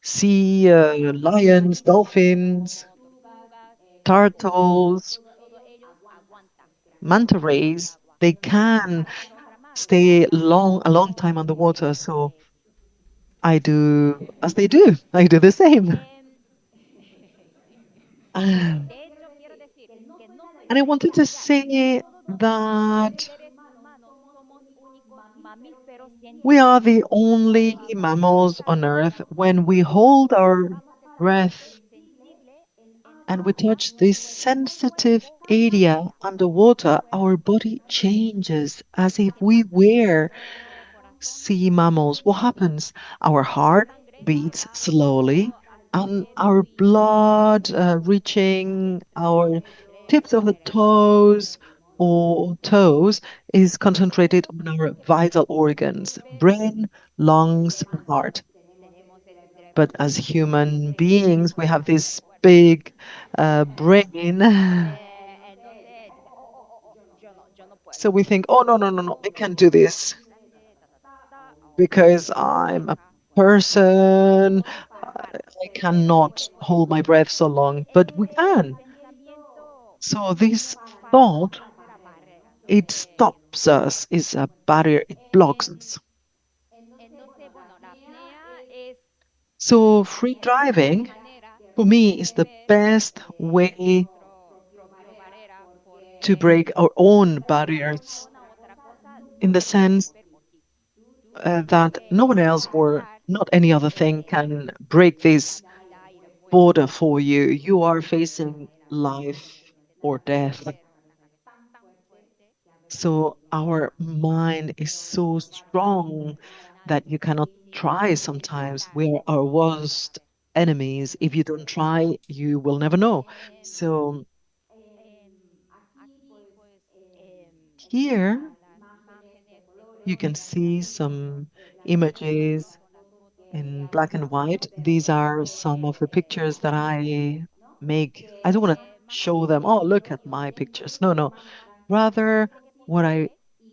sea lions, dolphins, turtles, manta rays. They can stay a long time underwater. So I do as they do. I do the same. And I wanted to say that we are the only mammals on Earth. When we hold our breath and we touch this sensitive area underwater, our body changes as if we were sea mammals. What happens? Our heart beats slowly, and our blood reaching our tips of the toes or toes is concentrated on our vital organs, brain, lungs, and heart. But as human beings, we have this big brain. So we think, oh, no, no, no, no, I can't do this because I'm a person. I cannot hold my breath so long, but we can. So this thought, it stops us, is a barrier, it blocks us. So free driving, for me, is the best way to break our own barriers in the sense that no one else or not any other thing can break this border for you. You are facing life or death. So our mind is so strong that you cannot try sometimes. We are our worst enemies. If you don't try, you will never know. So here you can see some images in black and white. These are some of the pictures that I make. I don't want to show them, oh, look at my pictures. No, no. Rather, what I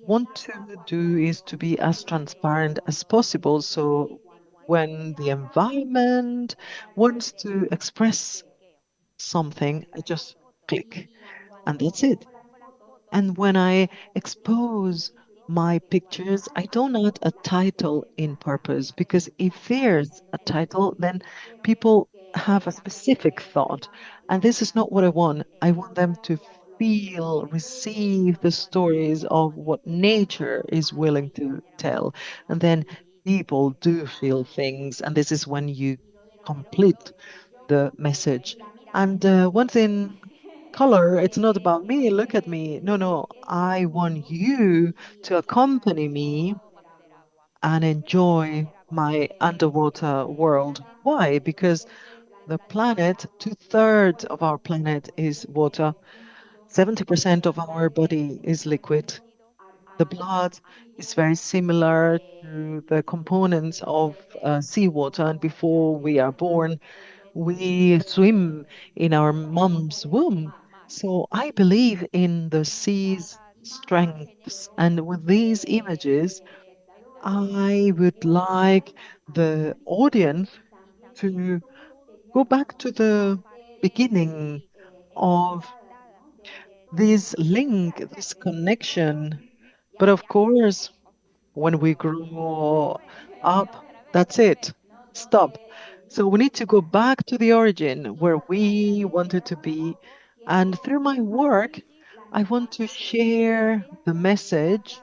want to do is to be as transparent as possible. So when the environment wants to express something, I just click, and that's it. And when I expose my pictures, I don't add a title in purpose, because if there's a title, then people have a specific thought. And this is not what I want. I want them to feel, receive the stories of what nature is willing to tell. And then people do feel things. And this is when you complete the message. And once in color, it's not about me, look at me. No, no, I want you to accompany me and enjoy my underwater world. Why? Because the planet, 2/3 of our planet is water, 70% of our body is liquid. The blood is very similar to the components of seawater, and before we are born, we swim in our mom's womb. So I believe in the sea's strengths. And with these images, I would like the audience to go back to the beginning of this link, this connection. But of course, when we grow up, that's it. Stop. So we need to go back to the origin where we wanted to be. And through my work, I want to share the message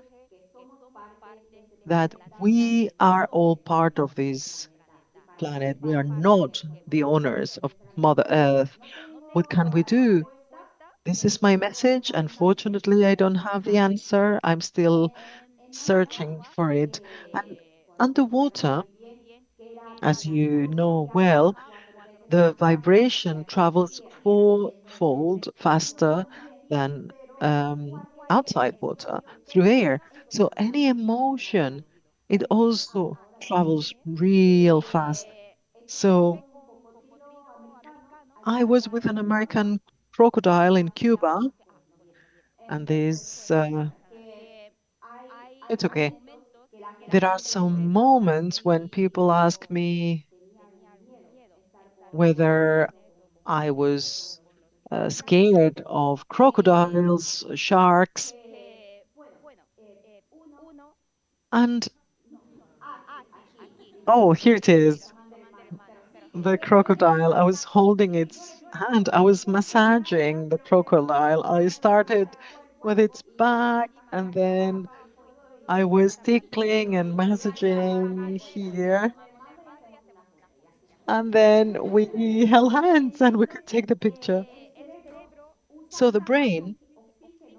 that we are all part of this planet. We are not the owners of Mother Earth. What can we do? This is my message. Unfortunately, I don't have the answer. I'm still searching for it. And underwater, as you know well, the vibration travels fourfold faster than outside water through air. So any emotion, it also travels real fast. So I was with an American crocodile in Cuba, and it's okay. There are some moments when people ask me whether I was scared of crocodiles, sharks, and oh, here it is. The crocodile. I was holding its hand. I was massaging the crocodile. I started with its back, and then I was tickling and massaging here. And then we held hands and we could take the picture. So the brain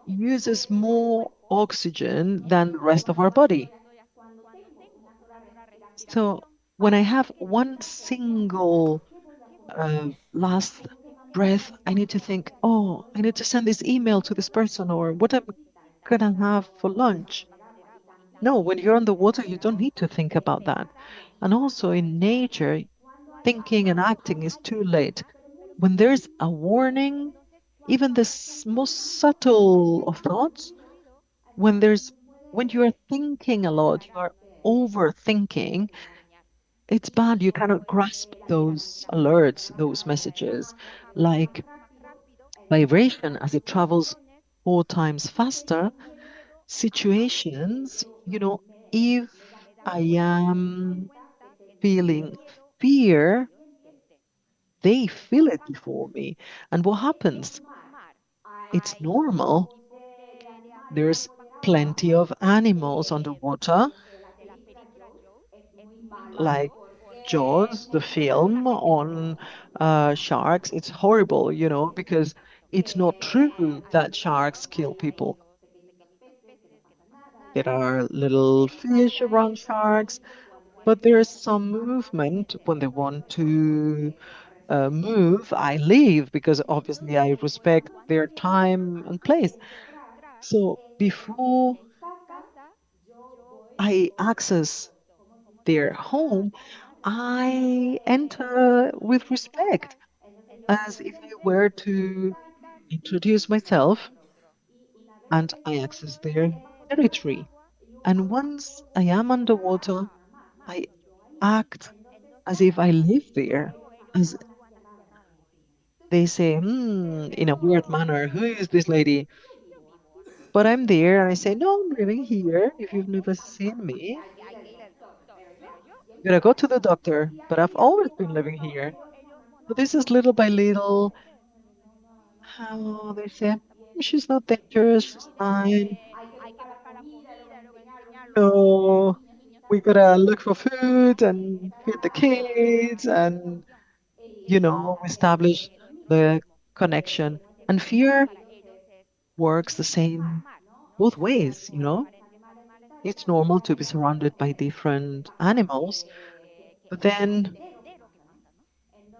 uses more oxygen than the rest of our body. So when I have one single last breath, I need to think, oh, I need to send this email to this person, or what I'm gonna have for lunch. No, when you're on the water, you don't need to think about that. And also in nature, thinking and acting is too late. When there's a warning, even the most subtle of thoughts, when you are thinking a lot, you are overthinking, it's bad. You cannot grasp those alerts, those messages, like vibration as it travels 4 times faster. Situations, if I am feeling fear, they feel it before me. And what happens? It's normal. There's plenty of animals underwater, like Jaws, the film on sharks. It's horrible, because it's not true that sharks kill people. There are little fish around sharks, but there's some movement when they want to move. I leave because obviously I respect their time and place. So before I access their home, I enter with respect, as if I were to introduce myself, and I access their territory. And once I am underwater, I act as if I live there. As they say, in a weird manner, who is this lady? But I'm there and I say, no, I'm living here. If you've never seen me, you gotta go to the doctor. But I've always been living here. So this is little by little how they say, she's not dangerous, she's fine. So we gotta look for food and feed the kids and, establish the connection. And fear works the same both ways. It's normal to be surrounded by different animals, but then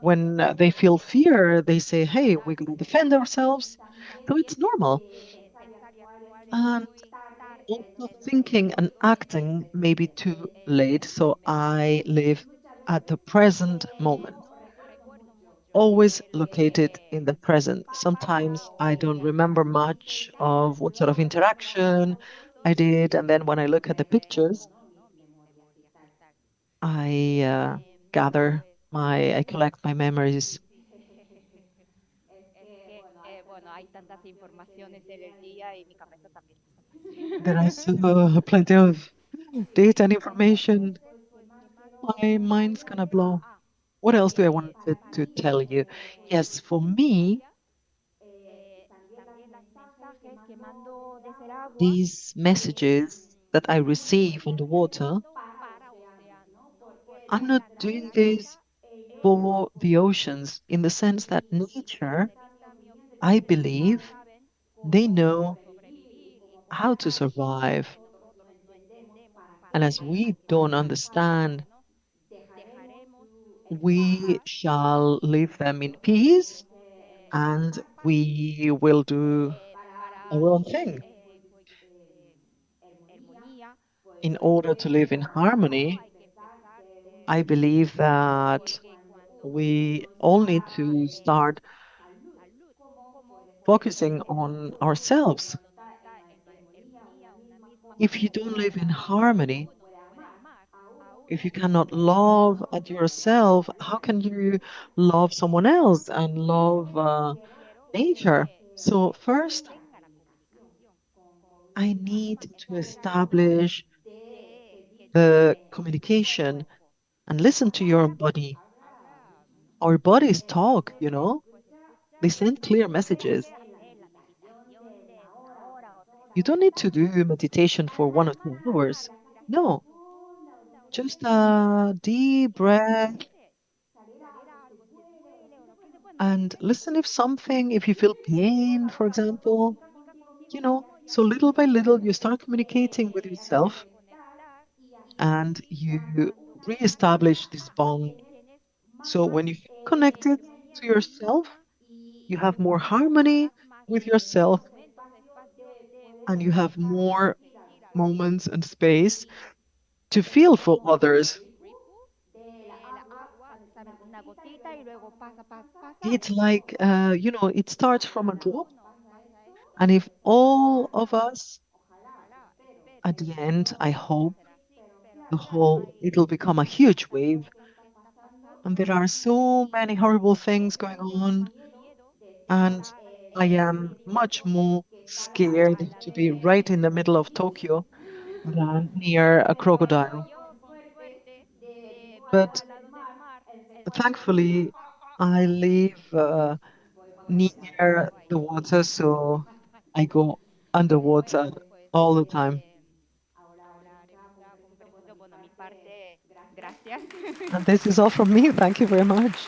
when they feel fear, they say, hey, we're going to defend ourselves. So it's normal. And also thinking and acting may be too late. So I live at the present moment, always located in the present. Sometimes I don't remember much of what sort of interaction I did. And then when I look at the pictures, I I collect my memories. There are so plenty of data and information. My mind's gonna blow. What else do I want to tell you? Yes, for me, these messages that I receive on the water, I'm not doing this for the oceans in the sense that nature, I believe, they know how to survive. And as we don't understand, we shall leave them in peace and we will do our own thing. In order to live in harmony, I believe that we all need to start focusing on ourselves. If you don't live in harmony, if you cannot love at yourself, how can you love someone else and love nature? So first, I need to establish the communication and listen to your body. Our bodies talk. They send clear messages. You don't need to do meditation for 1 or 2 hours. No, just a deep breath and listen if you feel pain, for example. So little by little, you start communicating with yourself and you reestablish this bond. So when you feel connected to yourself, you have more harmony with yourself and you have more moments and space to feel for others. It's like, it starts from a drop. And if all of us, at the end, I hope it'll become a huge wave. And there are so many horrible things going on. And I am much more scared to be right in the middle of Tokyo than near a crocodile. But thankfully, I live near the water, so I go underwater all the time. And this is all from me. Thank you very much.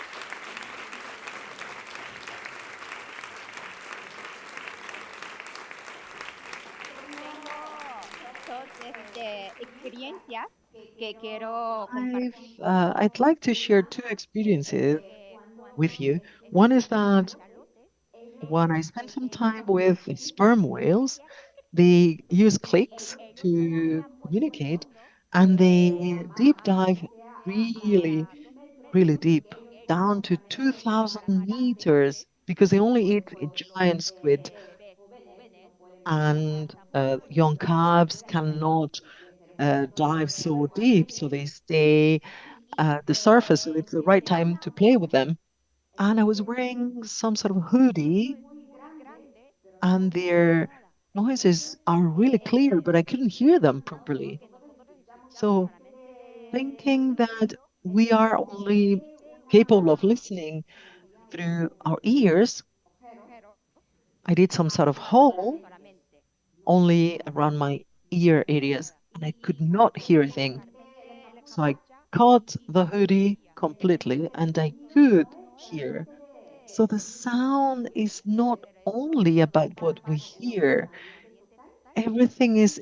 I'd like to share two experiences with you. One is that when I spent some time with sperm whales, they use clicks to communicate and they deep dive really, really deep, down to 2,000 meters, because they only eat a giant squid. And young calves cannot dive so deep, so they stay the surface, so it's the right time to play with them. And I was wearing some sort of hoodie, and their noises are really clear, but I couldn't hear them properly. So, thinking that we are only capable of listening through our ears, I did some sort of hole only around my ear areas, and I could not hear a thing. So I caught the hoodie completely, and I could hear. So the sound is not only about what we hear, everything is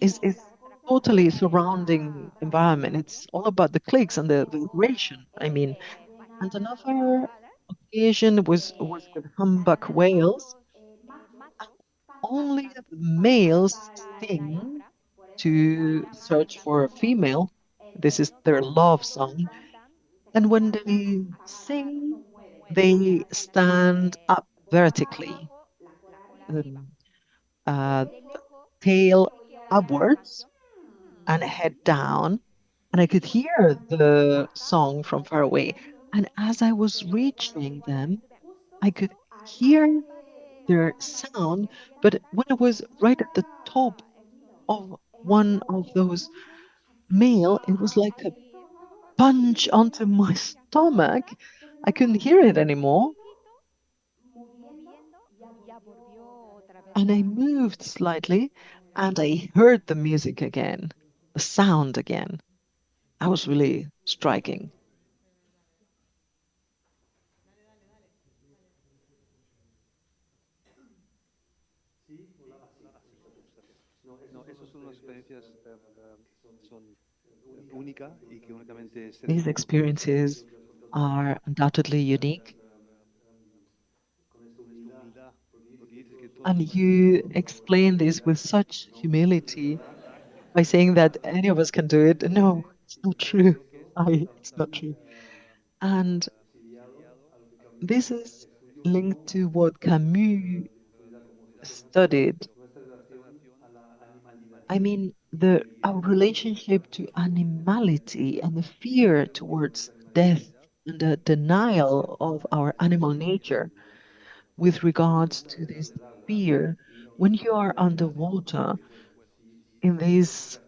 totally surrounding environment. It's all about the clicks and the vibration, I mean. And another occasion was with humpback whales. Only the males sing to search for a female. This is their love song. And when they sing, they stand up vertically, um, uh, tail upwards and head down. And I could hear the song from far away. And as I was reaching them, I could hear their sound. But when I was right at the top of one of those male, it was like a punch onto my stomach. I couldn't hear it anymore. And I moved slightly and I heard the music again, the sound again. I was really striking. No, esas son unas experiencias que son únicas y que únicamente se These descubren experiences are undoubtedly unique. con esta humildad, porque dices que todos And you explain this with such humility by saying that any of us can do it. No, it's not true. It's not true. And this is linked to what Camus studied. I mean, our relationship to animality and the fear towards death and the denial of our animal nature with regards to this fear when you are underwater in these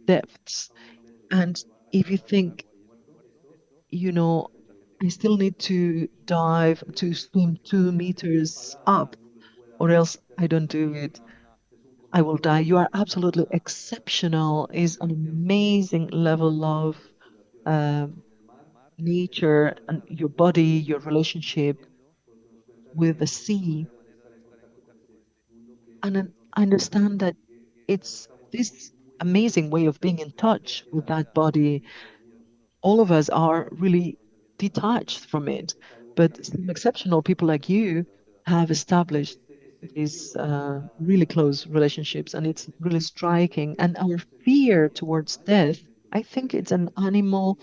depths. And if you think, you know, I still need to dive to swim 2 meters up, or else I don't do it, I will die. You are absolutely exceptional, is an amazing level of um, nature and your body, your relationship with the sea. And then I understand that it's this amazing way of being in touch with that body. All of us are really detached from it, but some exceptional people like you have established these really close relationships, and it's really striking. And our fear towards death, I think it's an animal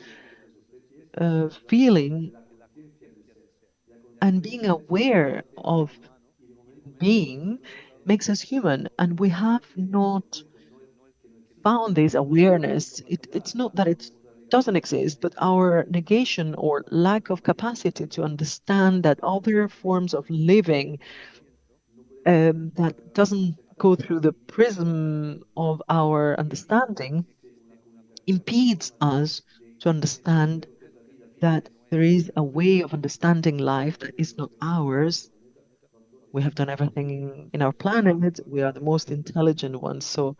feeling, and being aware of being makes us human, and we have not found this awareness. It's not that it doesn't exist, but our negation or lack of capacity to understand that other forms of living that doesn't go through the prism of our understanding impedes us to understand that there is a way of understanding life that is not ours. We have done everything in our planet. We are the most intelligent ones. So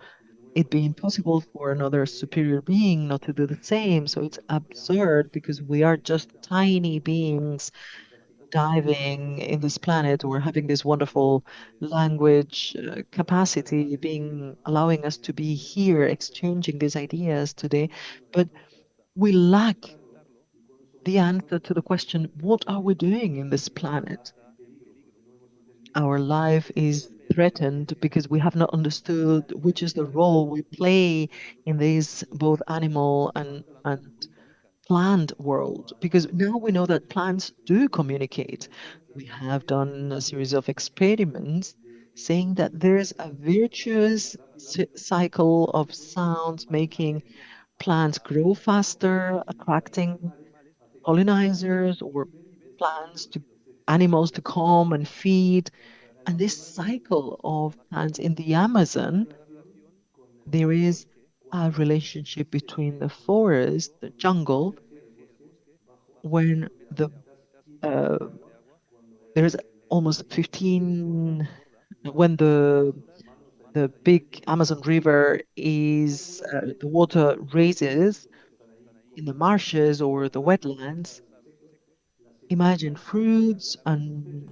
it'd be impossible for another superior being not to do the same. So it's absurd because we are just tiny beings diving in this planet or having this wonderful language capacity, being allowing us to be here exchanging these ideas today. But we lack the answer to the question, what are we doing in this planet? Our life is threatened because we have not understood which is the role we play in this both animal and plant world. Because now we know that plants do communicate. We have done a series of experiments saying that there's a virtuous cycle of sounds making plants grow faster, attracting colonizers or plants to animals to come and feed. And this cycle of plants in the Amazon, there is a relationship between the forest, the jungle, when uh, there's almost 15 when the big Amazon River is the water raises in the marshes or the wetlands. Imagine fruits and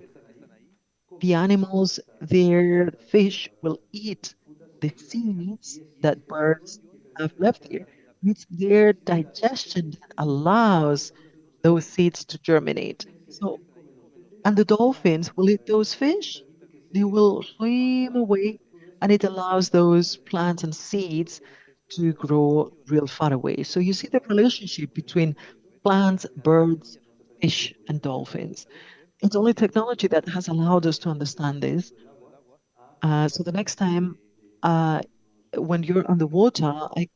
the animals, their fish will eat the seeds that birds have left here. It's their digestion that allows those seeds to germinate. So, and the dolphins will eat those fish. They will swim away, and it allows those plants and seeds to grow real far away. So you see the relationship between plants, birds, fish, and dolphins. It's only technology that has allowed us to understand this. So the next time when you're on the water, I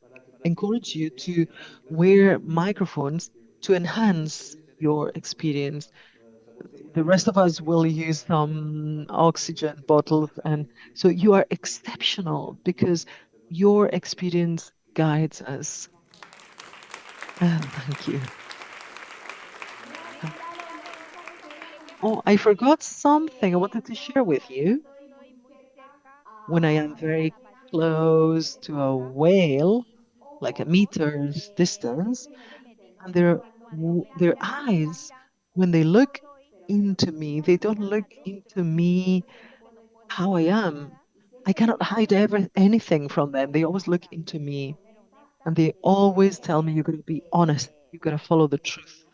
encourage you to wear microphones to enhance your experience. The rest of us will use some oxygen bottles, and so you are exceptional because your experience guides us. Thank you. Oh, I forgot something I wanted to share with you. When I am very close to a whale, like a meter's distance, and their eyes, when they look into me, they don't look into me how I am. I cannot hide anything from them. They always look into me, and they always tell me, "You're going to be honest. You're going to follow the truth."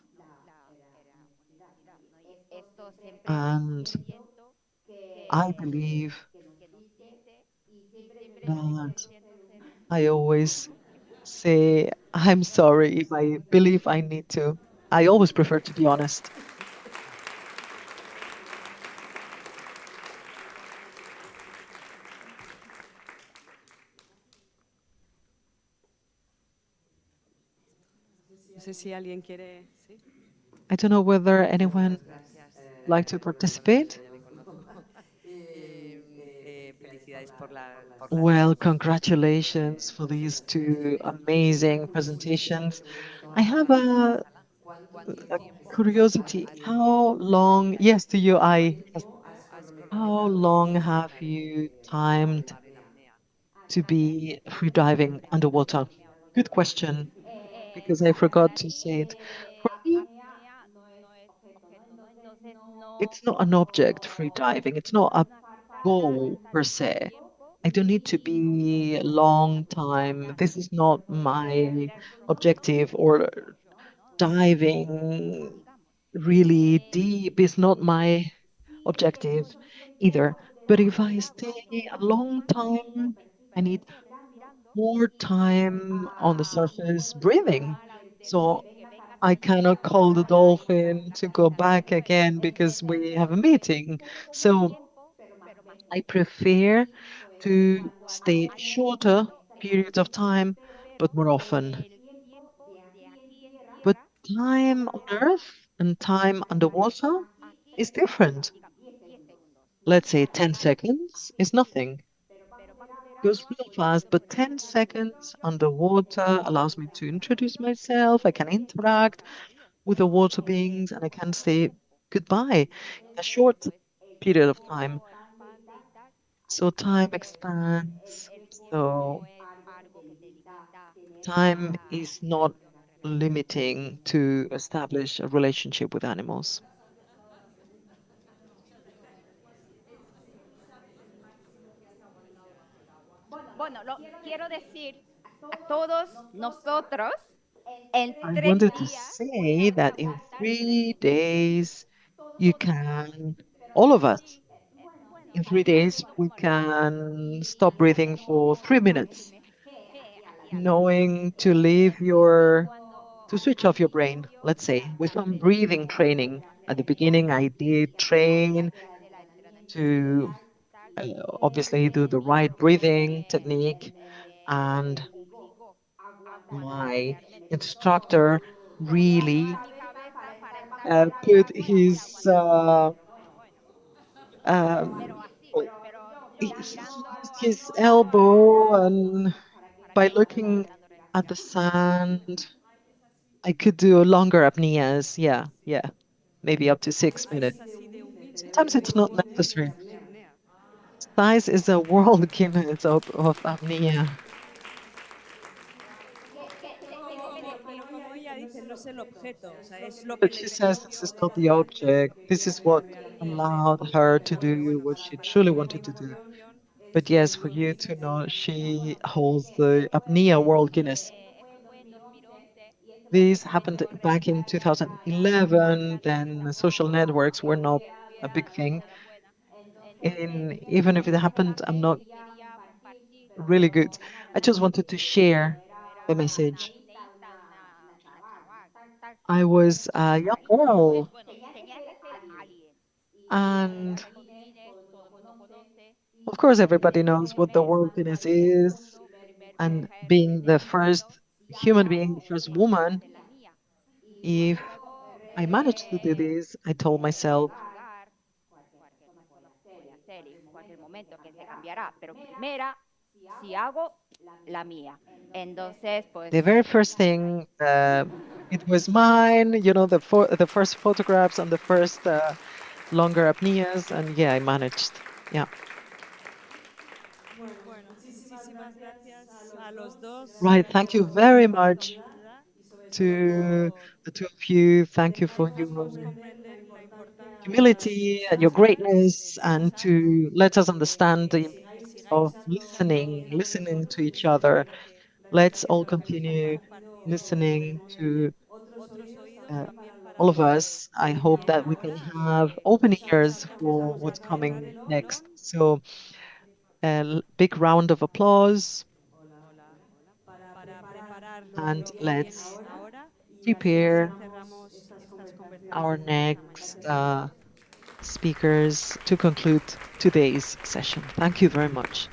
And I believe that I always say, "I'm sorry if I believe I need to." I always prefer to be honest. I don't know whether anyone like to participate. Well, congratulations for these two amazing presentations. I have a curiosity. How long, yes, to you, yes. How long have you timed to be free diving underwater? Good question, because I forgot to say it. For me, it's not an object, free diving. It's not a goal per se. I don't need to be a long time. This is not my objective, or diving really deep is not my objective either. But if I stay a long time, I need more time on the surface breathing. So I cannot call the dolphin to go back again because we have a meeting. So I prefer to stay shorter periods of time, but more often. But time on Earth and time underwater is different. Let's say 10 seconds is nothing. Goes real fast, but 10 seconds underwater allows me to introduce myself. I can interact with the water beings, and I can say goodbye in a short period of time. So time expands. So time is not limiting to establish a relationship with animals. I wanted to say that in 3 days, you can, all of us, in 3 days, we can stop breathing for 3 minutes, knowing to to switch off your brain, let's say, with some breathing training. At the beginning, I did train to obviously do the right breathing technique, and my instructor really put um, he used his elbow, and by looking at the sand, I could do longer apneas. Yeah, yeah, maybe up to 6 minutes. Sometimes it's not necessary. Size is a world Guinness of apnea. But she says this is not the object. This is what allowed her to do what she truly wanted to do. But yes, for you to know, she holds the apnea world Guinness. This happened back in 2011. Then social networks were not a big thing. And even if it happened, I'm not really good. I just wanted to share the message. I was a young girl, and of course, everybody knows what the worldliness is, and being the first human being, the first woman, if I managed to do this, I told myself, the very first thing, it was mine, the first photographs and the first longer apneas, and yeah, I managed. Yeah. Right. Thank you very much to the two of you. Thank you for your humility and your greatness, and to let us understand the importance of listening to each other. Let's all continue listening to all of us. I hope that we can have open ears for what's coming next. So, a big round of applause, and let's prepare our next speakers to conclude today's session. Thank you very much.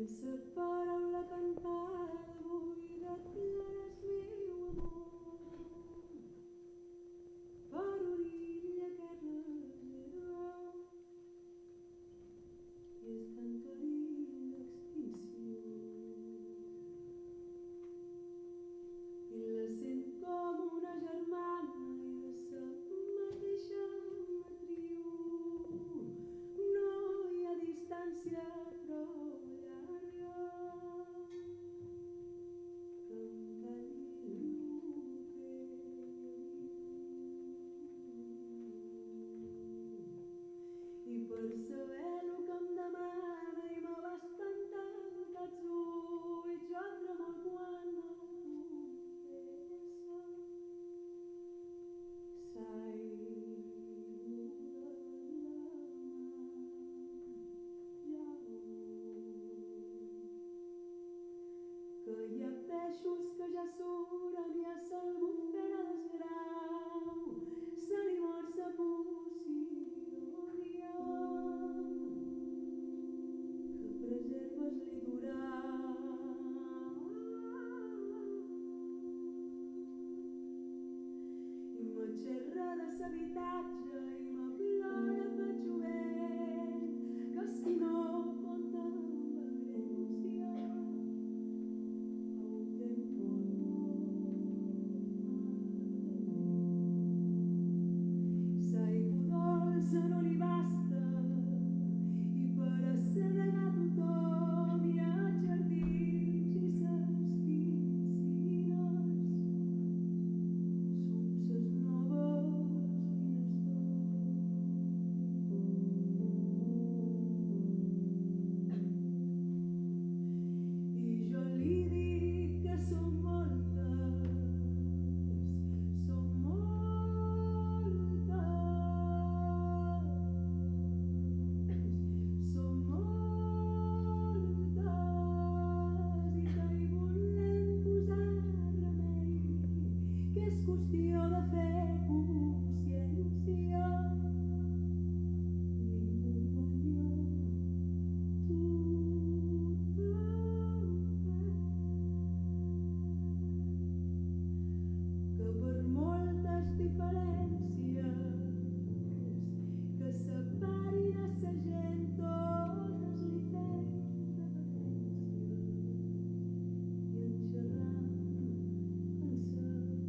sa paraula cantada buida tindràs meu amor per orilla que reserva i està en perill d'extinció i la sent com una germana i de sa mateixa matriu no hi ha distància prou llarga que encalli el que i per saber el que em demana i m'abasten tancats ulls jo tremol quan no confessa s'aigua de la mà ja que hi ha peixos que ja suren i a s'albufera d'esgrau se li mor sa Posidònia que preserva el litoral i me xerra de s'habitatge i me plora pel jovent que és qui no compta amb herència au tempo s'aigua dolça no li basta i per a assedegar tothom hi ha jardins i ses piscines són ses noves finestrons i jo li dic que són moltes són moltes són moltes i que hi volem posar remei que és qüestió de fer consciència li guanya que per moltes diferències que separin a sa gent totes li fem reverència i en xerram el sentiment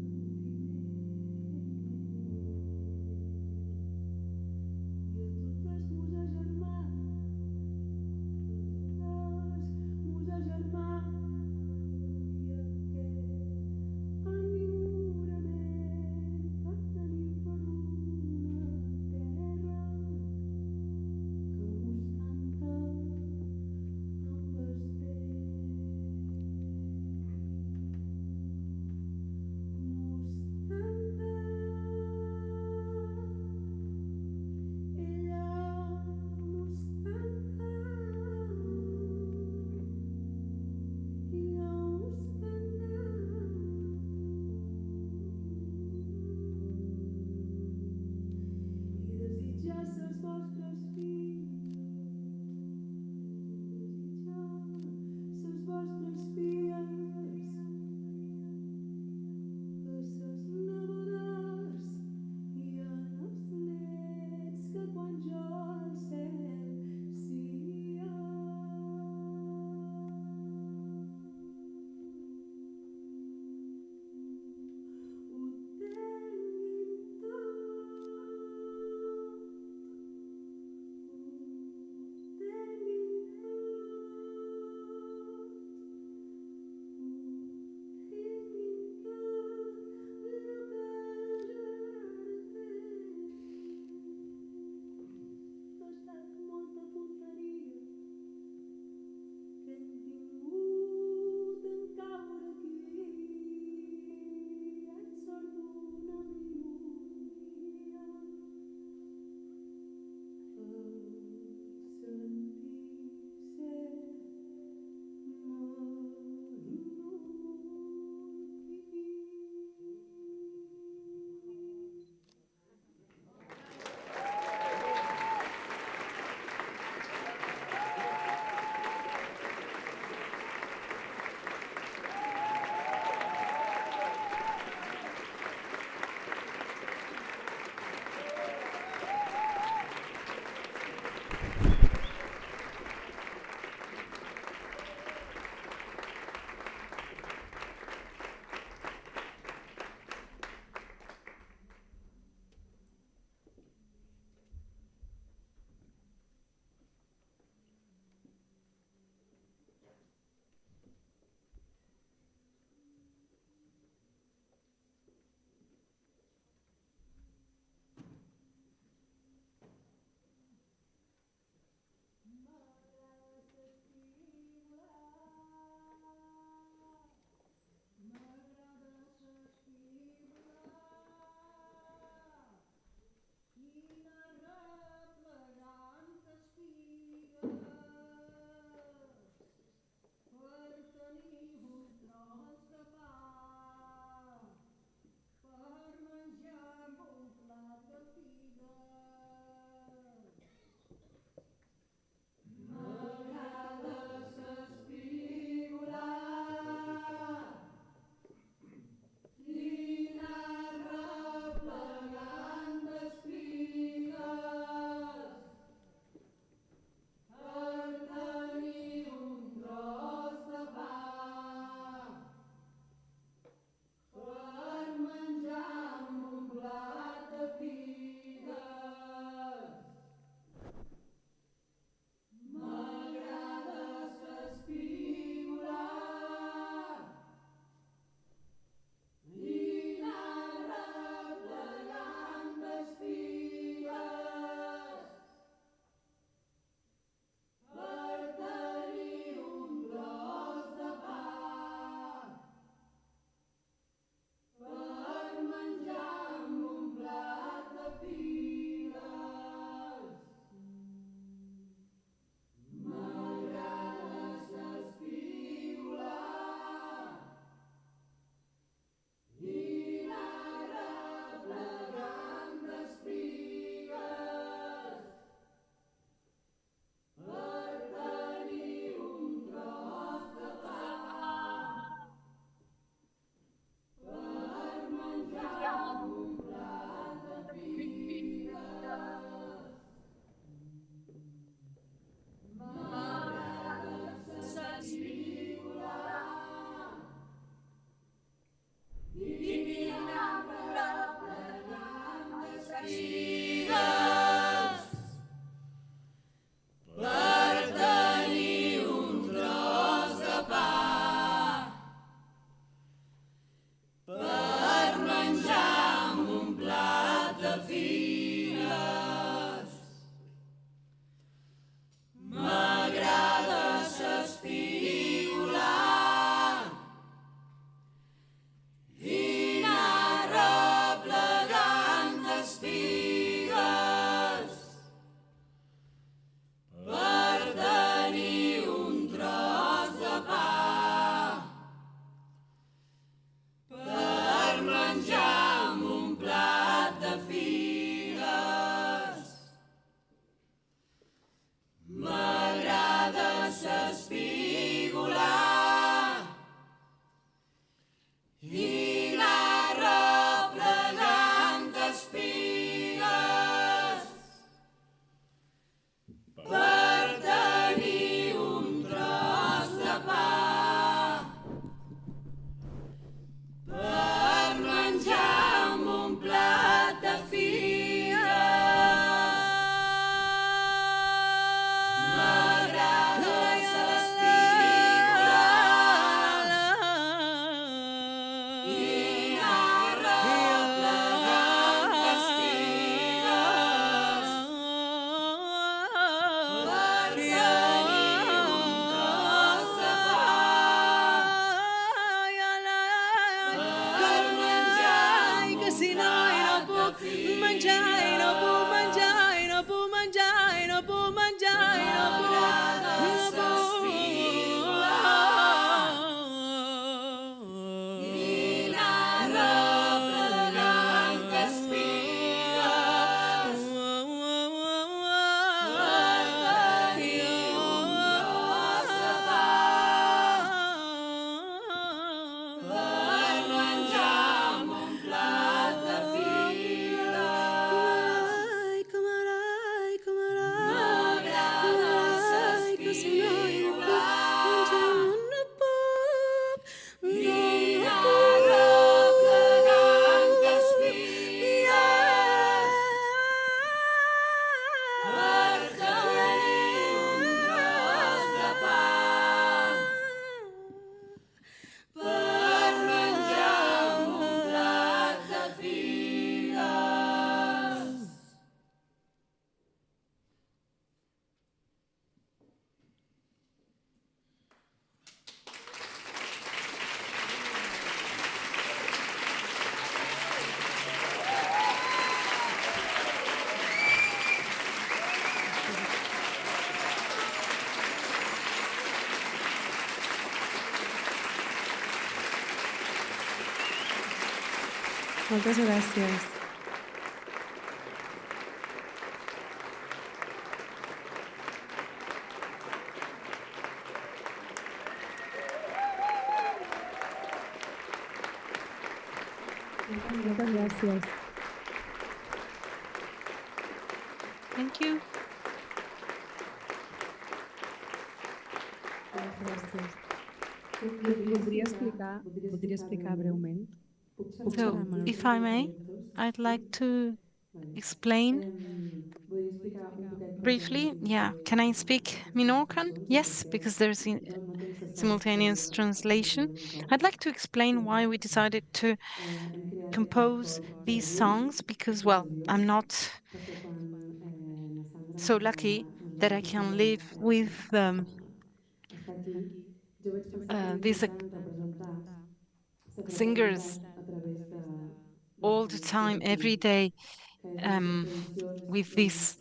menjar i no puc menjar i no puc menjar i no puc menjar i no puc. Moltes gràcies. Moltes gràcies. Thank you. Gràcies. Voldria explicar breument. So, if I may, I'd like to explain briefly. Yeah, can I speak Menorcan? Yes, because there's simultaneous translation. I'd like to explain why we decided to compose these songs because, well, I'm not so lucky that I can live with these singers all the time, every day, with this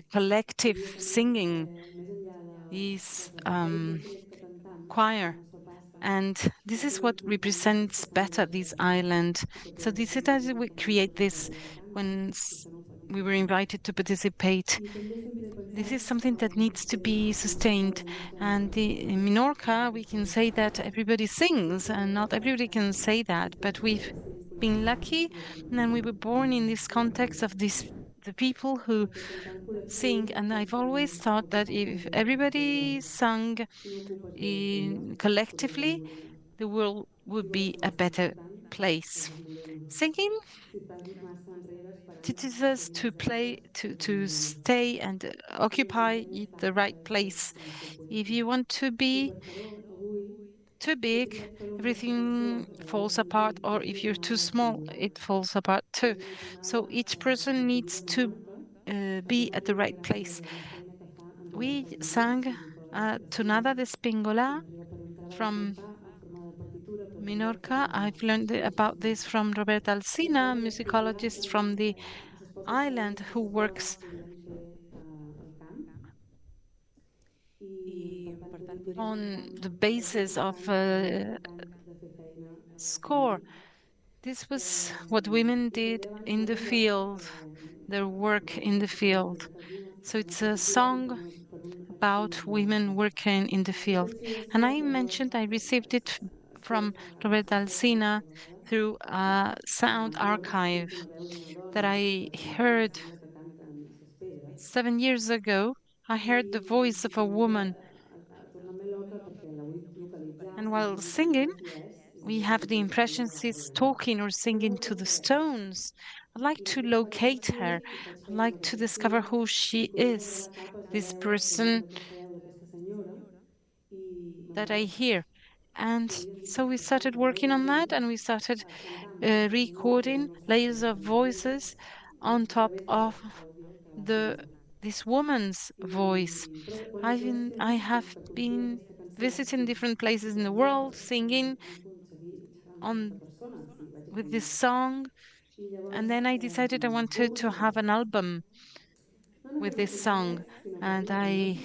collective singing, this choir. And this is what represents better this island. So this is as we create this when we were invited to participate. This is something that needs to be sustained. And in Menorca, we can say that everybody sings, and not everybody can say that. But we've been lucky, and we were born in this context of the people who sing. And I've always thought that if everybody sang collectively, the world would be a better place. Singing teaches us to play, to stay and occupy the right place. If you want to be too big, everything falls apart, or if you're too small, it falls apart too. So each person needs to be at the right place. We sang Tonada de Spingola from Menorca. I've learned about this from Roberta Alsina, musicologist from the island who works on the basis of score. This was what women did in the field, their work in the field. So it's a song about women working in the field. And I mentioned I received it from Roberta Alsina through a sound archive that I heard 7 years ago. I heard the voice of a woman. And while singing, we have the impression she's talking or singing to the stones. I'd like to locate her. I'd like to discover who she is, this person that I hear. And so we started working on that and we started recording layers of voices on top of this woman's voice. I have been visiting different places in the world, singing with this song, and then I decided I wanted to have an album with this song, and I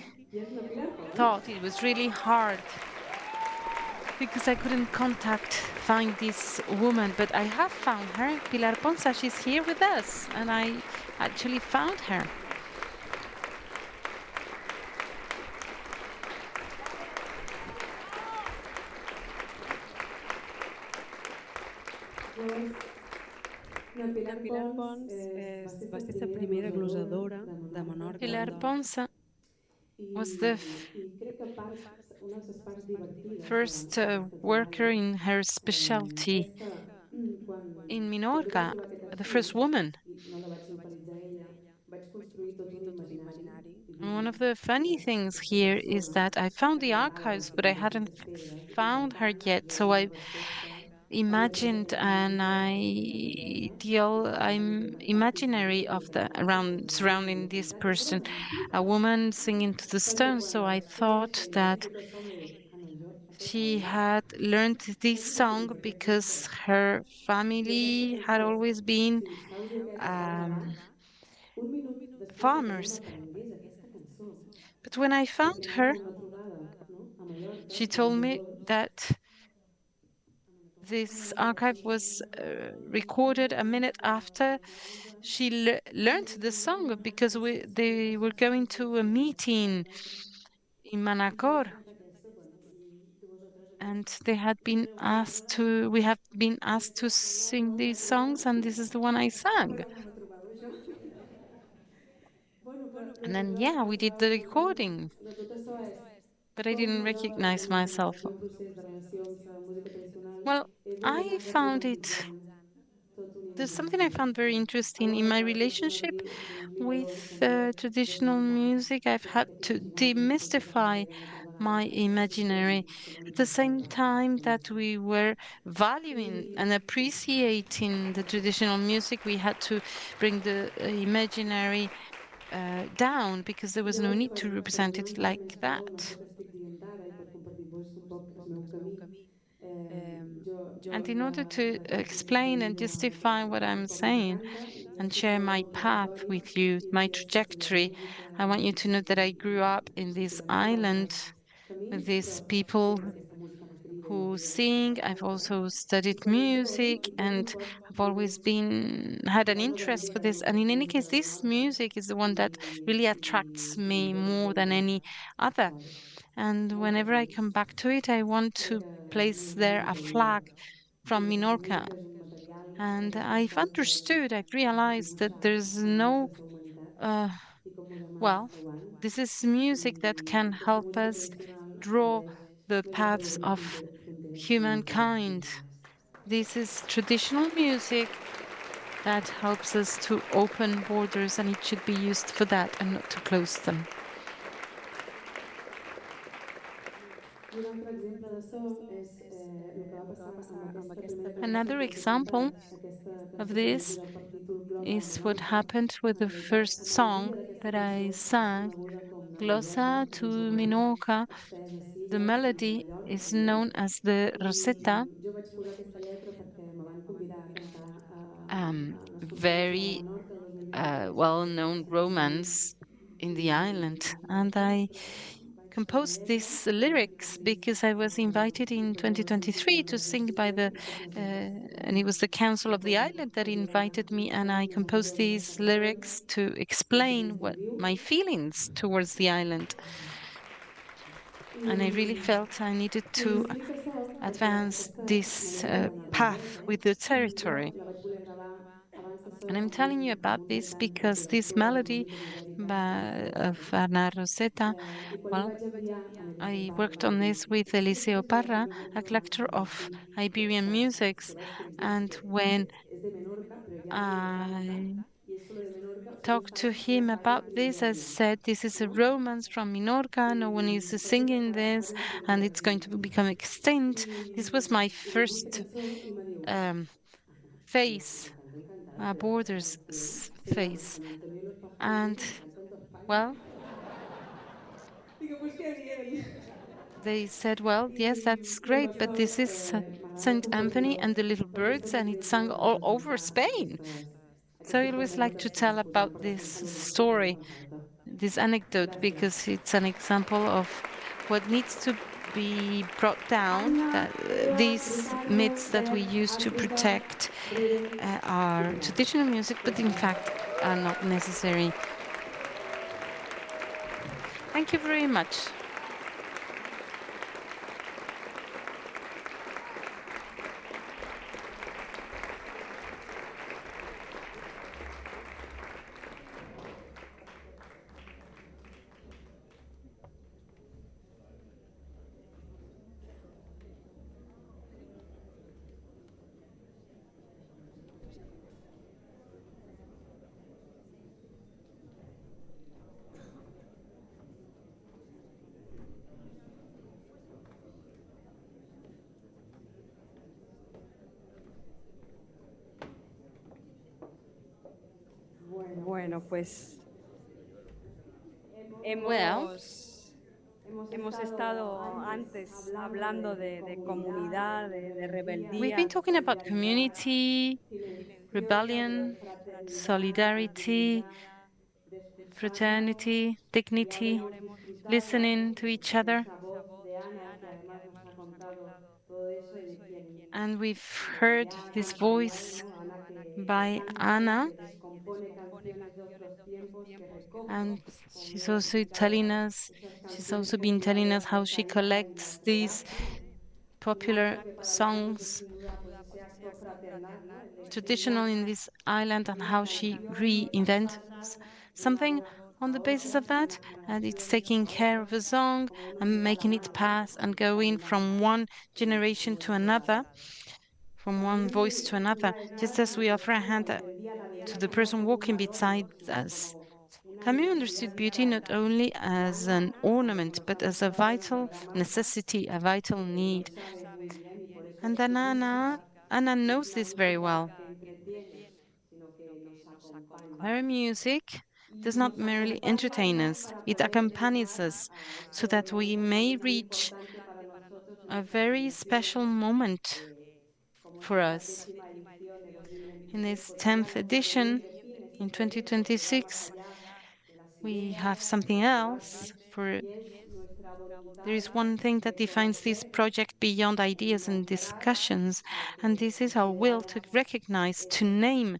thought it was really hard because I couldn't find this woman, but I have found her. Pilar Ponsa, she's here with us, and I actually found her. La Pilar Pons va ser la primera glosadora de Menorca. Pilar Ponsa was the first worker in her specialty in Menorca, the first woman. And one of the funny things here is that I found the archives, but I hadn't found her yet. So I imagined an ideal, I'm imaginary of the around surrounding this person, a woman singing to the stones. So I thought that she had learned this song because her family had always been farmers. But when I found her, she told me that this archive was recorded a minute after she learned the song because they were going to a meeting in Manacor, and we have been asked to sing these songs, and this is the one I sang. And then, yeah, we did the recording, but I didn't recognize myself. Well, I found it. There's something I found very interesting in my relationship with traditional music. I've had to demystify my imaginary at the same time that we were valuing and appreciating the traditional music. We had to bring the imaginary down because there was no need to represent it like that. And in order to explain and justify what I'm saying and share my path with you, my trajectory, I want you to know that I grew up in this island with these people who sing. I've also studied music and I've always had an interest for this. And in any case, this music is the one that really attracts me more than any other. And whenever I come back to it, I want to place there a flag from Menorca. And I've realized that there's no, well, this is music that can help us draw the paths of humankind. This is traditional music that helps us to open borders, and it should be used for that and not to close them. Another example of this is what happened with the first song that I sang, Glossa to Menorca. The melody is known as the Rosetta, very well-known romance in the island. And I composed these lyrics because I was invited in 2023 to sing and it was the council of the island that invited me, and I composed these lyrics to explain what my feelings towards the island. And I really felt I needed to advance this path with the territory. And I'm telling you about this because this melody of Ana Rosetta, well, I worked on this with Eliseo Parra, a collector of Iberian musics, and when I talked to him about this, I said, this is a romance from Menorca, no one is singing this, and it's going to become extinct. This was my first phase, borders phase. And, well, Digo, pues qué bien. they said, well, yes, that's great, but this is Saint Anthony and the Little Birds, and it's sung all over Spain. So I always like to tell about this story, this anecdote, because it's an example of what needs to be brought down, that these myths that we use to protect our traditional music, but in fact are not necessary. Thank you very much. Bueno, pues Well, hemos estado antes hablando de comunidad, de we've been rebeldía. talking about community, rebellion, solidarity, fraternity, dignity, listening to each other. And we've heard this voice by Anna, and she's also telling us, she's also been telling us how she collects these popular songs, traditional in this island, and how she reinvents something on the basis of that, and it's taking care of a song and making it pass and going from one generation to another, from one voice to another, just as we offer a hand to the person walking beside us. Camus understood beauty not only as an ornament, but as a vital necessity, a vital need. And then Anna knows this very well. Her music does not merely entertain us, it accompanies us so that we may reach a very special moment for us. In this 10th edition, in 2026, we have something else. For there is one thing that defines this project beyond ideas and discussions, and this is our will to recognize, to name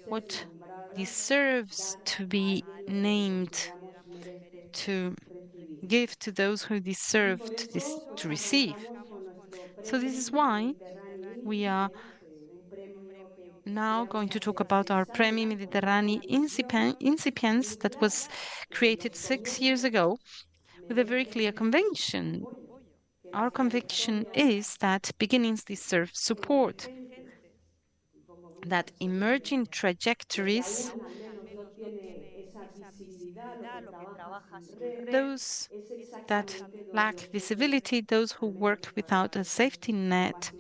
what deserves to be named, to give to those who deserve to receive. So this is why we are now going to talk about our Premis Mediterranis Incipiens that was created 6 years ago with a very clear conviction. Our conviction is that beginnings deserve support, that emerging trajectories, those that lack visibility, those who work without a safety net,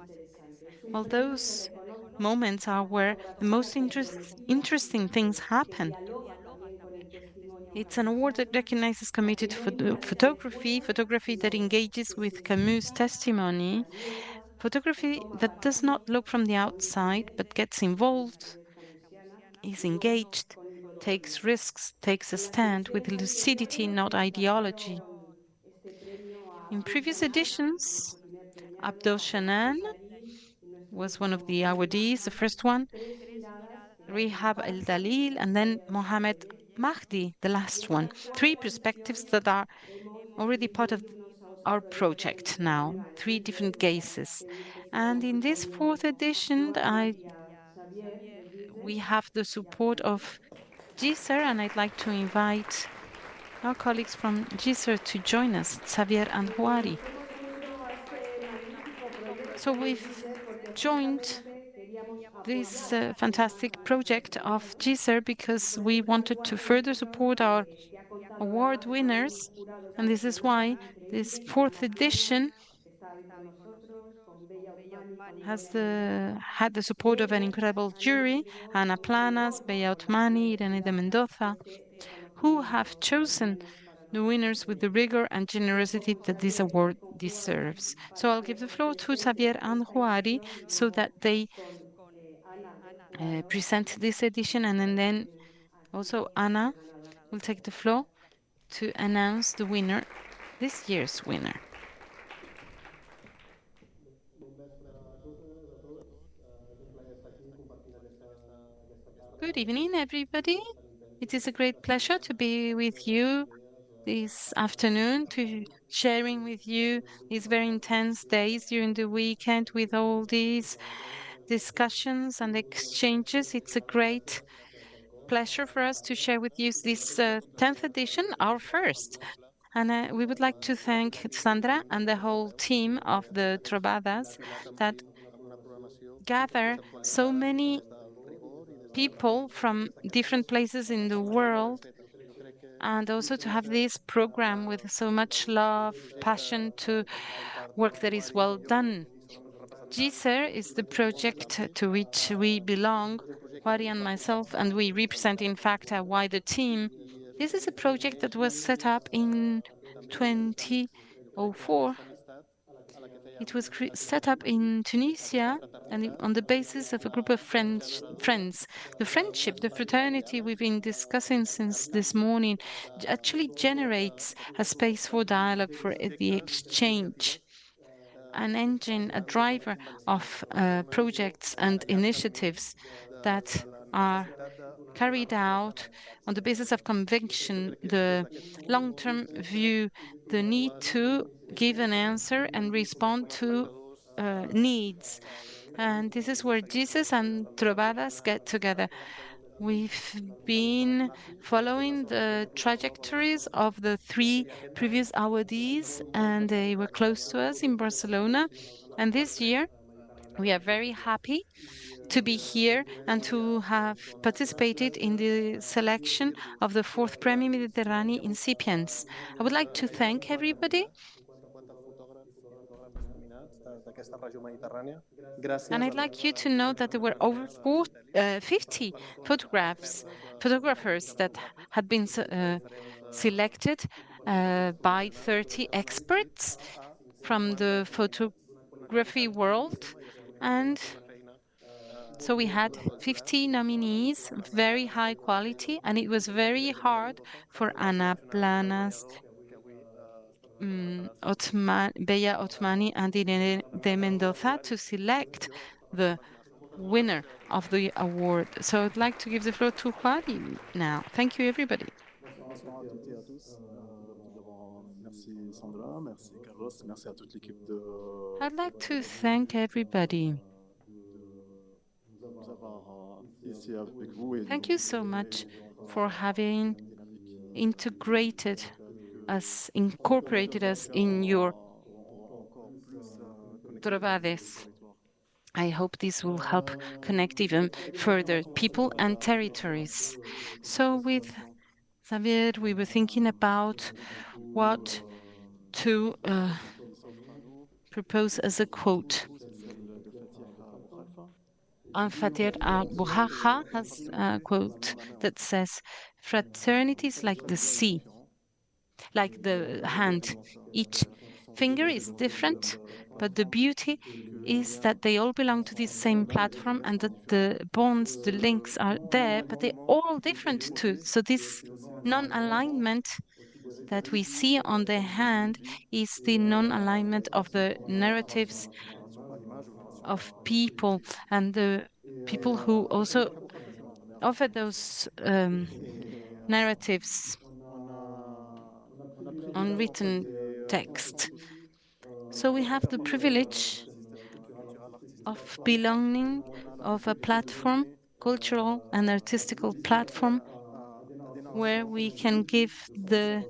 well, those moments are where the most interesting things happen. It's an award that recognizes committed photography that engages with Camus' testimony, photography that does not look from the outside but gets involved, is engaged, takes risks, takes a stand with lucidity, not ideology. In previous editions, Abdel Shanan was one of the awardees, the first one, Rihab El Dalil, and then Mohamed Mahdi, the last one. Three perspectives that are already part of our project now, three different gazes. And in this fourth edition, we have the support of GISER, and I'd like to invite our colleagues from GISER to join us, Xavier and Huari. So we've joined this fantastic project of GISER because we wanted to further support our award winners, and this is why this fourth edition has had the support of an incredible jury, Ana Planas, Bella Otmani, Irene de Mendoza, who have chosen the winners with the rigor and generosity that this award deserves. So I'll give the floor to Xavier and Juari so that they present this edition, and then also Anna will take the floor to announce the winner, this year's winner. Good evening, everybody. It is a great pleasure to be with you this afternoon, to sharing with you these very intense days during the weekend with all these discussions and exchanges. It's a great pleasure for us to share with you this 10th edition, our first. And we would like to thank Sandra and the whole team of the Trobades that gather so many people from different places in the world, and also to have this program with so much love, passion to work that is well done. GISER is the project to which we belong, Juari and myself, and we represent, in fact, a wider team. This is a project that was set up in 2004. It was set up in Tunisia and on the basis of a group of friends. The friendship, the fraternity we've been discussing since this morning actually generates a space for dialogue, for the exchange, an engine, a driver of projects and initiatives that are carried out on the basis of conviction, the long-term view, the need to give an answer and respond to needs. And this is where Jesus and Trovadas get together. We've been following the trajectories of the three previous awardees, and they were close to us in Barcelona. And this year, we are very happy to be here and to have participated in the selection of the fourth Premis Mediterranis incipients. I would like to thank everybody. And I'd like you to know that there were over 50 photographers that had been selected by 30 experts from the photography world. And so we had 50 nominees, very high quality, and it was very hard for Ana Planas, Bella Otmani, and Irene de Mendoza to select the winner of the award. So I'd like to give the floor to Juari now. Thank you, everybody. I'd like to thank everybody. Thank you so much for having incorporated us in your Trobades. I hope this will help connect even further people and territories. So with Xavier, we were thinking about what to propose as a quote. Fatih Bouhaha has a quote that says, "Fraternity is like the sea, like the hand. Each finger is different, but the beauty is that they all belong to this same platform and that the bonds, the links are there, but they're all different too." So this non-alignment that we see on the hand is the non-alignment of the narratives of people and the people who also offer those narratives on written text. So we have the privilege of belonging of a platform, cultural and artistical platform, where we can give the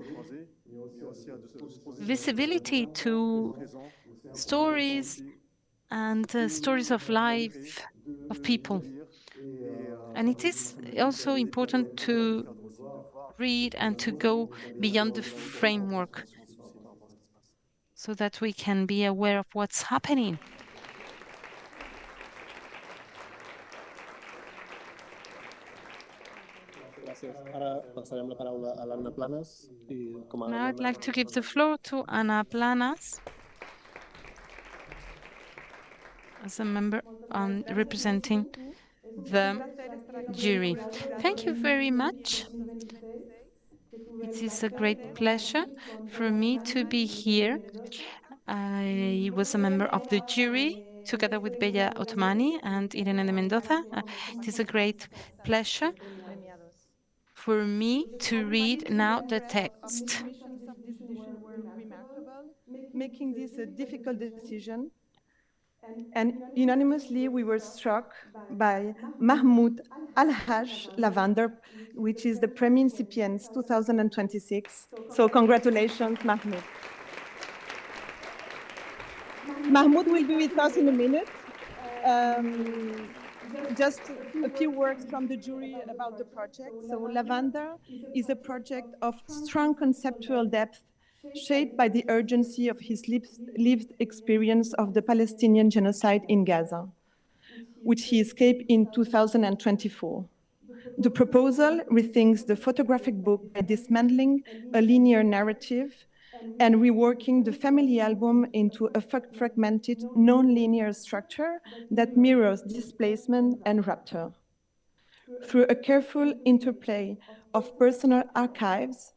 visibility to stories and stories of life of people. And it is also important to read and to go beyond the framework so that we can be aware of what's happening. Now I'd like to give the floor to Ana Planas as a member representing the jury. Thank you very much. It is a great pleasure for me to be here. I was a member of the jury together with Bella Otmani and Irene de Mendoza. It is a great pleasure for me to read now the text. Submissions of this edition were remarkable, making this a difficult decision. And unanimously, we were struck by Mahmoud Al-Haj Lavender, which is the Premis 2026. So congratulations, Mahmoud. Mahmoud will be with us in a minute. Just a few words from the jury about the project. So Lavender is a project of strong conceptual depth, shaped by the urgency of his lived experience of the Palestinian genocide in Gaza, which he escaped in 2024. The proposal rethinks the photographic book by dismantling a linear narrative and reworking the family album into a fragmented, non-linear structure that mirrors displacement and rupture. Through a careful interplay of personal archives,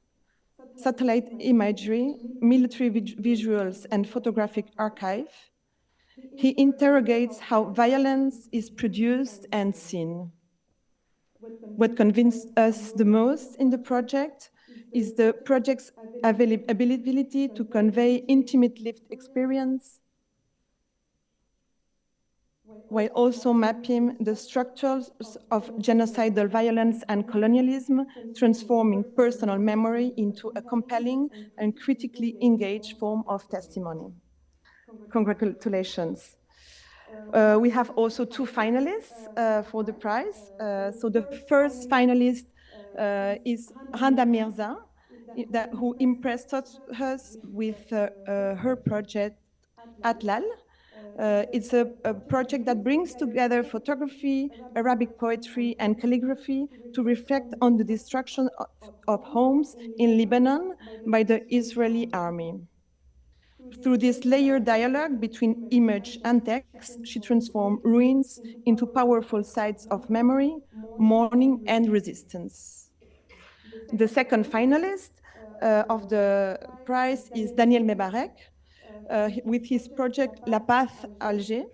satellite imagery, military visuals, and photographic archive, he interrogates how violence is produced and seen. What convinced us the most in the project is the project's ability to convey intimate lived experience, while also mapping the structures of genocidal violence and colonialism, transforming personal memory into a compelling and critically engaged form of testimony. Congratulations. We have also two finalists for the prize. So the first finalist is Randa Mirza, who impressed us with her project Atlal. It's a project that brings together photography, Arabic poetry, and calligraphy to reflect on the destruction of homes in Lebanon by the Israeli army. Through this layered dialogue between image and text, she transformed ruins into powerful sites of memory, mourning, and resistance. The second finalist of the prize is Daniel Mebarek, with his project La Paz Alger,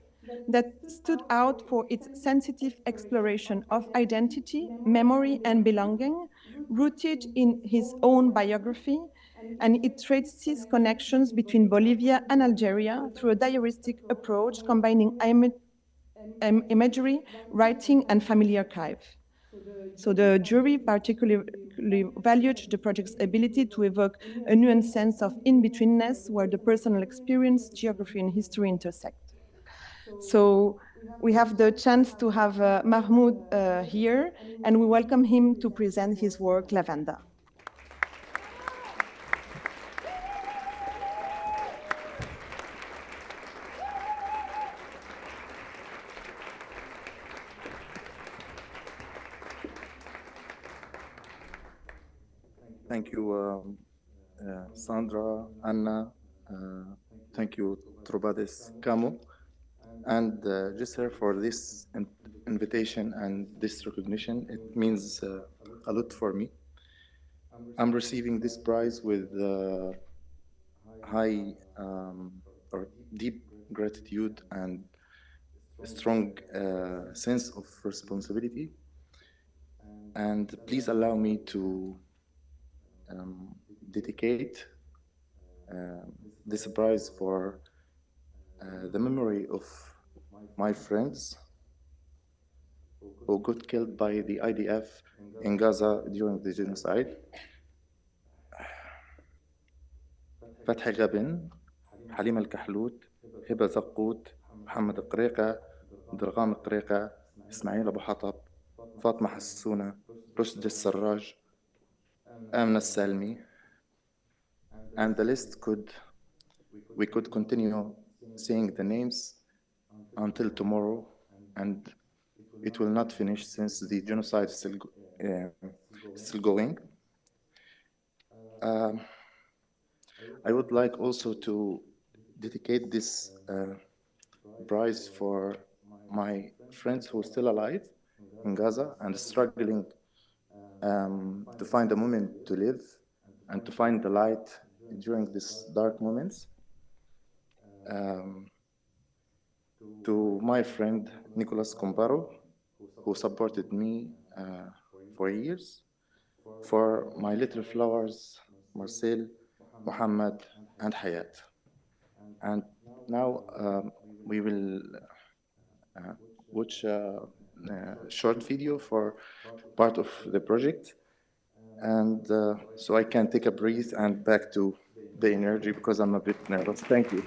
that stood out for its sensitive exploration of identity, memory, and belonging, rooted in his own biography, and it traces connections between Bolivia and Algeria through a diaristic approach combining imagery, writing, and family archive. So the jury particularly valued the project's ability to evoke a nuanced sense of in-betweenness where the personal experience, geography, and history intersect. So we have the chance to have Mahmoud here, and we welcome him to present his work, Lavender. Thank you, Sandra, Anna. Thank you, Trobades, Camus, and Gisser for this invitation and this recognition. It means a lot for me. I'm receiving this prize with high or deep gratitude and a strong sense of responsibility. And please allow me to dedicate this prize for the memory of my friends who got killed by the IDF in Gaza during the genocide. فتحي غبن، حليمة الكحلوت، هبة زقوت، محمد القريقة، درغام القريقة، إسماعيل أبو حطب، فاطمة حسونة، رشد السراج، آمنة السالمي. And the list we could continue saying the names until tomorrow, and it will not finish since the genocide still still going. I would like also to dedicate this prize for my friends who are still alive in Gaza and struggling to find a moment to live and to find the light during these dark moments. To my friend Nicolas Comparo, who supported me for years, for my little flowers, Marcel, Muhammad, and Hayat. And now we will watch a short video for part of the project. And so I can take a breath and back to the energy because I'm a bit nervous. Thank you.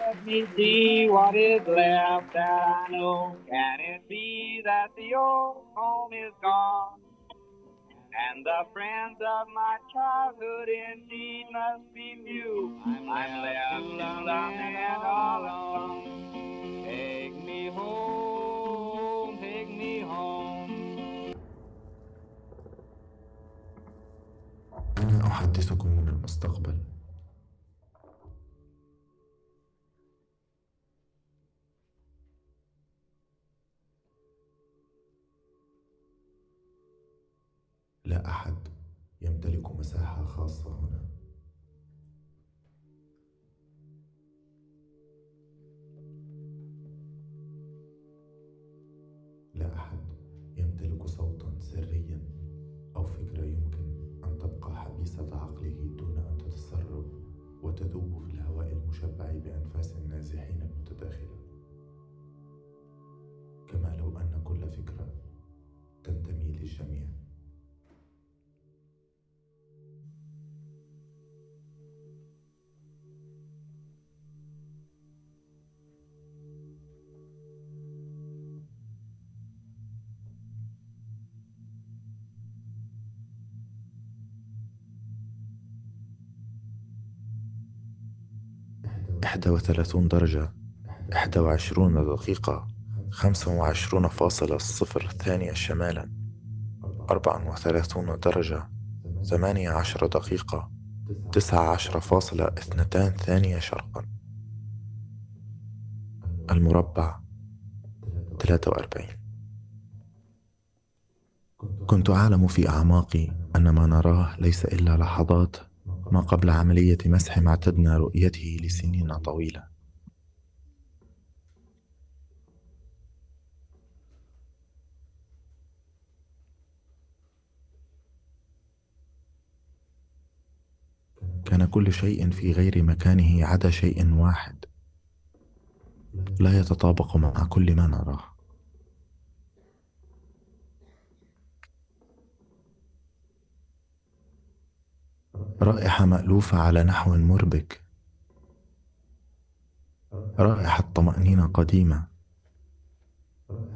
Let me see what is left that I know. Can it be that the old home is gone? And the friends of my childhood indeed must be few. I'm left and all alone. Take me home, take me home. أنا أحدثكم من المستقبل. لا أحد يمتلك مساحة خاصة هنا. لا أحد يمتلك صوتا سريا أو فكرة يمكن أن تبقى حبيسة عقله دون أن تتسرب وتذوب في الهواء المشبع بأنفاس النازحين المتداخلة. كما لو أن كل فكرة تنتمي للجميع. إحدى وثلاثون درجة، 21 دقيقة، 25.0 شمالا، 34 درجة، 18 دقيقة، 19.2 شرقا. المربع 43. كنت أعلم في أعماقي أن ما نراه ليس إلا لحظات ما قبل عملية مسح ما اعتدنا رؤيته لسنين طويلة. كان كل شيء في غير مكانه عدا شيء واحد لا يتطابق مع كل ما نراه. رائحة مألوفة على نحو مربك، رائحة طمأنينة قديمة،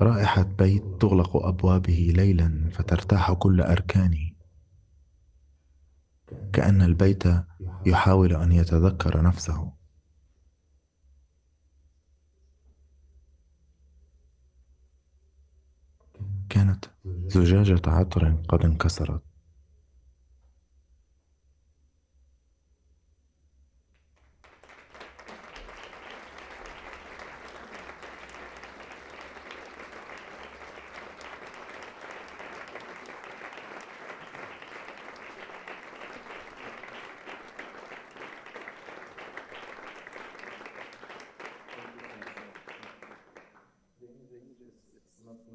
رائحة بيت تغلق أبوابه ليلا فترتاح كل أركانه، كأن البيت يحاول أن يتذكر نفسه. كانت زجاجة عطر قد انكسرت.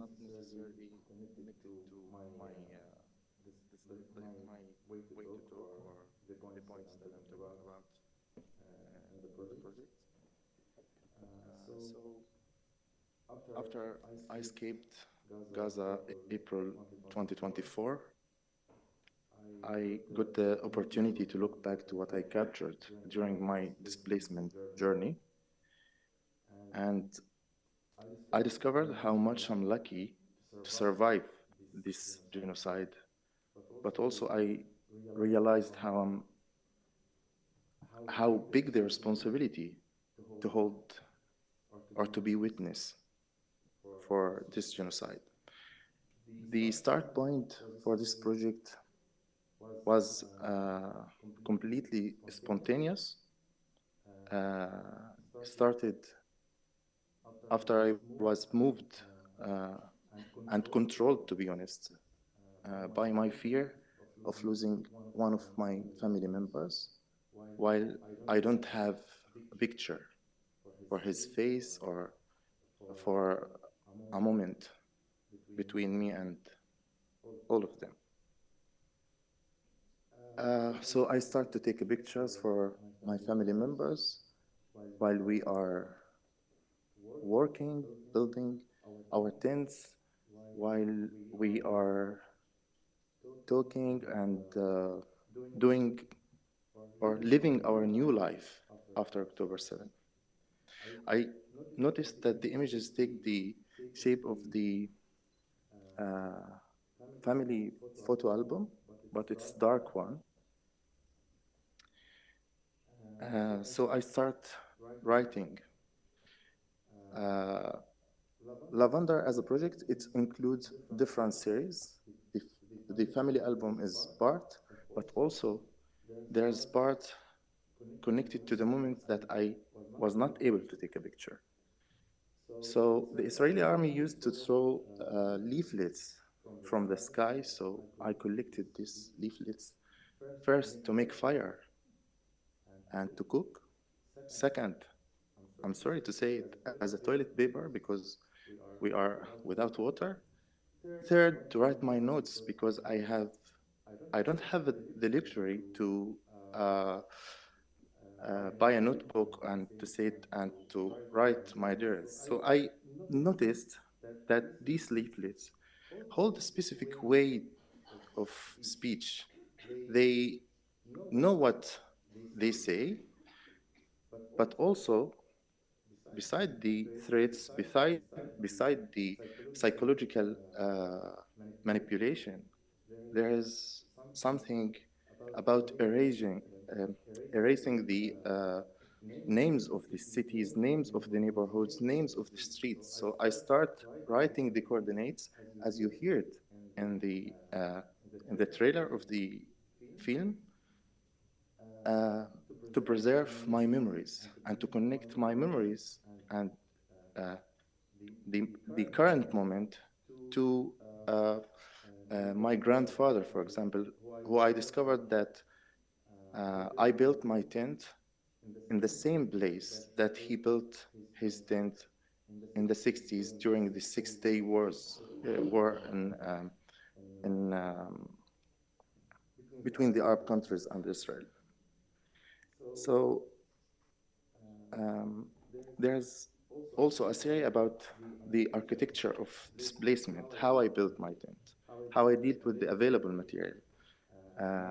Not necessarily connected to my way to talk or the points that I'm talking about in the project. So after I escaped Gaza April 2024, I got the opportunity to look back to what I captured during my displacement journey, and I discovered how much I'm lucky to survive this genocide, but also I realized how big the responsibility to hold or to be witness for this genocide. The start point for this project was completely spontaneous. Started after I was moved and controlled, to be honest, by my fear of losing one of my family members, while I don't have a picture for his face or for a moment between me and all of them. So I start to take pictures for my family members while we are working, building our tents, while we are talking and doing or living our new life after October 7th. I noticed that the images take the shape of the family photo album, but it's dark one. So I start writing. Lavender as a project, it includes different series. The family album is part, but also there's part connected to the moment that I was not able to take a picture. So the Israeli army used to throw leaflets from the sky, so I collected these leaflets, first to make fire and to cook. Second, I'm sorry to say it, as a toilet paper because we are without water. Third, to write my notes because I don't have the luxury to buy a notebook and to sit and to write my diaries. So I noticed that these leaflets hold a specific way of speech. They know what they say, but also beside the threats, beside the psychological manipulation, there is something about erasing the names of the cities, names of the neighborhoods, names of the streets. So I start writing the coordinates as you hear it in the trailer of the film. To preserve my memories and to connect my memories and the current moment to my grandfather, for example, who I discovered that I built my tent in the same place that he built his tent in the 60s during the Six-Day War between the Arab countries and Israel. So there's also a series about the architecture of displacement, how I built my tent, how I dealt with the available material,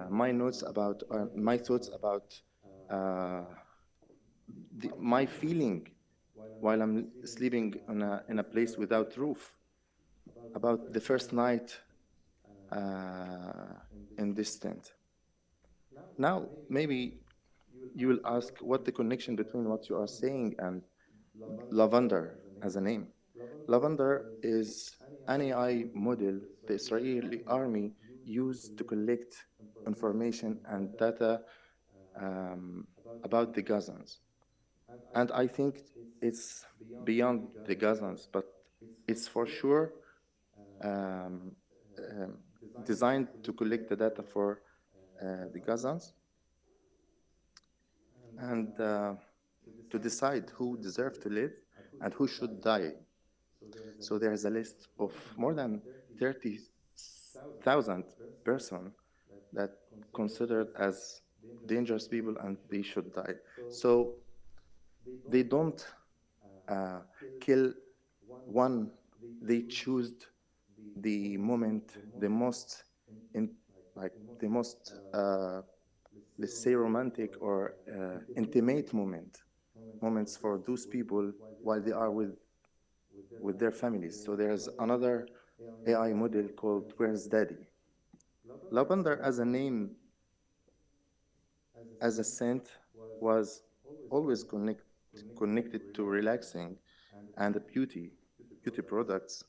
my thoughts about my feeling while I'm sleeping in a place without roof, about the first night in this tent. Now, maybe you will ask what the connection between what you are saying and lavender as a name. Lavender is an AI model the Israeli army used to collect information and data about the Gazans. And I think it's beyond the Gazans, but it's for sure designed to collect the data for the Gazans and to decide who deserves to live and who should die. So there's a list of more than 30,000 persons that considered as dangerous people and they should die. So they don't kill one, they choose the moment, the most, let's say romantic or intimate moments for those people while they are with their families. So there's another AI model called Where's Daddy? Lavender as a name, as a scent, was always connected to relaxing and beauty. beauty products,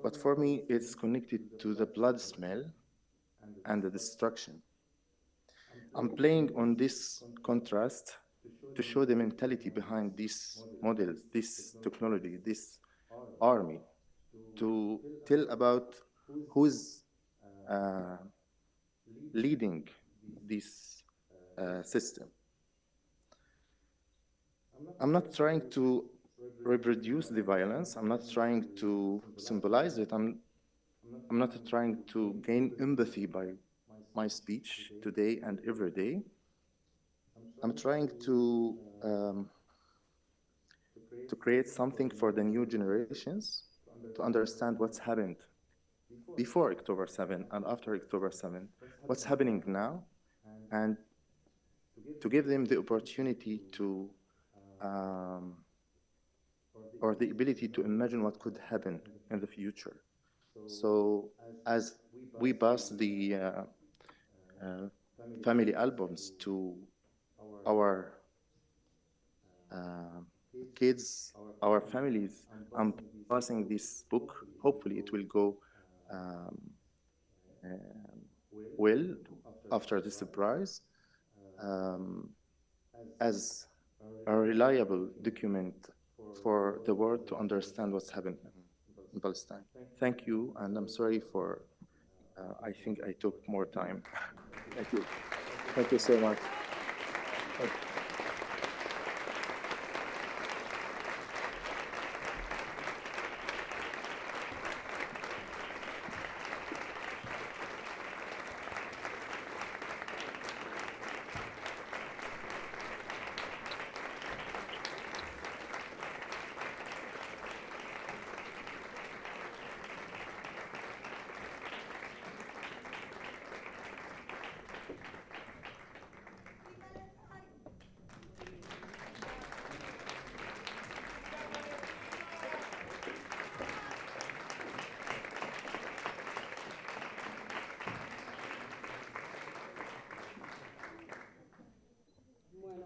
but for me, it's connected to the blood smell and the destruction. I'm playing on this contrast to show the mentality behind these models, this technology, this army, to tell about who's leading this system. I'm not trying to reproduce the violence. I'm not trying to symbolize it. I'm not trying to gain empathy by my speech today and every day. I'm trying to create something for the new generations to understand what's happened before October 7 and after October 7, what's happening now, and to give them the opportunity to or the ability to imagine what could happen in the future. So as we pass the family albums to our kids, our families, I'm passing this book. Hopefully it will go well after the surprise as a reliable document for the world to understand what's happened in Palestine. Thank you, and I'm sorry for, I think I took more time. Thank you. Thank you so much.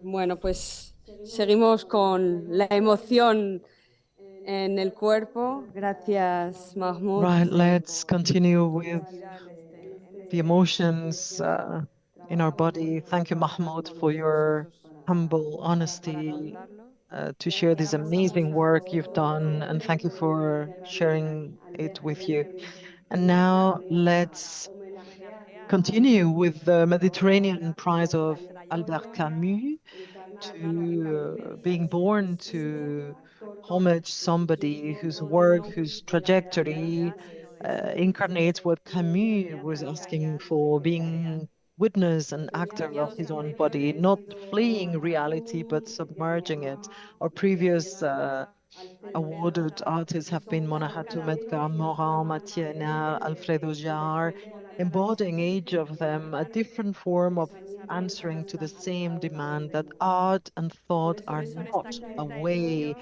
Bueno, pues seguimos con la emoción en el cuerpo. Gracias, Mahmoud. Right, let's continue with the emotions in our body. Thank you, Mahmoud, for your humble honesty to share this amazing work you've done, and thank you for sharing it with you. And now let's continue with the Mediterranean Prize of Albert Camus, to being born to homage somebody whose work, whose trajectory incarnates what Camus was asking for, being witness and actor of his own body, not fleeing reality, but submerging it. Our previous awarded artists have been Mona Hatoum, Edgar Morin, Mathieu Hénard, Alfredo Jarre, embodying each of them a different form of answering to the same demand that art and thought are not away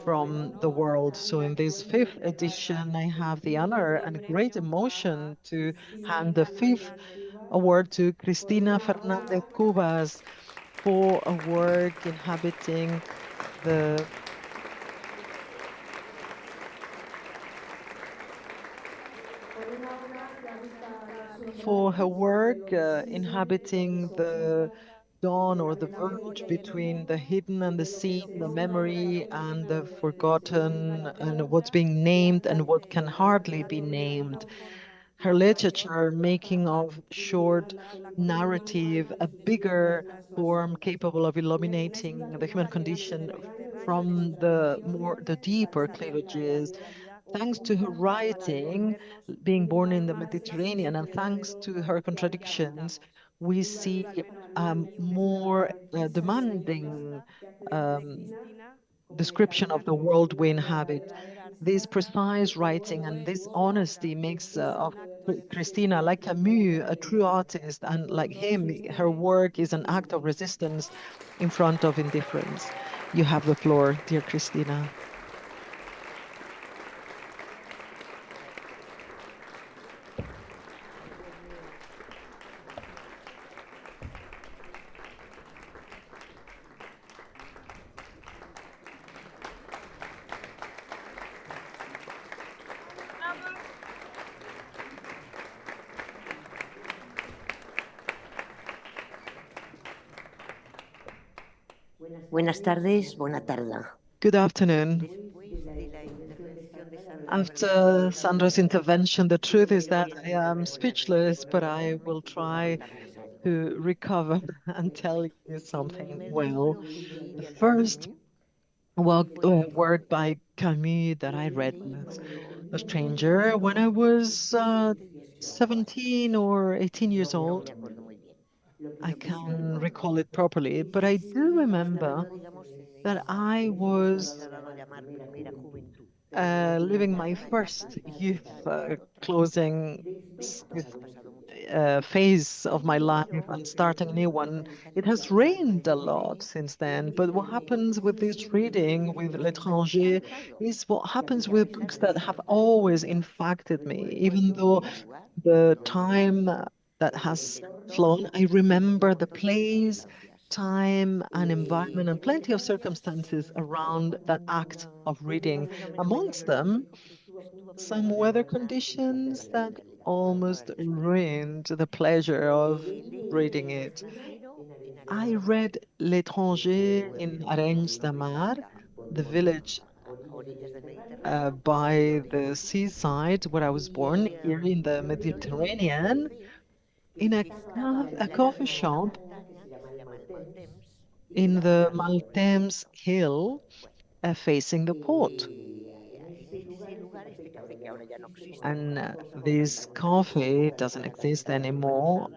from the world. So in this fifth edition, I have the honor and great emotion to hand the fifth award to Cristina Fernandez Cubas for a work inhabiting the for her work inhabiting the dawn or the verge between the hidden and the seen, the memory and the forgotten, and what's being named and what can hardly be named. Her literature making of short narrative a bigger form capable of illuminating the human condition from the deeper cleavages. Thanks to her writing, being born in the Mediterranean, and thanks to her contradictions, we see more demanding description of the world we inhabit. This precise writing and this honesty makes of Christina, like Camus, a true artist, and like him, her work is an act of resistance in front of indifference. You have the floor, dear Christina. Buenas tardes, buena tarde. Good afternoon. After Sandra's intervention, the truth is that I am speechless, but I will try to recover and tell you something well. The first work by Camus that I read was A Stranger when I was 17 or 18 years old. I can recall it properly, but I do remember that I was living my first youth closing phase of my life and starting a new one. It has rained a lot since then, but what happens with this reading with L'étranger is what happens with books that have always impacted me, even though the time that has flown, I remember the place, time, and environment, and plenty of circumstances around that act of reading. Amongst them, some weather conditions that almost ruined the pleasure of reading it. I read L'étranger in Arenys de Mar, the village by the seaside where I was born, here in the Mediterranean, in a coffee shop in the Malthames Hill, facing the port. And this coffee doesn't exist anymore.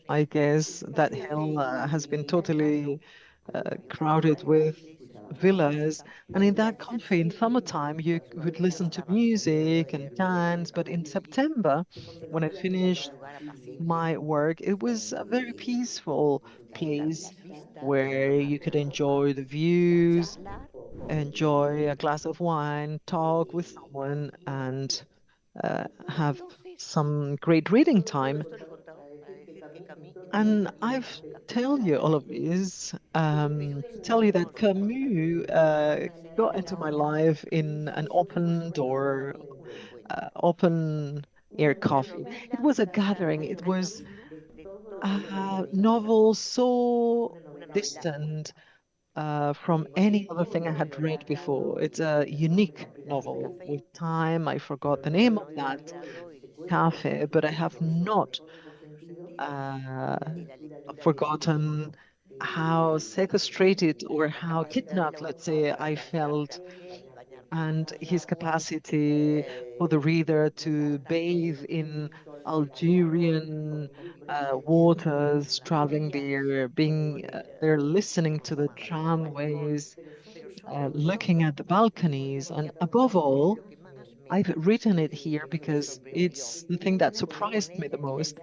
I guess that hill has been totally crowded with villas. And in that coffee, in summertime, you would listen to music and dance. But in September, when I finished my work, it was a very peaceful place where you could enjoy the views, enjoy a glass of wine, talk with someone, and have some great reading time. And I've tell you all of this, tell you that Camus got into my life in an open door, open air coffee. It was a gathering. It was a novel so distant from any other thing I had read before. It's a unique novel. With time, I forgot the name of that cafe, but I have not uh, forgotten how sequestrated or how kidnapped, let's say, I felt, and his capacity for the reader to bathe in Algerian waters, traveling there, being there, listening to the tramways, looking at the balconies, and above all, I've written it here because it's the thing that surprised me the most.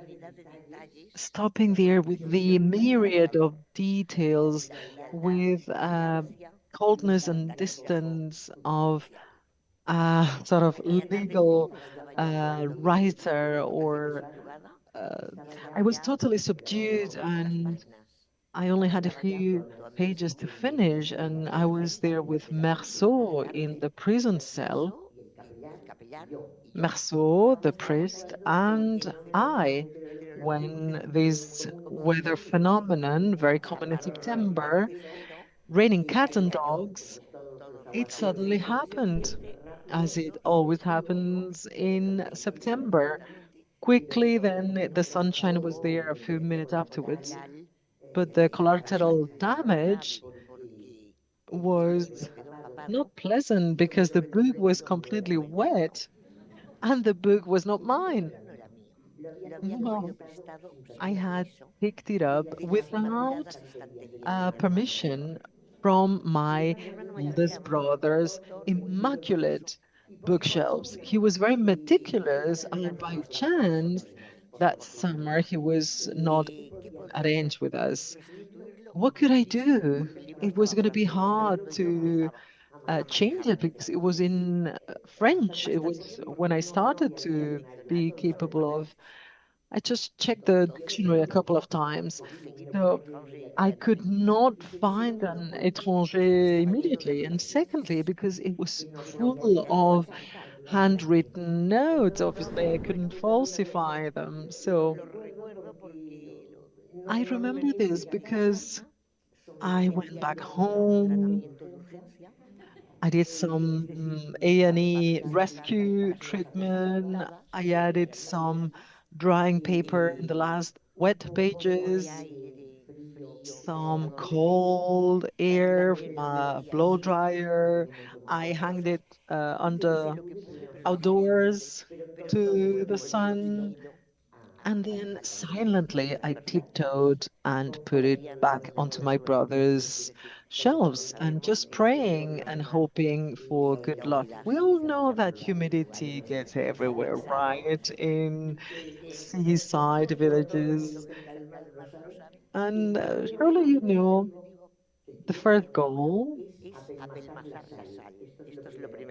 Stopping there with the myriad of details, with coldness and distance of sort of legal writer, or uh, I was totally subdued, and I only had a few pages to finish, and I was there with Merceau in the prison cell. Merceau, the priest, and I, when this weather phenomenon, very common in September, raining cats and dogs, it suddenly happened, as it always happens in September. Quickly, then the sunshine was there a few minutes afterwards, but the collateral damage was not pleasant because the book was completely wet and the book was not mine. No, I had picked it up without permission from my oldest brother's immaculate bookshelves. He was very meticulous, and by chance, that summer he was not arranged with us. What could I do? It was going to be hard to change it because it was in French. It was when I started to be capable of. I just checked the dictionary a couple of times. So I could not find an étranger immediately. And secondly, because it was full of handwritten notes, obviously I couldn't falsify them. So I remember this because I went back home. I did some A&E rescue treatment. I added some drying paper in the last wet pages, some cold air from a blow dryer. I hanged it under outdoors to the sun. And then silently, I tiptoed and put it back onto my brother's shelves and just praying and hoping for good luck. We all know that humidity gets everywhere, right? In seaside villages. And surely you know the first goal,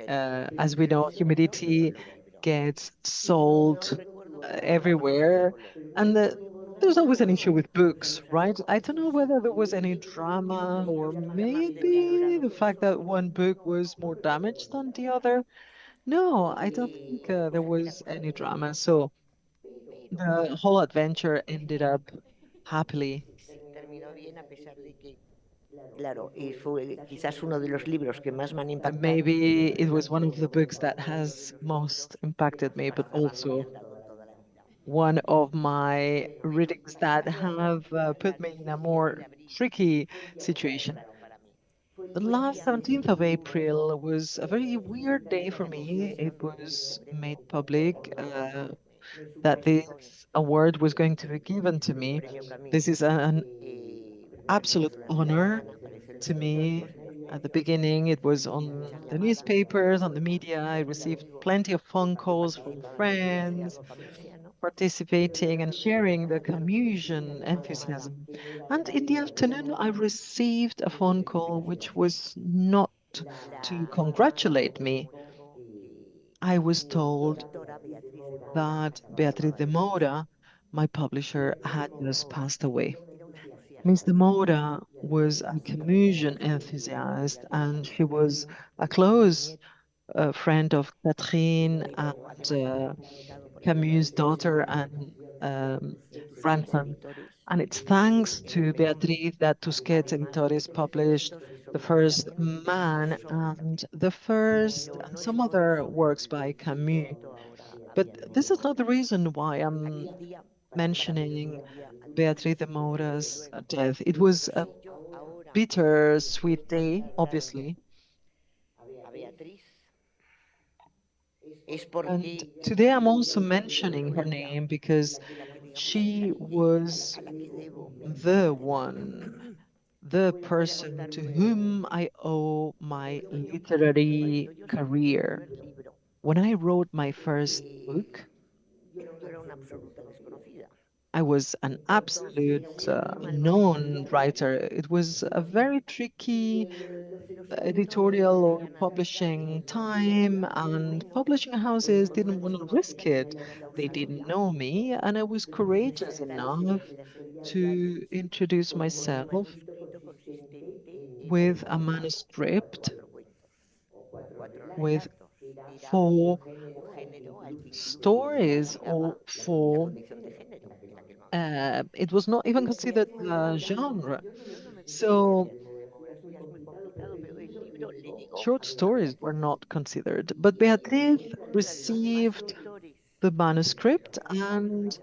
as we know, humidity gets sold everywhere. And there's always an issue with books, right? I don't know whether there was any drama or maybe the fact that one book was more damaged than the other. No, I don't think there was any drama. So the whole adventure ended up happily. Maybe it was one of the books that has most impacted me, but also one of my readings that have put me in a more tricky situation. The last 17th of April was a very weird day for me. It was made public that this award was going to be given to me. This is an absolute honor to me. At the beginning, it was on the newspapers, on the media. I received plenty of phone calls from friends participating and sharing the Camusian enthusiasm. And in the afternoon, I received a phone call which was not to congratulate me. I was told that Beatriz de Moura, my publisher, had just passed away. Miss de Moura was a Camusian enthusiast, and she was a close friend of Catherine and Camus' daughter and grandson. And it's thanks to Beatriz that Tusquets Editores published the first Man and the first and some other works by Camus. But this is not the reason why I'm mentioning Beatriz de Moura's death. It was a bitter, sweet day, obviously. And today I'm also mentioning her name because she was the one, the person to whom I owe my literary career. When I wrote my first book, I was an absolute unknown writer. It was a very tricky editorial or publishing time, and publishing houses didn't want to risk it. They didn't know me, and I was courageous enough to introduce myself with a manuscript with 4 stories or 4. It was not even considered a genre. So short stories were not considered. But Beatriz received the manuscript, and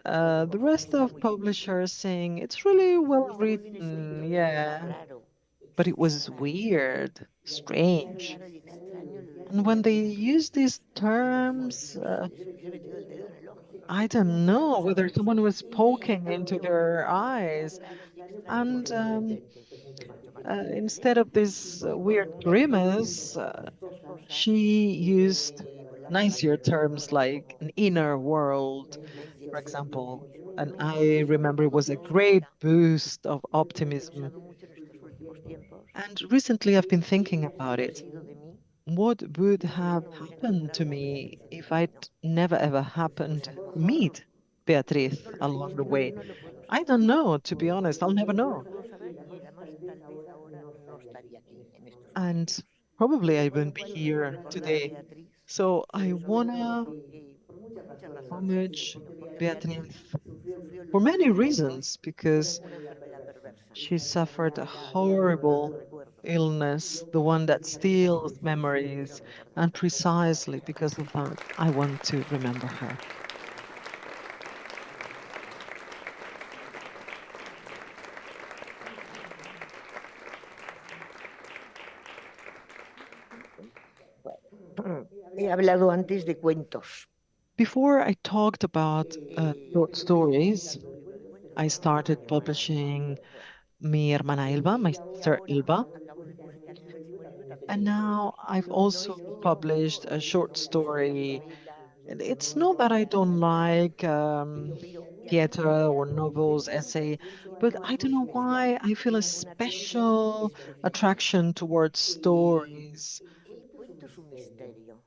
the rest of publishers saying it's really well written, yeah, but it was weird, strange. And when they use these terms, I don't know whether someone was poking into their eyes. And instead of this weird grimace, she used nicer terms like an inner world, for example. And I remember it was a great boost of optimism. And recently I've been thinking about it. What would have happened to me if I'd never ever happened to meet Beatriz along the way? I don't know, to be honest, I'll never know. And probably I wouldn't be here today. So I wanna homage Beatriz for many reasons, because She suffered a horrible illness, the one that steals memories, and precisely because of that, I want to remember her. He hablado antes de cuentos. Before I talked about short stories, I started publishing Mi Hermana Elba, my sister Elba, and now I've also published a short story. And it's not that I don't like theater or novels, essay, but I don't know why I feel a special attraction towards stories. El cuento es un misterio.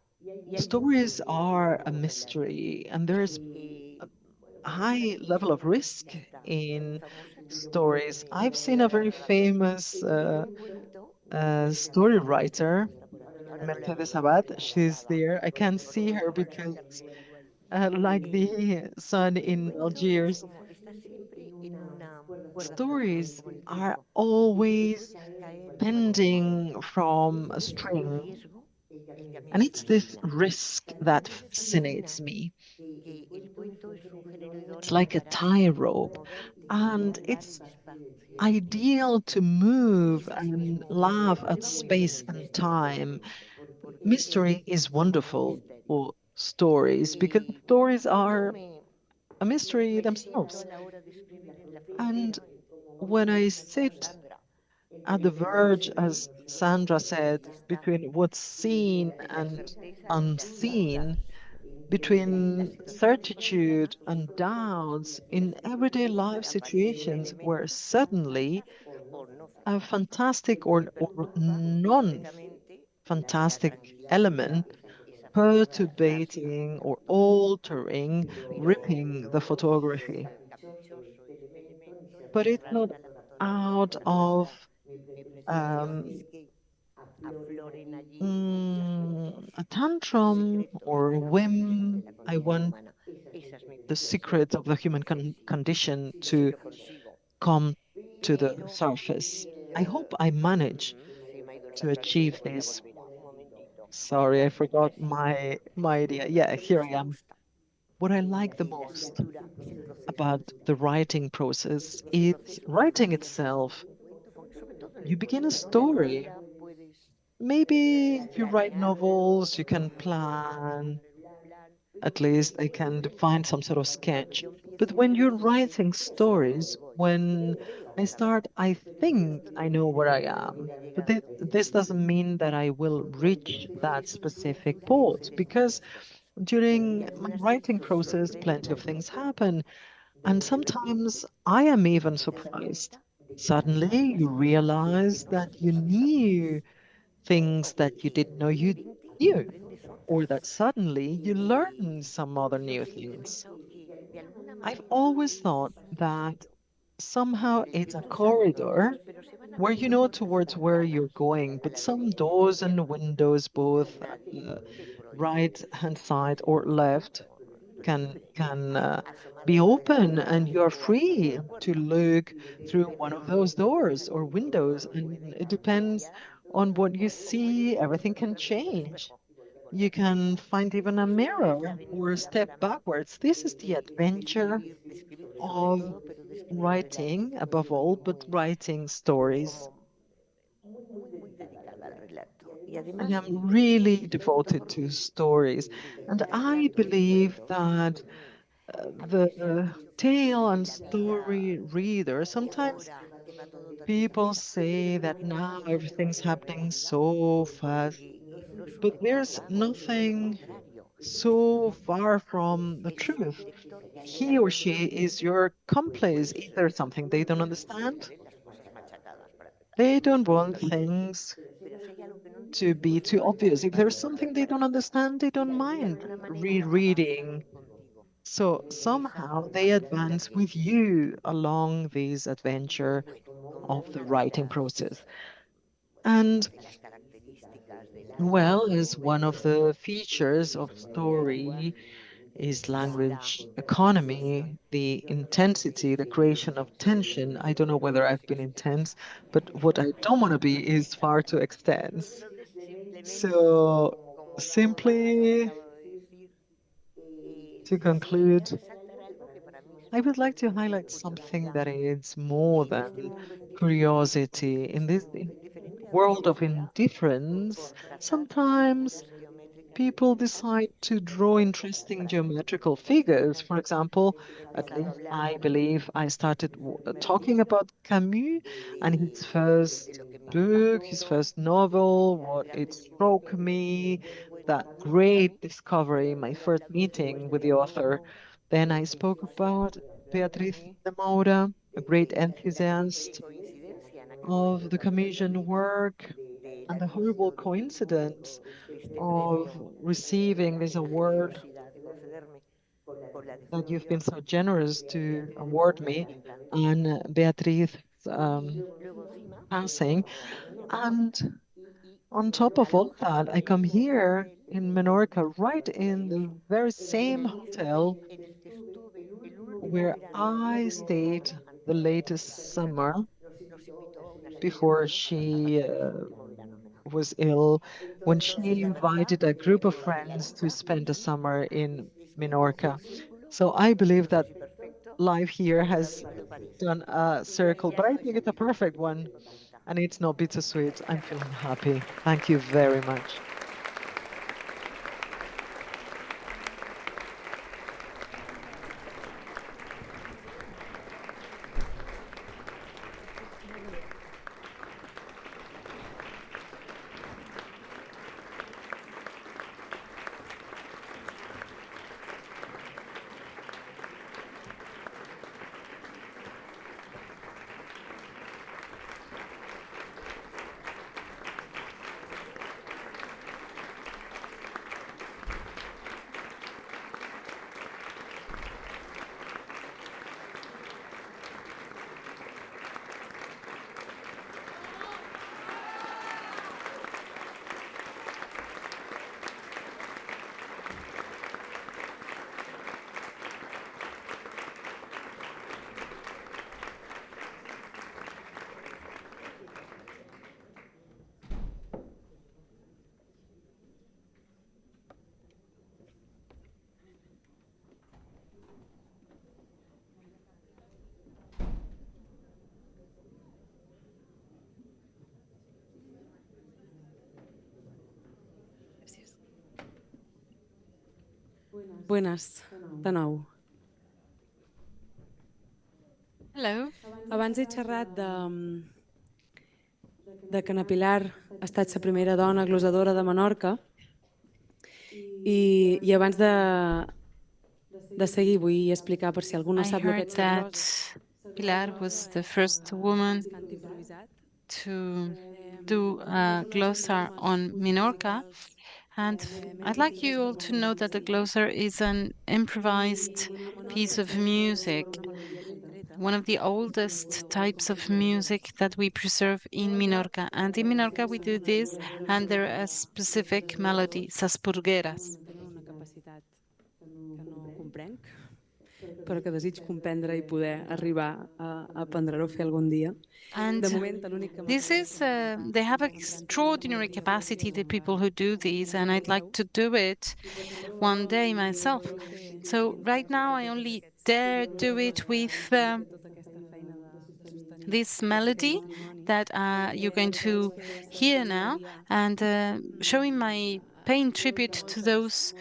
Stories are a mystery, and there's a high level of risk in stories. I've seen a very famous story writer, Mercedes Abad. She's there. I can't see her because, like the sun in Algiers, stories are always pending from a string. And it's this risk that fascinates me. It's like a tightrope, and it's ideal to move and laugh at space and time. Mystery is wonderful for stories because stories are a mystery themselves. And when I sit at the verge, as Sandra said, between what's seen and unseen, between certitude and doubts in everyday life situations where suddenly a fantastic or non-fantastic element perturbating or altering, ripping the photography. But it's not out of um, a tantrum or a whim. I want the secret of the human condition to come to the surface. I hope I manage to achieve this. Sorry, I forgot my idea. Yeah, here I am. What I like the most about the writing process is writing itself. You begin a story. Maybe if you write novels, you can plan. At least I can define some sort of sketch. But when you're writing stories, when I start, I think I know where I am. But this doesn't mean that I will reach that specific port because during my writing process, plenty of things happen. And sometimes I am even surprised. Suddenly you realize that you knew things that you didn't know you knew, or that suddenly you learn some other new things. I've always thought that somehow it's a corridor where you know towards where you're going, but some doors and windows, both right hand side or left, can be open, and you're free to look through one of those doors or windows, and it depends on what you see. Everything can change. You can find even a mirror or step backwards. This is the adventure of writing, above all, but writing stories. I am really devoted to stories, and I believe that the tale and story reader, sometimes people say that now everything's happening so fast, but there's nothing so far from the truth. He or she is your accomplice. Is there something they don't understand? They don't want things to be too obvious. If there's something they don't understand, they don't mind rereading. So somehow they advance with you along this adventure of the writing process. And well, as one of the features of story, is language economy, the intensity, the creation of tension. I don't know whether I've been intense, but what I don't want to be is far too extensive. So simply to conclude, I would like to highlight something that is more than curiosity. In this world of indifference, sometimes people decide to draw interesting geometrical figures. For example, at least I believe I started talking about Camus and his first book, his first novel, what it struck me, that great discovery, my first meeting with the author. Then I spoke about Beatriz de Moura, a great enthusiast of the Camusian work, and the horrible coincidence of receiving this award that you've been so generous to award me, and Beatriz passing. And on top of all that, I come here in Menorca, right in the very same hotel where I stayed the latest summer before she was ill, when she invited a group of friends to spend the summer in Menorca. So I believe that life here has done a circle, but I think it's a perfect one, and it's not bittersweet. I'm feeling happy. Thank you very much. Buenas, de nou. Hello. Abans he xerrat de que na Pilar ha estat la primera dona glosadora de Menorca i abans de seguir vull explicar per si algú no I sap el que heard és la that Pilar was the first woman to do a glossar on Menorca. And I'd like you all to know that the glossar is an improvised piece of music, one of the oldest types of music that we preserve in Menorca. And in Menorca we do this under a specific melody, saspurgueras. tenen una capacitat que no comprenc, però que desig comprendre i poder arribar a aprendre-ho a fer algun dia. And this is, they have extraordinary capacity, the people who do these, and I'd like to do it one day myself. So right now I only dare do it with this melody that you're going to hear now, and showing my paying tribute to those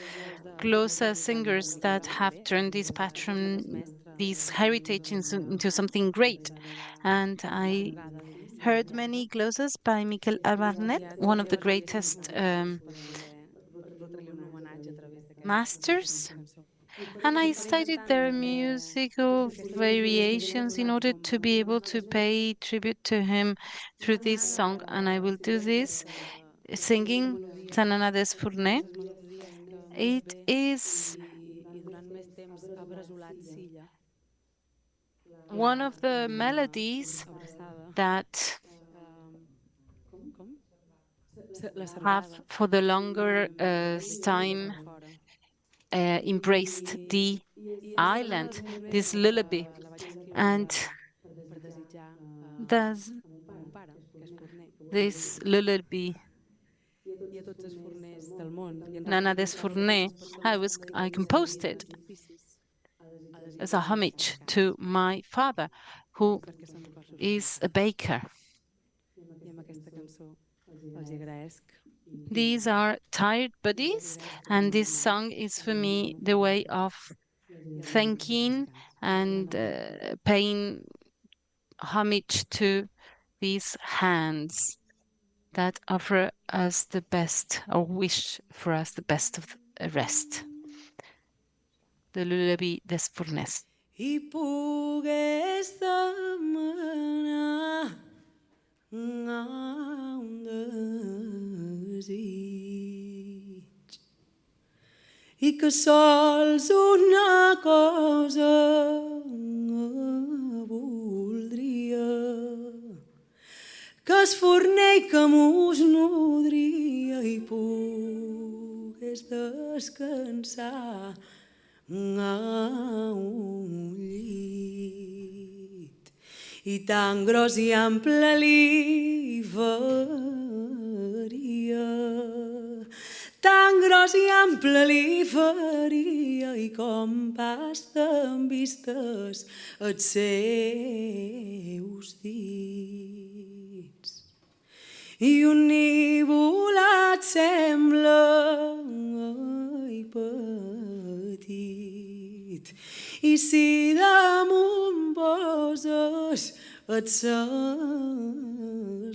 glosa singers that have turned this patron, this heritage into something great. And I heard many glosas by Miquel Abarnet, one of the greatest masters, and I studied their musical variations in order to be able to pay tribute to him through this song. And I will do this singing Sanana des Fournet. It is one of the melodies that have for the longer time embraced the island, this lullaby. And this lullaby, Nana des Fourners, I composed it as a homage to my father, who is a baker. These are tired bodies, and this song is for me the way of thanking and paying homage to these hands that offer us the best, or wish for us the best of rest. The lullaby des Fourners. I pogués demanar un desig i que sols una cosa voldria, que es forner i Camus nodria i pogués descansar a un llit i tan gros i ample li faria, tan gros i ample li faria i com pasta amb vistes els seus dits. I un nivolat sembla petit i si damunt poses et ses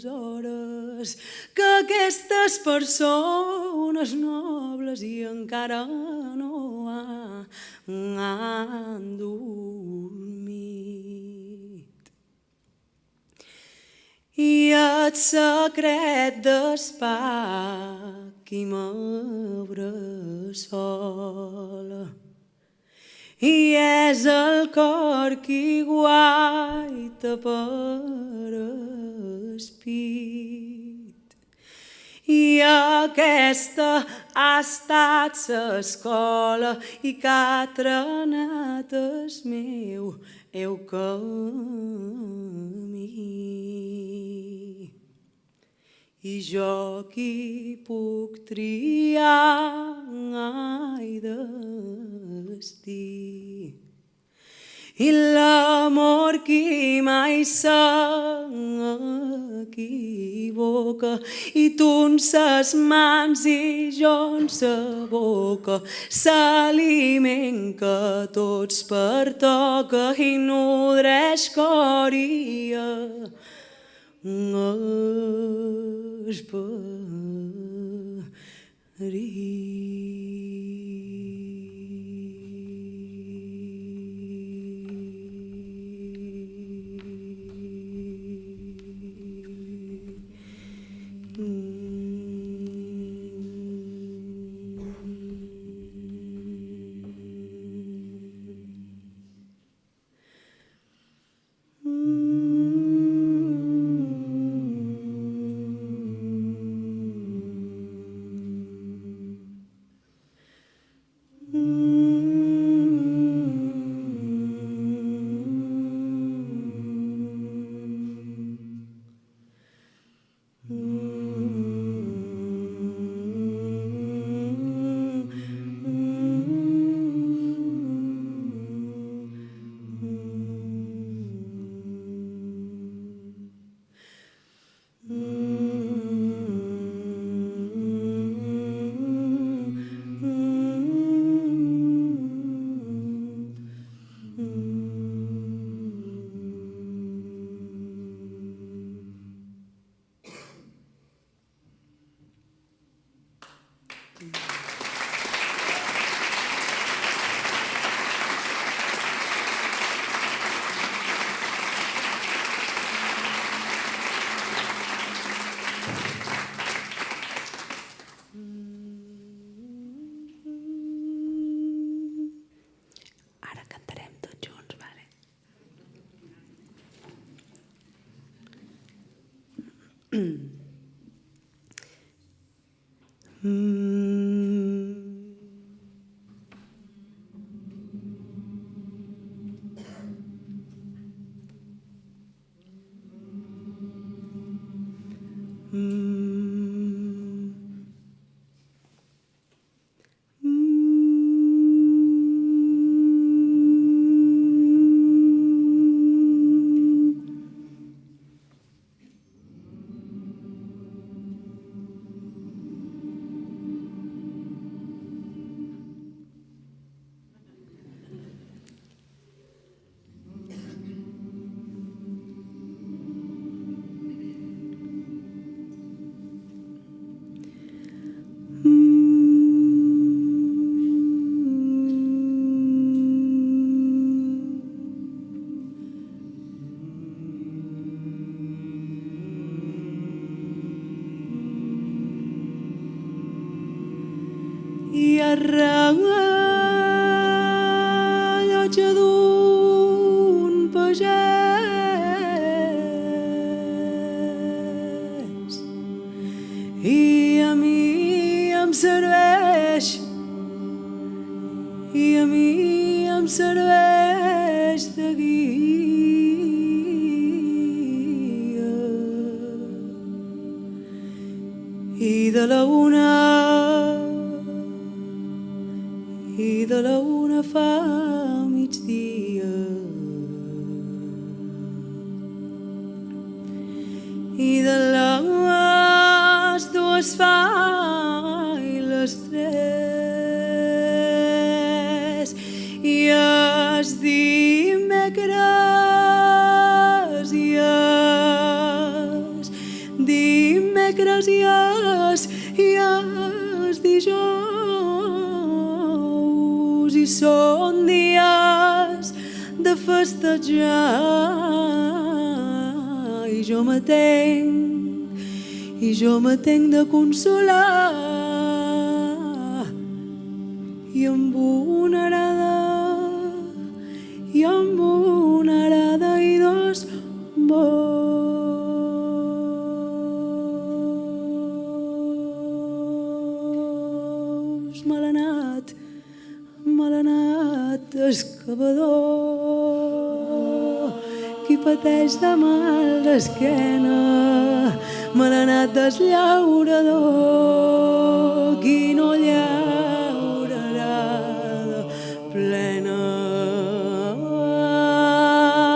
hores que aquestes persones nobles i encara no han dormit. I el secret d'espai qui m'abressola i és el cor qui guaita per espit. I aquesta ha estat l'escola i que ha trenat el meu camí. I jo qui puc triar ai destí i l'amor qui mai s'equivoca i tu en ses mans i jo en sa boca s'aliment que tots pertoca i nodreix cor i I rellotge d'un pagès i a mi em serveix de guia i de la una fa migdia i de les dues fa i les tres i els dimecres i els dijous i són dies de festejar i jo m'atenc de consolar i amb una arada i dos bous. Malanat excavador, qui pateix de mal d'esquena, malanat desllaurador, qui no llaurarà de plena.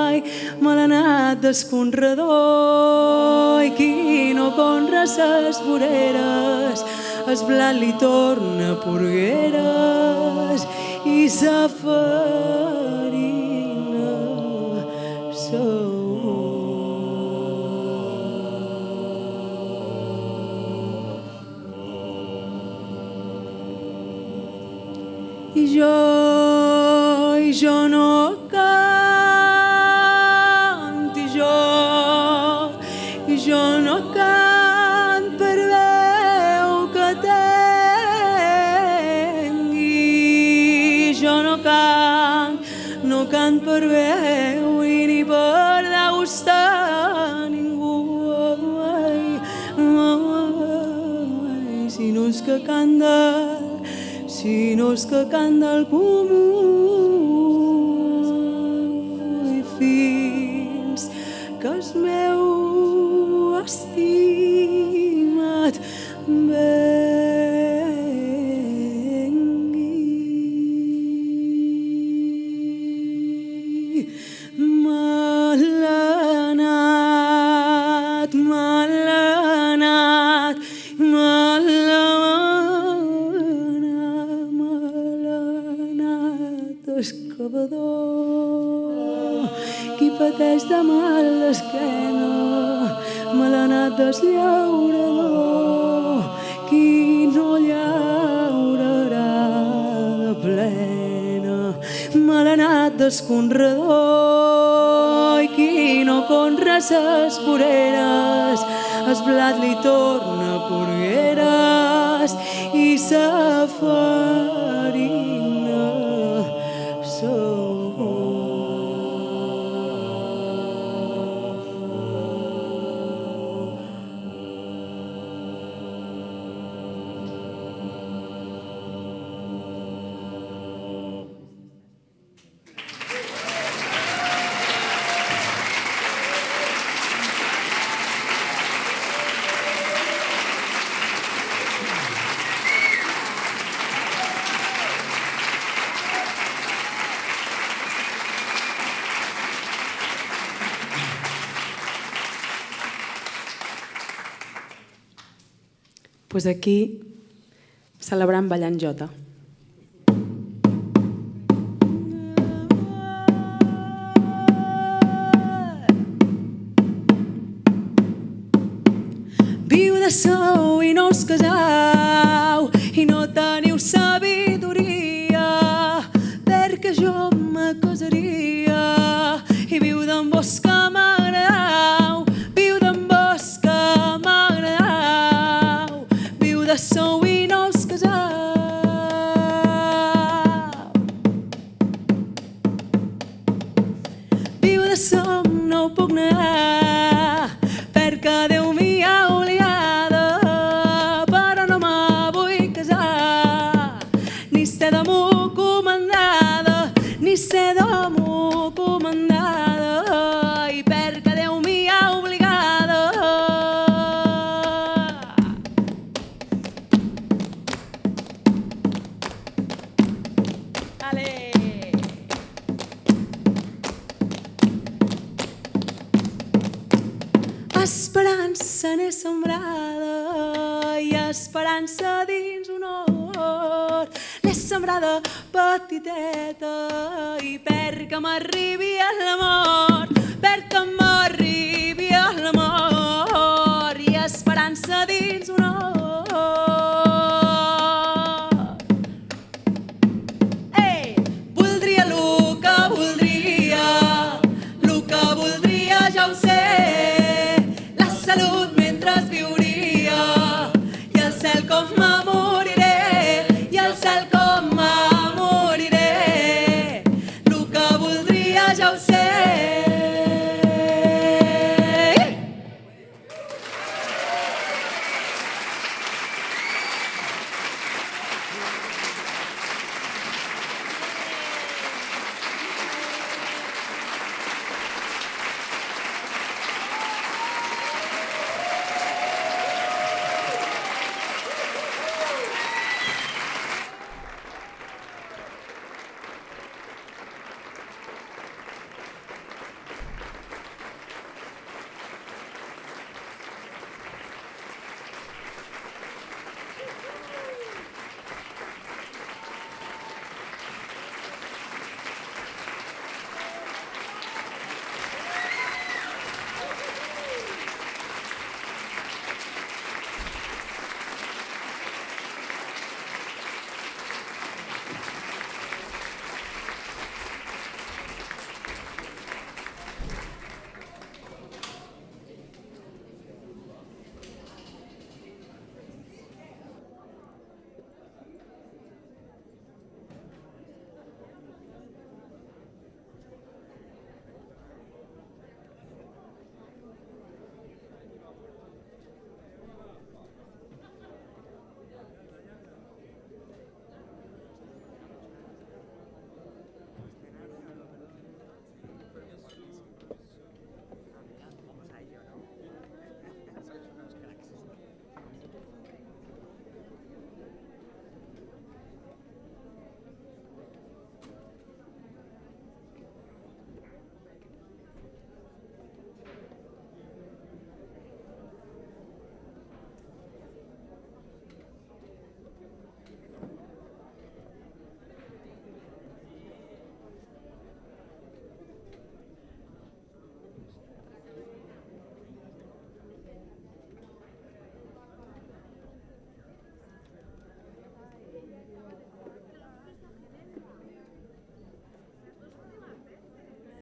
Ai, malanat desconrador, i qui no conra ses voreres, el blat li torna porgueres i sa farina i jo no cant i jo no cant per veu que tenc i jo no cant per veu i ni per degustar ningú si no és que cant del comú i fins que el meu estimat vengui. Malanat excavador, qui pateix de mal d'esquena, malanat desllaurador, qui no llaurarà de plena, malanat desconrador, i qui no conra ses voreres, el blat li torna porgueres i sa farina Pues aquí, celebrant ballant jota. Viu de sou i no us casau i no teniu sabidoria perquè jo me casaria i viu d'en vos que m'agradau, viu d'en vos que m'agradau, viu de sou i no us casau. Viu de som no ho puc negar perquè Déu m'hi ha obligada, però no me vull casar, ni ser d'amo comandada, ni ser d'amo comandada, i perquè Déu m'hi ha obligada. Esperança n'és sembrada i esperança dins un or. L'és sembrada petiteta i perquè m'arribi l'amor, perquè m'arribi